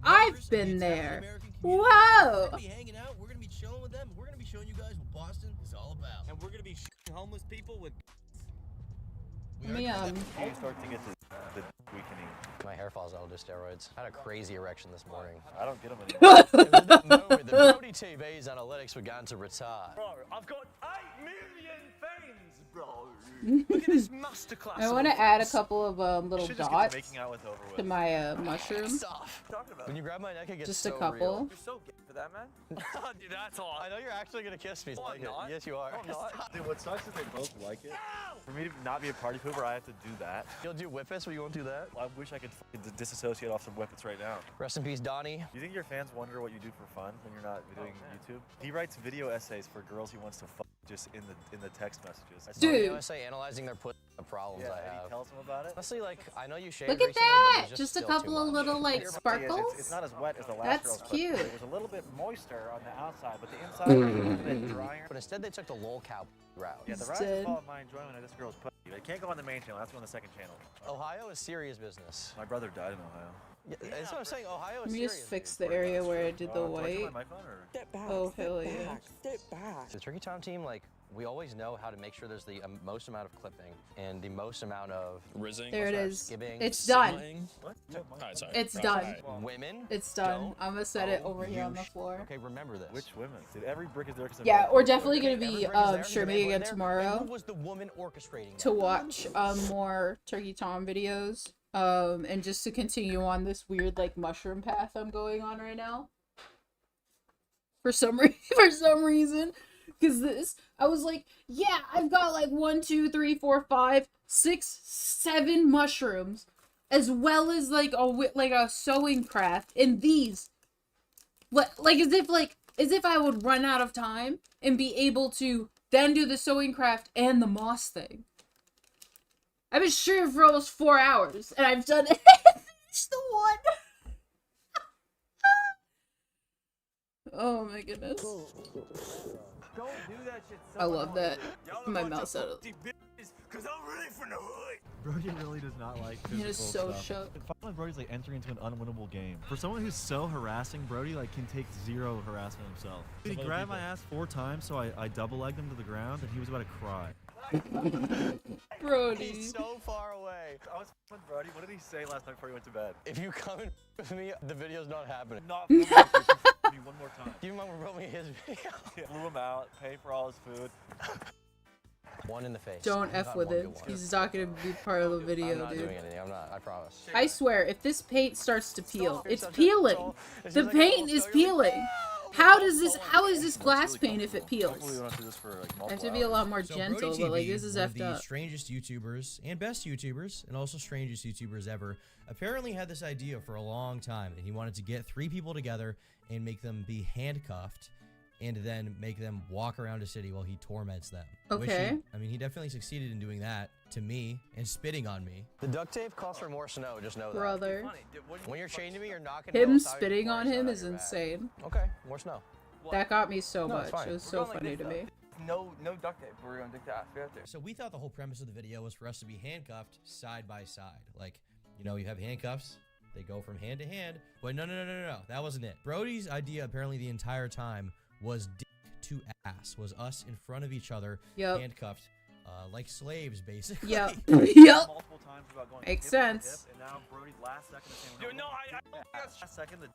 I've been there. Whoa. We're gonna be hanging out. We're gonna be chilling with them. We're gonna be showing you guys what Boston is all about. And we're gonna be shooting homeless people with. Let me You start to get to the weakening. My hair falls out of steroids. I had a crazy erection this morning. I don't get them anymore. It was at that moment that Brody TV's analytics began to retire. Bro, I've got 8 million fans, bro. Look at this masterclass. I want to add a couple of little Should just get the dots making out with over with. to my mushroom. When you grab my neck, it gets Just a so couple. real. You're so gay for that, man. Dude, that's all. I know you're actually gonna kiss me. No, I'm not. Yes, you are. No, I'm not. Dude, what sucks is they both like it. For me to not be a party pooper, I have to do that. You'll do whippets, but you won't do that? I wish I could disassociate off some whippets right now. Rest in peace, Donnie. You think your fans wonder what you do for fun when you're not doing YouTube? He writes video essays for girls he wants to fuck just in the text messages. I saw a video essay analyzing their the problems Yeah, I and have. he tells them about it. Honestly, like, I know you shaved Look at recently, but that! there's Just a still couple too of much. little, like, It's sparkles. not as wet as the last That's girl's, but cute. it was a little bit moister on the outside, but the inside was a little bit drier. But instead, they took the lol cow route. Yeah, the rise and fall of my enjoyment of this girl's pussy. It can't go on the main channel. That's go on the second channel. Ohio is serious business. My brother died in Ohio. Yeah, that's what I'm saying. Ohio Let is me serious. just fix the area where I did the Do I turn white. my mic on, or? Step back. Oh, hell yeah. Step back. The Turkey Tom team, like, we always know how to make sure there's the most amount of clipping and the most amount of rizzing. There it is. Skipping, It's done. What? Alright, sorry. It's done. Women. It's done. don't I'm gonna set it over here you on the floor. Okay, remember this. Which women? Dude, every brick is there. Yeah, we're definitely gonna be Every brick is there, streaming every again there, and tomorrow who was the woman orchestrating to that? watch more Turkey Tom videos. And just to continue on this weird, like, mushroom path I'm going on right now. For some reason. Because this, I was like, yeah, I've got like 1, 2, 3, 4, 5, 6, 7 mushrooms, as well as like a sewing craft, and these, like as if I would run out of time and be able to then do the sewing craft and the moss thing. I've been streaming for almost 4 hours, and I've done finished the one. Oh my goodness. Don't do that shit. I love that. My mouse out of Cause I'm really from the hood. Brody really does not like He physical is so stuff. shook. I find like Brody's like entering into an unwinnable game. For someone who's so harassing, Brody like can take zero harassment himself. He grabbed my ass 4 times, so I double legged him to the ground, and he was about to cry. Brody. He's so far away. I was with Brody. What did he say last night before he went to bed? If you come in with me, the video's not happening. Not me one more time. You remember brought me his video? Flew him out, pay for all his food. One in the face. Don't I'm F not with one it. to one. He's not gonna be part of the video, I'm not dude. doing anything. I'm not. I promise. I swear, if this paint starts to peel, it's peeling. The paint is peeling. How is this glass paint if it peels? I have to be a lot more gentle, but like this is one of effed the up. strangest YouTubers and best YouTubers and also strangest YouTubers ever apparently had this idea for a long time, and he wanted to get 3 people together and make them be handcuffed and then make them walk around a city while he torments them. Okay. He definitely succeeded in doing that to me and spitting on me. The duct tape calls for more snow. Just know that. Brother. When you're chained to me, you're not gonna. Him spitting on him is insane. Okay, more snow. That got me so No, it's much. fine. It was so funny to me. No duct tape. We're gonna dig that out there. So we thought the whole premise of the video was for us to be handcuffed side by side. Like, you have handcuffs, they go from hand to hand. But no. That wasn't it. Brody's idea apparently the entire time was dick to ass. Was us in front of each other, handcuffed, like slaves, basically. Yep. Multiple times about going Makes hip to sense. hip, and now Brody's last second is saying, Dude, no, last second the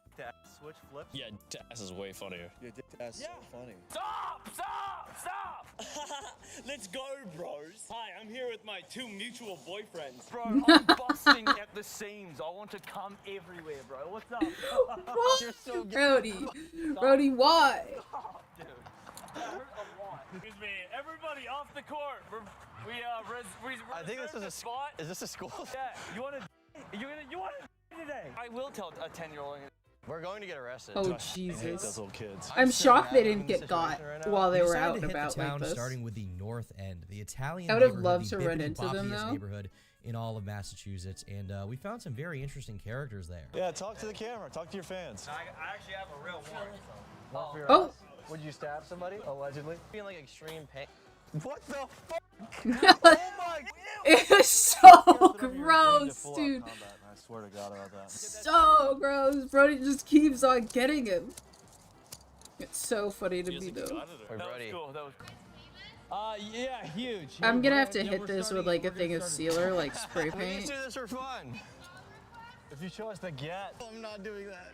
switch flips. Yeah, ass is way funnier. Yeah, ass is so funny. Stop! Let's go, bros. Hi, I'm here with my 2 mutual boyfriends. Bro, I'm busting at the seams. I want to come everywhere, bro. What's up? You're so Brody. Brody, why? Dude. Excuse me, everybody off the court. I think this is a spot. Is this a school? Yeah, you want to today? I will tell a 10-year-old. We're going to get arrested. Oh, I hate Jesus. those little kids. I'm so shocked they mad didn't in this get got situation right now. while they We were decided out to and hit about the town, like this. starting with the north end, the Italian I would have neighborhood, loved the to biggest run and into them, boppiest though. neighborhood in all of Massachusetts, and we found some very interesting characters there. Yeah, talk to the camera. Talk to your fans. I actually have a real one. Oh! Would you stab somebody, allegedly? Being like extreme pain. What the fuck? Oh my! It's so gross, dude. I swear to God about that. So gross. Brody just keeps on getting him. It's so funny to me, though. That was cool. That was cool. Yeah, huge. I'm gonna have to hit this with like a thing of sealer, like spray We just paint. do this for fun. If you show us the get. I'm not doing that.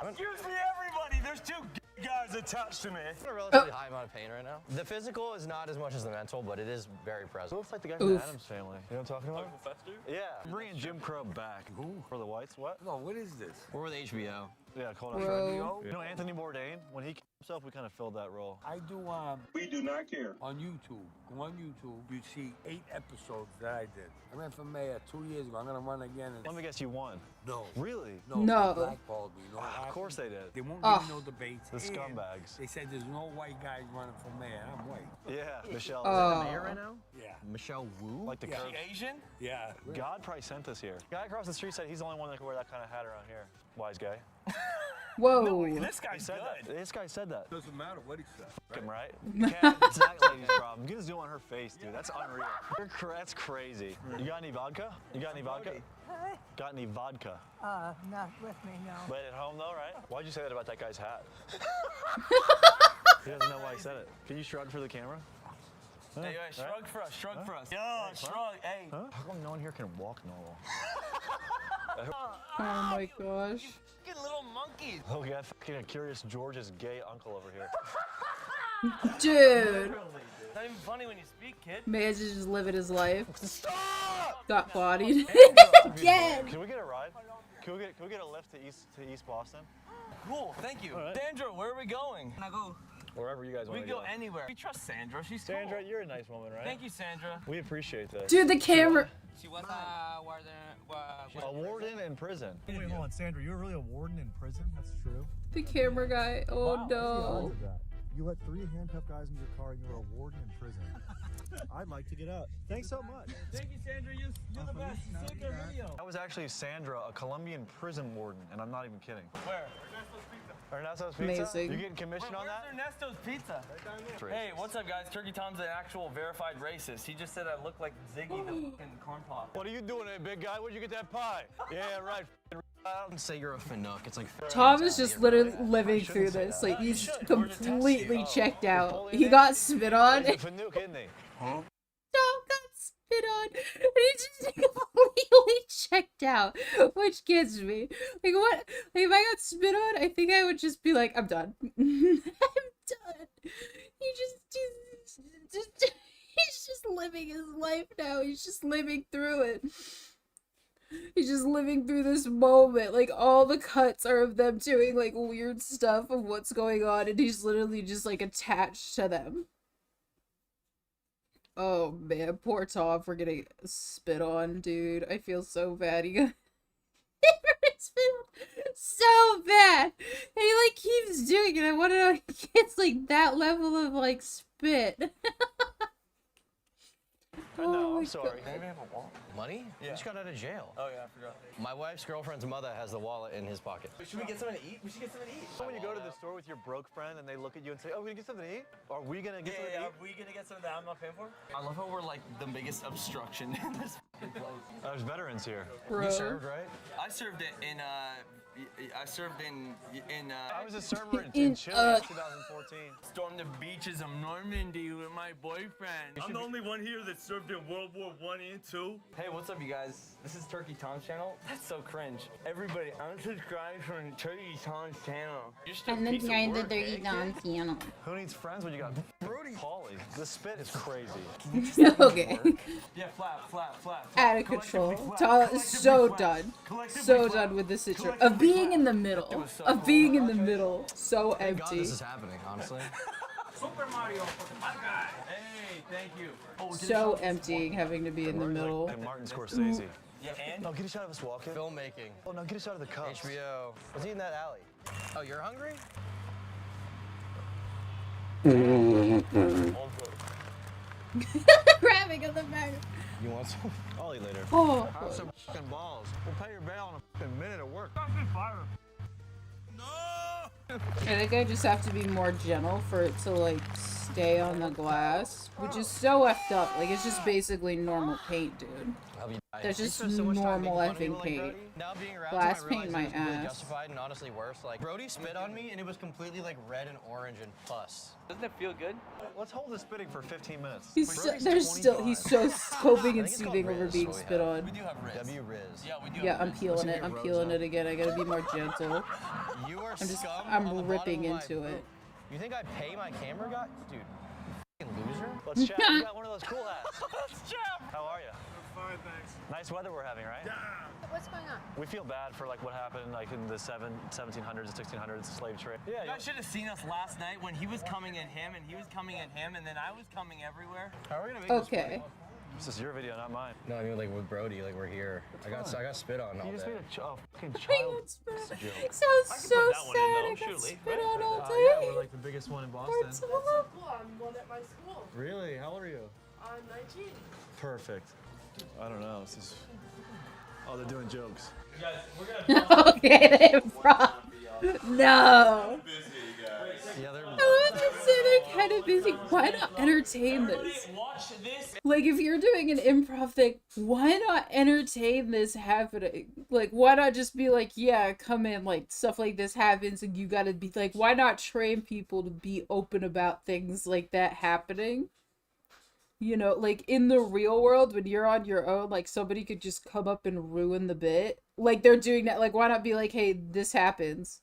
Excuse me, everybody. There's 2 guys attached to me. I'm a relatively high amount of pain right now. The physical is not as much as the mental, but it is very present. Looks like the guy from the Addams Family. You know what I'm talking about? Fester? Yeah. I'm bringing Jim Crow back. Who? For the whites? What? No, what is this? We're with HBO. Yeah, called Bro. You know Anthony Bourdain? When he killed himself, we kind of filled that role. I do, we do not care. On YouTube. Go on YouTube. You see 8 episodes that I did. I ran for mayor 2 years ago. I'm gonna run again. Let me guess, you won. No. Really? No. No. They blackballed me. You know what Of happened? course they did. They won't Oh. give me no debates. The and scumbags. They said there's no white guys running for mayor. I'm white. Yeah, Michelle. Oh. Is it the mayor right now? Yeah. Michelle Wu? Like the Yeah. curve. Asian? Yeah. God probably sent us here. Guy across the street said he's the only one that can wear that kind of hat around here. Wise guy. Whoa. This He guy's said good. that. This guy said that. Doesn't matter what he said. Fuck him, right? It's that lady's problem. Get a zoom on her face, dude. That's unreal. That's crazy. You got any vodka? You got any vodka? Got any vodka? Not with me, no. But at home though, right? Why'd you say that about that guy's hat? He doesn't know why he said it. Can you shrug for the camera? Huh? Hey, Right? shrug for us, shrug for us. Yo, Huh? shrug, hey. Huh? How come no one here can walk normal? Oh my gosh. Fucking little monkeys. Oh, we got fucking Curious George's gay uncle over here. Dude. Not even funny when you speak, kid. Man's just living his life. Stop! Got bodied. Again. Can we get a ride? Can we get a lift to East Boston? Cool, thank you. All right. Sandra, where are we going? Can I go? Wherever you guys want We to can go anywhere. We trust Sandra. She's Sandra, cool. you're a nice woman, right? Thank you, Sandra. We appreciate that. Dude, the camera. She was a warden in prison. Wait, hold on, Sandra, you're really a warden in prison? That's true. The camera guy. Oh no. You let 3 handcuffed guys in your car and you're a warden in prison. I'd like to get out. Thanks so much. Thank you, Sandra. You're the best. Sick video. That was actually Sandra, a Colombian prison warden, and I'm not even kidding. Where? Ernesto's Pizza? Amazing. You getting commission on that? Where's Ernesto's Pizza? Hey, what's up, guys? Turkey Tom's an actual verified racist. He just said I look like Ziggy the fucking corn pop. What are you doing there, big guy? Where'd you get that pie? Yeah, right. I don't say you're a Finook. It's like Tom is just literally living through this. Like, he's completely checked out. He got spit on. He's a Finook, isn't he? Tom got spit on. And he's just completely checked out. Which gets me. Like, what? Like, if I got spit on, I think I would just be like, I'm done. I'm done. He's just living his life now. He's just living through it. He's just living through this moment. Like, all the cuts are of them doing, like, weird stuff of what's going on, and he's literally just, like, attached to them. Oh, man. Poor Tom for getting spit on, dude. I feel so bad. He got spit on so bad. And he, like, keeps doing it. I want to know if he gets, like, that level of, like, spit. No, I'm sorry. Maybe I have a wallet. Money? Yeah. He just got out of jail. Oh, yeah, I forgot. My wife's girlfriend's mother has the wallet in his pocket. Should we get something to eat? We should get something to eat. When you go to the store with your broke friend and they look at you and say, oh, we gonna get something to eat? Are we gonna get something to eat? Are we gonna get something that I'm not paying for? I love how we're like the biggest obstruction in this fucking place. There's veterans here. Bro. You served, right? I served it in, I was a server in Chile in 2014. Stormed the beaches of Normandy with my boyfriend. I'm the only one here that served in World War I and II. Hey, what's up, you guys? This is Turkey Tom's channel. That's so cringe. Everybody, unsubscribe from Turkey Tom's channel. You're still And then behind the Dirty Don piano. Who needs friends when you got Brody? Paulie. The spit is crazy. Okay. Yeah, flat. Out of control. Tom is so done. So done with the situation. Of being in the middle. Of being in the middle. So Thank God empty. this is happening, honestly. Super Mario, my guy. Hey, thank you. Oh, So empty having to be in the middle. And Martin Scorsese. Yeah, and? No, get a shot of us walking. Filmmaking. Oh, no, get a shot of the cups. HBO. What's he in that alley? Oh, you're hungry? Grabbing on the back. You want some? I'll eat later. Oh. Have some fucking balls. We'll pay your bail in a fucking minute of work. I think I just have to be more gentle for it to, like, stay on the glass. Which is so effed up. Like, it's just basically normal paint, dude. That's just normal effing paint. Now being around Glass him, I paint realized my it was really ass. justified and honestly worse. Like, Brody spit on me and it was completely like red and orange and pus. Doesn't it feel good? Let's hold the spitting for 15 minutes. He's so, he's so coping and seething over being spit on. We do have Riz. W Riz. Yeah, we do Yeah, have I'm Riz. peeling it. I'm peeling it again. I gotta be more gentle. You are I'm just, scum on I'm the ripping bottom of into my it. You think I pay my camera guy? Dude, you fucking loser. Let's chat. You got one of those cool hats. Let's chat. How are you? Fine, thanks. Nice weather we're having, right? Yeah. What's going on? We feel bad for like what happened like in the 1700s and 1600s slave trade. Yeah, You guys should have seen us last night when he was coming at him and he was coming at him and then I was coming everywhere. How are we gonna make Okay. This is your video, not mine. No, I mean like with Brody, like we're here. I got spit on all You just day. made a fucking I child got spit. joke. It sounds so sad. I got spit on all Yeah, day. we're like the biggest one in Poor Boston. Tom. I'm one at my school. Really? How old are you? I'm 19. Perfect. I don't know. This is. Oh, they're doing jokes. You guys, we're gonna Okay, the improv. No. Yeah, they're. I love to say they're kind of busy. Why not entertain this? watch this. Like, if you're doing an improv thing, why not entertain this happening? Like, why not just be like, yeah, come in, like, stuff like this happens, and you gotta be like, why not train people to be open about things like that happening? You know, like, in the real world, when you're on your own, like, somebody could just come up and ruin the bit. Like, they're doing that. Like, why not be like, hey, this happens?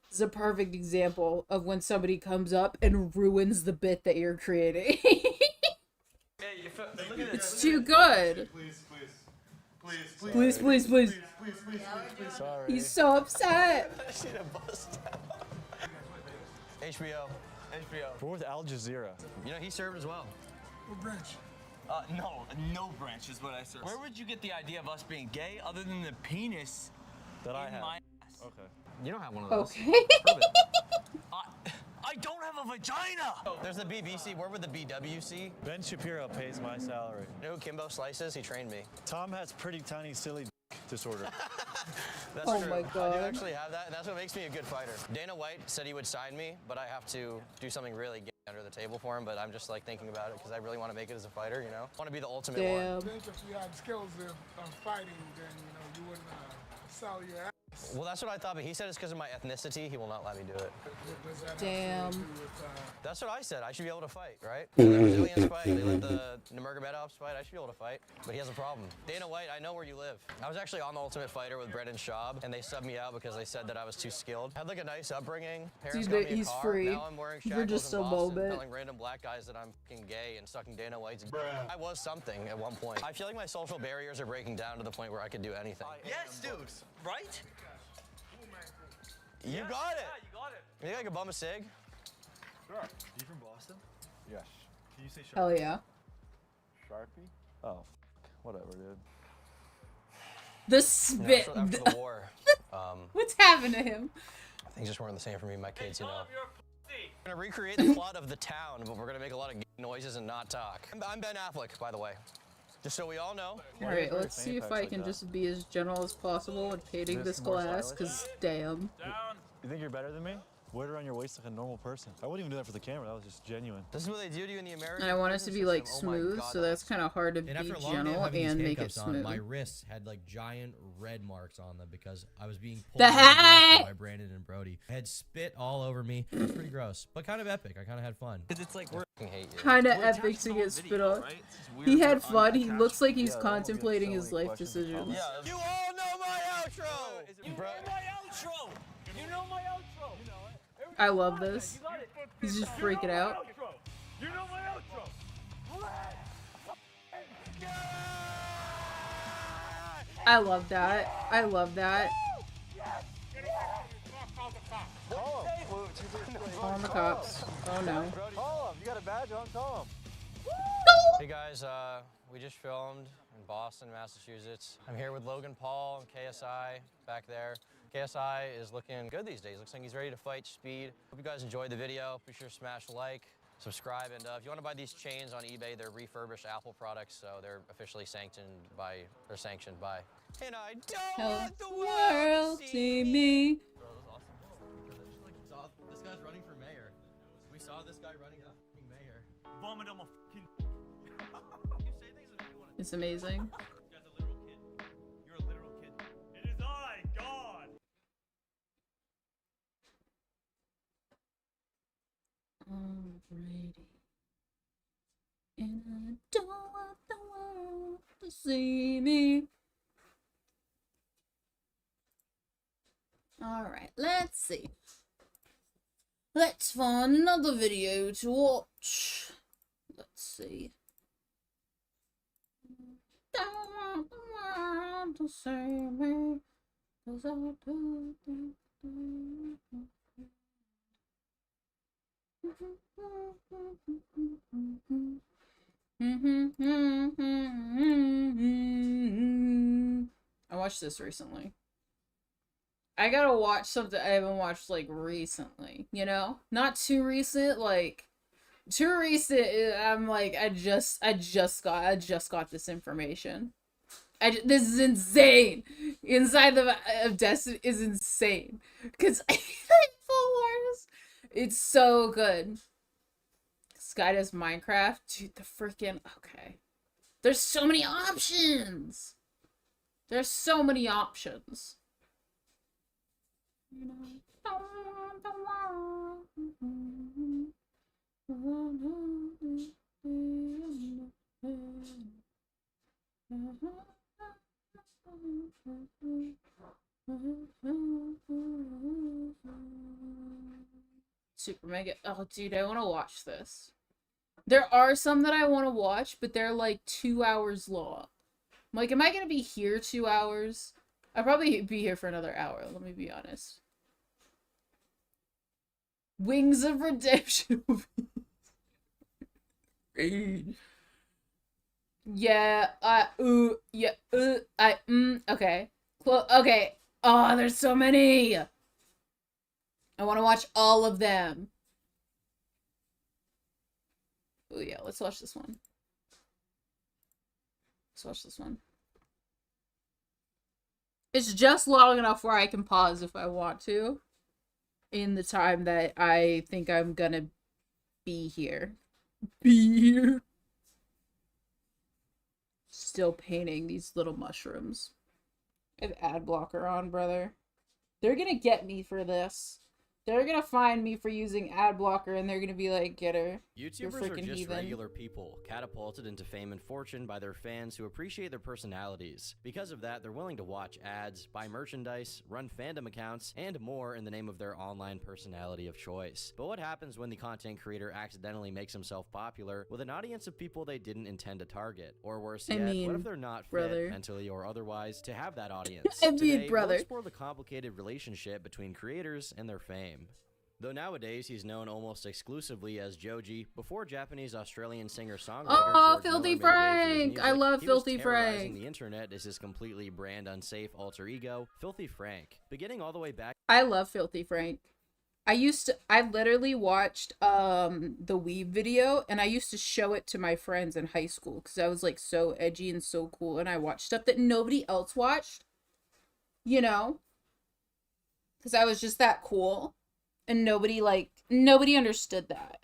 This is a perfect example of when somebody comes up and ruins the bit that you're creating. Hey, look at this. It's too good. Please. Sorry. He's so upset. I should have busted. HBO. We're with Al Jazeera. You know, he served as well. No branch is what I serve. Where would you get the idea of us being gay other than the penis That I in have. my ass? Okay. You don't have one of those. Okay. I don't have a vagina! There's the BBC. Where would the BWC? Ben Shapiro pays my salary. You know who Kimbo Slice is? He trained me. Tom has pretty tiny silly disorder. That's Oh true. my I do God. actually have that, and that's what makes me a good fighter. Dana White said he would sign me, but I have to do something really gay under the table for him, but I'm just like thinking about it because I really want to make it as a fighter, you know? I want to be the ultimate one. Damn. I think if you had skills of fighting, then you wouldn't sell your ass. Well, that's what I thought, but he said it's because of my ethnicity. He will not let me do it. Does that have Damn. to do with, That's what I said. I should be able to fight, right? They let Brazilians fight. They let the Nurmagomedovs fight. I should be able to fight. But he has a problem. Dana White, I know where you live. I was actually on The Ultimate Fighter with Brendan Schaub, and they subbed me out because they said that I was too skilled. I had like a nice upbringing. Parents Dude, got me a he's car. free Now I'm wearing for shackles just in a Boston, moment. telling random black guys that I'm fucking gay and sucking Dana White's. I was something at one point. I feel like my social barriers are breaking down to the point where I could do anything. Yes, dude. Right? You got it. Yeah, you got it. You think I could bum a cig? Sure. Are you from Boston? Yes. Can you say Sharpie? Hell yeah. Sharpie? Oh, whatever, dude. The You spit. know, after the war, What's happened to him? things just weren't the same for me and my kids, you know. We're gonna recreate the plot of The Town, but we're gonna make a lot of noises and not talk. I'm Ben Affleck, by the way. Just so we all know. Alright, let's see if I can just be as general as possible in painting this glass, because damn. You think you're better than me? Wear it around your waist like a normal person. I wouldn't even do that for the camera. That was just genuine. This is what they do to you in the American. And I want it to be like system. Oh my smooth, God, so that's kind of hard to And be after a long day of gentle having these and make it handcuffs on, smooth. my wrists had like giant red marks on them because I was being pulled The in direction heck? by Brandon and Brody. I had spit all over me. It was pretty gross, but kind of epic. I kind of had fun. Because it's like we're hate you. Kind of epic to get spit on. He had fun. He looks like he's contemplating his life decisions. Yeah. You all know my outro. You know my outro. You know my outro. You know it. I love this. He's just freaking out. You know my outro. I love that. I love that. Call the cops. Oh no. Call him. You got a badge on? Call him. Hey guys, we just filmed in Boston, Massachusetts. I'm here with Logan Paul and KSI back there. KSI is looking good these days. Looks like he's ready to fight speed. Hope you guys enjoyed the video. Be sure to smash like, subscribe, and if you want to buy these chains on eBay, they're refurbished Apple products, so they're officially sanctioned by. And I don't want the world to see me. Bro, that was awesome. This guy's running for mayor. We saw this guy running for fucking mayor. Vomit on my fucking. It's amazing. You're a literal kid. It is I, God. Alrighty. And I don't want the world to see me. Alright, let's see. Let's find another video to watch. Let's see. Don't want the world to see me, 'cause I don't think I watched this recently. I gotta watch something I haven't watched like recently, you know? Not too recent, like too recent. I'm like I just got this information. This is insane. Inside of Destiny is insane because it's so good. This guy does Minecraft, dude. The freaking okay. There's so many options. There's so many options. Super mega. Oh, dude, I want to watch this. There are some that I want to watch, but they're like 2 hours long. I'm like, am I gonna be here 2 hours? I'll probably be here for another hour. Let me be honest. Wings of Redemption. Yeah. Okay. Okay. Oh, there's so many. I want to watch all of them. Oh yeah, let's watch this one. Let's watch this one. It's just long enough where I can pause if I want to. In the time that I think I'm gonna be here. Be here. Still painting these little mushrooms. I have ad blocker on, brother. They're gonna get me for this. They're gonna find me for using ad blocker and they're gonna be like, get her. You're YouTubers are freaking just heathen. regular people, catapulted into fame and fortune by their fans who appreciate their personalities. Because of that, they're willing to watch ads, buy merchandise, run fandom accounts, and more in the name of their online personality of choice. But what happens when the content creator accidentally makes himself popular with an audience of people they didn't intend to target? Or worse yet, what if they're not fit, mentally or otherwise, to have that audience? Today, we'll explore the complicated relationship between creators and their fame. Though nowadays he's known almost exclusively as Joji, before Japanese-Australian singer-songwriter Filthy Frank! I love Filthy Frank! The internet is his completely brand unsafe alter ego, Filthy Frank. Beginning all the way back, I love Filthy Frank. I literally watched the Weeb video and I used to show it to my friends in high school because I was like so edgy and so cool and I watched stuff that nobody else watched, you know, because I was just that cool and nobody understood that.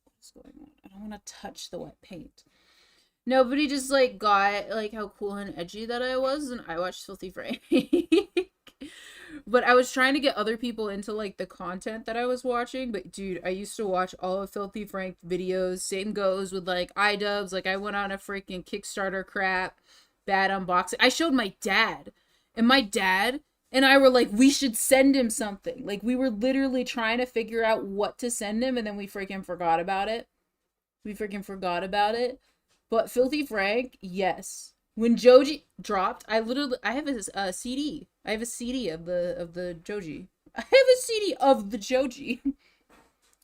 What's going on? I don't want to touch the wet paint. Nobody just like got like how cool and edgy that I was, and I watched Filthy Frank. But I was trying to get other people into like the content that I was watching. But dude, I used to watch all of Filthy Frank videos. Same goes with like iDubbbz. Like I went on a freaking Kickstarter crap, bad unboxing. I showed my dad, and my dad and I were like, we should send him something. Like we were literally trying to figure out what to send him, and then we freaking forgot about it. But Filthy Frank, yes. When Joji dropped, I have a CD. I have a CD of the Joji. I have a CD of the Joji.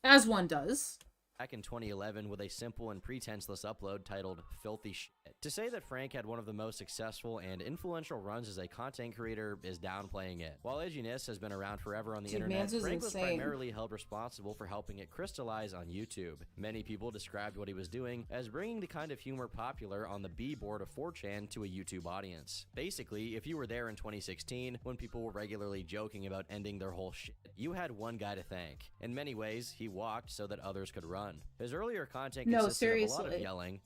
As one does. Back in 2011 with a simple and pretenseless upload titled Filthy Shit. To say that Frank had one of the most successful and influential runs as a content creator is downplaying it. While edginess has been around forever on the internet, Frank was primarily held responsible for helping it crystallize on YouTube. Many people described what he was doing as bringing the kind of humor popular on the B-board of 4chan to a YouTube audience. Basically, if you were there in 2016 when people were regularly joking about ending their whole shit, you had one guy to thank. In many ways, he walked so that others could run. His earlier content consisted of a lot of yelling,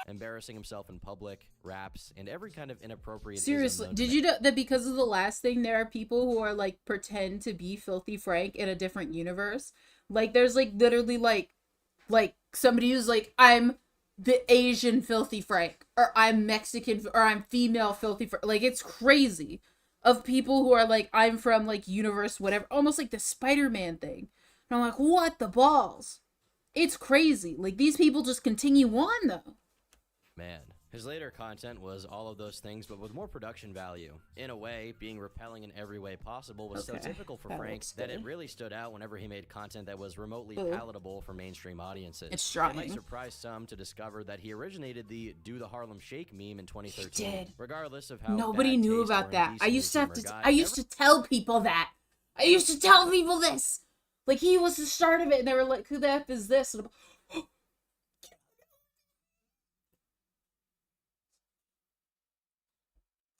embarrassing himself in public, raps, and every kind of inappropriate. Seriously, did you know that because of the last thing, there are people who are like pretend to be Filthy Frank in a different universe? Like there's like literally like somebody who's like, I'm the Asian Filthy Frank, or I'm Mexican, or I'm female Filthy Frank. Like it's crazy of people who are like, I'm from like universe whatever, almost like the Spider-Man thing. And I'm like, what the balls? It's crazy. Like these people just continue on though. Man. His later content was all of those things, but with more production value. In a way, being repelling in every way possible was so typical for Frank that it really stood out whenever he made content that was remotely palatable for mainstream audiences. It's trying. It might surprise some to discover that he originated the "Do the Harlem Shake" meme in 2013. He did. Regardless of how nobody knew about that. I used to tell people that. I used to tell people this. Like he was the start of it, and they were like, "Who the F is this?" And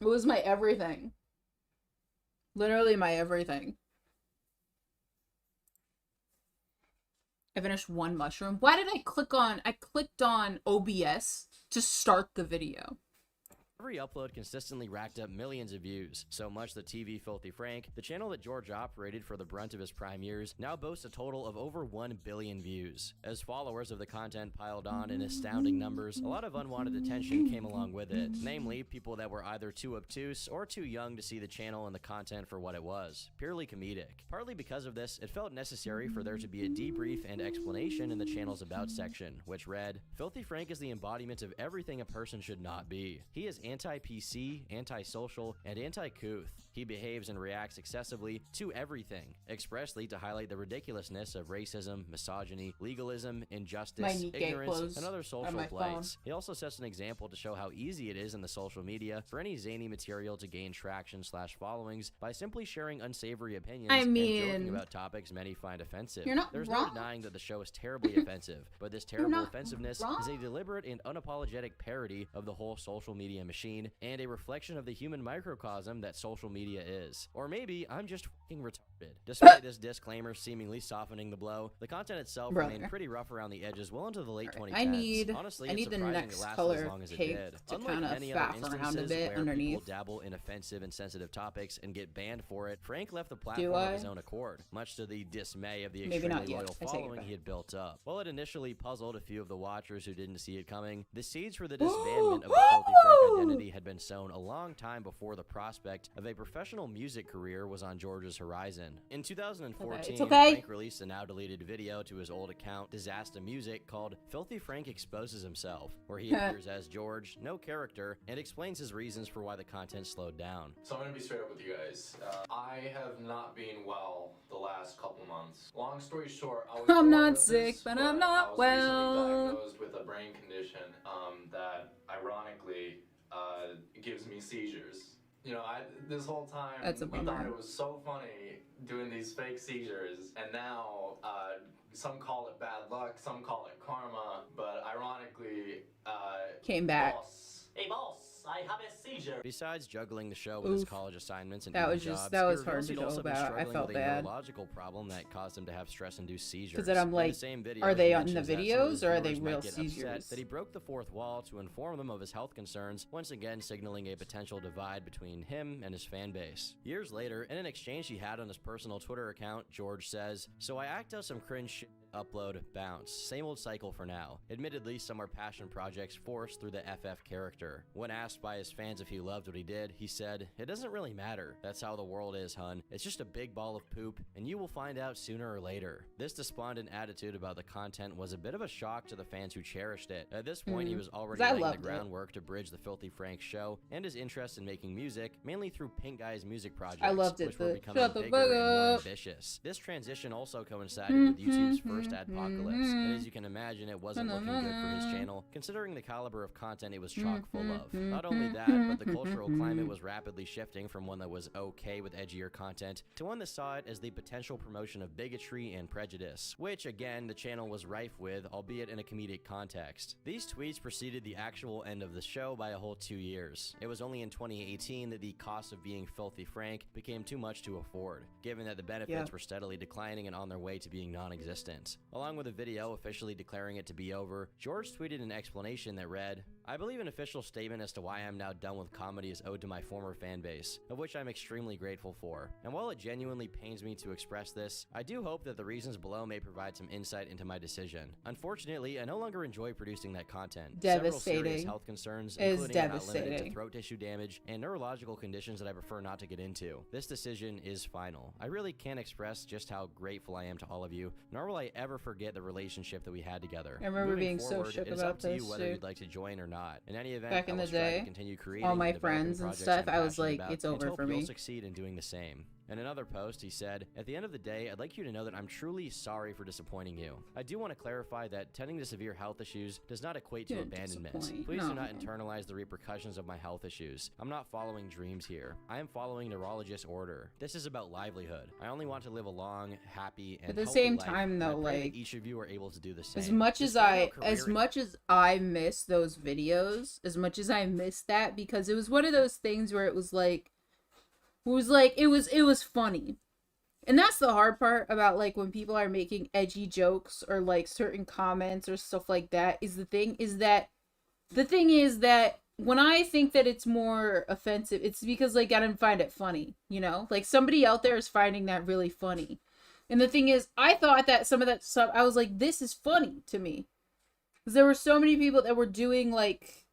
it was my everything. Literally my everything. I finished one mushroom. Why did I clicked on OBS to start the video. Every upload consistently racked up millions of views, so much that TV Filthy Frank, the channel that George operated for the brunt of his prime years, now boasts a total of over 1 billion views. As followers of the content piled on in astounding numbers, a lot of unwanted attention came along with it, namely people that were either too obtuse or too young to see the channel and the content for what it was, purely comedic. Partly because of this, it felt necessary for there to be a debrief and explanation in the channel's About section, which read, Filthy Frank is the embodiment of everything a person should not be. He is anti-PC, anti-social, and anti-couth. He behaves and reacts excessively to everything, expressly to highlight the ridiculousness of racism, misogyny, legalism, injustice, ignorance, and other social blights. He also sets an example to show how easy it is in the social media for any zany material to gain traction/followings by simply sharing unsavory opinions and joking about topics many find offensive. There's no denying that the show is terribly offensive, but this terrible offensiveness is a deliberate and unapologetic parody of the whole social media machine and a reflection of the human microcosm that social media is. Or maybe I'm just fucking retarded. Despite this disclaimer seemingly softening the blow, the content itself remained pretty rough around the edges well into the late 2010s. Honestly, I need it's the surprising next it lasted color as long as it cake did. to Unlike kind of many other faff around a instances bit where underneath. people dabble in offensive and sensitive topics and get banned for it, Frank left the platform of his own accord, much to the dismay of the extremely loyal following he had built up. While it initially puzzled a few of the watchers who didn't see it coming, the seeds for the disbandment of the Filthy Frank identity had been sown a long time before the prospect of a professional music career was on George's horizon. In 2014, Frank released a now-deleted video to his old account, Disaster Music, called Filthy Frank Exposes Himself, where he appears as George, no character, and explains his reasons for why the content slowed down. So I'm gonna be straight up with you guys. I have not been well the last couple months. Long story short, I'm not sick, but I'm not well. I was recently diagnosed with a brain condition that ironically gives me seizures. You know, this whole time we thought it was so funny doing these fake seizures, and now some call it bad luck, some call it karma, but ironically, came back. Hey boss, I have a seizure. Besides juggling the show with his college assignments and that was jobs, just that was he hard to he'd know also been about. I struggling felt with a bad. neurological problem that caused him to have stress-induced seizures. Because then I'm like, are they on the videos or are they real seizures? That he broke the fourth wall to inform them of his health concerns, once again signaling a potential divide between him and his fan base. Years later, in an exchange he had on his personal Twitter account, George says, "So I act out some cringe shit, upload, bounce. Same old cycle for now. Admittedly, some are passion projects forced through the FF character." When asked by his fans if he loved what he did, he said, "It doesn't really matter. That's how the world is, hun. It's just a big ball of poop, and you will find out sooner or later." This despondent attitude about the content was a bit of a shock to the fans who cherished it. At this point, he was already laying the groundwork to bridge the Filthy Frank show and his interest in making music, mainly through Pink Guy's music projects, which were becoming bigger and more ambitious. This transition also coincided with YouTube's first adpocalypse, and as you can imagine, it wasn't looking good for his channel, considering the caliber of content it was chock full of. Not only that, but the cultural climate was rapidly shifting from one that was okay with edgier content to one that saw it as the potential promotion of bigotry and prejudice, which again the channel was rife with, albeit in a comedic context. These tweets preceded the actual end of the show by a whole 2 years. It was only in 2018 that the cost of being Filthy Frank became too much to afford, given that the benefits were steadily declining and on their way to being non-existent. Along with a video officially declaring it to be over, George tweeted an explanation that read, "I believe an official statement as to why I'm now done with comedy is owed to my former fan base, of which I'm extremely grateful for. And while it genuinely pains me to express this, I do hope that the reasons below may provide some insight into my decision. Unfortunately, I no longer enjoy producing that content. Several serious health concerns, including but not limited to throat tissue damage and neurological conditions that I prefer not to get into. This decision is final. I really can't express just how grateful I am to all of you, nor will I ever forget the relationship that we had together. I remember Moving being forward, so shook it's about up to this you whether too. you'd like to join or not. In any event, Back in I will the strive to day, continue creating all my and developing friends and projects stuff, I'm I was passionate like, about, it's and over hope for you'll me. succeed in doing the same. In another post, he said, "At the end of the day, I'd like you to know that I'm truly sorry for disappointing you. I do want to clarify that tending to severe health issues does not equate to abandonment. Please do not internalize the repercussions of my health issues. I'm not following dreams here. I am following neurologist order. This is about livelihood. I only want to live a long, happy, and At the healthy same life, time, and I though, pray that like, each of you are able to do the same. as much as I miss those videos, as much as I miss that, because it was one of those things where it was funny. And that's the hard part about, like, when people are making edgy jokes or, like, certain comments or stuff like that, is the thing is that when I think that it's more offensive, it's because, like, I didn't find it funny, you know? Like, somebody out there is finding that really funny. And the thing is, I thought that some of that stuff, I was like, this is funny to me. Because there were so many people that were doing, like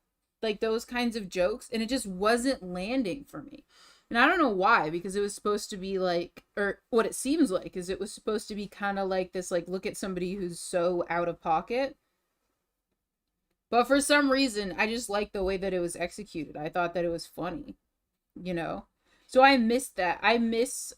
those kinds of jokes, and it just wasn't landing for me. And I don't know why, because it was supposed to be like, or what it seems like is it was supposed to be kind of like this, like, look at somebody who's so out of pocket. But for some reason, I just liked the way that it was executed. I thought that it was funny, you know? So I miss that. I miss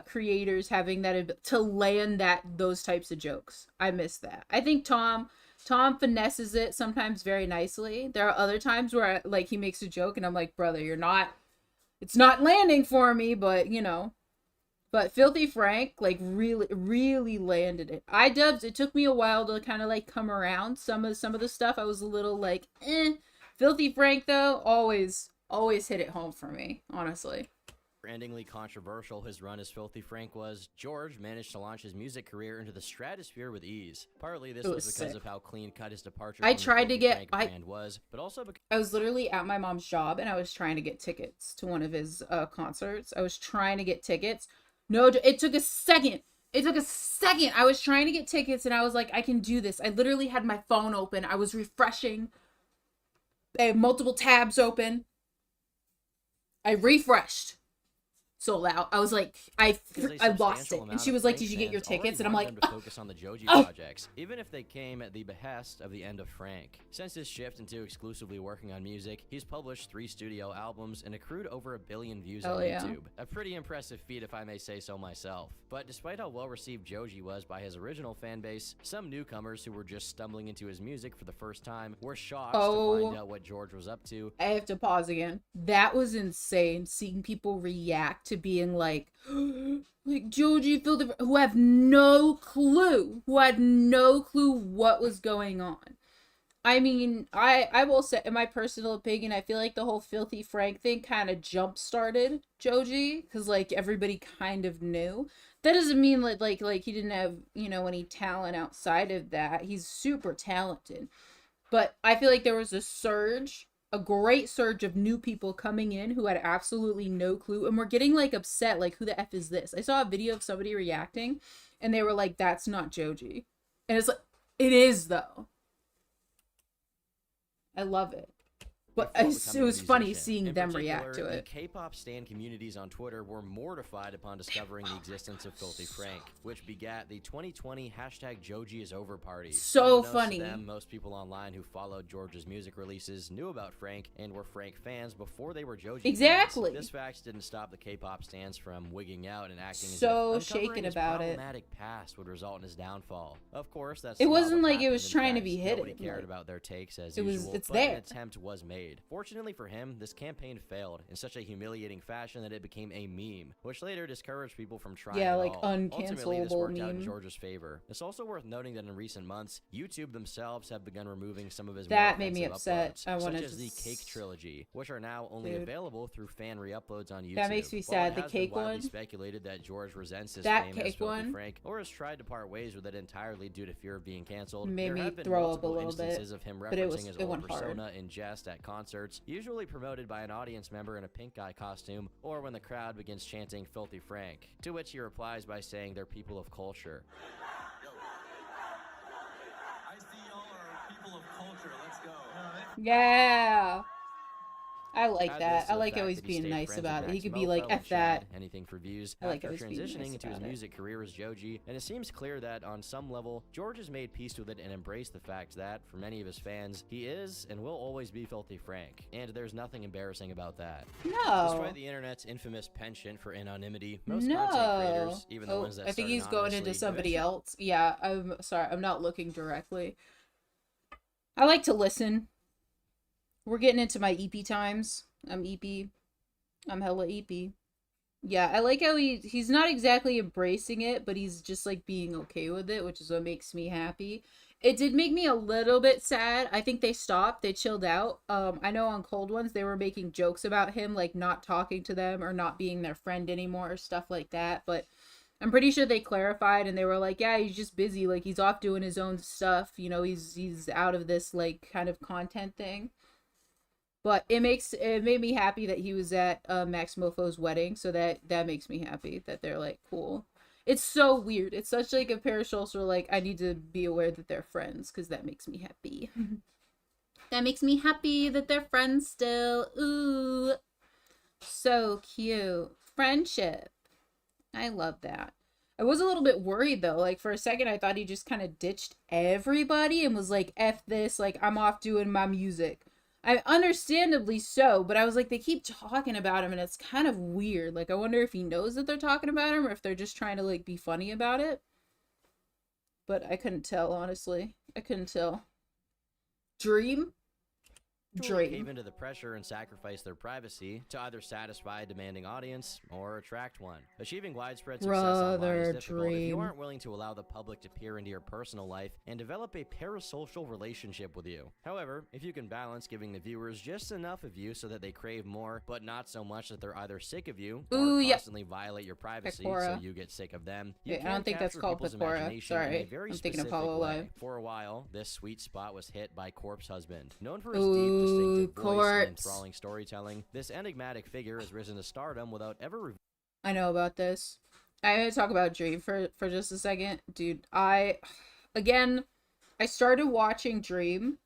creators having that to land those types of jokes. I miss that. I think Tom finesses it sometimes very nicely. There are other times where like he makes a joke and I'm like, brother, it's not landing for me, but you know. But Filthy Frank like really landed it. iDubbbz, it took me a while to kind of like come around. Some of the stuff I was a little like, eh. Filthy Frank though, always hit it home for me, honestly. Endingly controversial his run as Filthy Frank was, George managed to launch his music career into the stratosphere with ease. Partly this was because of how clean-cut his departure from the Filthy Frank brand was, but also because I was literally at my mom's job and I was trying to get tickets to one of his concerts. I was trying to get tickets. No, it took a second. I was trying to get tickets and I was like, I can do this. I literally had my phone open. I was refreshing. I had multiple tabs open. I refreshed. Sold out. I was like, I lost it. And she was like, did you get your tickets? And I'm like, to focus on the Joji projects, even if they came at the behest of the end of Frank. Since his shift into exclusively working on music, he's published 3 studio albums and accrued over 1 billion views on YouTube. A pretty impressive feat if I may say so myself. But despite how well received Joji was by his original fan base, some newcomers who were just stumbling into his music for the first time were shocked to find out what George was up to. I have to pause again. That was insane, seeing people react to being like Joji Filthy, who had no clue what was going on. I mean, I will say, in my personal opinion, I feel like the whole Filthy Frank thing kind of jump-started Joji, because, like, everybody kind of knew. That doesn't mean, like he didn't have, you know, any talent outside of that. He's super talented. But I feel like there was a great surge of new people coming in who had absolutely no clue, and were getting, like, upset, like, who the F is this? I saw a video of somebody reacting, and they were like, that's not Joji. And it's like, it is, though. I love it. But it was funny seeing them react to it. The K-pop stan communities on Twitter were mortified upon discovering the existence of Filthy Frank, which begat the 2020 #JojiIsOver party. So funny. To them, most people online who followed George's music releases knew about Frank and were Frank fans before they were Joji Exactly. fans. This fact didn't stop the K-pop stans from wigging out and acting so as if shaken about it. Problematic past would result in his downfall. Of course, that's it not wasn't what like it was happened. trying In to be fact, hidden. Nobody cared about their takes as it usual, it's but there. an attempt was made. Fortunately for him, this campaign failed in such a humiliating fashion that it became a meme, which later discouraged people from trying Yeah, at like all. Ultimately, this uncancelable worked out in meme. George's favor. It's also worth noting that in recent months, YouTube themselves have begun removing some of his That more made me offensive upset. uploads, I wanted such as to the Cake Trilogy, which are now only Dude. available through fan re-uploads on YouTube. That makes me While sad. it The has been cake widely one? speculated that George resents his That fame cake as Filthy one? Frank, or has tried to part ways with it entirely due to fear of being canceled. Made There me have been throw up a multiple little bit, instances of him but it referencing his it old went hard. persona in jest at concerts, usually promoted by an audience member in a pink guy costume, or when the crowd begins chanting Filthy Frank, to which he replies by saying they're people of culture. I see y'all are people of culture. Let's go. Yeah. I like Add that. this to I the like fact always that he being stayed nice friends about with it. He could Max be like, Mofo F and Chad, that. anything for views, I like after always being transitioning nice into his about it. music career as Joji, and it seems clear that on some level, George has made peace with it and embraced the fact that, for many of his fans, he is and will always be Filthy Frank, and there's nothing embarrassing about that. No. Despite the internet's infamous penchant for anonymity, most content creators, even the ones that I think start he's going into anonymously, somebody else. Yeah, I'm sorry. I'm not looking directly. I like to listen. We're getting into my EP times. I'm EP. I'm hella EP. Yeah, I like how he's not exactly embracing it, but he's just like being okay with it, which is what makes me happy. It did make me a little bit sad. I think they stopped. They chilled out. I know on Cold Ones they were making jokes about him, like not talking to them or not being their friend anymore or stuff like that. But I'm pretty sure they clarified and they were like, yeah, he's just busy. Like he's off doing his own stuff. You know, he's out of this like kind of content thing. But it made me happy that he was at Max Mofo's wedding, so that makes me happy that they're like cool. It's so weird. It's such like a pair of souls where like I need to be aware that they're friends because that makes me happy. That makes me happy that they're friends still. Ooh, so cute. Friendship. I love that. I was a little bit worried though. Like for a second, I thought he just kind of ditched everybody and was like, "F this." Like I'm off doing my music. I understandably so, but I was like, they keep talking about him and it's kind of weird. Like, I wonder if he knows that they're talking about him or if they're just trying to, like, be funny about it. But I couldn't tell, honestly. I couldn't tell. Dream? Cave into the pressure and sacrifice their privacy to either satisfy a demanding audience or attract one. Achieving widespread success online is difficult if you aren't willing to allow the public to peer into your personal life and develop a parasocial relationship with you. However, if you can balance giving the viewers just enough of you so that they crave more, but not so much that they're either sick of you or constantly violate your privacy so you get sick of them, you can I don't think that's called Pecora. Sorry, I'm thinking of Hololive. For a while, this sweet spot was hit by Corpse Husband. Known for his deep, distinctive voice and enthralling storytelling, this enigmatic figure has risen to stardom without ever. I know about this. I'm gonna talk about Dream for just a second, dude. Again, I started watching Dream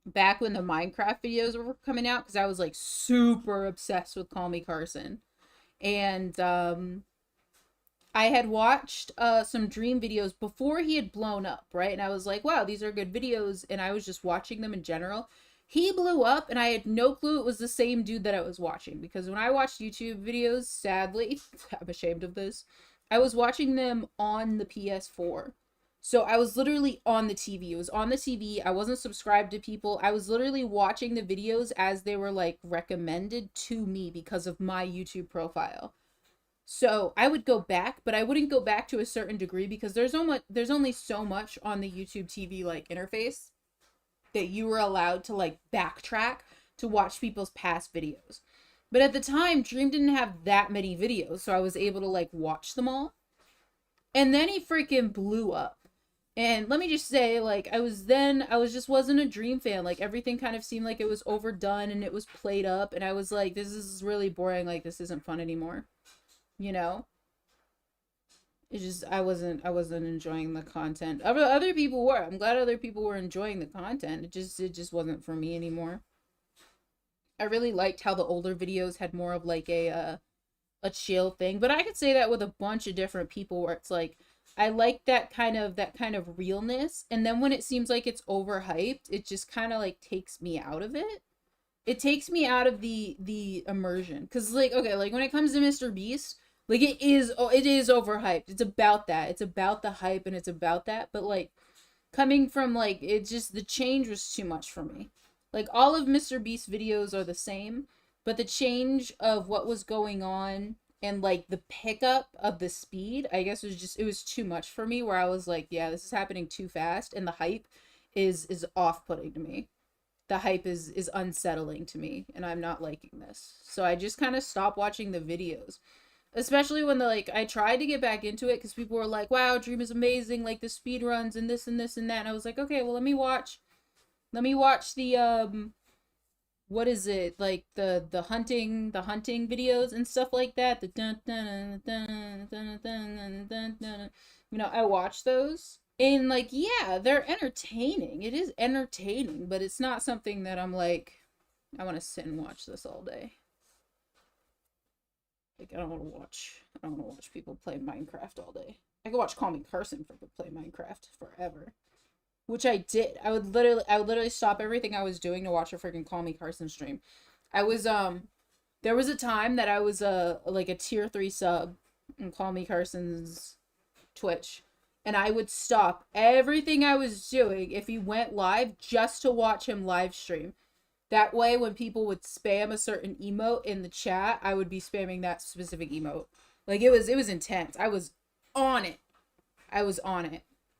back when the Minecraft videos were coming out because I was like super obsessed with Call Me Carson, and I had watched some Dream videos before he had blown up, right? And I was like, wow, these are good videos, and I was just watching them in general. He blew up, and I had no clue it was the same dude that I was watching, because when I watched YouTube videos, sadly, I'm ashamed of this, I was watching them on the PS4. So I was literally on the TV. It was on the TV. I wasn't subscribed to people. I was literally watching the videos as they were, like, recommended to me because of my YouTube profile. So I would go back, but I wouldn't go back to a certain degree because there's only so much on the YouTube TV, like, interface that you were allowed to, like, backtrack to watch people's past videos. But at the time, Dream didn't have that many videos, so I was able to, like, watch them all. And then he freaking blew up. And let me just say, like, I wasn't a Dream fan. Like, everything kind of seemed like it was overdone and it was played up, and I was like, this is really boring, like, this isn't fun anymore. You know? It's just, I wasn't enjoying the content. Other people were. I'm glad other people were enjoying the content. It just wasn't for me anymore. I really liked how the older videos had more of like a chill thing, but I could say that with a bunch of different people where it's like, I like that kind of realness, and then when it seems like it's overhyped, it just kind of like takes me out of it. It takes me out of the immersion, cuz like, okay, like when it comes to Mr. Beast, like, it is overhyped. It's about that. It's about the hype and it's about that. But, like, coming from, like, it just, the change was too much for me. Like, all of Mr. Beast's videos are the same, but the change of what was going on and, like, the pickup of the speed, I guess it was too much for me, where I was like, yeah, this is happening too fast, and the hype is off-putting to me. The hype is unsettling to me, and I'm not liking this. So I just kind of stopped watching the videos. Especially when I tried to get back into it because people were like, wow, Dream is amazing, like the speed runs and this and this and that. And I was like, okay, well, let me watch the, what is it? Like the hunting videos and stuff like that. The dun dun dun dun dun dun dun. You know, I watch those. And like, yeah, they're entertaining. It is entertaining, but it's not something that I'm like, I want to sit and watch this all day. Like, I don't want to watch people play Minecraft all day. I could watch Call Me Carson for play Minecraft forever. Which I did. I would literally stop everything I was doing to watch a freaking Call Me Carson stream. I was, there was a time that I was like a tier 3 sub in Call Me Carson's Twitch. And I would stop everything I was doing if he went live just to watch him live stream. That way, when people would spam a certain emote in the chat, I would be spamming that specific emote. Like, it was intense. I was on it.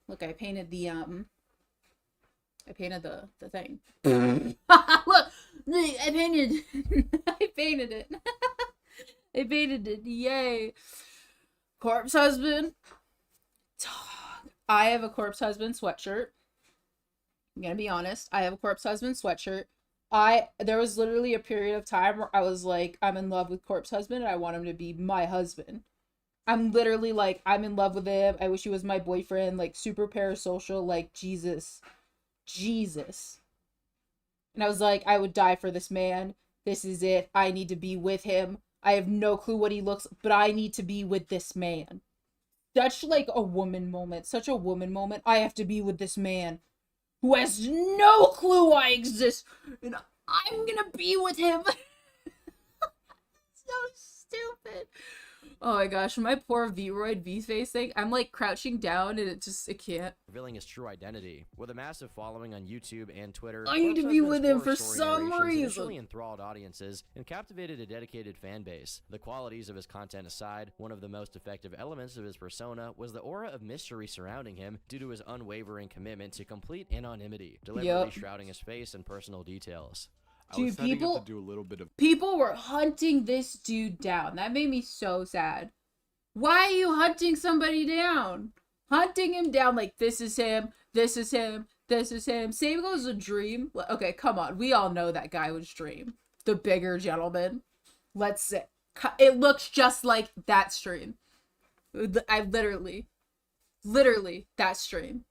Look, I painted the thing. Look, I painted it. I painted it. Yay. Corpse Husband. I have a Corpse Husband sweatshirt. I'm gonna be honest. I have a Corpse Husband sweatshirt. There was literally a period of time where I was like, I'm in love with Corpse Husband and I want him to be my husband. I'm literally like, I'm in love with him. I wish he was my boyfriend. Like, super parasocial. Like, Jesus. And I was like, I would die for this man. This is it. I need to be with him. I have no clue what he looks, but I need to be with this man. Such like a woman moment. Such a woman moment. I have to be with this man. who has no clue I exist, and I'm gonna be with him. So stupid. Oh my gosh, my poor V-Roid V-face thing. I'm like crouching down and it can't. Revealing his true identity. With a massive following on YouTube and Twitter, I need to be with him for story some narrations reason. initially enthralled audiences and captivated a dedicated fan base. The qualities of his content aside, one of the most effective elements of his persona was the aura of mystery surrounding him due to his unwavering commitment to complete anonymity, deliberately shrouding his face and personal details. Dude, people to do a little bit of people were hunting this dude down. That made me so sad. Why are you hunting somebody down? Hunting him down like this is him, this is him, this is him. Same goes with Dream. Okay, come on. We all know that guy was Dream. The bigger gentleman. Let's say. It looks just like that stream. I literally, that stream.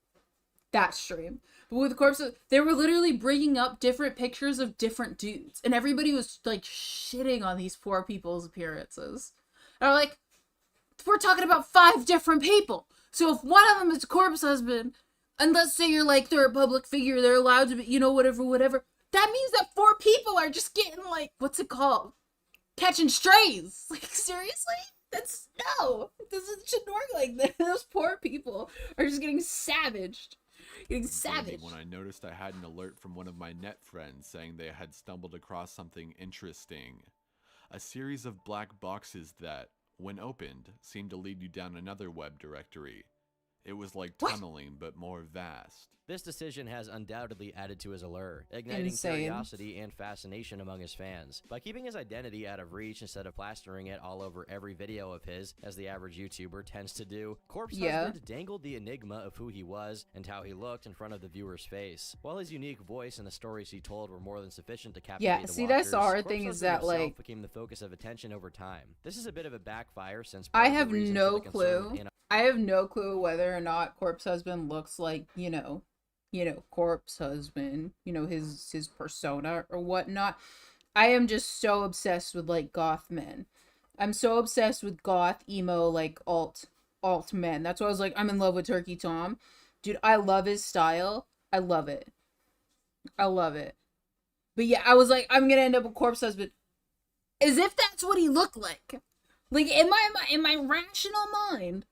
That stream. But with corpses, they were literally bringing up different pictures of different dudes. And everybody was, like, shitting on these poor people's appearances. And I'm like, we're talking about 5 different people. So if one of them is a corpse husband, and let's say you're, like, they're a public figure, they're allowed to be, you know, whatever. That means that 4 people are just getting, like, what's it called? Catching strays. Like, seriously? No. This shouldn't work like that. Those poor people are just getting savaged. Getting savage. When I noticed I had an alert from one of my net friends saying they had stumbled across something interesting. A series of black boxes that, when opened, seemed to lead you down another web directory. It was like tunneling, but more vast. This decision has undoubtedly added to his allure, igniting Insane. curiosity and fascination among his fans. By keeping his identity out of reach instead of plastering it all over every video of his, as the average YouTuber tends to do, Corpse Husband dangled the enigma of who he was and how he looked in front of the viewer's face. While his unique voice and the stories he told were more than sufficient to captivate the watchers, that's the hard Corpse thing is Husband that, himself like, became the focus of attention over time. This is a bit of a backfire since I part of the have reason no for the concern clue. in I have no clue whether or not Corpse Husband looks like, you know, Corpse Husband, you know, his persona or whatnot. I am just so obsessed with, like, goth men. I'm so obsessed with goth, emo, like, alt men. That's why I was like, I'm in love with Turkey Tom. Dude, I love his style. I love it. But yeah, I was like, I'm gonna end up with Corpse Husband. As if that's what he looked like. Like, in my rational mind,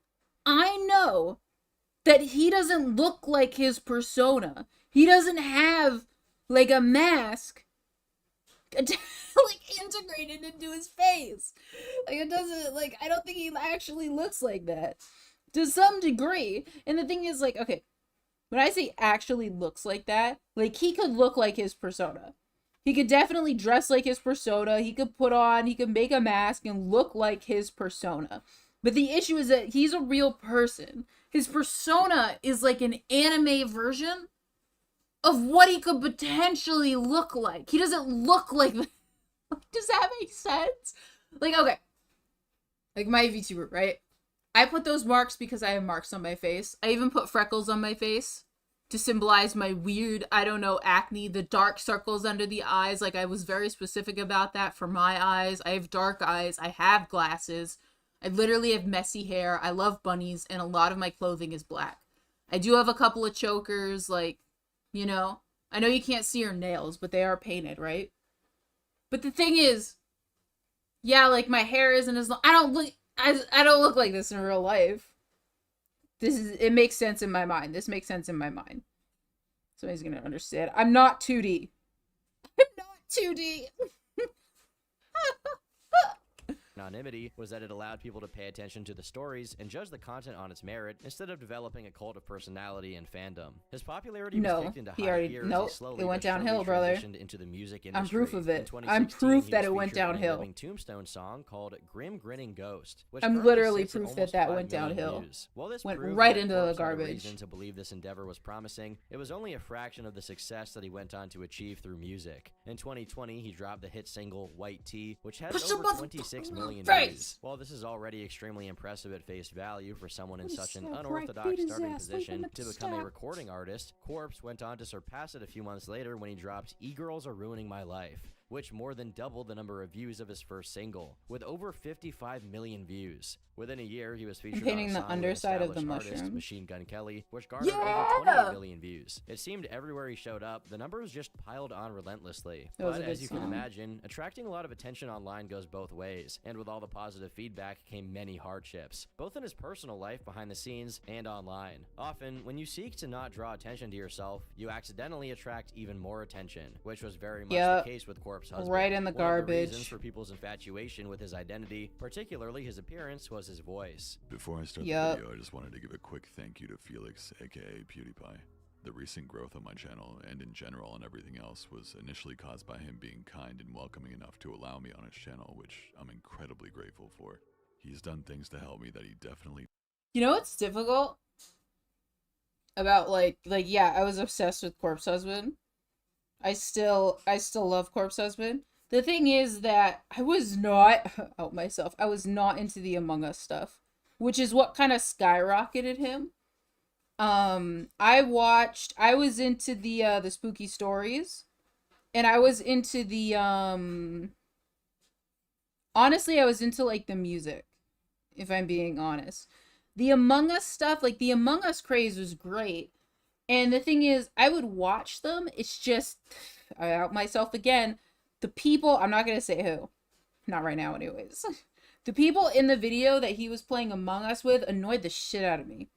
I know that he doesn't look like his persona. He doesn't have, like, a mask, like, integrated into his face. Like, it doesn't, like, I don't think he actually looks like that. To some degree. And the thing is, like, okay, when I say actually looks like that, like, he could look like his persona. He could definitely dress like his persona. He could make a mask and look like his persona. But the issue is that he's a real person. His persona is like an anime version of what he could potentially look like. He doesn't look like... Does that make sense? Like, okay. Like my VTuber, right? I put those marks because I have marks on my face. I even put freckles on my face to symbolize my weird, I don't know, acne, the dark circles under the eyes. Like, I was very specific about that for my eyes. I have dark eyes. I have glasses. I literally have messy hair. I love bunnies, and a lot of my clothing is black. I do have a couple of chokers, like, you know. I know you can't see her nails, but they are painted, right? But the thing is, yeah, like, my hair isn't as long. I don't look like this in real life. It makes sense in my mind. This makes sense in my mind. Somebody's gonna understand. I'm not 2D. I'm not 2D. Anonymity was that it allowed people to pay attention to the stories and judge the content on its merit instead of developing a cult of personality and fandom. His popularity was kicked into high gear as he slowly it went but surely downhill, brother. transitioned into the music industry. I'm proof of it. In I'm 2016, proof he that was it went featured in a downhill. Living Tombstone song called Grim Grinning Ghost, which I'm currently literally sits at proof almost that 5 went million downhill. views. While this Went proved right that into the Corpse had a garbage. reason to believe this endeavor was promising, it was only a fraction of the success that he went on to achieve through music. In 2020, he dropped the hit single White Tea, which has over 26 million views. While this is already extremely impressive at face value for someone in such an unorthodox starting position to become a recording artist, Corpse went on to surpass it a few months later when he dropped E-Girls Are Ruining My Life. which more than doubled the number of views of his first single, with over 55 million views. Within a year, he was featured on painting a the song with underside of the established artist mushroom. Machine Gun Kelly, which garnered over Yeah! 28 million views. It seemed everywhere he showed up, the numbers just piled on relentlessly. That was But a good as you can song. imagine, attracting a lot of attention online goes both ways, and with all the positive feedback came many hardships, both in his personal life behind the scenes and online. Often, when you seek to not draw attention to yourself, you accidentally attract even more attention, which was very much Yep. the case with Corp's husband. Right in the One of the reasons garbage. for people's infatuation with his identity, particularly his appearance, was his voice. Before I start Yup. the video, I just wanted to give a quick thank you to Felix, aka PewDiePie. The recent growth of my channel, and in general and everything else, was initially caused by him being kind and welcoming enough to allow me on his channel, which I'm incredibly grateful for. He's done things to help me that he definitely... You know what's difficult about like yeah, I was obsessed with Corpse Husband. I still love Corpse Husband. The thing is that I was not out myself. I was not into the Among Us stuff, which is what kind of skyrocketed him. I was into the spooky stories, and I was into the honestly, I was into like the music, if I'm being honest. The Among Us stuff, like the Among Us craze was great. And the thing is, I would watch them. It's just, I out myself again. The people, I'm not going to say who. Not right now anyways. The people in the video that he was playing Among Us with annoyed the shit out of me.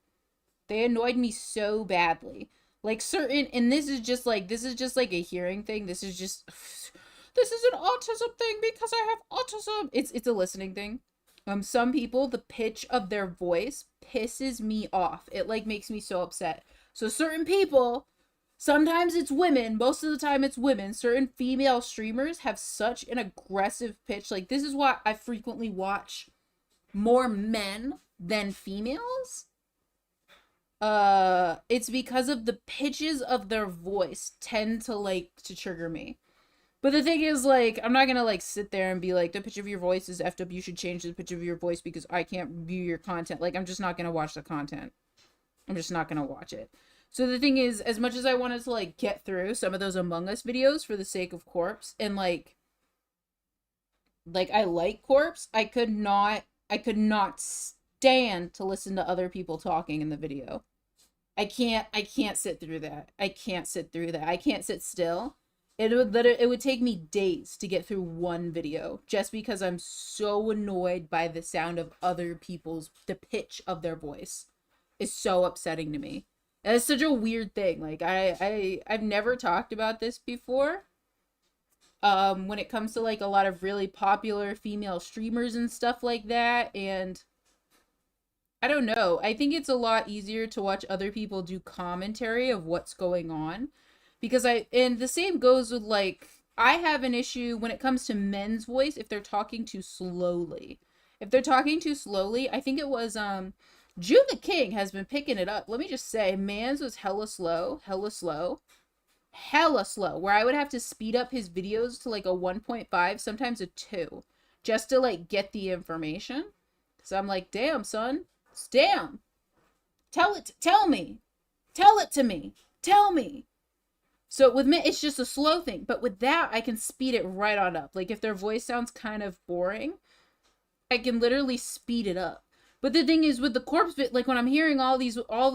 They annoyed me so badly. Like certain, and this is just like a hearing thing. This is an autism thing because I have autism. It's a listening thing. Some people, the pitch of their voice pisses me off. It like makes me so upset. So certain people, sometimes it's women, most of the time it's women, certain female streamers have such an aggressive pitch. Like this is why I frequently watch more men than females. It's because of the pitches of their voice tend to trigger me. But the thing is, like, I'm not gonna, like, sit there and be like, the pitch of your voice is effed up, you should change the pitch of your voice because I can't view your content. Like, I'm just not gonna watch the content. I'm just not gonna watch it. So the thing is, as much as I wanted to, like, get through some of those Among Us videos for the sake of Corpse, and, like, I like Corpse, I could not stand to listen to other people talking in the video. I can't sit through that. I can't sit still. It would take me days to get through one video just because I'm so annoyed by the sound of other people's, the pitch of their voice is so upsetting to me. And it's such a weird thing. Like I've never talked about this before. When it comes to like a lot of really popular female streamers and stuff like that, and I don't know. I think it's a lot easier to watch other people do commentary of what's going on. Because and the same goes with, like, I have an issue when it comes to men's voice if they're talking too slowly. If they're talking too slowly, I think it was, June the King has been picking it up. Let me just say, man's was hella slow, where I would have to speed up his videos to, like, a 1.5, sometimes a 2, just to, like, get the information. So I'm like, damn, son, damn. Tell me. Tell it to me. Tell me. So with me, it's just a slow thing. But with that, I can speed it right on up. Like, if their voice sounds kind of boring, I can literally speed it up. But the thing is, with the Corpse bit, like, when I'm hearing all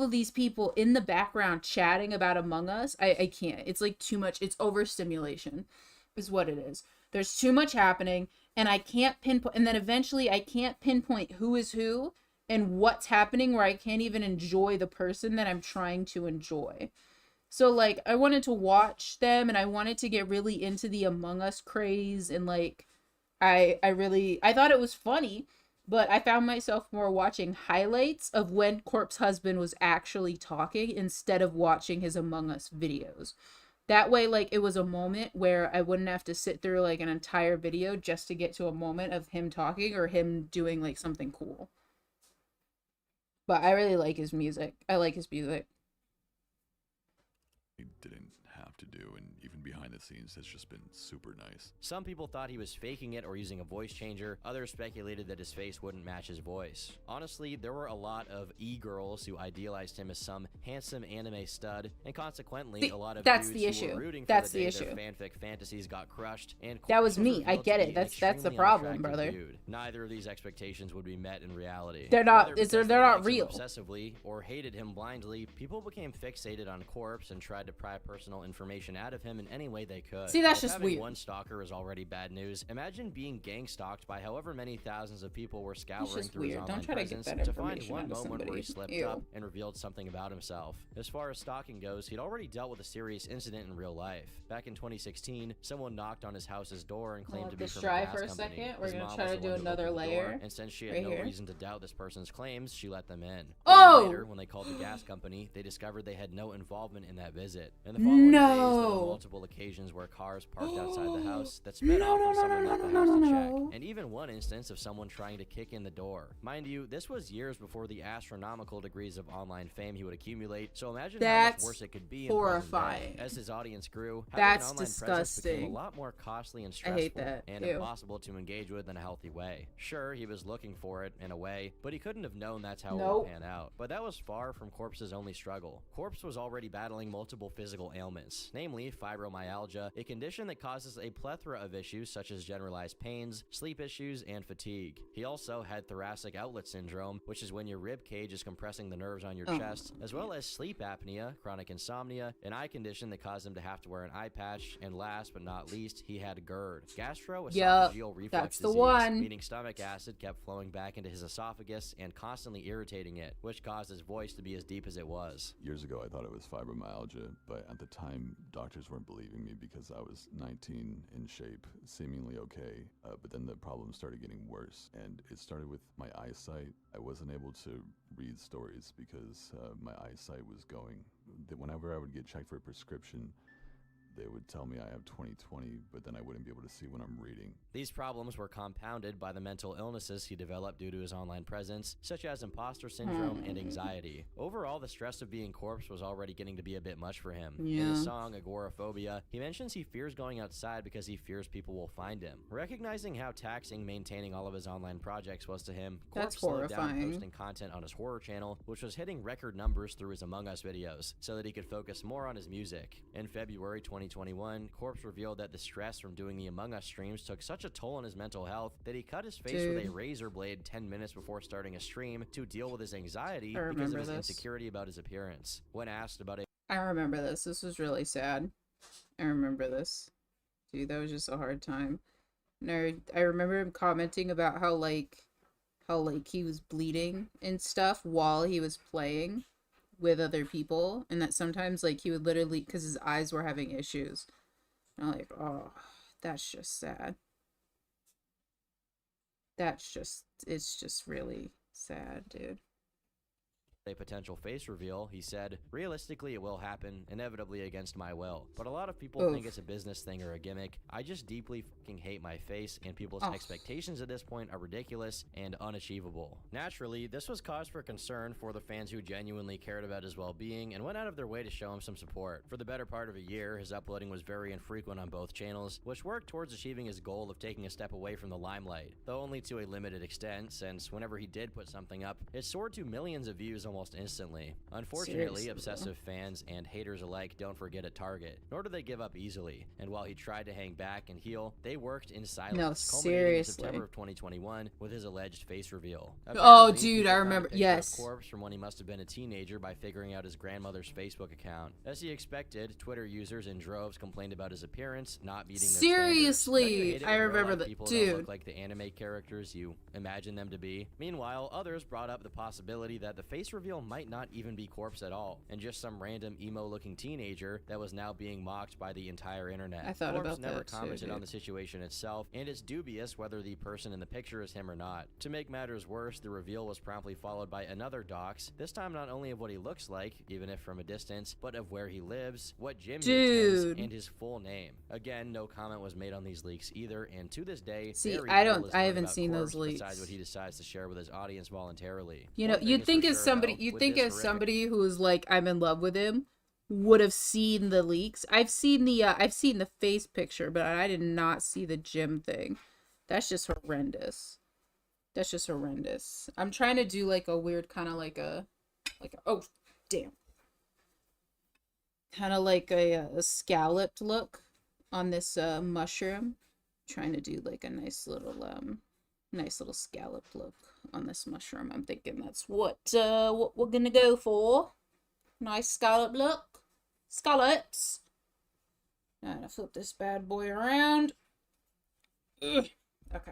of these people in the background chatting about Among Us, I can't. It's, like, too much. It's overstimulation is what it is. There's too much happening, and I can't pinpoint. And then eventually, I can't pinpoint who is who and what's happening where I can't even enjoy the person that I'm trying to enjoy. So, like, I wanted to watch them, and I wanted to get really into the Among Us craze, and, like, I thought it was funny, but I found myself more watching highlights of when Corpse Husband was actually talking instead of watching his Among Us videos. That way, like, it was a moment where I wouldn't have to sit through, like, an entire video just to get to a moment of him talking or him doing, like, something cool. But I really like his music. I like his music. didn't have to do, and even behind the scenes has just been super nice. Some people thought he was faking it or using a voice changer. Others speculated that his face wouldn't match his voice. Honestly, there were a lot of e-girls who idealized him as some handsome anime stud, and consequently, a lot of that's dudes the who issue. were rooting That's for the the day issue. their fanfic fantasies got crushed, and That was Corpse me. I revealed get to it. be an That's the extremely problem, unattractive brother. dude. Neither of these expectations would be met in reality. They're not- Whether is there- because they're they not liked him real. obsessively or hated him blindly, people became fixated on Corpse and tried to pry personal information out of him in any way they could. See, that's If just having weird. one stalker is already bad news, imagine being gang stalked by however many thousands of people were scouring just through his weird. Don't online try to get presence that to find information one out of moment where he somebody. slipped Ew. up and revealed something about himself. As far as stalking goes, he'd already dealt with a serious incident in real life. Back in 2016, someone knocked on his house's door and claimed Let to be this from dry a gas for a company. second. We're His gonna mom try was to the do one who another opened the door, layer and since she had right no here. reason to doubt this person's claims, she let them in. Oh! Later, when they called the gas company, they discovered they had no involvement in that visit. In the following days, there were multiple occasions where cars parked outside the house that sped off when someone left the house to check, and even one instance of someone trying to kick in the door. Mind you, this was years before the astronomical degrees of online fame he would accumulate, so imagine how much That's worse it could be in present day. horrifying. As his audience grew, having That's an online presence became a disgusting. lot more costly and I stressful hate that. and Ew. impossible to engage with in a healthy way. Sure, he was looking for it in a way, but he couldn't have known that's how it Nope. would pan out. But that was far from Corpse's only struggle. Corpse was already battling multiple physical ailments, namely fibromyalgia, a condition that causes a plethora of issues such as generalized pains, sleep issues, and fatigue. He also had thoracic outlet syndrome, which is when your rib cage is compressing the nerves on your Oh. chest, as well as sleep apnea, chronic insomnia, an eye condition that caused him to have to wear an eye patch, and last but not least, he had GERD, gastroesophageal reflux that's the disease, one. meaning stomach acid kept flowing back into his esophagus and constantly irritating it, which caused his voice to be as deep as it was. Years ago, I thought it was fibromyalgia, but at the time, doctors weren't believing me because I was 19, in shape, seemingly okay. But then the problem started getting worse, and it started with my eyesight. I wasn't able to read stories because my eyesight was going. Whenever I would get checked for a prescription, they would tell me I have 20/20, but then I wouldn't be able to see when I'm reading. These problems were compounded by the mental illnesses he developed due to his online presence, such as imposter syndrome and anxiety. Overall, the stress of being Corpse was already getting to be a bit much for him. In his Yeah. song Agoraphobia, he mentions he fears going outside because he fears people will find him. Recognizing how taxing maintaining all of his online projects was to him, That's Corpse slowed down horrifying. posting content on his horror channel, which was hitting record numbers through his Among Us videos, so that he could focus more on his music. In February 2021, Corpse revealed that the stress from doing the Among Us streams took such a toll on his mental health that he cut his face with a Dude. razor blade 10 minutes before starting a stream to deal with his anxiety I because of remember his this. insecurity about his appearance. When asked about it, I remember this. This was really sad. I remember this. Dude, that was just a hard time. And I remember him commenting about how he was bleeding and stuff while he was playing with other people, and that sometimes he would literally, because his eyes were having issues. And I'm like, oh, that's just sad. It's just really sad, dude. a potential face reveal, he said, "Realistically, it will happen, inevitably against my will. But a lot of people think it's a business thing or a gimmick. I just deeply fucking hate my face, and people's expectations at this point are ridiculous and unachievable." Naturally, this was cause for concern for the fans who genuinely cared about his well-being and went out of their way to show him some support. For the better part of a year, his uploading was very infrequent on both channels, which worked towards achieving his goal of taking a step away from the limelight, though only to a limited extent, since whenever he did put something up, it soared to millions of views almost instantly. Unfortunately, Seriously, obsessive fans and haters alike don't forget a target, nor do they give up easily, and while he tried to hang back and heal, they worked in silence, culminating in seriously. September of 2021 with his alleged face reveal. Oh, Apparently, dude, people I found a remember- picture of yes. Corpse from when he must have been a teenager by figuring out his grandmother's Facebook account. As he expected, Twitter users in droves complained about his appearance not meeting their Seriously, standards. Don't you hate it I when real remember life that- people dude. don't look like the anime characters you imagine them to be. Meanwhile, others brought up the possibility that the face reveal might not even be Corpse at all, and just some random emo-looking teenager that was now being mocked by the entire internet. I thought Corpse about never that too, commented on dude. the situation itself, and it's dubious whether the person in the picture is him or not. To make matters worse, the reveal was promptly followed by another dox, this time not only of what he looks like, even if from a distance, but of where he lives, what gym he attends, Dude. and his full name. Again, no comment was made on these leaks either, and to this day, See, very I little don't- is I known haven't about seen those Corpse leaks. besides what he decides to share with his audience voluntarily. You know, One thing you'd is think for as sure, somebody, though, you'd with think this as horrific somebody who's like, I'm in love with him, would have seen the leaks. I've seen the face picture, but I did not see the gym thing. That's just horrendous. That's just horrendous. I'm trying to do like a weird kind of like a oh damn. Kind of like a scalloped look on this mushroom. Trying to do like a nice little scalloped look on this mushroom. I'm thinking that's what we're gonna go for. Nice scallop look. Scallops. And I flip this bad boy around. Ugh. Okay.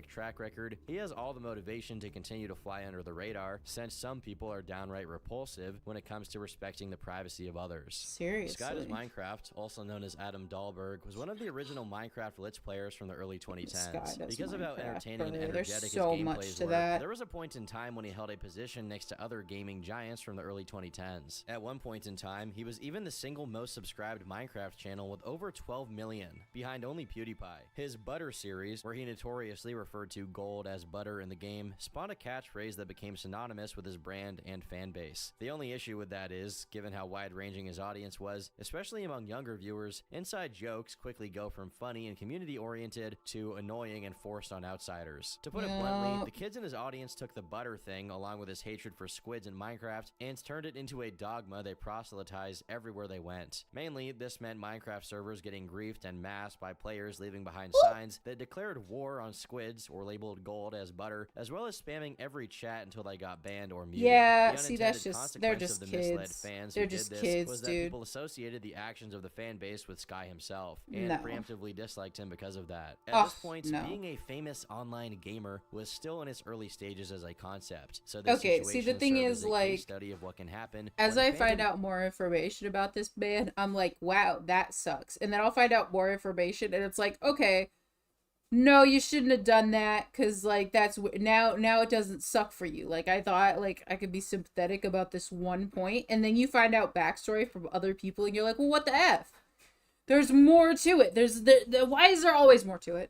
Track record, he has all the motivation to continue to fly under the radar, since some people are downright repulsive when it comes to respecting the privacy of others. Seriously. Sky Does Minecraft, also known as Adam Dahlberg, was one of the original Minecraft Let's Players from the early 2010s. Because of how entertaining and energetic his gameplays were, there was a point in time when he held a position next to other gaming giants from the early 2010s. At one point in time, he was even the single most subscribed Minecraft channel with over 12 million, behind only PewDiePie. His Butter series, where he notoriously referred to gold as butter in the game, spawned a catchphrase that became synonymous with his brand and fan base. The only issue with that is, given how wide-ranging his audience was, especially among younger viewers, inside jokes quickly go from funny and community-oriented to annoying and forced on outsiders. To put it bluntly, the kids in his audience took the butter thing, along with his hatred for squids in Minecraft, and turned it into a dogma they proselytized everywhere they went. Mainly, this meant Minecraft servers getting griefed and masked by players leaving behind signs that declared war on squids or labeled gold as butter, as well as spamming every chat until they got banned or muted. Yeah, see, that's just, they're just kids. They're just kids, was that people associated the actions of the fan base with Sky himself, and preemptively disliked him because of that. At this point, being a famous online gamer was still in its early stages as a concept. So this see, the thing is, like, study of what can happen as I find out more information about this man, I'm like, wow, that sucks. And then I'll find out more information, and it's like, okay, no, you shouldn't have done that, because, like, that's now it doesn't suck for you. Like, I thought, like, I could be sympathetic about this one point, and then you find out backstory from other people, and you're like, well, what the F? There's more to it. Why is there always more to it?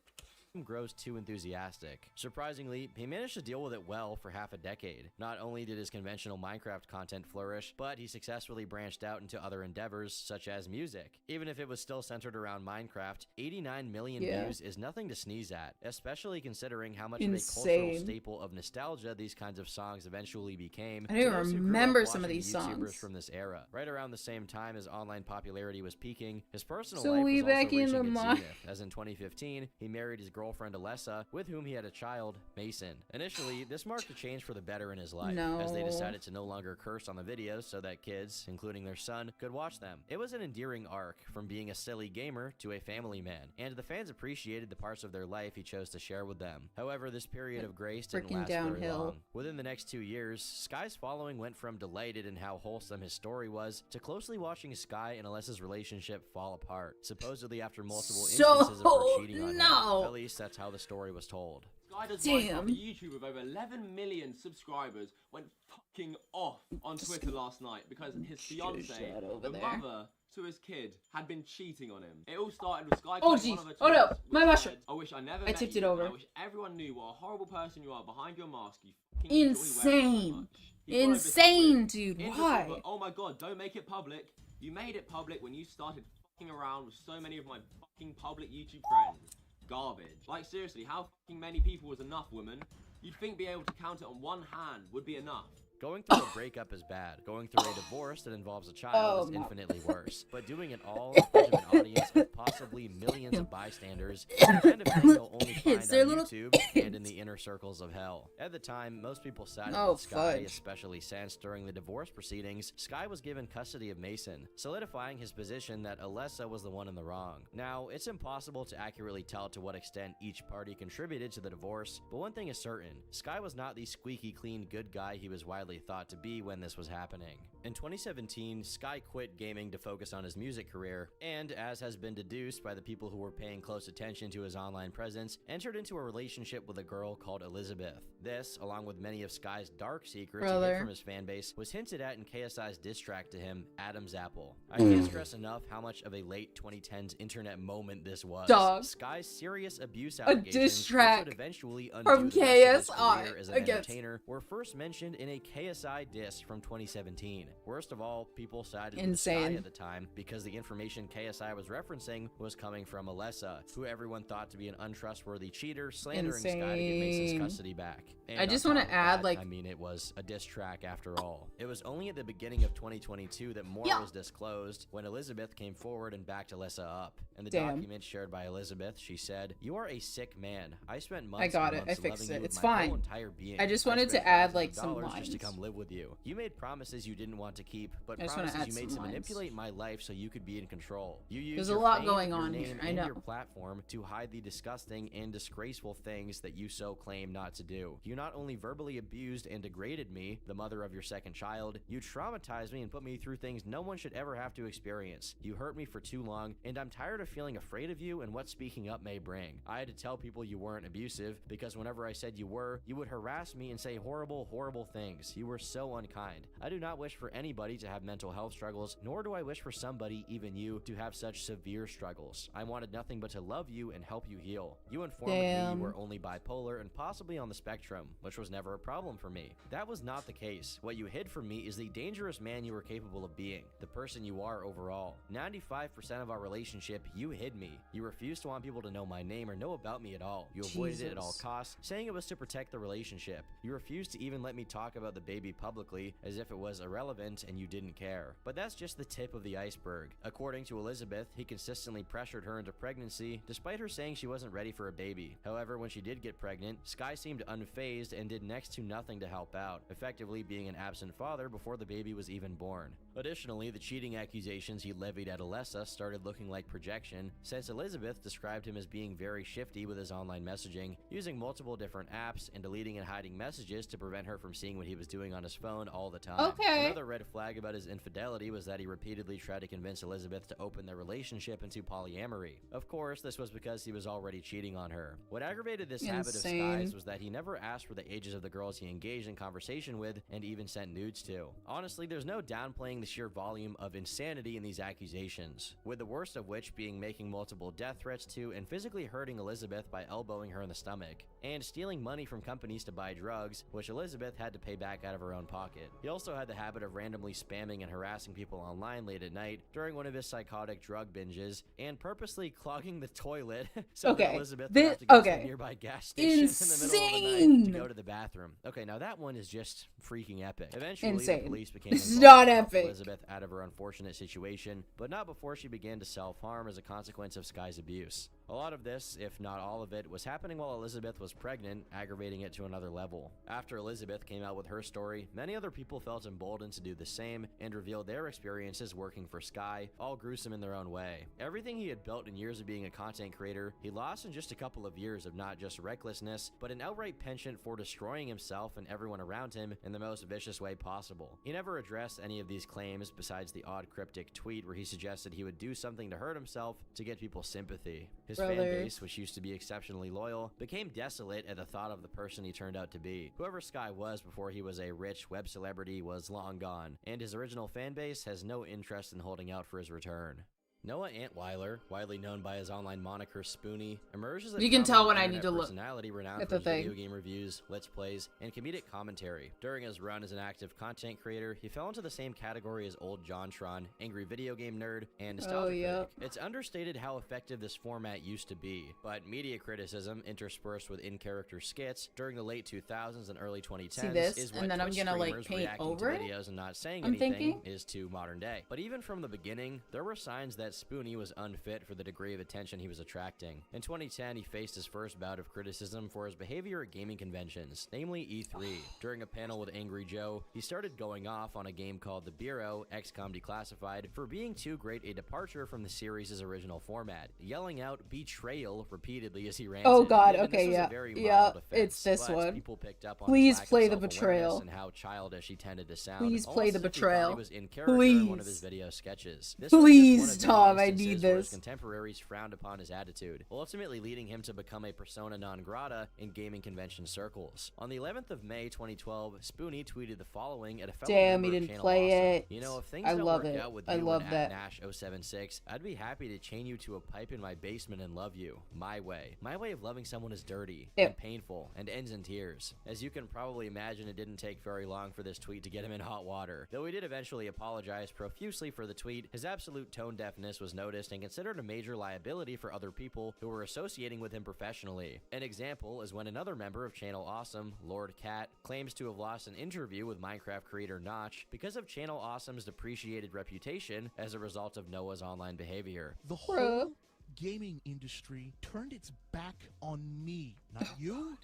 Grows too enthusiastic. Surprisingly, he managed to deal with it well for half a decade. Not only did his conventional Minecraft content flourish, but he successfully branched out into other endeavors such as music. Even if it was still centered around Minecraft, 89 million views is nothing to sneeze at, especially considering how much of a cultural staple of nostalgia these kinds of songs eventually became. I don't remember some of these YouTubers songs from this era. Right around the same time his online popularity was peaking, his personal So life we was also back in reaching the its mo- zenith, as in 2015, he married his girlfriend Alessa, with whom he had a child, Mason. Initially, this marked a change for the better in his life, as they decided to no longer curse on the videos so that kids, including their son, could watch them. It was an endearing arc, from being a silly gamer to a family man, and the fans appreciated the parts of their life he chose to share with them. However, this period of grace didn't last very long. Within the next 2 years, Sky's following went from delighted in how wholesome his story was, to closely watching Sky and Alessa's relationship fall apart, supposedly after multiple instances of her cheating on him. At least that's how the story was told. Sky Does Minecraft, a YouTuber with over 11 million subscribers, went fucking off on Twitter last night because his fiance, the mother to his kid, had been cheating on him. It all started with Sky. Oh jeez! Oh no! My mushroom! I wish I never I met tipped you, it over. I wish everyone knew what a horrible person you are behind your mask. You fucking enjoy wearing so Insane! much. He followed this up Insane, with, dude! "In the Why? silver, oh my god, don't make it public. You made it public when you started fucking around with so many of my fucking public YouTube friends. Garbage. Like seriously, how fucking many people was enough, woman? You'd think being able to count it on one hand would be enough. Going through a breakup is bad. Going through a divorce that involves a child is infinitely worse. But doing it all in front of an audience of possibly millions of bystanders is the kind of thing you'll only find on YouTube and in the inner circles of hell. At the time, most people sided with Sky, especially since during the divorce proceedings, Sky was given custody of Mason, solidifying his position that Alessa was the one in the wrong. Now, it's impossible to accurately tell to what extent each party contributed to the divorce, but one thing is certain, Sky was not the squeaky clean good guy he was widely thought to be when this was happening. In 2017, Sky quit gaming to focus on his music career, and as has been deduced by the people who were paying close attention to his online presence, entered into a relationship with a girl called Elizabeth. This, along with many of Sky's dark secrets he hid from his fanbase, was hinted at in KSI's diss track to him, Adam's Apple. I can't stress enough how much of a late 2010s internet moment this was. Sky's serious abuse allegations, which would eventually undo from the rest of his KSI career as an entertainer, were first mentioned in a KSI diss from 2017. Worst of all, people sided with Insane. Sky at the time because the information KSI was referencing was coming from Alessa, who everyone thought to be an untrustworthy cheater, slandering Sky to get Mason's Insane. custody back. And I just on want top to of add, that, like, I mean, it was a diss track after all. It was only at the beginning of 2022 that more Yeah. was disclosed when Elizabeth came forward and backed Alessa up. In the Damn. document shared by Elizabeth, she said, "You are a sick man. I spent months I got and it. I months fixed loving it. you with It's my fine. whole entire being. I just wanted spent to add, thousands like, of some dollars just to lines. come live with you. You made promises you didn't want to keep, but I just wanna promises add you made some to lines. manipulate my life so you could be in control. You used There's a your lot fame, going your on name, here, I and know. your platform to hide the disgusting and disgraceful things that you so claim not to do. You not only verbally abused and degraded me, the mother of your second child, you traumatized me and put me through things no one should ever have to experience. You hurt me for too long, and I'm tired of feeling afraid of you and what speaking up may bring. I had to tell people you weren't abusive because whenever I said you were, you would harass me and say horrible, horrible things. You were so unkind. I do not wish for anybody to have mental health struggles, nor do I wish for somebody, even you, to have such severe struggles. I wanted nothing but to love you and help you heal. You informed me Damn. you were only bipolar and possibly on the spectrum, which was never a problem for me. That was not the case. What you hid from me is the dangerous man you were capable of being, the person you are overall. 95% of our relationship, you hid me. You refused to want people to know my name or know about me at all. You avoided it at all Jesus. costs, saying it was to protect the relationship. You refused to even let me talk about the baby publicly, as if it was irrelevant and you didn't care. But that's just the tip of the iceberg. According to Elizabeth, he consistently pressured her into pregnancy, despite her saying she wasn't ready for a baby. However, when she did get pregnant, Sky seemed unfazed and did next to nothing to help out, effectively being an absent father before the baby was even born. Additionally, the cheating accusations he levied at Alessa started looking like projection, since Elizabeth described him as being very shifty with his online messaging, using multiple different apps and deleting and hiding messages to prevent her from seeing what he was doing on his phone all the time. Okay. Another red flag about his infidelity was that he repeatedly tried to convince Elizabeth to open their relationship into polyamory. Of course, this was because he was already cheating on her. What aggravated this habit of Insane. Sky's was that he never asked for the ages of the girls he engaged in conversation with and even sent nudes to. Honestly, there's no downplaying the sheer volume of insanity in these accusations, with the worst of which being making multiple death threats to and physically hurting Elizabeth by elbowing her in the stomach, and stealing money from companies to buy drugs, which Elizabeth had to pay back out of her own pocket. He also had the habit of randomly spamming and harassing people online late at night during one of his psychotic drug binges, and purposely clogging the toilet so that Okay. Elizabeth would have to go to a nearby gas station in the middle of the night Insane. to go to the bathroom. Okay, now that one is just freaking epic. Eventually, Insane. the police became This is involved not to help epic. Elizabeth out of her unfortunate situation, but not before she began to self-harm as a consequence of Sky's abuse. A lot of this, if not all of it, was happening while Elizabeth was pregnant, aggravating it to another level. After Elizabeth came out with her story, many other people felt emboldened to do the same and reveal their experiences working for Sky, all gruesome in their own way. Everything he had built in years of being a content creator, he lost in just a couple of years of not just recklessness, but an outright penchant for destroying himself and everyone around him in the most vicious way possible. He never addressed any of these claims besides the odd cryptic tweet where he suggested he would do something to hurt himself to get people's sympathy. His fan Brother. base, which used to be exceptionally loyal, became desolate at the thought of the person he turned out to be. Whoever Sky was before he was a rich web celebrity was long gone, and his original fan base has no interest in holding out for his return. Noah Antweiler, widely known by his online moniker Spoonie, emerged as a You can tell when I prominent need to look personality renowned at for the his video thing. game reviews, let's plays, and comedic commentary. During his run as an active content creator, he fell into the same category as Old JonTron, angry video game nerd, and nostalgia critic. It's understated how effective this format used to be, but media criticism interspersed with in-character skits during the late 2000s and early 2010s this, is and what then I'm Twitch gonna, like, streamers paint reacting over to it? videos and not saying I'm anything thinking? is to modern day. But even from the beginning, there were signs that Spoonie was unfit for the degree of attention he was attracting. In 2010, he faced his first bout of criticism for his behavior at gaming conventions, namely E3. During a panel with Angry Joe, he started going off on a game called The Bureau, XCOM Declassified, for being too great a departure from the series' original format, yelling out betrayal repeatedly as he ranted. Oh god, And this okay, was a yeah. very Yeah, mild offense, it's this but one. people picked up on Please his lack of play the self-awareness betrayal. and how childish he tended to sound. Please play almost the as if he thought betrayal. He was in character in one of Please. his video sketches. This was just one of Please many talk. mom. I instances need where his this. contemporaries frowned upon his attitude, ultimately leading him to become a persona non grata in gaming convention circles. On the 11th of May 2012, Spoonie tweeted the following at a fellow Damn, member he of didn't Channel play Awesome. it. You know, if things I don't love work it. out with I you love and that. Nash076, I'd be happy to chain you to a pipe in my basement and love you. My way. My way of loving someone is dirty and painful and ends in tears. As you can probably imagine, it didn't take very long for this tweet to get him in hot water. Though he did eventually apologize profusely for the tweet, his absolute tone deafness was noticed and considered a major liability for other people who were associating with him professionally. An example is when another member of Channel Awesome, Lord Cat, claims to have lost an interview with Minecraft creator Notch because of Channel Awesome's depreciated reputation as a result of Noah's online behavior. The whole gaming industry turned its back on me. Not you,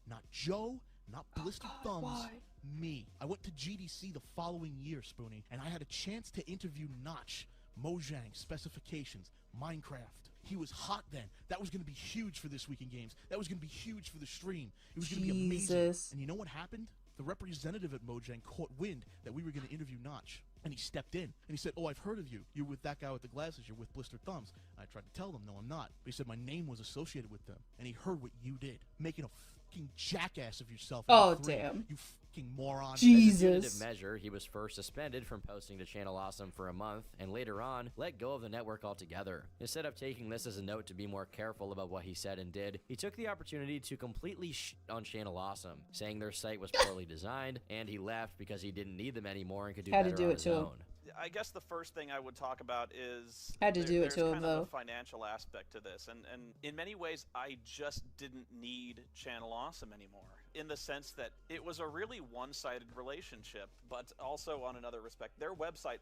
not Joe, not Blistered Thumbs, me. I went to GDC the following year, Spoonie, and I had a chance to interview Notch, Mojang, Specifications, Minecraft. He was hot then. That was going to be huge for This Week in Games. That was going to be huge for the stream. It was going to be amazing. And you know what happened? The representative at Mojang caught wind that we were going to interview Notch. And he stepped in, and he said, "Oh, I've heard of you. You're with that guy with the glasses. You're with Blistered Thumbs." I tried to tell them, "No, I'm not." But he said my name was associated with them. And he heard what you did, making a fucking jackass of yourself. Oh, damn. You fucking moron. Jesus. As a punitive measure, he was first suspended from posting to Channel Awesome for a month, and later on, let go of the network altogether. Instead of taking this as a note to be more careful about what he said and did, he took the opportunity to completely shit on Channel Awesome, saying their site was poorly designed, and he left because he didn't need them anymore and could do Had to better do on it his to him. own. I guess the first thing I would talk about is Had to do it there's to him, kind of though. a financial aspect to this, and in many ways, I just didn't need Channel Awesome anymore. In the sense that it was a really one-sided relationship, but also on another respect, their website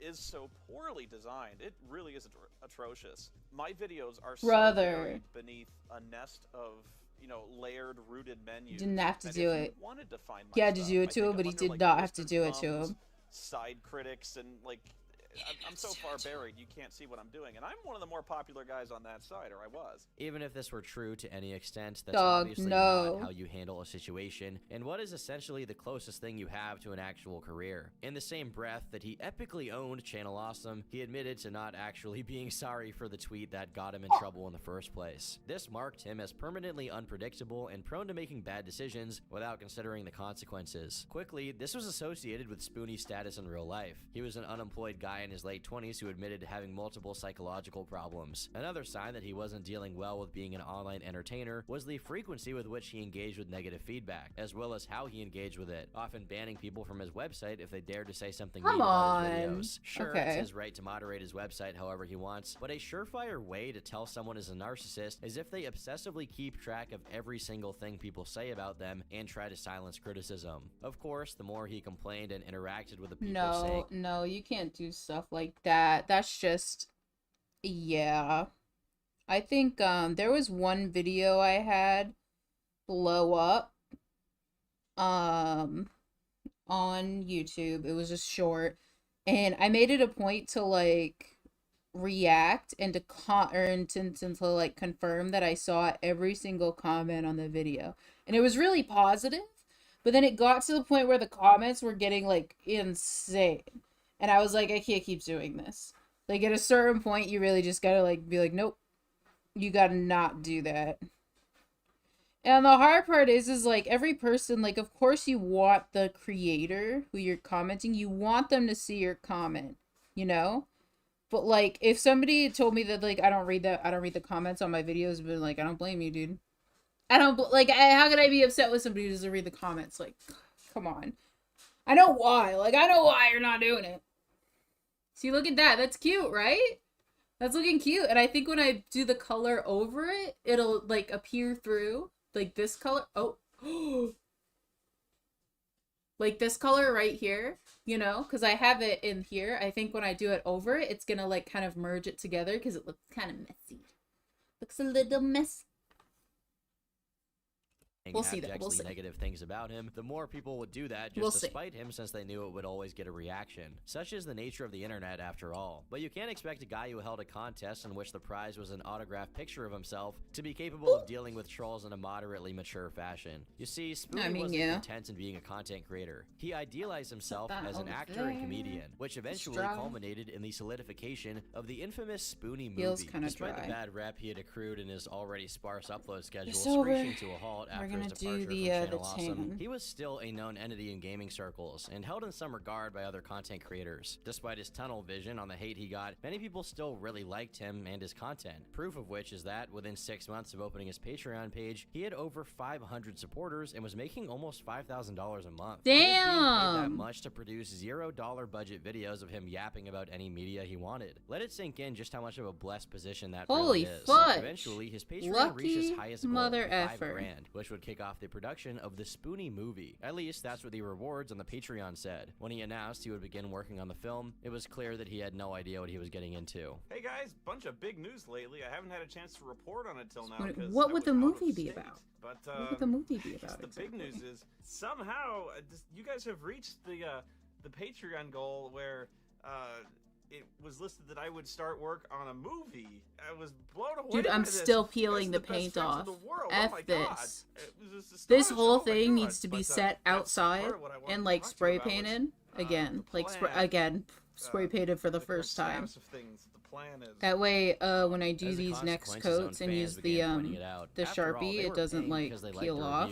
is so poorly designed. It really is atrocious. My videos are so buried beneath a nest of layered, rooted menus. Didn't have to that do if you it. wanted to find my He had to stuff, do I it to think him, I'm but he under, did like, not have to Blistered do it to Thumbs, him. Side critics, and I'm so far buried you can't see what I'm doing, and I'm one of the more popular guys on that side, or I was. Even if this were true to any extent, that's Dog, obviously no. not how you handle a situation, and what is essentially the closest thing you have to an actual career. In the same breath that he epically owned Channel Awesome, he admitted to not actually being sorry for the tweet that got him in trouble in the first place. This marked him as permanently unpredictable and prone to making bad decisions without considering the consequences. Quickly, this was associated with Spoonie's status in real life. He was an unemployed guy in his late 20s who admitted to having multiple psychological problems. Another sign that he wasn't dealing well with being an online entertainer was the frequency with which he engaged with negative feedback, as well as how he engaged with it, often banning people from his website if they dared to say something mean about his videos. Sure, it's his right to moderate his website however he wants, but a surefire way to tell someone is a narcissist is if they obsessively keep track of every single thing people say about them and try to silence criticism. Of course, the more he complained and interacted with the people saying, No, you can't do stuff like that. That's just, yeah. I think there was one video I had blow up on YouTube. It was just short, and I made it a point to like react and to like confirm that I saw every single comment on the video, and it was really positive. But then it got to the point where the comments were getting like insane. And I was like, I can't keep doing this. Like at a certain point, you really just gotta like be like, nope, you gotta not do that. And the hard part is like every person, like of course you want the creator who you're commenting, you want them to see your comment, you know? But like if somebody told me that like I don't read the comments on my videos, but like I don't blame you, dude. I don't like how could I be upset with somebody who doesn't read the comments? Like, come on. I know why. Like I know why you're not doing it. See, look at that. That's cute, right? That's looking cute. And I think when I do the color over it, it'll like appear through like this color. Oh, like this color right here, you know, because I have it in here. I think when I do it over it, it's gonna like kind of merge it together because it looks kind of messy. Looks a little messy. We'll see that. abjectly negative things about him, the more people would do that just to spite him since they knew it would always get a reaction. Such is the nature of the internet after all. But you can't expect a guy who held a contest in which the prize was an autographed picture of himself to be capable of dealing with trolls in a moderately mature fashion. You see, Spoonie wasn't content in being a content creator. He idealized himself as an actor and comedian, which eventually culminated in the solidification of the infamous Spoonie movie. Despite the bad rep he had accrued in his already sparse upload schedule screeching to a halt after his departure from Channel Awesome, he was still a known entity in gaming circles and held in some regard by other content creators. Despite his tunnel vision on the hate he got, many people still really liked him and his content. Proof of which is that within 6 months of opening his Patreon page, he had over 500 supporters and was making almost $5,000 a month. Damn! He was being paid that much to produce $0 budget videos of him yapping about any media he wanted. Let it sink in just how much of a blessed position that really is. Fudge. Eventually, his Patreon reached his highest goal, mother $5 grand, which would kick off the production of the Spoonie movie. At least that's what the rewards on the Patreon said. When he announced he would begin working on the film, it was clear that he had no idea what he was getting into. Hey guys, bunch of big news lately. I haven't had a chance to report on it till now. What would the movie be about? But what would the movie be about? The big news is somehow you guys have reached the Patreon goal where it was listed that I would start work on a movie. I was blown away. Dude, I'm by this. still peeling the paint off. F this. This whole thing needs to be set outside and like spray painted again, like spray painted for the first time. That way, when I do these next coats and use the Sharpie, it doesn't like peel off.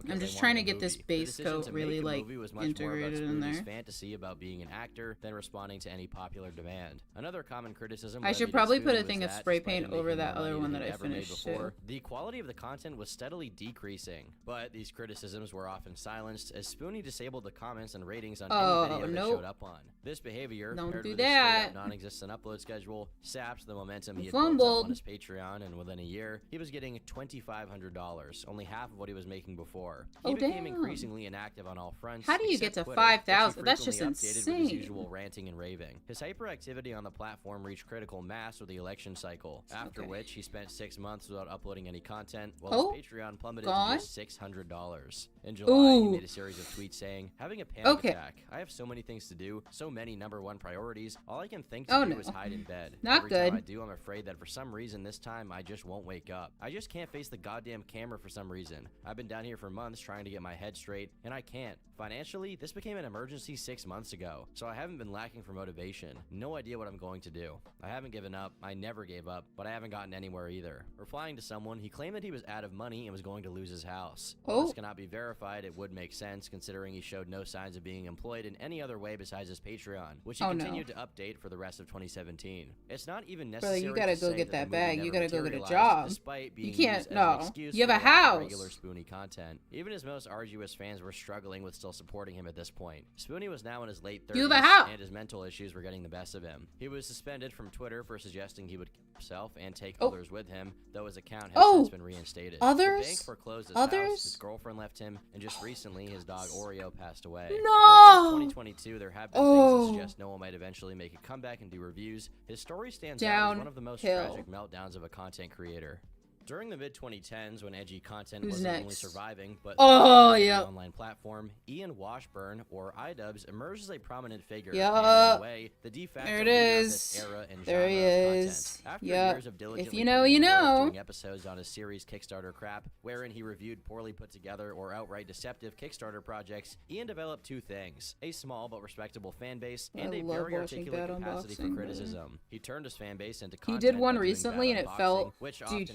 I'm just trying to get this base coat really like integrated in there. Fantasy about being an actor than responding to any popular demand. Another common criticism I should probably put a thing of spray paint over that other one that I finished too. The quality of the content was steadily decreasing, but these criticisms were often silenced as Spoonie disabled the comments and ratings on any video that showed up on. This behavior, paired with a straight-up non-existent upload schedule, sapped the momentum he had built up on his Patreon, and within a year, he was getting $2,500, only half of what he was making before. He became increasingly inactive on all fronts. How do you get to 5,000? That's just insane. With his usual ranting and raving. His hyperactivity on the platform reached critical mass with the election cycle, after which he spent 6 months without uploading any content, while his Patreon plummeted to just $600. In July, he made a series of tweets saying, "Having a panic attack. I have so many things to do, so many #1 priorities. All I can think to do is hide in bed. Every time I do, I'm afraid that for some reason this time I just won't wake up. I just can't face the goddamn camera for some reason. I've been down here for months trying to get my head straight, and I can't. Financially, this became an emergency 6 months ago, so I haven't been lacking for motivation. No idea what I'm going to do. I haven't given up, I never gave up, but I haven't gotten anywhere either." Replying to someone, he claimed that he was out of money and was going to lose his house. While this cannot be verified, it would make sense considering he showed no signs of being employed in any other way besides his Patreon, which he continued to update for the rest of 2017. It's not even necessary you gotta to go say get that the bag. movie You never gotta go get a materialized, job. despite being You can't. used as an No. excuse You have for a the lack of house. regular Spoonie content. Even his most arduous fans were struggling with still supporting him at this point. Spoonie was now in his late 30s, You have a house. and his mental issues were getting the best of him. He was suspended from Twitter for suggesting he would kill himself and take others with him, though his account has since been reinstated. Others? The bank foreclosed his house, his girlfriend left him, and just recently his dog Oreo passed away. No! But since 2022, there have been things that suggest Noah might eventually make a comeback and do reviews. His story stands out as one of the most tragic meltdowns of a content creator. During the mid-2010s, when edgy content wasn't only surviving, but the online platform, Ian Washburn, or iDubbbz, emerged as a prominent figure, and in a way, the de facto leader of this era and genre of content. After years of diligently doing episodes on his series Kickstarter Crap, wherein he reviewed poorly put together or outright deceptive Kickstarter projects, Ian developed two things: a small but respectable fan base, and a very articulate capacity for criticism. He turned his fan base into content. He did one recently and it felt, dude,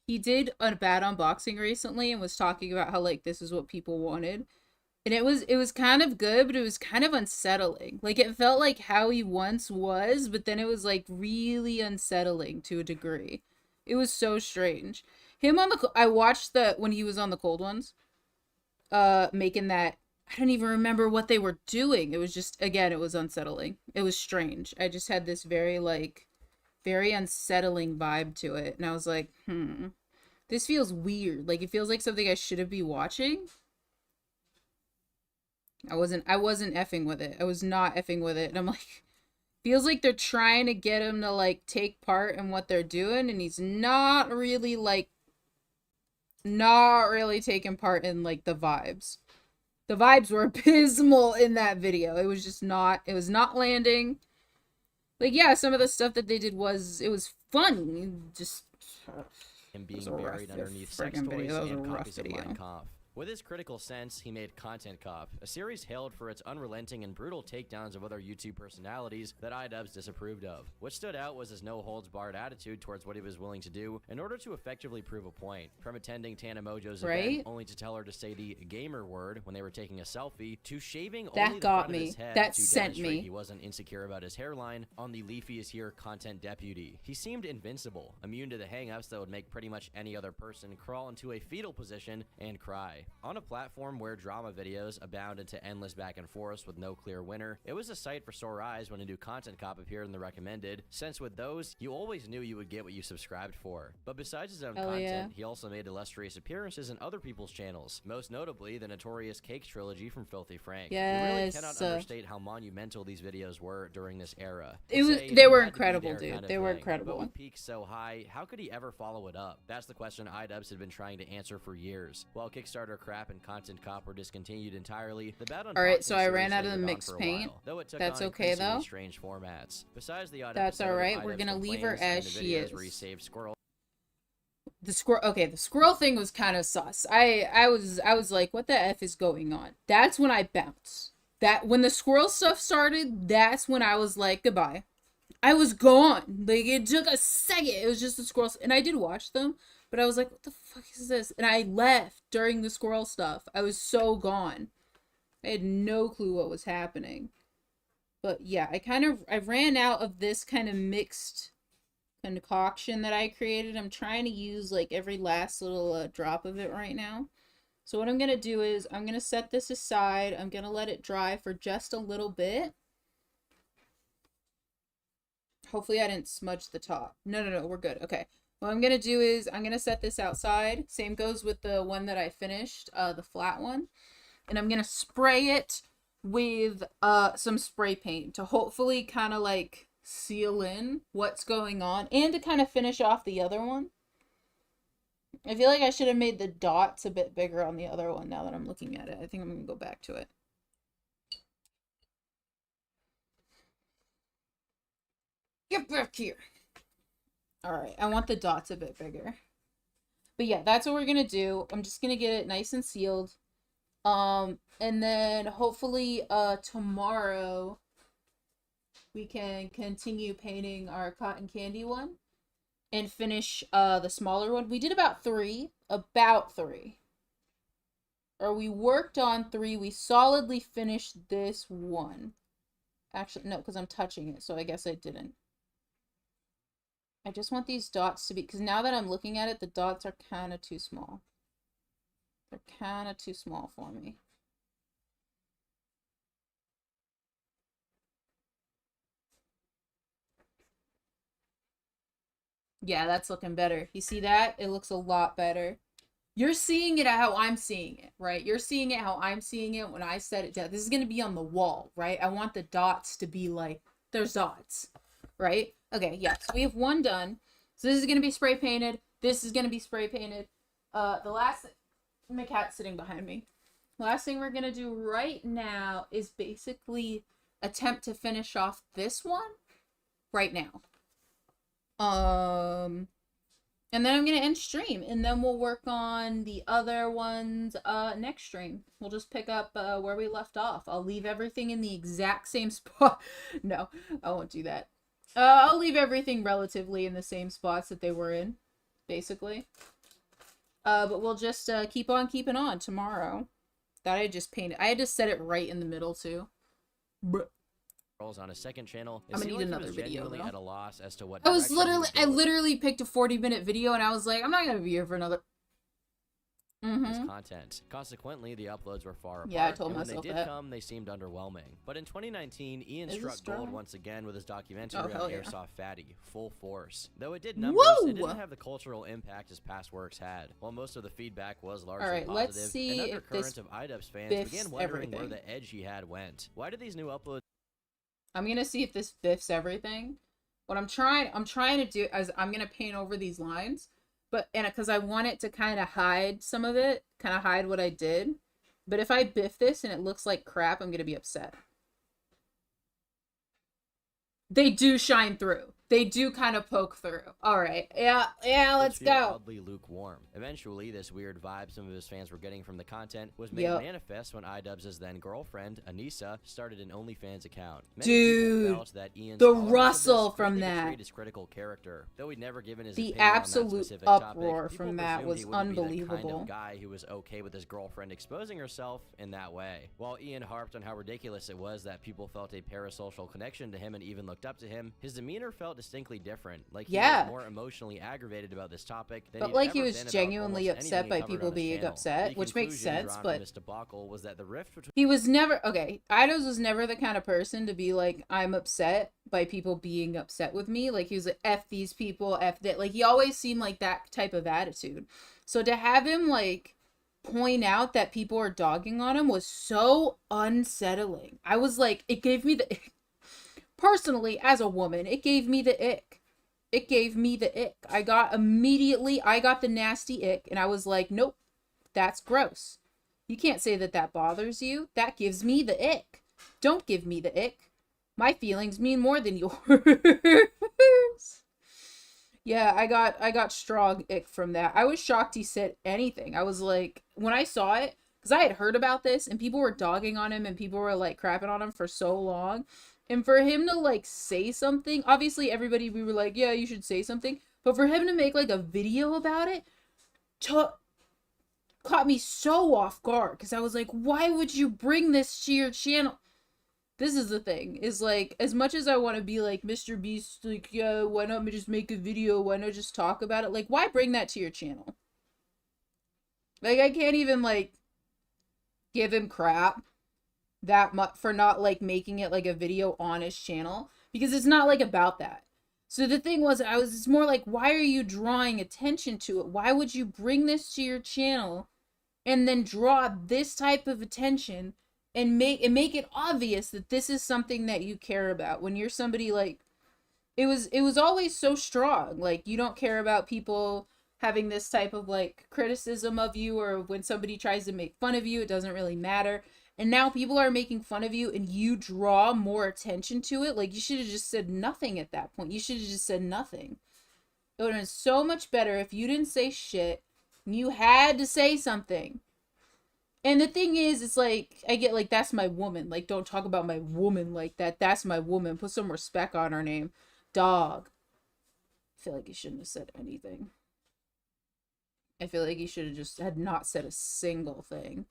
he did a bad unboxing recently and was talking about how like this is what people wanted, and it was kind of good, but it was kind of unsettling. Like it felt like how he once was, but then it was like really unsettling to a degree. It was so strange. Him on the I watched when he was on the cold ones, making that. I don't even remember what they were doing. It was just, again, it was unsettling. It was strange. I just had this very unsettling vibe to it. And I was like, this feels weird. Like, it feels like something I shouldn't be watching. I wasn't effing with it. I was not effing with it. And I'm like, feels like they're trying to get him to, like, take part in what they're doing. And he's not really, like, not really taking part in like the vibes. The vibes were abysmal in that video. It was just not, it was not landing. Like, yeah, some of the stuff that they did was, it was fun. Just him being buried underneath sex toys and copies of Mein Kampf. With his critical sense, he made Content Cop, a series hailed for its unrelenting and brutal takedowns of other YouTube personalities that iDubbbz disapproved of. What stood out was his no-holds-barred attitude towards what he was willing to do in order to effectively prove a point. From attending Tana Mojo's event only to tell her to say the gamer word when they were taking a selfie, to shaving only the front of his head to demonstrate he wasn't insecure about his hairline, on the Leafy is Here content deputy. He seemed invincible, immune to the hang-ups that would make pretty much any other person crawl into a fetal position and cry. On a platform where drama videos abound into endless back and forth with no clear winner, it was a sight for sore eyes when a new Content Cop appeared in the recommended, since with those, you always knew you would get what you subscribed for. But besides his own content, he also made illustrious appearances in other people's channels, most notably the notorious Cakes trilogy from Filthy Frank. You really cannot understate how monumental these videos were during this era. They were incredible, dude. They were incredible. But with peaks so high, how could he ever follow it up? That's the question iDubbbz had been trying to answer for years. While Kickstarter crap and Content Cop were discontinued entirely, the bet on alright, so I ran out of the mixed paint. That's okay though. Strange formats. Besides the that's alright, we're gonna leave her as she is. The squirrel, okay, the squirrel thing was kind of sus. I was like, what the F is going on? That's when I bounced. That when the squirrel stuff started, that's when I was like, goodbye. I was gone. Like, it took a second. It was just the squirrels, and I did watch them. But I was like, what the fuck is this? And I left during the squirrel stuff. I was so gone. I had no clue what was happening. But yeah, I ran out of this kind of mixed concoction that I created. I'm trying to use like every last little drop of it right now. So what I'm going to do is I'm going to set this aside. I'm going to let it dry for just a little bit. Hopefully I didn't smudge the top. No, we're good. Okay. What I'm going to do is I'm going to set this outside. Same goes with the one that I finished, the flat one. And I'm going to spray it with some spray paint to hopefully kind of like seal in what's going on and to kind of finish off the other one. I feel like I should have made the dots a bit bigger on the other one now that I'm looking at it. I think I'm going to go back to it. Get back here. Alright, I want the dots a bit bigger. But yeah, that's what we're gonna do. I'm just gonna get it nice and sealed. And then hopefully tomorrow we can continue painting our cotton candy one and finish the smaller one. We did about three. Or we worked on 3. We solidly finished this one. Actually, no, because I'm touching it, so I guess I didn't. I just want these dots to be, because now that I'm looking at it, the dots are kind of too small. They're kind of too small for me. Yeah, that's looking better. You see that? It looks a lot better. You're seeing it how I'm seeing it, right? You're seeing it how I'm seeing it when I set it down. This is going to be on the wall, right? I want the dots to be like, there's dots, right? Okay, yeah, so we have one done. So this is going to be spray painted. This is going to be spray painted. The last thing, my cat's sitting behind me. Last thing we're going to do right now is basically attempt to finish off this one right now. And then I'm going to end stream, and then we'll work on the other ones next stream. We'll just pick up where we left off. I'll leave everything in the exact same spot. No, I won't do that. I'll leave everything relatively in the same spots that they were in, basically. But we'll just keep on keeping on tomorrow. That I just painted. I had to set it right in the middle, too. On a second channel, I'm gonna need another video though. At a loss as to what I literally picked a 40-minute video and I was like, I'm not gonna be here for another this content. Consequently, the uploads were far apart. Yeah, I told and myself when they did that. come, they seemed underwhelming. But in 2019, Ian struck gold once again with his documentary on yeah. Airsoft Fatty, Full Force. Though it did numbers, it didn't have the cultural impact his past works had. While most of the feedback was largely positive, let's see an if undercurrent this of iDubbbz fans began wondering everything. where the edge he had went. Why did these new uploads? I'm gonna see if this biffs everything. What I'm trying to do is I'm gonna paint over these lines, But, and because I want it to kind of hide some of it, kind of hide what I did. But if I biff this and it looks like crap, I'm going to be upset. They do shine through. They do kind of poke through. All right. Yeah, let's go. Oddly lukewarm. Eventually, this weird vibe some of his fans were getting from the content was made manifest when iDubbbz's then girlfriend, Anissa, started an OnlyFans account. Many Dude, felt that Ian's the rustle from that. His critical character. Though he'd never given his the opinion on that absolute specific uproar topic, from that was unbelievable. The kind of guy who was okay with his girlfriend exposing herself in that way. While Ian harped on how ridiculous it was that people felt a parasocial connection to him and even looked up to him, his demeanor felt distinctly different. Like he was more emotionally aggravated about this topic than he was genuinely upset by people being upset, which makes sense. But this debacle was that the rift between he was never iDubbbz was never the kind of person to be like, I'm upset by people being upset with me. Like he was like, F these people, F that. Like he always seemed like that type of attitude. So to have him like point out that people are dogging on him was so unsettling. I was like, it gave me the personally, as a woman, it gave me the ick. It gave me the ick. I got the nasty ick, and I was like, nope, that's gross. You can't say that that bothers you. That gives me the ick. Don't give me the ick. My feelings mean more than yours. Yeah, I got strong ick from that. I was shocked he said anything. I was like, when I saw it, because I had heard about this, and people were dogging on him, and people were like crapping on him for so long. And for him to like say something, obviously we were like, yeah, you should say something. But for him to make like a video about it, caught me so off guard. Because I was like, why would you bring this to your channel? This is the thing, is like, as much as I want to be like, Mr. Beast, like, yeah, why not just make a video? Why not just talk about it? Like, why bring that to your channel? Like, I can't even like give him crap that much for not like making it like a video on his channel, because it's not like about that. So the thing was, it's more like, why are you drawing attention to it? Why would you bring this to your channel and then draw this type of attention and make it obvious that this is something that you care about when you're somebody like, it was always so strong, like you don't care about people having this type of like criticism of you, or when somebody tries to make fun of you, it doesn't really matter. And now people are making fun of you and you draw more attention to it. Like, you should have just said nothing at that point. You should have just said nothing. It would have been so much better if you didn't say shit and you had to say something. And the thing is, it's like, I get like, that's my woman. Like, don't talk about my woman like that. That's my woman. Put some respect on her name. Dog. I feel like he shouldn't have said anything. I feel like he should have just had not said a single thing.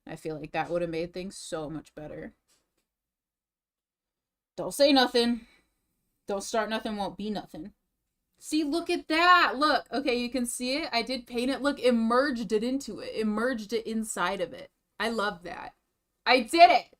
I feel like that would have made things so much better. Don't say nothing. Don't start nothing, won't be nothing. See, look at that. Look. Okay, you can see it. I did paint it. Look, it merged it into it. It merged it inside of it. I love that. I did it.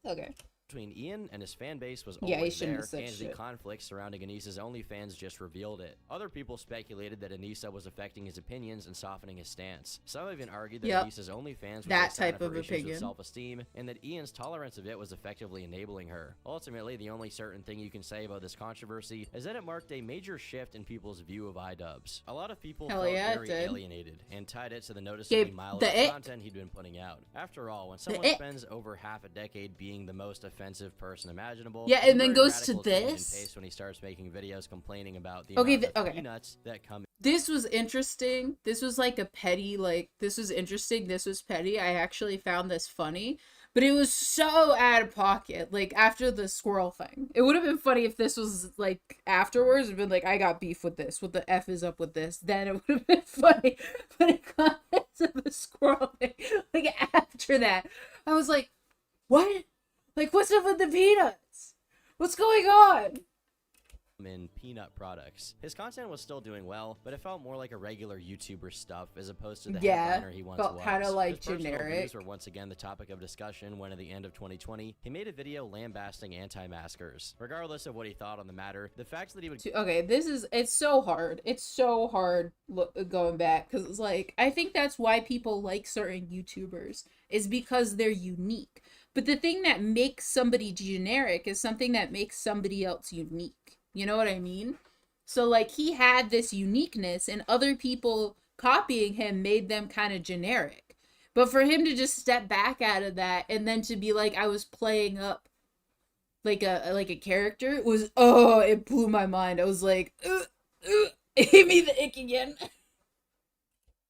Okay. Between Ian and his fan base was he always shouldn't there, have said and the shit. conflict surrounding Anissa's OnlyFans just revealed it. Other people speculated that Anissa was affecting his opinions and softening his stance. Some even argued that Anissa's OnlyFans was that a sign type of of her issues opinion. with self-esteem, and that Ian's tolerance of it was effectively enabling her. Ultimately, the only certain thing you can say about this controversy is that it marked a major shift in people's view of iDubbbz. A lot of people felt very alienated and tied it to the noticeably mild content he'd been putting out. After all, when someone spends over half a decade being the most offensive person imaginable, and then goes to this when he starts making videos complaining about the amount of peanuts that come. This was interesting. This was like a petty, like, this was interesting. This was petty. I actually found this funny, but it was so out of pocket. Like, after the squirrel thing, it would have been funny if this was like afterwards. It'd been like, I got beef with this. What the F is up with this? Then it would have been funny. But it got to the squirrel thing. Like, after that, I was like, what? Like, what's up with the peanuts? What's going on? In peanut products. His content was still doing well, but it felt more like a regular YouTuber stuff as opposed to the headliner he once felt was. Kind of like His generic. Views were once again the topic of discussion when at the end of 2020, he made a video lambasting anti-maskers. Regardless of what he thought on the matter, the fact that he would... Okay, it's so hard. It's so hard going back, because it's like, I think that's why people like certain YouTubers, is because they're unique. But the thing that makes somebody generic is something that makes somebody else unique. You know what I mean? So like he had this uniqueness, and other people copying him made them kind of generic. But for him to just step back out of that and then to be like, I was playing up like a character, it was, oh, it blew my mind. I was like, it hit me the ick again.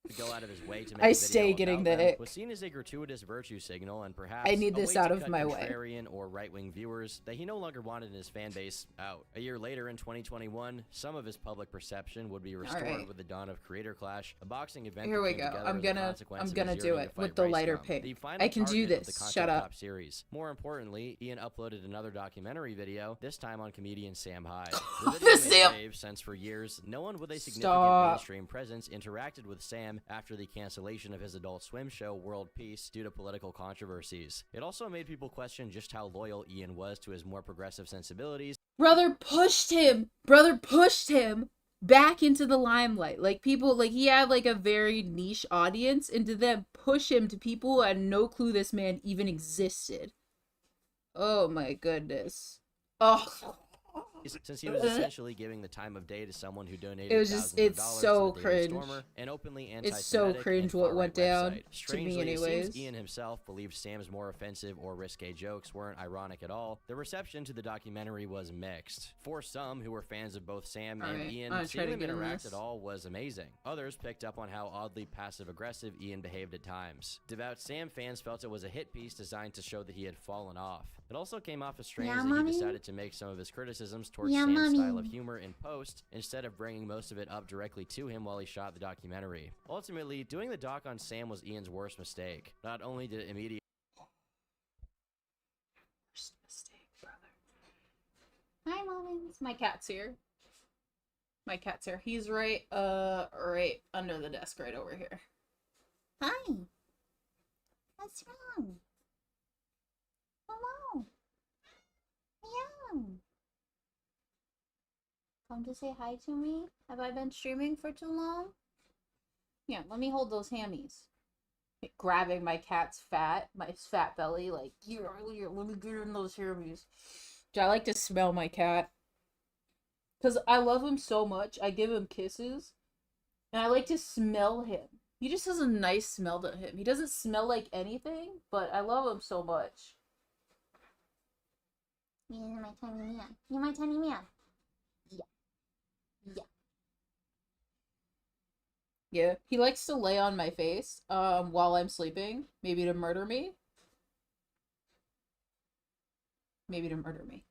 To go out of his way to make I a stay video getting about the them ick. was seen as a gratuitous virtue signal and perhaps I need a this way out to of cut my way. contrarian or right-wing viewers that he no longer wanted in his fan base out. A year later in 2021, some of his public perception would be restored right. with the dawn of Creator Clash, a boxing event Here that we came go. together I'm as a consequence I'm of gonna his do yearning it to fight with the lighter racism. pink. The final I can do target of this. the Shut Content up. Cop series. More importantly, Ian uploaded another documentary video, this time on comedian Sam Hyde. The video made Sam. waves since for years, no one with a significant Stop. mainstream presence interacted with Sam after the cancellation of his Adult Swim show World Peace due to political controversies. It also made people question just how loyal Ian was to his more progressive sensibilities. Brother pushed him back into the limelight. Like people, like he had like a very niche audience, and to then push him to people who had no clue this man even existed. Oh my goodness. Oh. Since he was essentially giving the time of day to someone who donated It was just, thousands of it's dollars so to the Daily cringe. Stormer, an openly It's so anti-Semitic cringe and what far-right went down website. to me Strangely, it anyways. seems Ian himself believed Sam's more offensive or risque jokes weren't ironic at all. The reception to the documentary was mixed. For some who were fans of both Sam and Alright, Ian, I'm gonna try seeing to them get in interact this. at all was amazing. Others picked up on how oddly passive-aggressive Ian behaved at times. Devout Sam fans felt it was a hit piece designed to show that he had fallen off. It also came off as strange Yeah, that mommy? he decided to make some of his criticisms towards Yeah, Sam's mommy. style of humor in post, instead of bringing most of it up directly to him while he shot the documentary. Ultimately, doing the doc on Sam was Ian's worst mistake. Not only did it immediately Worst mistake, brother. Hi, moments. My cat's here. My cat's here. He's right under the desk right over here. Hi. What's wrong? Hello. Yeah. Come to say hi to me? Have I been streaming for too long? Yeah, let me hold those hammies. Grabbing my cat's my fat belly, like, here, let me get in those hammies. I like to smell my cat. Because I love him so much, I give him kisses. And I like to smell him. He just has a nice smell to him. He doesn't smell like anything, but I love him so much. You're my tiny man. You're my tiny man. Yeah. Yeah. Yeah. He likes to lay on my face while I'm sleeping. Maybe to murder me. Maybe to murder me.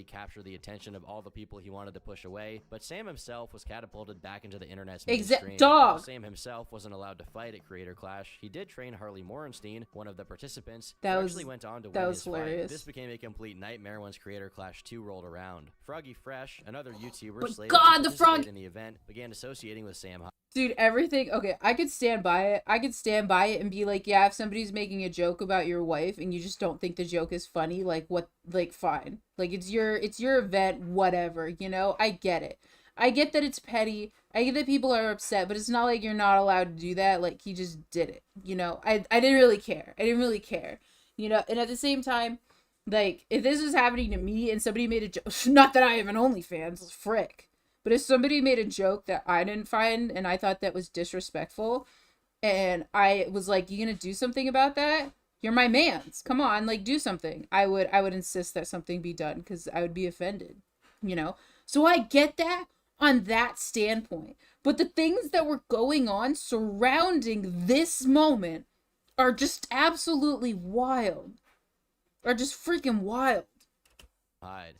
capture the attention of all the people he wanted to push away, but Sam himself was catapulted back into the internet's mainstream. While Sam himself wasn't allowed to fight at Creator Clash, he did train Harley Morenstein, one of the participants, who actually went on to win his fight. This became a complete nightmare once Creator Clash 2 rolled around. Froggy Fresh, another YouTuber slated to participate in the event, began associating with Sam. Dude, everything, okay, I could stand by it. I could stand by it and be like, yeah, if somebody's making a joke about your wife and you just don't think the joke is funny, like, what, like, fine. Like, it's your event, whatever, you know? I get it. I get that it's petty. I get that people are upset, but it's not like you're not allowed to do that. Like, he just did it, you know? I didn't really care. I didn't really care, you know? And at the same time, like, if this was happening to me and somebody made a joke, not that I have an OnlyFans, frick. But if somebody made a joke that I didn't find and I thought that was disrespectful, and I was like, you gonna do something about that? You're my mans. Come on, like, do something. I would insist that something be done because I would be offended, you know? So I get that on that standpoint. But the things that were going on surrounding this moment are just absolutely wild. Are just freaking wild.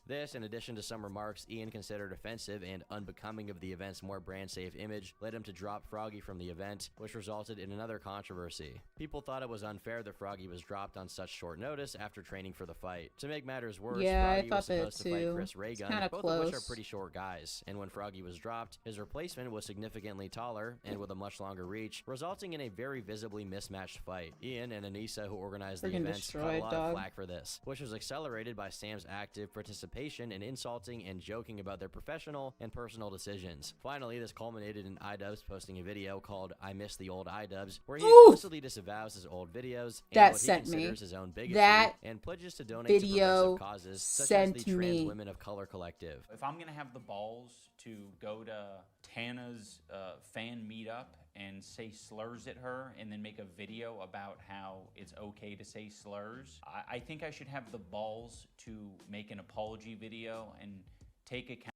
This, in addition to some remarks Ian considered offensive and unbecoming of the event's more brand-safe image, led him to drop Froggy from the event, which resulted in another controversy. People thought it was unfair that Froggy was dropped on such short notice after training for the fight. To make matters worse, Froggy was supposed to fight Chris Raygun, both of which are pretty short guys, and when Froggy was dropped, his replacement was significantly taller and with a much longer reach, resulting in a very visibly mismatched fight. Ian and Anissa, who organized the event, caught a lot of flack for this, which was accelerated by Sam's active participation in insulting and joking about their professional and personal decisions. Finally, this culminated in iDubbbz posting a video called I Miss the Old iDubbbz, where he explicitly disavows his old videos and what he considers his own bigotry and pledges to donate to progressive causes such as the Trans Women of Color Collective. If I'm gonna have the balls to go to Tana's fan meetup and say slurs at her and then make a video about how it's okay to say slurs, I think I should have the balls to make an apology video and take account.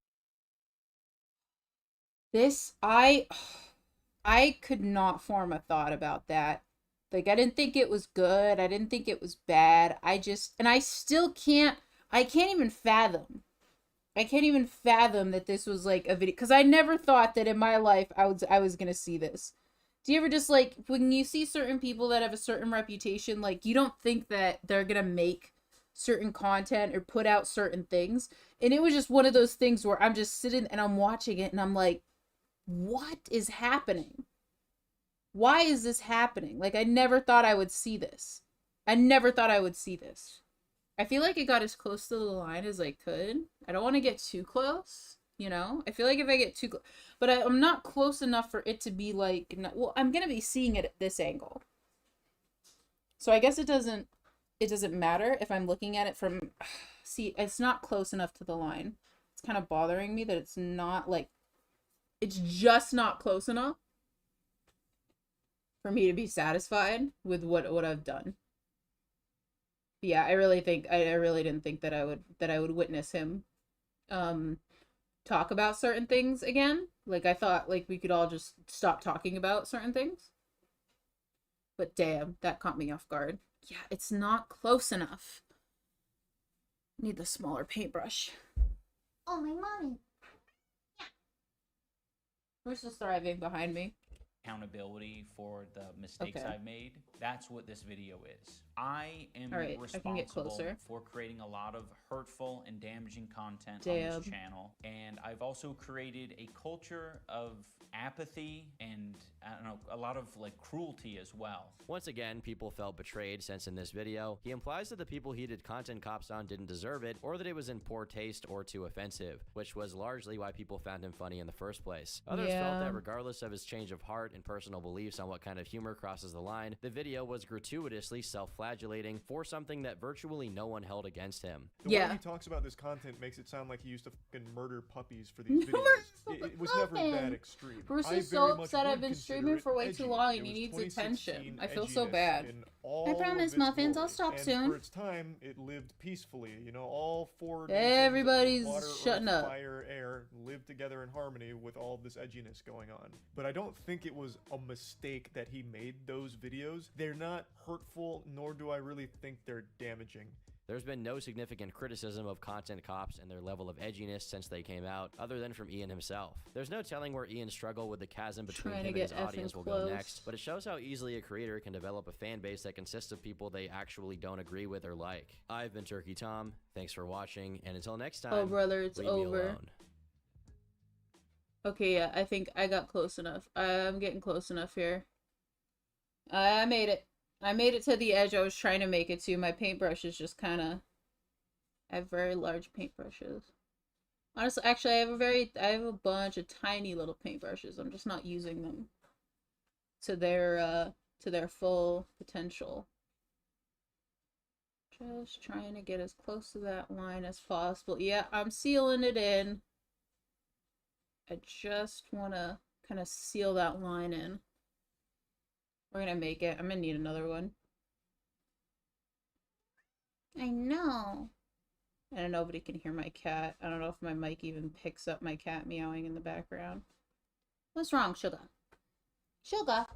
This, I could not form a thought about that. Like, I didn't think it was good. I didn't think it was bad. And I still can't even fathom. I can't even fathom that this was like a video, because I never thought that in my life I was gonna see this. Do you ever just, like, when you see certain people that have a certain reputation, like, you don't think that they're gonna make certain content or put out certain things? And it was just one of those things where I'm just sitting and I'm watching it and I'm like, what is happening? Why is this happening? Like, I never thought I would see this. I never thought I would see this. I feel like it got as close to the line as I could. I don't want to get too close, you know? I feel like if I get too close, but I'm not close enough for it to be like, well, I'm going to be seeing it at this angle. So I guess it doesn't matter if I'm looking at it from, see, it's not close enough to the line. It's kind of bothering me that it's not like, it's just not close enough for me to be satisfied with what I've done. But yeah, I really didn't think that I would witness him talk about certain things again. Like, I thought, like, we could all just stop talking about certain things. But damn, that caught me off guard. Yeah, it's not close enough. Need the smaller paintbrush. Oh, my mommy. Yeah. Who's just thriving behind me? Accountability for the mistakes I've made. That's what this video is. I am responsible for creating a lot of hurtful and damaging content on this channel, and I've also created a culture of apathy and, I don't know, a lot of like cruelty as well. Once again, people felt betrayed since in this video, he implies that the people he did content cops on didn't deserve it, or that it was in poor taste or too offensive, which was largely why people found him funny in the first place. Others felt that regardless of his change of heart and personal beliefs on what kind of humor crosses the line, the video was gratuitously self-flagellating for something that virtually no one held against him. The way he talks about this content makes it sound like he used to fucking murder puppies for these videos. It was never that extreme. Bruce is so upset I've been streaming for way too long and he needs attention. I feel so bad. I promise, Muffins, I'll stop soon. For its time, it lived peacefully. You know, all four everybody's water, shutting earth, up. Fire, air lived together in harmony with all this edginess going on. But I don't think it was a mistake that he made those videos. They're not hurtful, nor do I really think they're damaging. There's been no significant criticism of content cops and their level of edginess since they came out, other than from Ian himself. There's no telling where Ian's struggle with the chasm between him and his audience will go next, but it shows how easily a creator can develop a fan base that consists of people they actually don't agree with or like. I've been Turkey Tom, thanks for watching, and until next time, oh brother, it's leave over. me alone. Okay, yeah, I think I got close enough. I'm getting close enough here. I made it. I made it to the edge I was trying to make it to. My paintbrush is just kind of... I have very large paintbrushes. Honestly, actually, I have a bunch of tiny little paintbrushes. I'm just not using them to their full potential. Just trying to get as close to that line as possible. Yeah, I'm sealing it in. I just want to kind of seal that line in. We're gonna make it. I'm gonna need another one. I know. And nobody can hear my cat. I don't know if my mic even picks up my cat meowing in the background. What's wrong, Sugar? Sugar?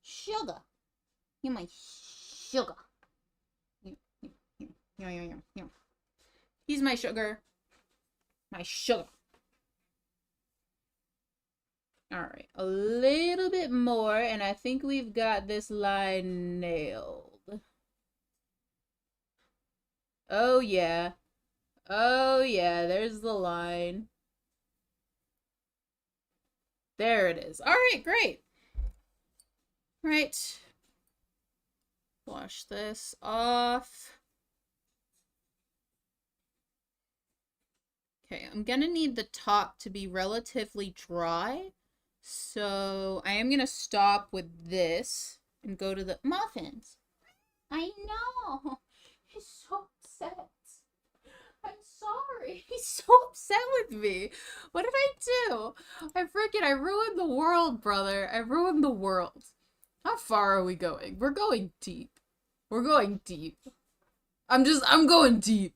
Sugar? You're my sugar. He's my sugar. My sugar. Alright, a little bit more, and I think we've got this line nailed. Oh yeah. Oh yeah, there's the line. There it is. Alright, great. Right. Wash this off. Okay, I'm gonna need the top to be relatively dry. So I am gonna stop with this and go to the muffins. I know. He's so upset. I'm sorry. He's so upset with me. What did I do? I ruined the world, brother. I ruined the world. How far are we going? We're going deep. We're going deep. I'm going deep.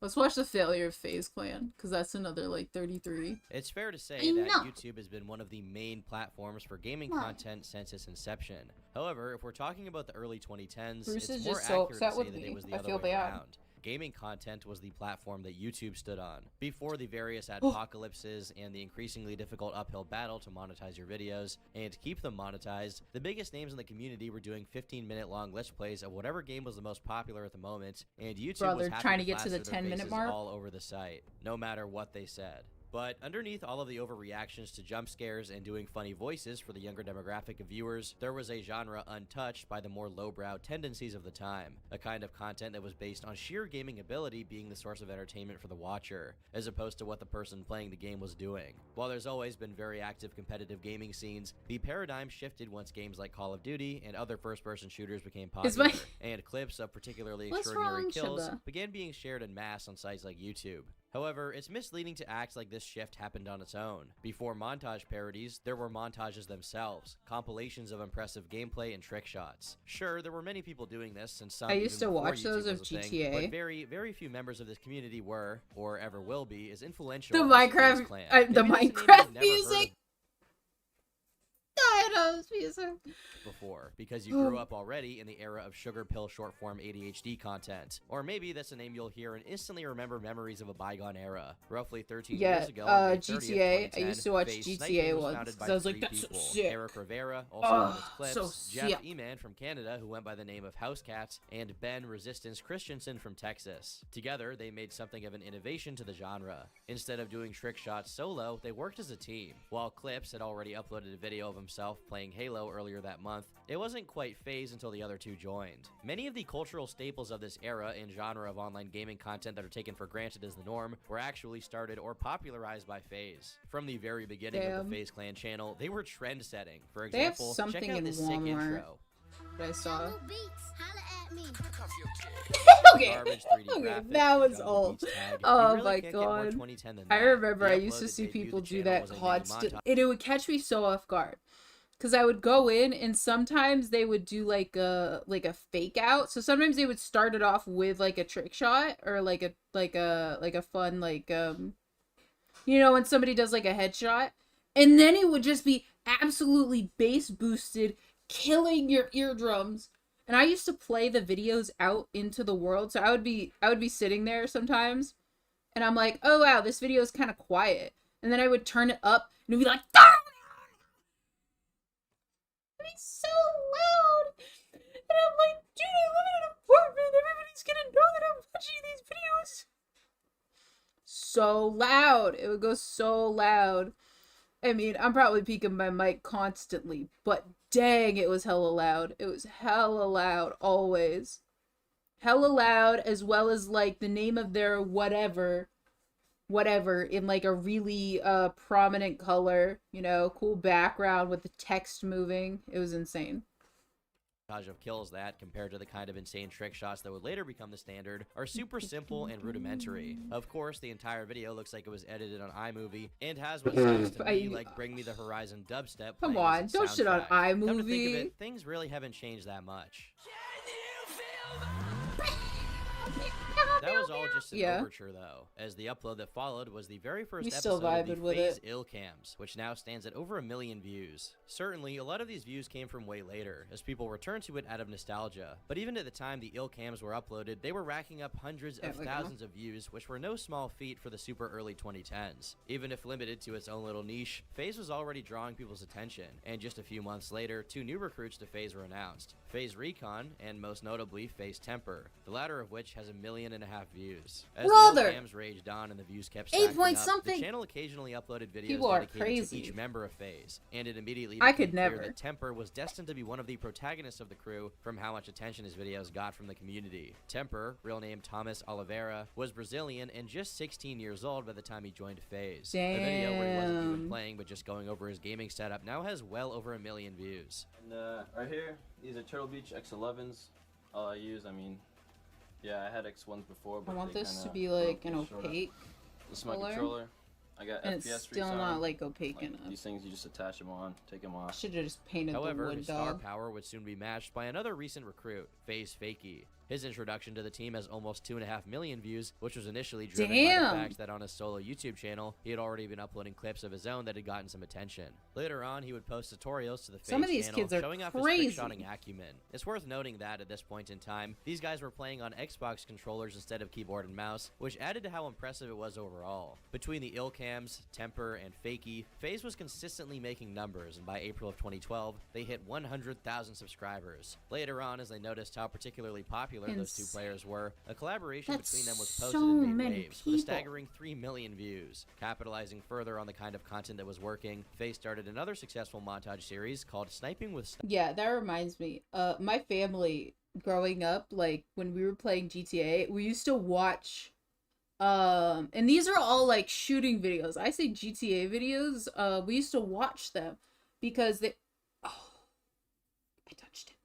Let's watch the failure of FaZe Clan, because that's another, like, 33. It's fair to say that YouTube has been one of the main platforms for gaming content since its inception. However, if we're talking about the early 2010s, Bruce it's is more just so accurate upset to say with that me. it was the I other feel way bad. around. Gaming content was the platform that YouTube stood on. Before the various apocalypses and the increasingly difficult uphill battle to monetize your videos and keep them monetized, the biggest names in the community were doing 15-minute long Let's Plays of whatever game was the most popular at the moment, and YouTube was happy trying to to get to the plaster their 10-minute faces mark. all over the site, no matter what they said. But underneath all of the overreactions to jump scares and doing funny voices for the younger demographic of viewers, there was a genre untouched by the more lowbrow tendencies of the time, a kind of content that was based on sheer gaming ability being the source of entertainment for the watcher, as opposed to what the person playing the game was doing. While there's always been very active competitive gaming scenes, the paradigm shifted once games like Call of Duty and other first-person shooters became popular, and clips of particularly extraordinary kills began being shared en masse on sites like YouTube. However, it's misleading to act like this shift happened on its own. Before montage parodies, there were montages themselves, compilations of impressive gameplay and trick shots. Sure, there were many people doing this, and some I used to watch those of thing, GTA. but very few members of this community were, or ever will be, as influential The as Minecraft, FaZe Clan. the Maybe that's a name you've Minecraft never heard music. of I know this music. before, because you grew up already in the era of sugar pill short form ADHD content. Or maybe that's a name you'll hear and instantly remember memories of a bygone era. Roughly 13 years ago, on May 30th, GTA. I used to watch FaZe GTA Sniping was once, founded by 'cause I was like, three that's so people. sick. Eric Rivera, also known as Clips, so Jeff sick. E-Man from Canada, who went by the name of Housecat, and Ben Resistance Christensen from Texas. Together, they made something of an innovation to the genre. Instead of doing trick shots solo, they worked as a team. While Clips had already uploaded a video of himself playing Halo earlier that month, it wasn't quite FaZe until the other two joined. Many of the cultural staples of this era and genre of online gaming content that are taken for granted as the norm were actually started or popularized by FaZe. From the very beginning of the FaZe Clan channel, they were trend-setting. For example, check out this sick intro. That I saw. Okay, that was old. Oh my god. I remember I used to see people do that constantly, and it would catch me so off guard. Cause I would go in and sometimes they would do like a fake out. So sometimes they would start it off with like a trick shot or like a fun you know, when somebody does like a headshot, and then it would just be absolutely bass boosted, killing your eardrums. And I used to play the videos out into the world, so I would be sitting there sometimes, and I'm like, oh wow, this video is kind of quiet, and then I would turn it up and it'd be like, ah! It's so loud, and I'm like, dude, I live in an apartment. Everybody's gonna know that I'm watching these videos. So loud. It would go so loud. I mean, I'm probably peaking my mic constantly, but dang, it was hella loud. It was hella loud, always. Hella loud, as well as, like, the name of their whatever, in, like, a really, prominent color, you know, cool background with the text moving. It was insane. Of kills that, compared to the kind of insane trick shots that would later become the standard, are super simple and rudimentary. Of course, the entire video looks like it was edited on iMovie and has what sounds to me like Bring Me the Horizon dubstep. Come on, don't shit on iMovie. Come to think of it, things really haven't changed that much. That was all just an overture, though, as the upload that followed was the very first episode of the FaZe Illcams, which now stands at over 1 million views. Certainly, a lot of these views came from way later, as people returned to it out of nostalgia. But even at the time the Illcams were uploaded, they were racking up hundreds of thousands of views, which were no small feat for the super early 2010s. Even if limited to its own little niche, FaZe was already drawing people's attention, and just a few months later, 2 new recruits to FaZe were announced. FaZe Recon, and most notably FaZe Temper, the latter of which has 1.5 million views. views. As Brother! the cams raged on and the views kept 8 stacking point up, something. the channel occasionally uploaded videos People are dedicated crazy. to each member of FaZe, and it immediately I became could clear never. that Temper was destined to be one of the protagonists of the crew from how much attention his videos got from the community. Temper, real name Thomas Oliveira, was Brazilian and just 16 years old by the time he joined FaZe. The video where he wasn't even Damn. playing but just going over his gaming setup now has well over 1 million views. And right here, these are Turtle Beach X11s. All I use, I mean, yeah, I had X1s before, but I want they this to kinda be like an short up. opaque This is my color. controller. I got And FPS it's still streaks not on. like opaque enough. These things, you just attach them on, take them off. Should have just painted However, the wood his star dog. power would soon be matched by another recent recruit, FaZe Fakey. His introduction to the team has almost 2.5 million views, which was initially driven by Damn. the fact that on his solo YouTube channel, he had already been uploading clips of his own that had gotten some attention. Later on, he would post tutorials to the FaZe Some of these channel kids are showing off crazy. his trick-shotting acumen. It's worth noting that at this point in time, these guys were playing on Xbox controllers instead of keyboard and mouse, which added to how impressive it was overall. Between the Illcams, Temper, and Fakey, FaZe was consistently making numbers, and by April of 2012, they hit 100,000 subscribers. Later on, as they noticed how particularly popular those two players were, a collaboration That's between them was posted so and made many waves, with a people. staggering 3 million views. Capitalizing further on the kind of content that was working, FaZe started another successful montage series called Sniping with Yeah, that reminds me. My family growing up, like when we were playing GTA, we used to watch and these are all like shooting videos. I say GTA videos. We used to watch them because they I touched it.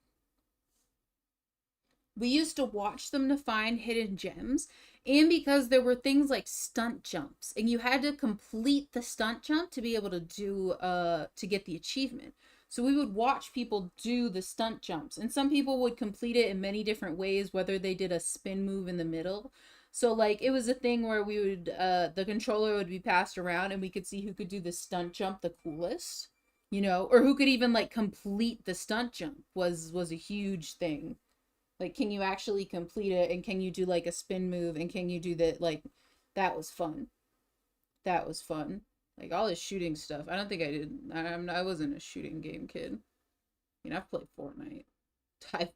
We used to watch them to find hidden gems, and because there were things like stunt jumps, and you had to complete the stunt jump to be able to do to get the achievement. So we would watch people do the stunt jumps, and some people would complete it in many different ways, whether they did a spin move in the middle. So like it was a thing where we would the controller would be passed around and we could see who could do the stunt jump the coolest, you know, or who could even like complete the stunt jump was a huge thing. Like, can you actually complete it, and can you do like a spin move, and can you do that? Like, that was fun. That was fun. Like all this shooting stuff. I don't think I did. I wasn't a shooting game kid. I mean, I've played Fortnite. I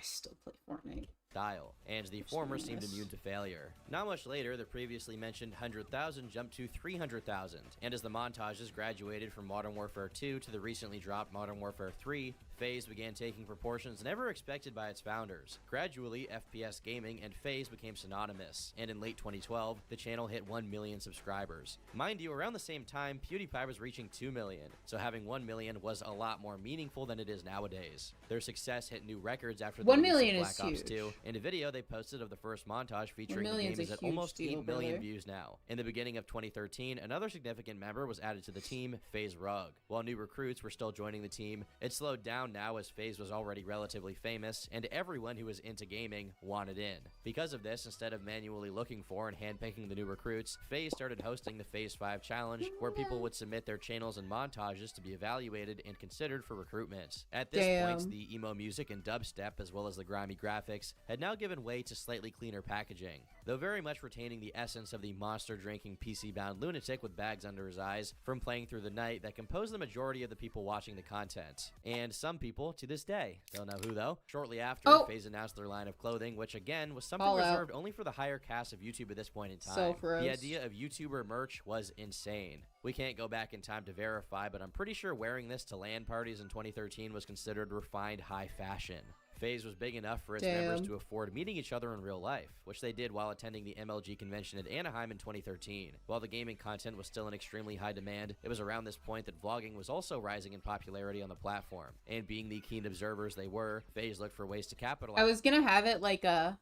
still play Fortnite. style, and the former seemed immune to failure. Not much later, the previously mentioned 100,000 jumped to 300,000, and as the montages graduated from Modern Warfare 2 to the recently dropped Modern Warfare 3, FaZe began taking proportions never expected by its founders. Gradually, FPS gaming and FaZe became synonymous, and in late 2012, the channel hit 1 million subscribers. Mind you, around the same time, PewDiePie was reaching 2 million, so having 1 million was a lot more meaningful than it is nowadays. Their success hit new records after the 1 release million of is Black Ops huge. 2, and a video they posted of the first montage featuring the 1 game million's is a at huge almost deal, 8 million brother. views now. In the beginning of 2013, another significant member was added to the team, FaZe Rug. While new recruits were still joining the team, it slowed down now as FaZe was already relatively famous, and everyone who was into gaming wanted in. Because of this, instead of manually looking for and handpicking the new recruits, FaZe started hosting the FaZe 5 Challenge, where people would submit their channels and montages to be evaluated and considered for recruitment. At this point, Damn. the emo music and dubstep, as well as the grimy graphics, had now given way to slightly cleaner packaging, though very much retaining the essence of the monster-drinking, PC-bound lunatic with bags under his eyes from playing through the night that composed the majority of the people watching the content. And some people, to this day. Don't know who, though. Shortly after, FaZe announced their line of clothing, which again was something Call out. reserved only for the higher cast of YouTube at this point in time. So gross. The idea of YouTuber merch was insane. We can't go back in time to verify, but I'm pretty sure wearing this to LAN parties in 2013 was considered refined high fashion. FaZe was big enough for its members Damn. to afford meeting each other in real life, which they did while attending the MLG convention at Anaheim in 2013. While the gaming content was still in extremely high demand, it was around this point that vlogging was also rising in popularity on the platform. And being the keen observers they were, FaZe looked for ways to capitalize. I was gonna have it like a,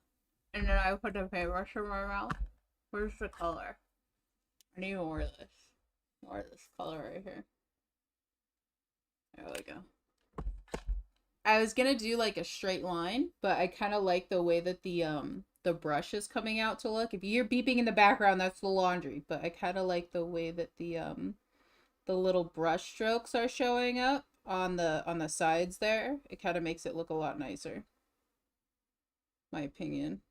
and then I put the paintbrush in my mouth. Where's the color? I need more of this. More of this color right here. There we go. I was gonna do like a straight line, but I kind of like the way that the brush is coming out to look. If you hear beeping in the background, that's the laundry. But I kind of like the way that the little brush strokes are showing up on the sides there. It kind of makes it look a lot nicer. My opinion.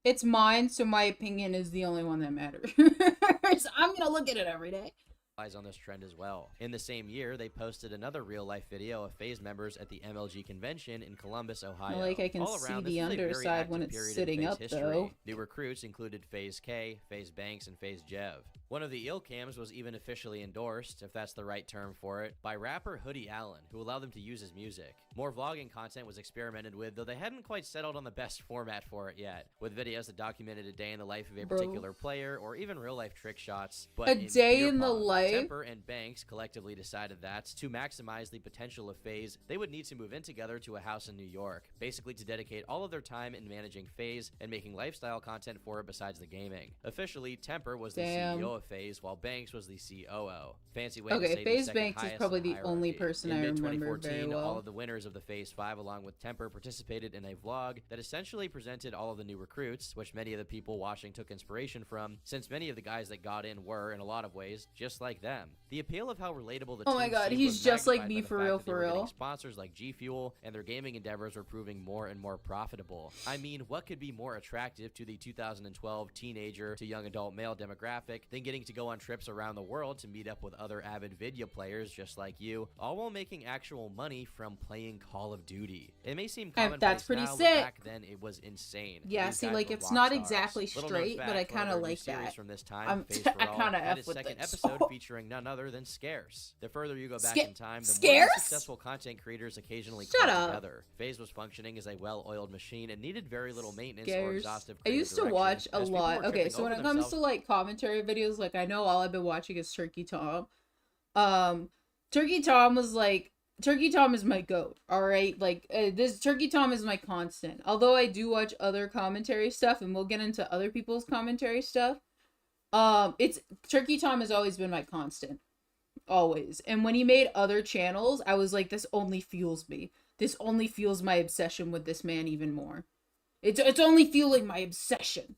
It's mine, so my opinion is the only one that matters. I'm gonna look at it every day. on this trend as well. In the same year, they posted another real-life video of FaZe members at the MLG convention in Columbus, Ohio. Like I can All see around, the underside when it's sitting up, though. New recruits included FaZe K, FaZe Banks, and FaZe Jev. One of the ill cams was even officially endorsed, if that's the right term for it, by rapper Hoodie Allen, who allowed them to use his music. More vlogging content was experimented with, though they hadn't quite settled on the best format for it yet, with videos that documented a day in the life of a particular player, or even real-life trick shots. But a day in the life? Temper and Banks collectively decided that, to maximize the potential of FaZe, they would need to move in together to a house in New York, basically to dedicate all of their time in managing FaZe and making lifestyle content for it besides the gaming. Officially, Temper was the CEO of FaZe, while Banks was the COO. Fancy way to say FaZe Banks is probably the only person I remember very well. All of the winners of the FaZe 5 along with Temper participated in a vlog that essentially presented all of the new recruits, which many of the people watching took inspiration from, since many of the guys that got in were, in a lot of ways, just like them. The appeal of how relatable the oh my god, he's just like me for real. Sponsors like G Fuel and their gaming endeavors were proving more and more profitable. I mean, what could be more attractive to the 2012 teenager to young adult male demographic than getting to go on trips around the world to meet up with other avid video players just like you, all while making actual money from playing Call of Duty. It may seem commonplace that's pretty now, sick. But back then it was insane. Yeah, see, like it's not exactly straight, but I kind of like that. From this time, I kind of F with second it. episode featuring none other than Scarce. The further you go back in time, the Scarce? more successful content creators occasionally come together. FaZe was functioning as a well-oiled machine and needed very little maintenance or exhaustive I used to watch a lot. Okay, so when it comes to like commentary videos, like I know all I've been watching is Turkey Tom. Turkey Tom is my goat, alright? Like, this Turkey Tom is my constant. Although I do watch other commentary stuff, and we'll get into other people's commentary stuff, Turkey Tom has always been my constant. Always. And when he made other channels, I was like, this only fuels me. This only fuels my obsession with this man even more. It's only fueling my obsession.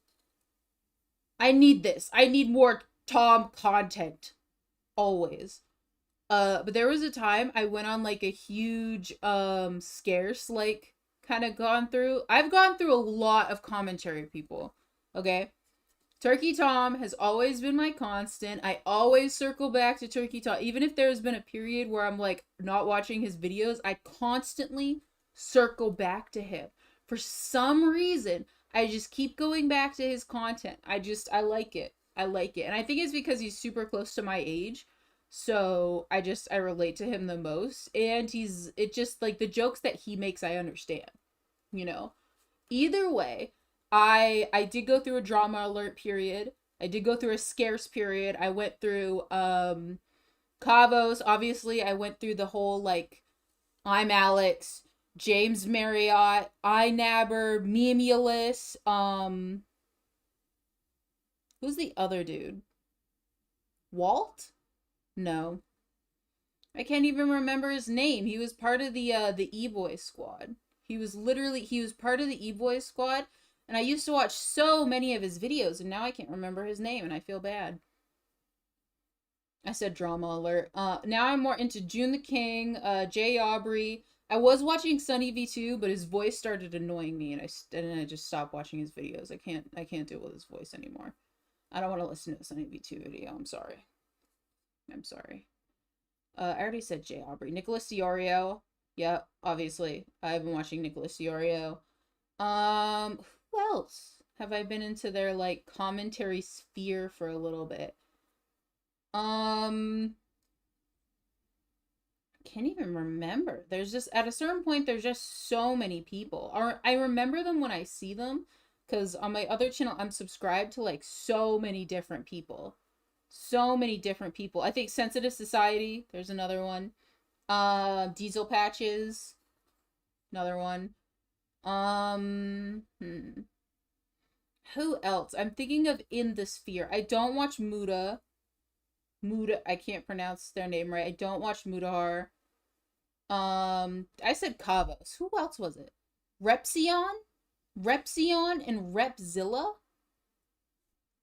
I need this. I need more Tom content. Always. But there was a time I went on like a huge Scarce like kind of gone through. I've gone through a lot of commentary people. Okay? Turkey Tom has always been my constant. I always circle back to Turkey Tom. Even if there's been a period where I'm like not watching his videos, I constantly circle back to him. For some reason, I just keep going back to his content. I like it. I like it. And I think it's because he's super close to my age. So I relate to him the most. And it just like the jokes that he makes, I understand, you know. Either way, I did go through a drama alert period. I did go through a Scarce period. I went through Kavos. Obviously, I went through the whole like I'm Alex, James Marriott, iNabber, Memulus, who's the other dude? Walt? No. I can't even remember his name. He was part of the E-Boy squad. He was part of the E-Boy squad. And I used to watch so many of his videos, and now I can't remember his name, and I feel bad. I said drama alert. Now I'm more into June the King, Jay Aubrey. I was watching Sunny V2, but his voice started annoying me, and I just stopped watching his videos. I can't deal with his voice anymore. I don't want to listen to a Sunny V2 video. I'm sorry. I already said Jay Aubrey. Nicholas Diorio. Yeah, obviously. I've been watching Nicholas Diorio. Who else have I been into their like commentary sphere for a little bit? I can't even remember. There's just at a certain point there's just so many people. Or I remember them when I see them, because on my other channel I'm subscribed to like so many different people. I think Sensitive Society, there's another one. Diesel Patches, another one. Who else? I'm thinking of in the sphere. I don't watch Muda, I can't pronounce their name right. I don't watch Mudahar. I said Kavos. Who else was it? Repsion and Repzilla.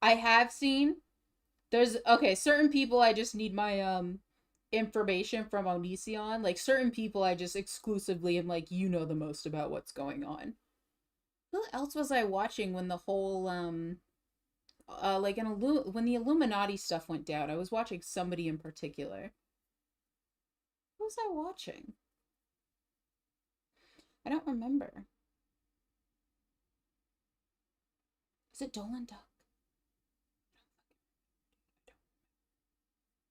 I have seen. There's certain people I just need my information from Onision. Like certain people I just exclusively am like, you know the most about what's going on. Who else was I watching when the whole like when the Illuminati stuff went down, I was watching somebody in particular. What was I watching? I don't remember. Is it Dolan Duck?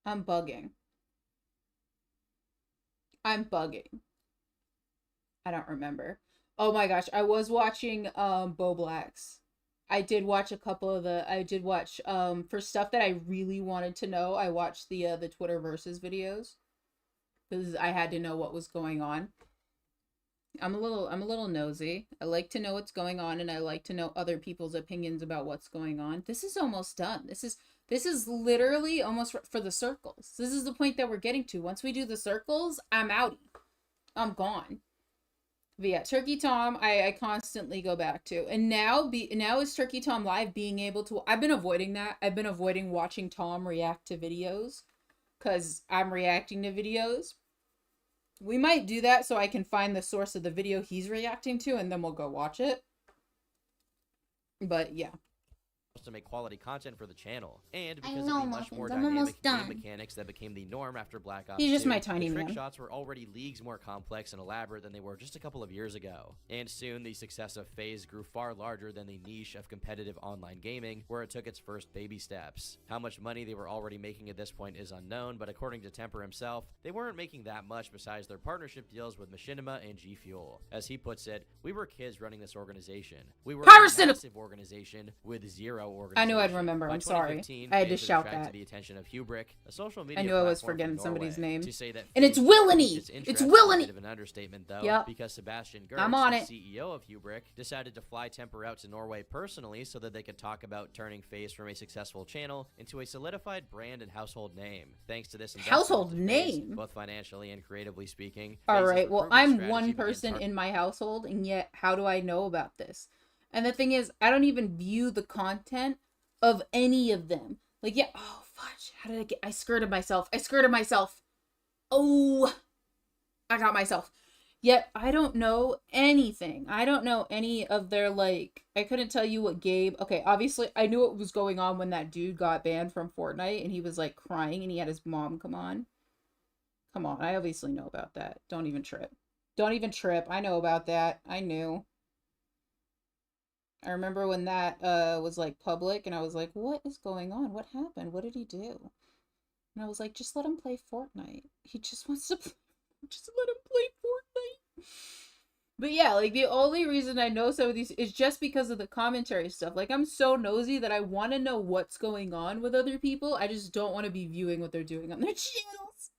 I'm bugging. I'm bugging. I don't remember. Oh my gosh, I was watching Bo Black's. I did watch a couple of for stuff that I really wanted to know, I watched the Twitter Versus videos because I had to know what was going on. I'm a little nosy. I like to know what's going on, and I like to know other people's opinions about what's going on. This is almost done. This is literally almost for the circles. This is the point that we're getting to. Once we do the circles, I'm outie. I'm gone. But yeah, Turkey Tom, I constantly go back to. And now is Turkey Tom Live being able to... I've been avoiding that. I've been avoiding watching Tom react to videos. Because I'm reacting to videos. We might do that so I can find the source of the video he's reacting to, and then we'll go watch it. But yeah. To make quality content for the channel, and because of the much more dynamic game mechanics that became the norm after Black Ops 2, just my tiny the trick man. shots were already leagues more complex and elaborate than they were just a couple of years ago. And soon, the success of FaZe grew far larger than the niche of competitive online gaming, where it took its first baby steps. How much money they were already making at this point is unknown, but according to Temper himself, they weren't making that much besides their partnership deals with Machinima and G Fuel. As he puts it, we were kids running this organization. We were a massive organization with zero organization. I knew I'd remember. I'm sorry. I had to shout that. The attention of Hubrick, a social media I knew I was forgetting somebody's name. To say that and it's Willany! It's Willany! Of an understatement, though, yep. Because Sebastian Gertz, I'm on the it. CEO of Hubrick, decided to fly Temper out to Norway personally so that they could talk about turning FaZe from a successful channel into a solidified brand and household name. Thanks to this household name, both financially and creatively speaking. All right, well, I'm one person in my household, and yet how do I know about this? And the thing is, I don't even view the content of any of them. Like, yeah, oh, fudge. How did I skirted myself. Oh, I got myself. Yet, I don't know anything. I don't know any of their, like, I couldn't tell you what game. Okay, obviously, I knew what was going on when that dude got banned from Fortnite, and he was, like, crying, and he had his mom come on. Come on, I obviously know about that. Don't even trip. Don't even trip. I know about that. I knew. I remember when that was like public, and I was like, what is going on? What happened? What did he do? And I was like, just let him play Fortnite. He just wants to just let him play Fortnite. But yeah, like the only reason I know some of these is just because of the commentary stuff. Like I'm so nosy that I want to know what's going on with other people. I just don't want to be viewing what they're doing on their channels.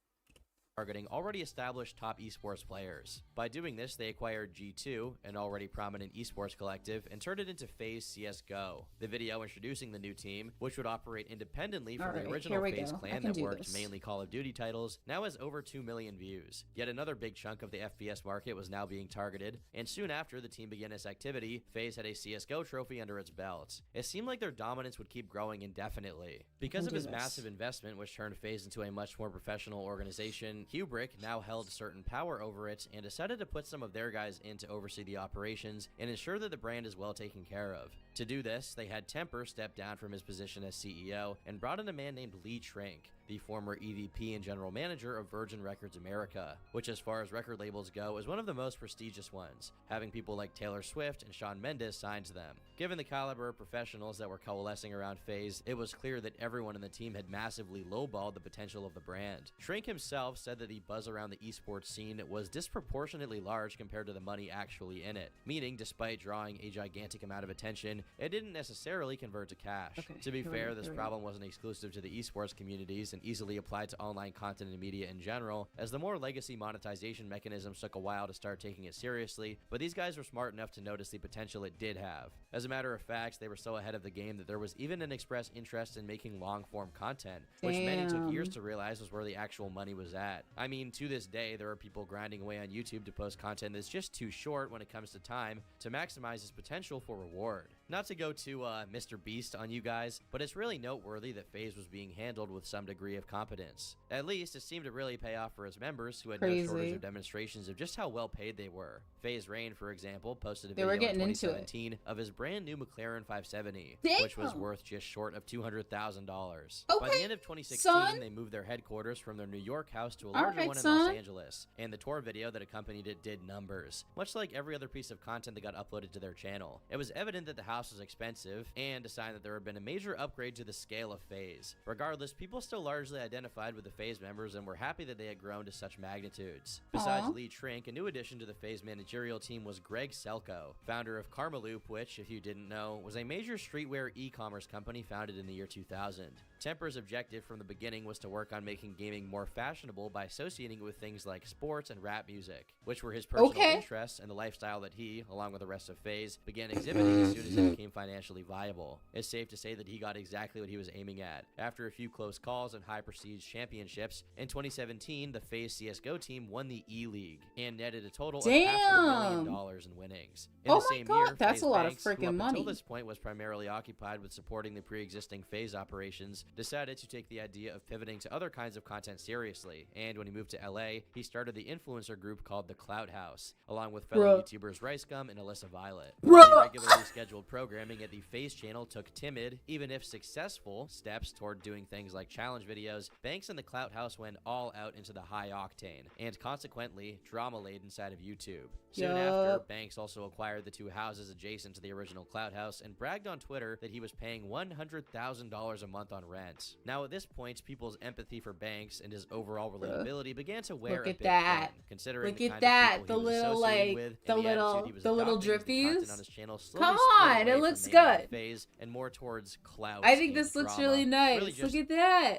Targeting already established top esports players. By doing this, they acquired G2, an already prominent esports collective, and turned it into FaZe CSGO, the video introducing the new team, which would operate independently from the original FaZe clan that worked mainly Call of Duty titles, now has over 2 million views. Yet another big chunk of the FPS market was now being targeted, and soon after the team began its activity, FaZe had a CSGO trophy under its belt. It seemed like their dominance would keep growing indefinitely. Because of his massive investment, which turned FaZe into a much more professional organization, Hubrick now held certain power over it and decided to put some of their guys in to oversee the operations and ensure that the brand is well taken care of. To do this, they had Temper step down from his position as CEO and brought in a man named Lee Trink, the former EVP and general manager of Virgin Records America, which as far as record labels go is one of the most prestigious ones, having people like Taylor Swift and Shawn Mendes signed to them. Given the caliber of professionals that were coalescing around FaZe, it was clear that everyone in the team had massively lowballed the potential of the brand. Trink himself said that the buzz around the esports scene was disproportionately large compared to the money actually in it, meaning despite drawing a gigantic amount of attention, it didn't necessarily convert to cash. To be fair, this problem wasn't exclusive to the esports communities and easily applied to online content and media in general, as the more legacy monetization mechanisms took a while to start taking it seriously, but these guys were smart enough to notice the potential it did have. As a matter of fact, they were so ahead of the game that there was even an express interest in making long-form content, which many took years to realize was where the actual money was at. I mean, to this day, there are people grinding away on YouTube to post content that's just too short when it comes to time to maximize its potential for reward. Not to go to Mr. Beast on you guys, but it's really noteworthy that FaZe was being handled with some degree degree of competence. At least, it seemed to really pay off for his members, who had Crazy. no shortage of demonstrations of just how well paid they were. FaZe Rain, for example, posted a They video were in getting into it. 2017 of his brand new McLaren 570, Damn. which was worth just short of $200,000. Okay, By the end of 2016, son. they moved their headquarters from their New York house to a All larger right, one in son. Los Angeles, and the tour video that accompanied it did numbers, much like every other piece of content that got uploaded to their channel. It was evident that the house was expensive, and a sign that there had been a major upgrade to the scale of FaZe. Regardless, people still largely identified with the FaZe members and were happy that they had grown to such magnitudes. Besides Aw. Lee Trink, a new addition to the FaZe managerial team was Greg Selko, founder of Karmaloop, which, if you didn't know, was a major streetwear e-commerce company founded in the year 2000. Temper's objective from the beginning was to work on making gaming more fashionable by associating it with things like sports and rap music, which were his personal interests and the lifestyle that he, along with the rest of FaZe, began exhibiting as soon as it became financially viable. It's safe to say that he got exactly what he was aiming at. After a few close calls and high-prestige championships, in 2017, the FaZe CSGO team won the E-League and netted a total of $500,000 in winnings. In Oh the my same God, year, that's FaZe a lot of Banks, who freaking up money. until this point was primarily occupied with supporting the pre-existing FaZe operations, decided to take the idea of pivoting to other kinds of content seriously, and when he moved to LA, he started the influencer group called The Clout House, along with fellow YouTubers RiceGum and Alyssa Violet. While the regularly scheduled programming at the FaZe channel took timid, even if successful, steps toward doing things like challenge videos, Banks and The Clout House went all out into the high octane, and consequently, drama-laden side of YouTube. Soon after, Banks also acquired the two houses adjacent to the original Clout House and bragged on Twitter that he was paying $100,000 a month on rent. Now at this point, people's empathy for Banks and his overall relatability began to wear Look a at bit that. thin, considering Look the at kind that. of people The he was little, associating like, with, the and the little- attitude he was the little adopting as the content drippies. on his channel slowly Come split on, away it from looks mainly good. FaZe and more towards clout I think and this looks drama. really nice. Really just Look at that.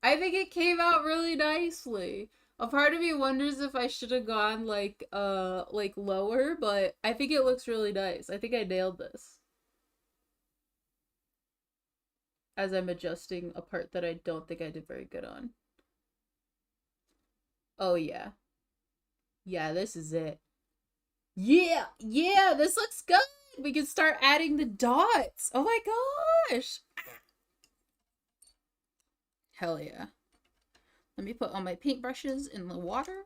I think it came out really nicely. A part of me wonders if I should have gone like lower, but I think it looks really nice. I think I nailed this. As I'm adjusting a part that I don't think I did very good on. Oh yeah. Yeah, this is it. Yeah, yeah, this looks good. We can start adding the dots. Oh my gosh. Hell yeah. Let me put all my paintbrushes in the water.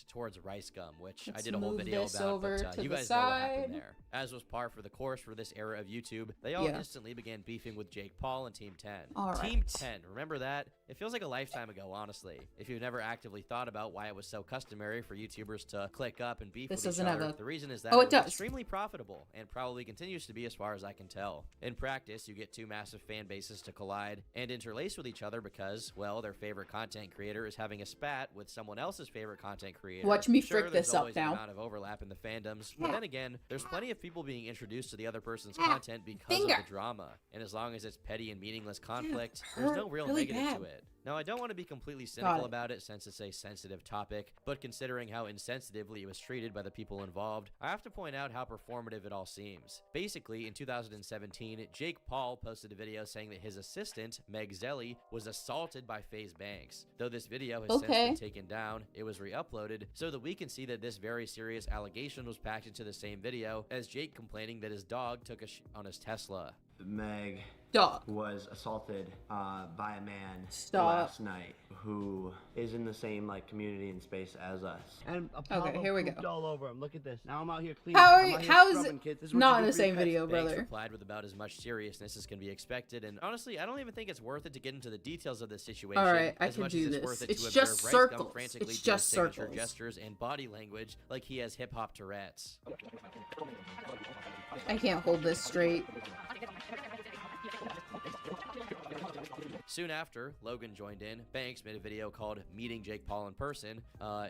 Towards RiceGum, which I Let's did a whole move video this about, over but to you the guys know what happened side. there. As was par for the course for this era of YouTube, they all instantly began beefing with Jake Paul and Team 10. All Team right. 10, remember that? It feels like a lifetime ago, honestly. If you've never actively thought about why it was so customary for YouTubers to click up and beef This with each doesn't have other, a- the reason is that Oh, it it was does. extremely profitable, and probably continues to be as far as I can tell. In practice, you get two massive fan bases to collide and interlace with each other because, well, their favorite content creator is having a spat with someone else's favorite content creator. Watch me Sure, frick there's this up always an now. amount of overlap in the fandoms, but then again, there's plenty of people being introduced to the other person's Ah, content because finger. of the drama, and as long as it's petty and meaningless conflict, Dude, there's no hurt real really negative bad. to it. Now, I don't want to be completely Got cynical it. about it since it's a sensitive topic, but considering how insensitively it was treated by the people involved, I have to point out how performative it all seems. Basically, in 2017, Jake Paul posted a video saying that his assistant, Meg Zelly, was assaulted by FaZe Banks. Though this video has since Okay. been taken down, it was re-uploaded so that we can see that this very serious allegation was packed into the same video as Jake complaining that his dog took a on his Tesla. Meg was assaulted by a man last night who is in the same like community and space as us. And Okay, here we go. all over him. Look at this. Now I'm out here cleaning. How are I'm you? out here How is scrubbing, it kids. This is what not you in do the for your same pets. video, Banks brother? replied with about as much seriousness as can be expected, and honestly, I don't even think it's worth it to get into the details of this situation. All right, I as can much do as it's this. worth it It's to just observe RiceGum circles. frantically It's doing just signature circles. gestures and body language like he has hip hop Tourette's. I can't hold this straight. Soon after, Logan joined in. Banks made a video called Meeting Jake Paul in Person,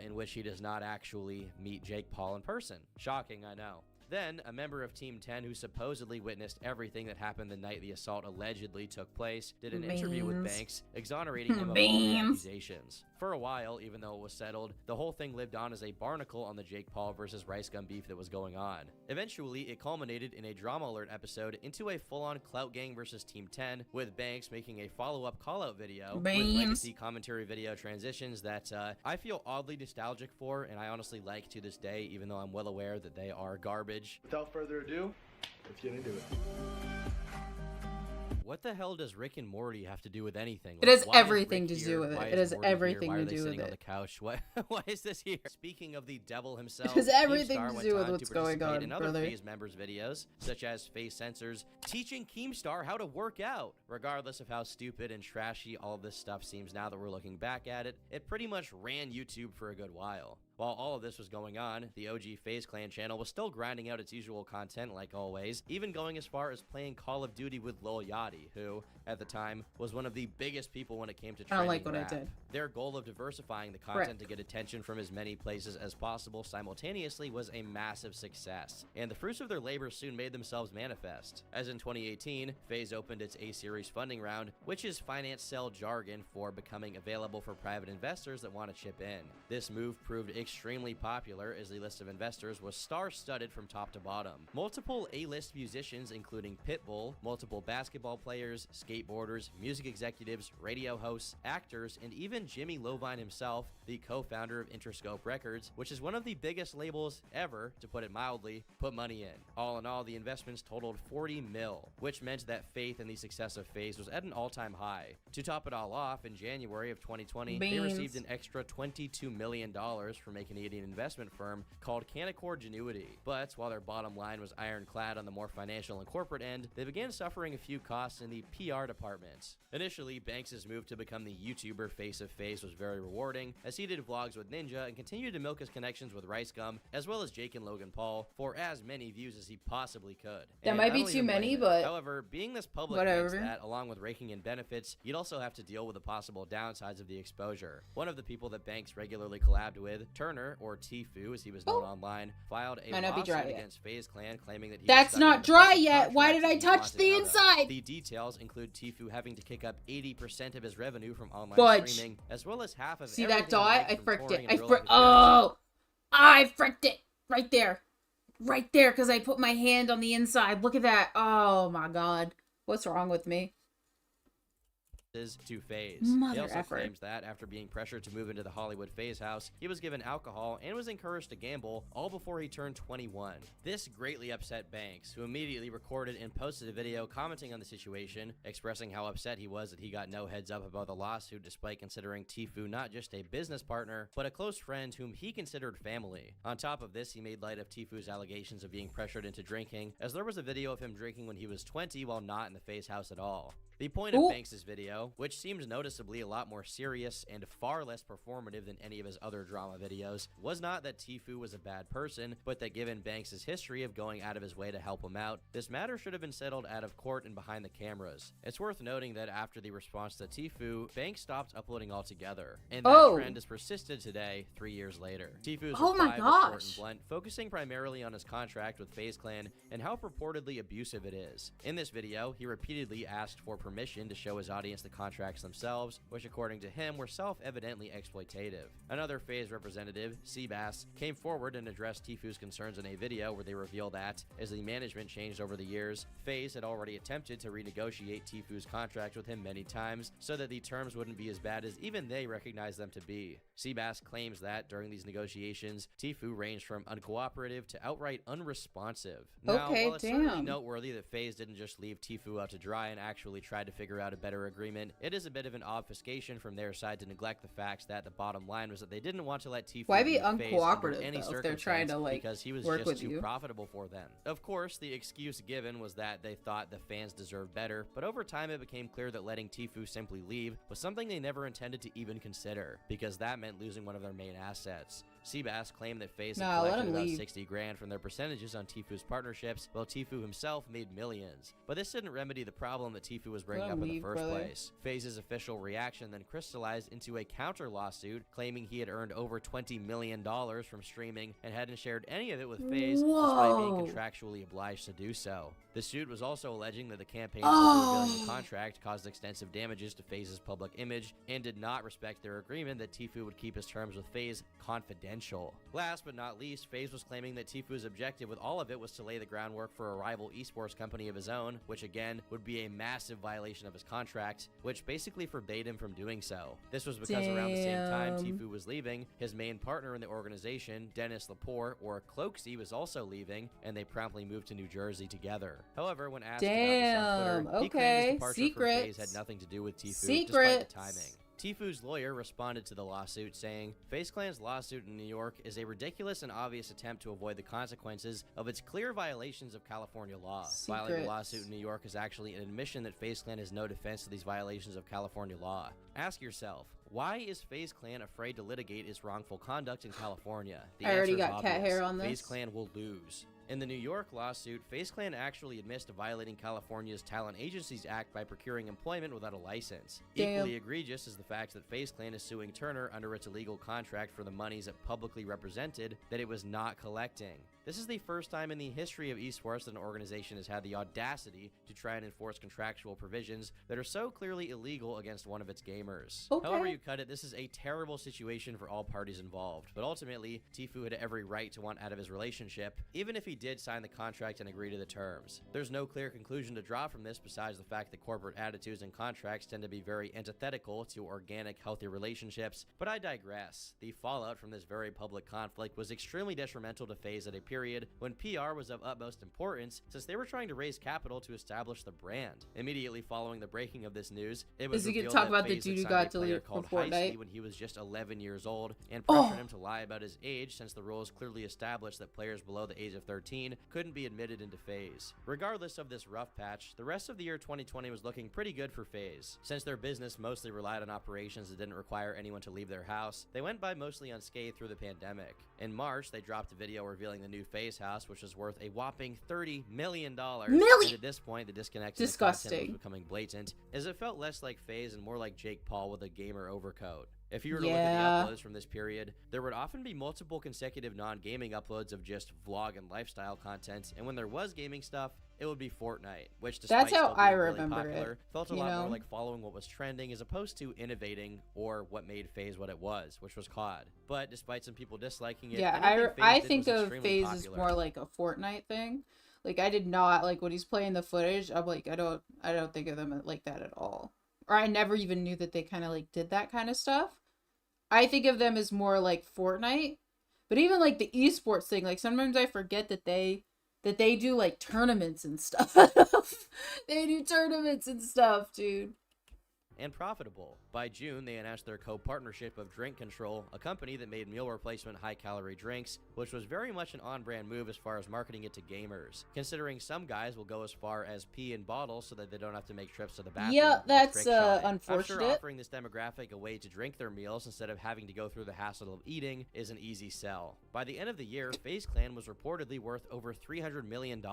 in which he does not actually meet Jake Paul in person. Shocking, I know. Then, a member of Team 10 who supposedly witnessed everything that happened the night the assault allegedly took place did an interview with Beans. Banks, exonerating him of all the Beans. accusations. For a while, even though it was settled, the whole thing lived on as a barnacle on the Jake Paul versus RiceGum beef that was going on. Eventually, it culminated in a Drama Alert episode into a full-on Clout Gang versus Team 10, with Banks making a follow-up call-out video with Beans. legacy commentary video transitions that I feel oddly nostalgic for, and I honestly like to this day, even though I'm well aware that they are garbage. Without further ado, let's get into it. what the hell does Rick and Morty have to do with anything? It has why is everything Rick to do here? with it. Why It is has Morty here? everything Why to are they do with sitting on it. the couch? Why is this here? Speaking of the devil himself, It has everything Keemstar to went do with on what's to going participate on, in other brother. FaZe members' videos, such as FaZe Censors teaching Keemstar how to work out. Regardless of how stupid and trashy all of this stuff seems now that we're looking back at it, it pretty much ran YouTube for a good while. While all of this was going on, the OG FaZe Clan channel was still grinding out its usual content like always, even going as far as playing Call of Duty with Lil Yachty, who, at the time, was one of the biggest people when it came to I don't trending like what rap. I did. Their goal of diversifying the content Frick. to get attention from as many places as possible simultaneously was a massive success, and the fruits of their labor soon made themselves manifest. As in 2018, FaZe opened its A-Series funding round, which is finance cell jargon for becoming available for private investors that want to chip in. This move proved extremely popular as the list of investors was star-studded from top to bottom. Multiple A-list musicians including Pitbull, multiple basketball players, skateboarders, music executives, radio hosts, actors, and even Jimmy Lovine himself, the co-founder of Interscope Records, which is one of the biggest labels ever, to put it mildly, put money in. All in all, the investments totaled 40 mil, which meant that faith in the success of FaZe was at an all-time high. To top it all off, in January of 2020, they received an extra $22 million from a Canadian investment firm called Canaccord Genuity. But while their bottom line was ironclad on the more financial and corporate end, they began suffering a few costs in the PR department. Initially, Banks' move to become the YouTuber face of FaZe was very rewarding, as he did vlogs with Ninja and continued to milk his connections with Rice Gum, as well as Jake and Logan Paul, for as many views as he possibly could. That might be too many, but however, being this public means that, along with raking in benefits, you'd also have to deal with the possible downsides of the exposure. One of the people that Banks regularly collabed with, Turner, or Tfue as he was known online, filed a lawsuit against FaZe Clan claiming that he That's not dry yet. Why did I touch the inside? The details include Tfue having to kick up 80% of his revenue from online streaming, as well as half of See that dot? I fricked it. Oh! I fricked it. Right there. Right there, because I put my hand on the inside. Look at that. Oh my god. What's wrong with me? To FaZe. Mother He also effer. claims that after being pressured to move into the Hollywood FaZe house, he was given alcohol and was encouraged to gamble all before he turned 21. This greatly upset Banks, who immediately recorded and posted a video commenting on the situation, expressing how upset he was that he got no heads up about the lawsuit despite considering Tfue not just a business partner, but a close friend whom he considered family. On top of this, he made light of Tfue's allegations of being pressured into drinking, as there was a video of him drinking when he was 20 while not in the FaZe house at all. The point of Banks' video, which seems noticeably a lot more serious and far less performative than any of his other drama videos, was not that Tfue was a bad person, but that given Banks' history of going out of his way to help him out, this matter should have been settled out of court and behind the cameras. It's worth noting that after the response to Tfue, Banks stopped uploading altogether, and that trend has persisted today, 3 years later. Tfue's reply was short and blunt, focusing primarily on his contract with FaZe Clan and how purportedly abusive it is. In this video, he repeatedly asked for permission to show his audience the contracts themselves, which according to him were self-evidently exploitative. Another FaZe representative, Seabass, came forward and addressed Tfue's concerns in a video where they reveal that, as the management changed over the years, FaZe had already attempted to renegotiate Tfue's contract with him many times so that the terms wouldn't be as bad as even they recognized them to be. Seabass claims that during these negotiations, Tfue ranged from uncooperative to outright unresponsive. Now, while it's certainly noteworthy that FaZe didn't just leave Tfue out to dry and actually tried to figure out a better agreement, it is a bit of an obfuscation from their side to neglect the facts that the bottom line was that they didn't want to let Tfue Why be leave FaZe under uncooperative any though, if they're trying to like because he was work just with too you? profitable for them. Of course, the excuse given was that they thought the fans deserved better, but over time it became clear that letting Tfue simply leave was something they never intended to even consider, because that meant losing one of their main assets. Seabass claimed that FaZe had collected about 60 grand from their percentages on Tfue's partnerships, while Tfue himself made millions. But this didn't remedy the problem that Tfue was bringing up in the first place. FaZe's official reaction then crystallized into a counter lawsuit, claiming he had earned over $20 million from streaming and hadn't shared any of it with FaZe, despite being contractually obliged to do so. The suit was also alleging that the campaign revealing the contract caused extensive damages to FaZe's public image and did not respect their agreement that Tfue would keep his terms with FaZe confidential. potential. Last but not least, FaZe was claiming that Tfu's objective with all of it was to lay the groundwork for a rival esports company of his own, which again would be a massive violation of his contract, which basically forbade him from doing so. This was because around the same time Tfu was leaving, his main partner in the organization, Dennis Lepore, or Cloaksy, was also leaving, and they promptly moved to New Jersey together. However, when asked about this on Twitter, he claimed his departure from FaZe had nothing to do with Tfu, despite the timing. Tfu's lawyer responded to the lawsuit saying, FaZe Clan's lawsuit in New York is a ridiculous and obvious attempt to avoid the consequences of its clear violations of California law. Filing the lawsuit in New York is actually an admission that FaZe Clan has no defense to these violations of California law. Ask yourself, why is FaZe Clan afraid to litigate its wrongful conduct in California? The I already answer is got obvious. cat hair on this. FaZe Clan will lose. In the New York lawsuit, FaZe Clan actually admits to violating California's Talent Agencies Act by procuring employment without a license. Equally egregious is the fact that FaZe Clan is suing Turner under its illegal contract for the monies it publicly represented that it was not collecting. This is the first time in the history of esports that an organization has had the audacity to try and enforce contractual provisions that are so clearly illegal against one of its gamers. However you cut it, this is a terrible situation for all parties involved, but ultimately, Tfu had every right to want out of his relationship, even if he did sign the contract and agree to the terms. There's no clear conclusion to draw from this besides the fact that corporate attitudes and contracts tend to be very antithetical to organic, healthy relationships, but I digress. The fallout from this very public conflict was extremely detrimental to FaZe at a period when PR was of utmost importance since they were trying to raise capital to establish the brand. Immediately following the breaking of this news, it was revealed that FaZe had signed a player called Heisty when he was just 11 years old and pressured him to lie about his age since the rules clearly established that players below the age of 13 couldn't be admitted into FaZe. Regardless of this rough patch, the rest of the year 2020 was looking pretty good for FaZe. Since their business mostly relied on operations that didn't require anyone to leave their house, they went by mostly unscathed through the pandemic. In March, they dropped a video revealing the new FaZe house, which was worth a whopping $30 million. And at this point, the disconnect in the content was becoming blatant, as it felt less like FaZe and more like Jake Paul with a gamer overcoat. If you were to look at the uploads from this period, there would often be multiple consecutive non-gaming uploads of just vlog and lifestyle content, and when there was gaming stuff, it would be Fortnite, which despite still being really popular, felt a lot more like following what was trending as opposed to innovating or what made FaZe what it was, which was COD. But despite some people disliking it, I think of FaZe as more like a Fortnite thing. Like, I did not like when he's playing the footage. I'm like, I don't think of them like that at all. Or I never even knew that they kind of like did that kind of stuff. I think of them as more like Fortnite. But even like the esports thing, like sometimes I forget that they do like tournaments and stuff. They do tournaments and stuff, dude. And profitable. By June, they announced their co-partnership of Drink Control, a company that made meal replacement high-calorie drinks, which was very much an on-brand move as far as marketing it to gamers, considering some guys will go as far as pee in bottles so that they don't have to make trips to the bathroom. Yeah, that's unfortunate. I'm sure offering this demographic a way to drink their meals instead of having to go through the hassle of eating is an easy sell. By the end of the year, FaZe Clan was reportedly worth over $300 million,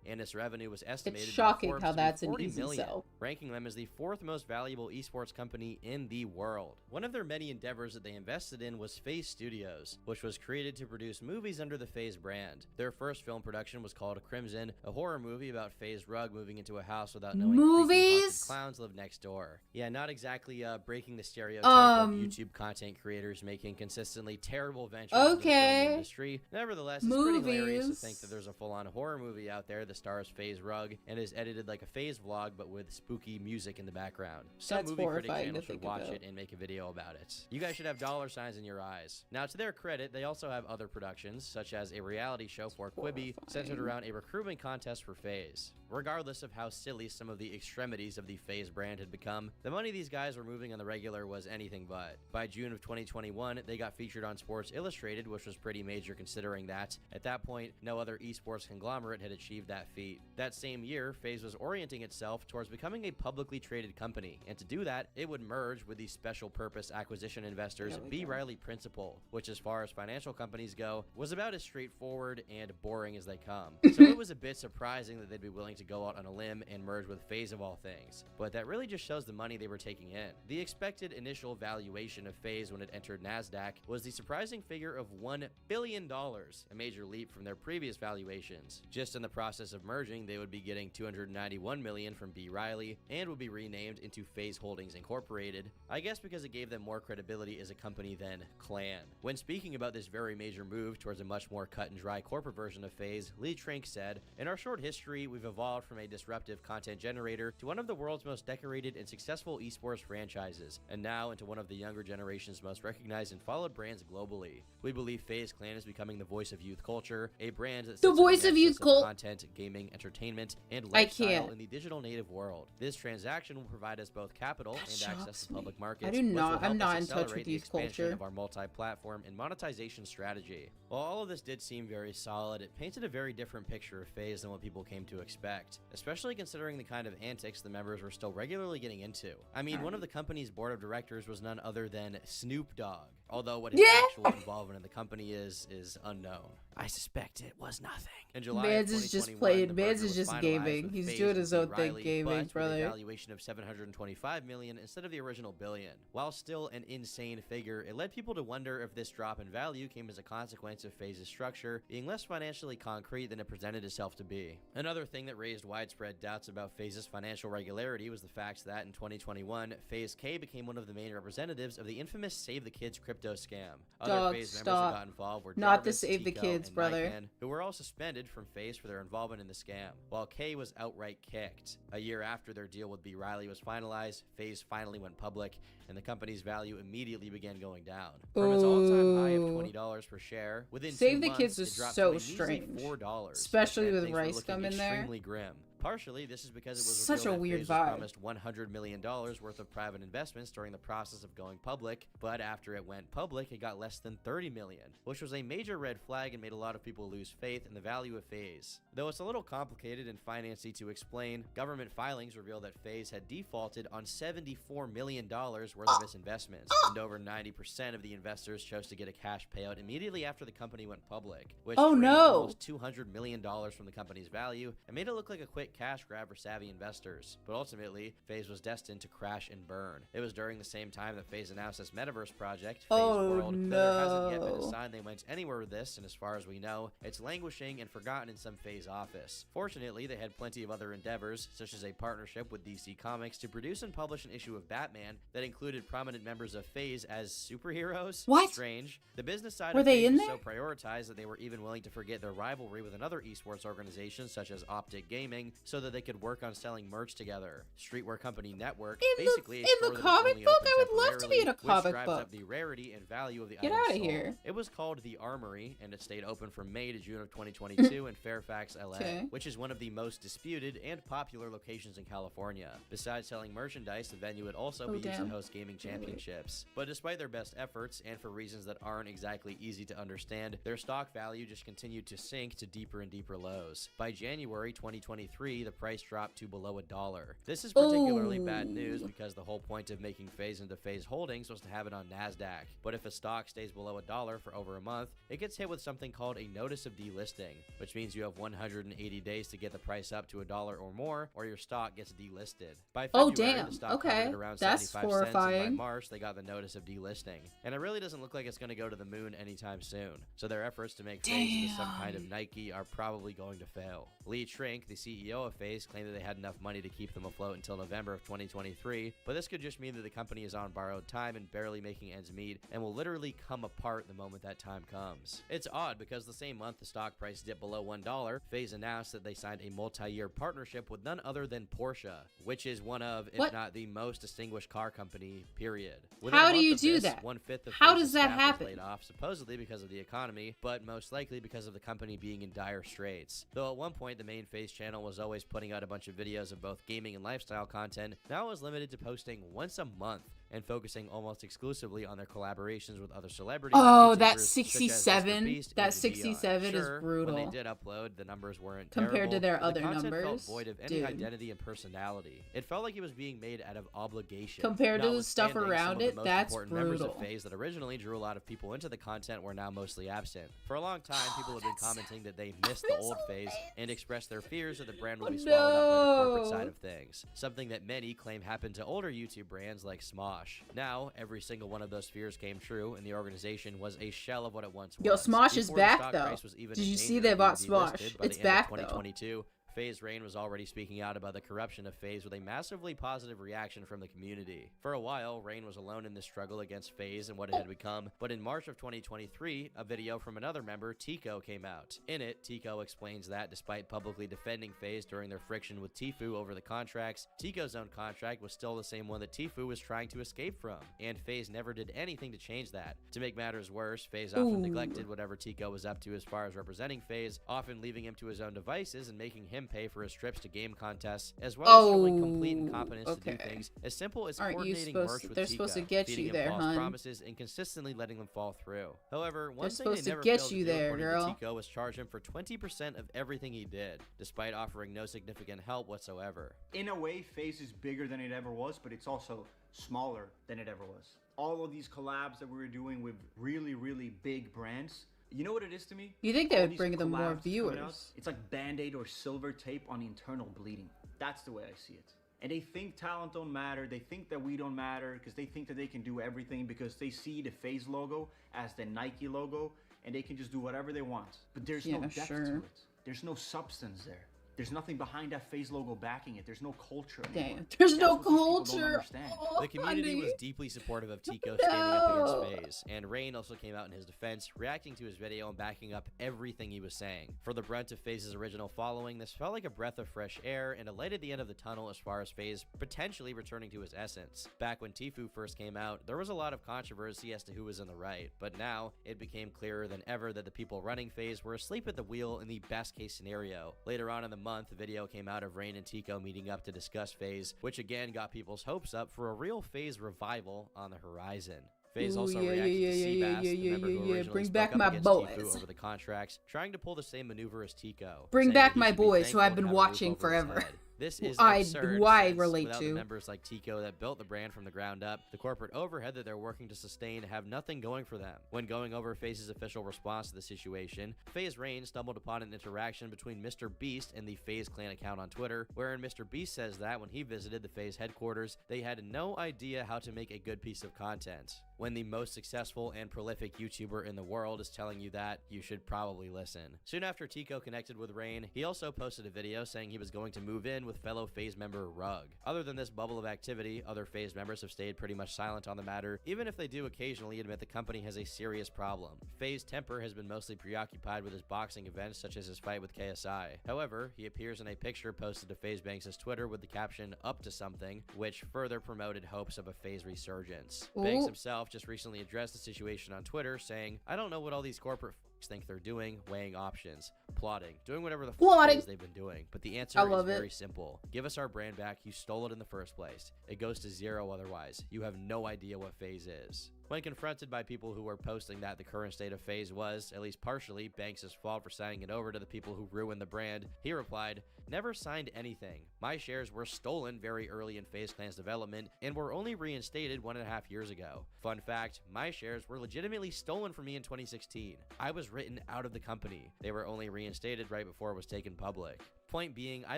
and its revenue was estimated it's shocking by Forbes how that's to be $40 an easy million, sell. ranking them as the fourth most valuable esports company in the world. One of their many endeavors that they invested in was FaZe Studios, which was created to produce movies under the FaZe brand. Their first film production was called Crimson, a horror movie about FaZe Rug moving into a house without knowing creepy haunted clowns live next door. Yeah, not exactly breaking the stereotype of YouTube content creators making consistently terrible ventures into the film industry. Nevertheless, it's pretty hilarious to think that there's a full-on horror movie out there that stars FaZe Rug and is edited like a FaZe vlog but with spooky music in the background. Some movie critic channels should watch it and make a video about it. You guys should have dollar signs in your eyes. Now, to their credit, they also have other productions, such as a reality show for Quibi centered around a recruitment contest for FaZe. Regardless of how silly some of the extremities of the FaZe brand had become, the money these guys were moving on the regular was anything but. By June of 2021, they got featured on Sports Illustrated, which was pretty major considering that, at that point, no other esports conglomerate had achieved that feat. That same year, FaZe was orienting itself towards becoming a publicly traded company, and to do that, it would merge with the special purpose acquisition investors B. Riley Principal, which as far as financial companies go, was about as straightforward and boring as they come. So it was a bit surprising that they'd be willing to go out on a limb and merge with FaZe of all things, but that really just shows the money they were taking in. The expected initial valuation of FaZe when it entered NASDAQ was the surprising figure of $1 billion, a major leap from their previous valuations. Just in the process of merging, they would be getting $291 million from B. Riley and would be renamed into FaZe Holdings Incorporated, I guess because it gave them more credibility as a company than Clan. When speaking about this very major move towards a much more cut and dry corporate version of FaZe, Lee Trink said, "In our short history, we've evolved from a disruptive content generator to one of the world's most decorated and successful esports franchises, and now into one of the younger generation's most recognized and followed brands globally. We believe FaZe Clan is becoming the voice of youth culture, a brand that The sits voice at of the youth nexus of cult. content, gaming, entertainment, and I lifestyle can't. in the digital native world. This transaction will provide us both capital and access to public markets. I do which will not. help I'm us not in touch accelerate with the youth expansion culture. of our multi-platform and monetization strategy." While all of this did seem very solid, it painted a very different picture of FaZe than what people came to expect, especially considering the kind of antics the members were still regularly getting into. I mean, one of the company's board of directors was none other than Snoop Dogg, although what his actual involvement in the company is unknown. I suspect it was nothing. In July Mans of is just 2021, played. the Mans merger is was just finalized gaming. with He's FaZe doing and his B. own thing Riley, gaming, but with a brother. valuation of $725 million instead of the original billion. While still an insane figure, it led people to wonder if this drop in value came as a consequence of FaZe's structure being less financially concrete than it presented itself to be. Another thing that raised widespread doubts about FaZe's financial regularity was the fact that in 2021, FaZe K became one of the main representatives of the infamous Save the Kids crypto scam. Other FaZe members that got involved were Not the Jarvis, Save the Tico, Kids, and brother. Nikan, who were all suspended from FaZe for their involvement in the scam, while K was outright kicked. A year after their deal with B. Riley was finalized, FaZe finally went public, and the company's value immediately began going down. From its all-time high of $20 per share, within Save 2 the months, Kids it is dropped so to a measly strange. $4, Especially which meant with things were Rice looking coming there. extremely grim. Partially, this is because it was Such a revealed that weird FaZe was vibe. promised $100 million worth of private investments during the process of going public, but after it went public, it got less than $30 million, which was a major red flag and made a lot of people lose faith in the value of FaZe. Though it's a little complicated and financy to explain, government filings reveal that FaZe had defaulted on $74 million worth of its investments, and over 90% of the investors chose to get a cash payout immediately after the company went public, which drained almost $200 million from the company's value and made it look like a quick cash grab for savvy investors. But ultimately, FaZe was destined to crash and burn. It was during the same time that FaZe announced its metaverse project, FaZe World, but there hasn't yet been a sign they went anywhere with this, and as far as we know, it's languishing and forgotten in some FaZe office. Fortunately, they had plenty of other endeavors, such as a partnership with DC Comics to produce and publish an issue of Batman that included prominent members of FaZe as superheroes. What? Strange. The business side Were of they FaZe in was there? so prioritized that they were even willing to forget their rivalry with another esports organization such as Optic Gaming so that they could work on selling merch together. Streetwear company Network, basically a in store the that is comic only book? open I would love to be in a temporarily, comic which drives book. up the rarity and value of the Get items outta sold. here. It was called the Armory, and it stayed open from May to June of 2022 in Fairfax, LA, Okay. which is one of the most disputed and popular locations in California. Besides selling merchandise, the venue would also be used to damn. host gaming championships. But despite their best efforts, and for reasons that aren't exactly easy to understand, their stock value just continued to sink to deeper and deeper lows. By January 2023, the price dropped to below $1. This is particularly bad news because the whole point of making FaZe into FaZe Holdings was to have it on NASDAQ. But if a stock stays below $1 for over a month, it gets hit with something called a notice of delisting, which means you have 180 days to get the price up to $1 or more, or your stock gets delisted. By Oh, February, damn. the stock Okay. hovered around That's 75 cents, and by horrifying. March, they got the notice of delisting. And it really doesn't look like it's going to go to the moon anytime soon. So their efforts to make FaZe into some kind of Nike are probably going to fail. Lee Trink, the CEO of FaZe, claimed that they had enough money to keep them afloat until November of 2023, but this could just mean that the company is on borrowed time and barely making ends meet, and will literally come apart the moment that time comes. It's odd because the same month the stock price dipped below $1, FaZe announced that they signed a multi-year partnership with none other than Porsche, which is one of, if What? not the most distinguished car company, period. Within How a do month you of do this, that? 1/5 of How FaZe's does that staff was happen? laid off, supposedly because of the economy, but most likely because of the company being in dire straits. Though at one point the main FaZe channel was always putting out a bunch of videos of both gaming and lifestyle content, now it was limited to posting once a month and focusing almost exclusively on their collaborations with other celebrities. Oh, and that YouTubers such as 67 Mr. Beast that and 67 is Sure, brutal. When they did upload, the numbers weren't Compared to terrible, their but other the content felt numbers, void of any dude. identity and personality. It felt like it was being made out of obligation. Compared to the stuff Notwithstanding, around some of the it, most that's important members of brutal. FaZe that originally drew a lot of people into the content were now mostly absent. For a long time, people have been commenting that they missed the old FaZe and expressed their fears that the brand would be swallowed up by the corporate side of things, something that many claim happened to older YouTube brands like Smosh. Now, every single one of those fears came true, and the organization was a shell of what it once was. Yo, Smosh is Before the back, stock though. price was even Did in you danger see of they being bought delisted Smosh? by It's the end back, of though. 2022, FaZe Rain was already speaking out about the corruption of FaZe with a massively positive reaction from the community. For a while, Rain was alone in this struggle against FaZe and what it had become, but in March of 2023, a video from another member, Tico, came out. In it, Tico explains that despite publicly defending FaZe during their friction with Tfue over the contracts, Tico's own contract was still the same one that Tfue was trying to escape from, and FaZe never did anything to change that. To make matters worse, FaZe often neglected whatever Tico was up to as far as representing FaZe, often leaving him to his own devices and making him pay for his trips to game contests, as well as showing complete incompetence to do things as simple as coordinating merch with Tico, feeding him false promises, and consistently letting them fall through. However, one thing they never failed to do, according to Tico, was charge him for 20% of everything he did, despite offering no significant help whatsoever. In a way, FaZe is bigger than it ever was, but it's also smaller than it ever was. All of these collabs that we were doing with really, really big brands, you know what it is to me? You think they would bring them more viewers? Out, it's like Band-Aid or silver tape on internal bleeding. That's the way I see it. And they think talent don't matter. They think that we don't matter because they think that they can do everything because they see the FaZe logo as the Nike logo and they can just do whatever they want. But there's no depth to it. There's no substance there. There's nothing behind that FaZe logo backing it. There's no culture anymore. Damn. There's no culture. Oh, the community was deeply supportive of Tico standing up against FaZe, and Rain also came out in his defense, reacting to his video and backing up everything he was saying. For the brunt of FaZe's original following, this felt like a breath of fresh air and a light at the end of the tunnel as far as FaZe potentially returning to his essence. Back when Tfue first came out, there was a lot of controversy as to who was in the right, but now it became clearer than ever that the people running FaZe were asleep at the wheel in the best case scenario. Later on in the month, the video came out of Rain and Tico meeting up to discuss FaZe, which again got people's hopes up for a real FaZe revival on the horizon. FaZe also reacted to Seabass, the member who originally Bring spoke back up my against boys. Tfue over the contracts, trying to pull the same maneuver as Tico. Bring saying back that he my should be boys who thankful I've to been have a roof watching over his forever. head. This is I absurd, since relate without to. the members like Tico that built the brand from the ground up, the corporate overhead that they're working to sustain have nothing going for them. When going over FaZe's official response to the situation, FaZe Rain stumbled upon an interaction between Mr. Beast and the FaZe Clan account on Twitter, wherein Mr. Beast says that when he visited the FaZe headquarters, they had no idea how to make a good piece of content. When the most successful and prolific YouTuber in the world is telling you that, you should probably listen. Soon after Tico connected with Rain, he also posted a video saying he was going to move in with fellow FaZe member Rug. Other than this bubble of activity, other FaZe members have stayed pretty much silent on the matter, even if they do occasionally admit the company has a serious problem. FaZe Temper has been mostly preoccupied with his boxing events, such as his fight with KSI. However, he appears in a picture posted to FaZe Banks' Twitter with the caption, "Up to something," which further promoted hopes of a FaZe resurgence. Banks himself just recently addressed the situation on Twitter, saying, "I don't know what all these corporate think they're doing, weighing options, plotting, doing whatever the fuck it is they've been doing. But the answer is very simple. Give us our brand back. You stole it in the first place. It goes to zero otherwise. You have no idea what FaZe is." When confronted by people who were posting that the current state of FaZe was, at least partially, Banks' fault for signing it over to the people who ruined the brand, he replied, "Never signed anything. My shares were stolen very early in FaZe Clan's development and were only reinstated 1.5 years ago. Fun fact, my shares were legitimately stolen from me in 2016. I was written out of the company. They were only reinstated right before it was taken public. Point being, I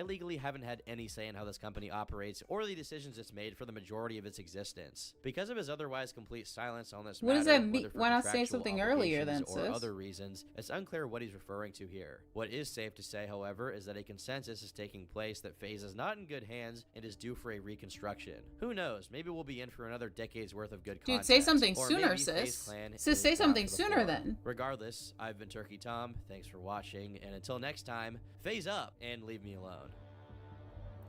legally haven't had any say in how this company operates or the decisions it's made for the majority of its existence. Because of his otherwise complete silence on this matter, what does that mean? whether for Why not say contractual something earlier then, obligations or sis? other reasons, it's unclear what he's referring to here. What is safe to say, however, is that a consensus is taking place that FaZe is not in good hands and is due for a reconstruction. Who knows? Maybe we'll be in for another decade's worth of good content. Dude, say something Or sooner, maybe FaZe sis. Clan Sis, is say down something for the sooner floor. then. Regardless, I've been Turkey Tom. Thanks for watching, and until next time, FaZe up and leave me alone.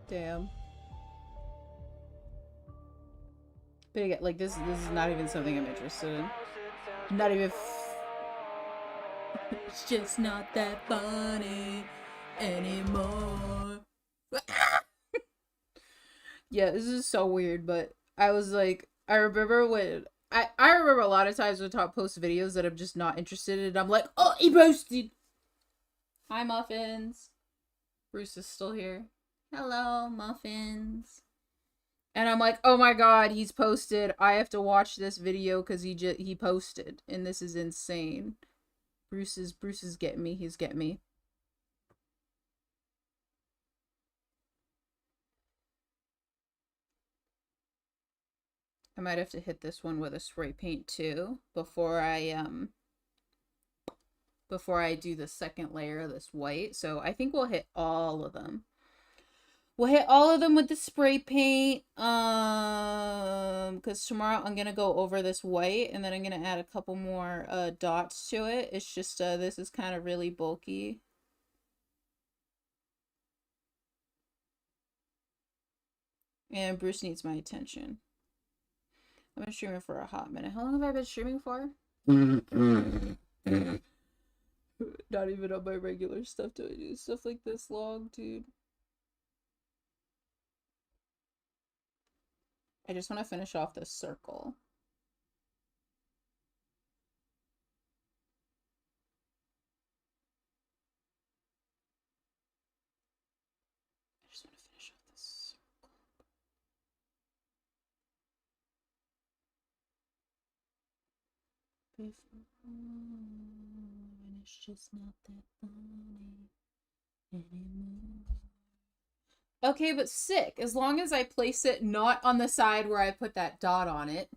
Damn. But again, like this is not even something I'm interested in. Not even. It's just not that funny anymore. Yeah, this is so weird, but I was like, I remember when I remember a lot of times when Top posts videos that I'm just not interested in, and I'm like, oh, he posted. Hi, Muffins. Bruce is still here. Hello, Muffins. And I'm like, oh my god, he's posted. I have to watch this video because he posted, and this is insane. Bruce is getting me. He's getting me. I might have to hit this one with a spray paint too before I before I do the second layer of this white. So I think we'll hit all of them. We'll hit all of them with the spray paint. Because tomorrow I'm gonna go over this white and then I'm gonna add a couple more dots to it. It's just this is kind of really bulky. And Bruce needs my attention. I've been streaming for a hot minute. How long have I been streaming for? Not even on my regular stuff do I do stuff like this long, dude. I just want to finish off this circle. I just want to finish off this circle. And it's just not that funny anymore. Okay, but sick. As long as I place it not on the side where I put that dot on it.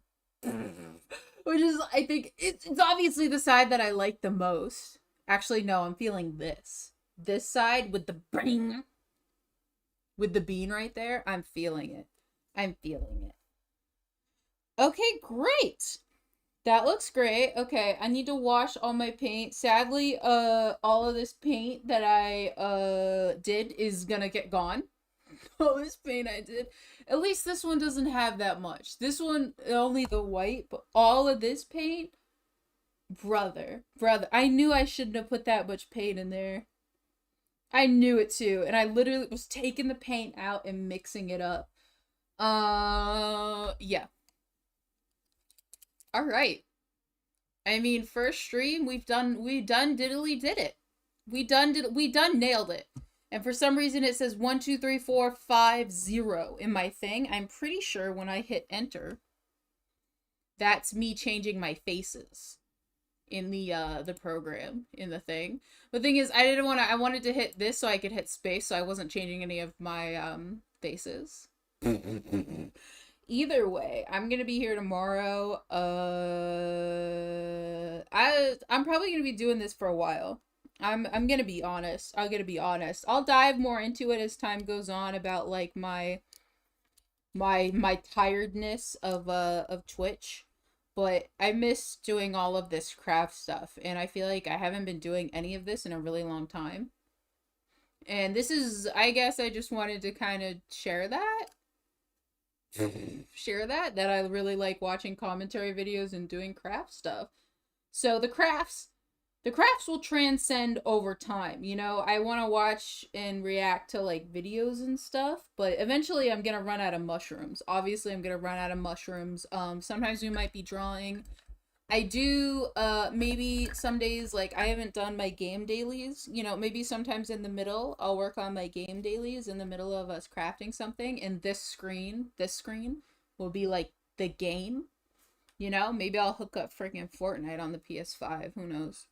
Which is, I think, it's obviously the side that I like the most. Actually, no, I'm feeling this. This side with the bing. With the bean right there. I'm feeling it. I'm feeling it. Okay, great. That looks great. Okay, I need to wash all my paint. Sadly, all of this paint that I did is gonna get gone. All this paint I did. At least this one doesn't have that much. This one, only the white, but all of this paint, brother. I knew I shouldn't have put that much paint in there. I knew it too, and I literally was taking the paint out and mixing it up. Yeah. All right. I mean, first stream, we done diddly did it. We done nailed it. And for some reason it says 1, 2, 3, 4, 5, 0 in my thing. I'm pretty sure when I hit enter, that's me changing my faces in the program, in the thing. The thing is, I wanted to hit this so I could hit space, so I wasn't changing any of my faces. Either way, I'm gonna be here tomorrow. I'm probably gonna be doing this for a while. I'm gonna be honest. I'll dive more into it as time goes on about like my tiredness of Twitch. But I miss doing all of this craft stuff, and I feel like I haven't been doing any of this in a really long time. And this is, I guess I just wanted to kind of share that. That I really like watching commentary videos and doing craft stuff. So the crafts will transcend over time. You know, I want to watch and react to like videos and stuff, but eventually I'm gonna run out of mushrooms. Obviously I'm gonna run out of mushrooms. Sometimes we might be drawing. I do maybe some days, like I haven't done my game dailies, you know, maybe sometimes in the middle I'll work on my game dailies in the middle of us crafting something, and this screen will be like the game, you know. Maybe I'll hook up freaking Fortnite on the PS5, who knows.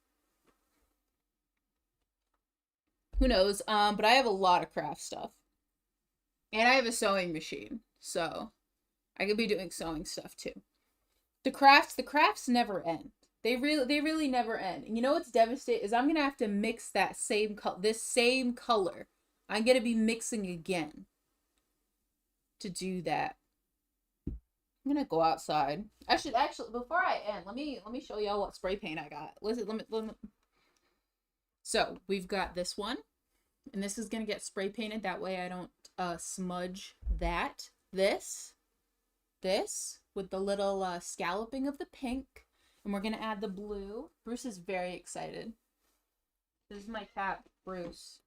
But I have a lot of craft stuff, and I have a sewing machine, so I could be doing sewing stuff too. The crafts never end. They really never end. And you know what's devastating is I'm gonna have to mix this same color. I'm gonna be mixing again to do that. I'm gonna go outside. I should actually, before I end, let me show y'all what spray paint I got. Listen, let me. So we've got this one, and this is gonna get spray painted. That way I don't smudge that. This with the little scalloping of the pink, and we're gonna add the blue. Bruce is very excited. This is my cat, Bruce.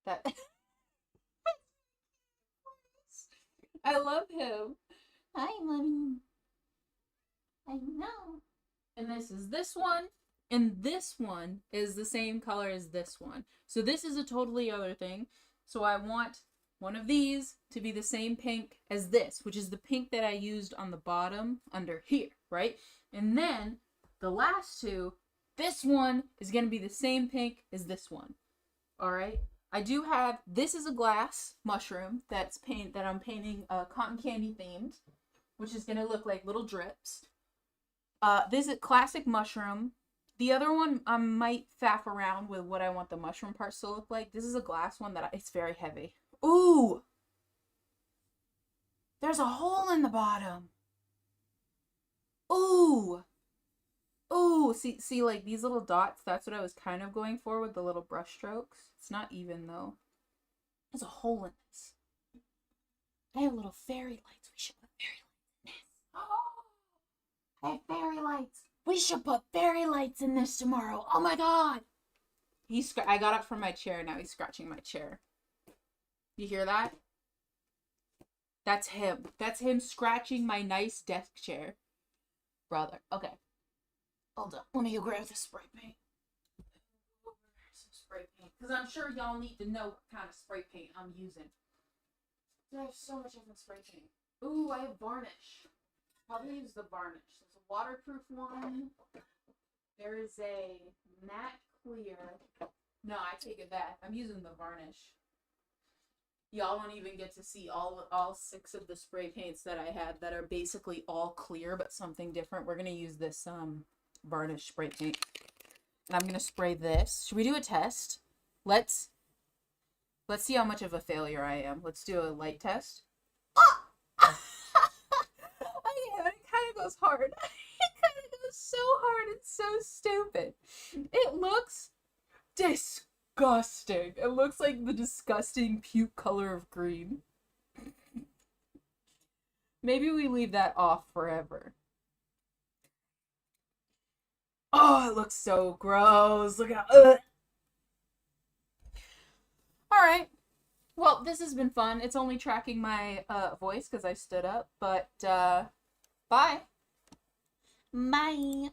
I love him. Hi, mommy. I know. And this is this one, and this one is the same color as this one. So this is a totally other thing. So I want one of these to be the same pink as this, which is the pink that I used on the bottom under here, right? And then the last two, this one is going to be the same pink as this one. All right? I do have, this is a glass mushroom that I'm painting cotton candy themed, which is going to look like little drips. This is classic mushroom. The other one, I might faff around with what I want the mushroom parts to look like. This is a glass one that it's very heavy. Ooh! There's a hole in the bottom. Ooh! Ooh! See, like, these little dots, that's what I was kind of going for with the little brush strokes. It's not even, though. There's a hole in this. I have little fairy lights. We should put fairy lights in this. Oh! I have fairy lights. We should put fairy lights in this tomorrow. Oh my god! I got up from my chair. Now he's scratching my chair. You hear that? That's him. That's him scratching my nice desk chair. Brother. Okay. Hold up. Let me go grab the spray paint. Some spray paint. Because I'm sure y'all need to know what kind of spray paint I'm using. I have so much different spray paint. Ooh, I have varnish. Probably use the varnish. There's a waterproof one. There is a matte clear. No, I take it back. I'm using the varnish. Y'all won't even get to see all 6 of the spray paints that I had that are basically all clear but something different. We're gonna use this varnish spray paint. And I'm gonna spray this. Should we do a test? Let's see how much of a failure I am. Let's do a light test. It kind of goes hard. It kind of goes so hard. It's so stupid. It looks disgusting. It looks like the disgusting puke color of green. Maybe we leave that off forever. Oh, it looks so gross. Look at Alright. Well, this has been fun. It's only tracking my voice because I stood up, but bye. Bye.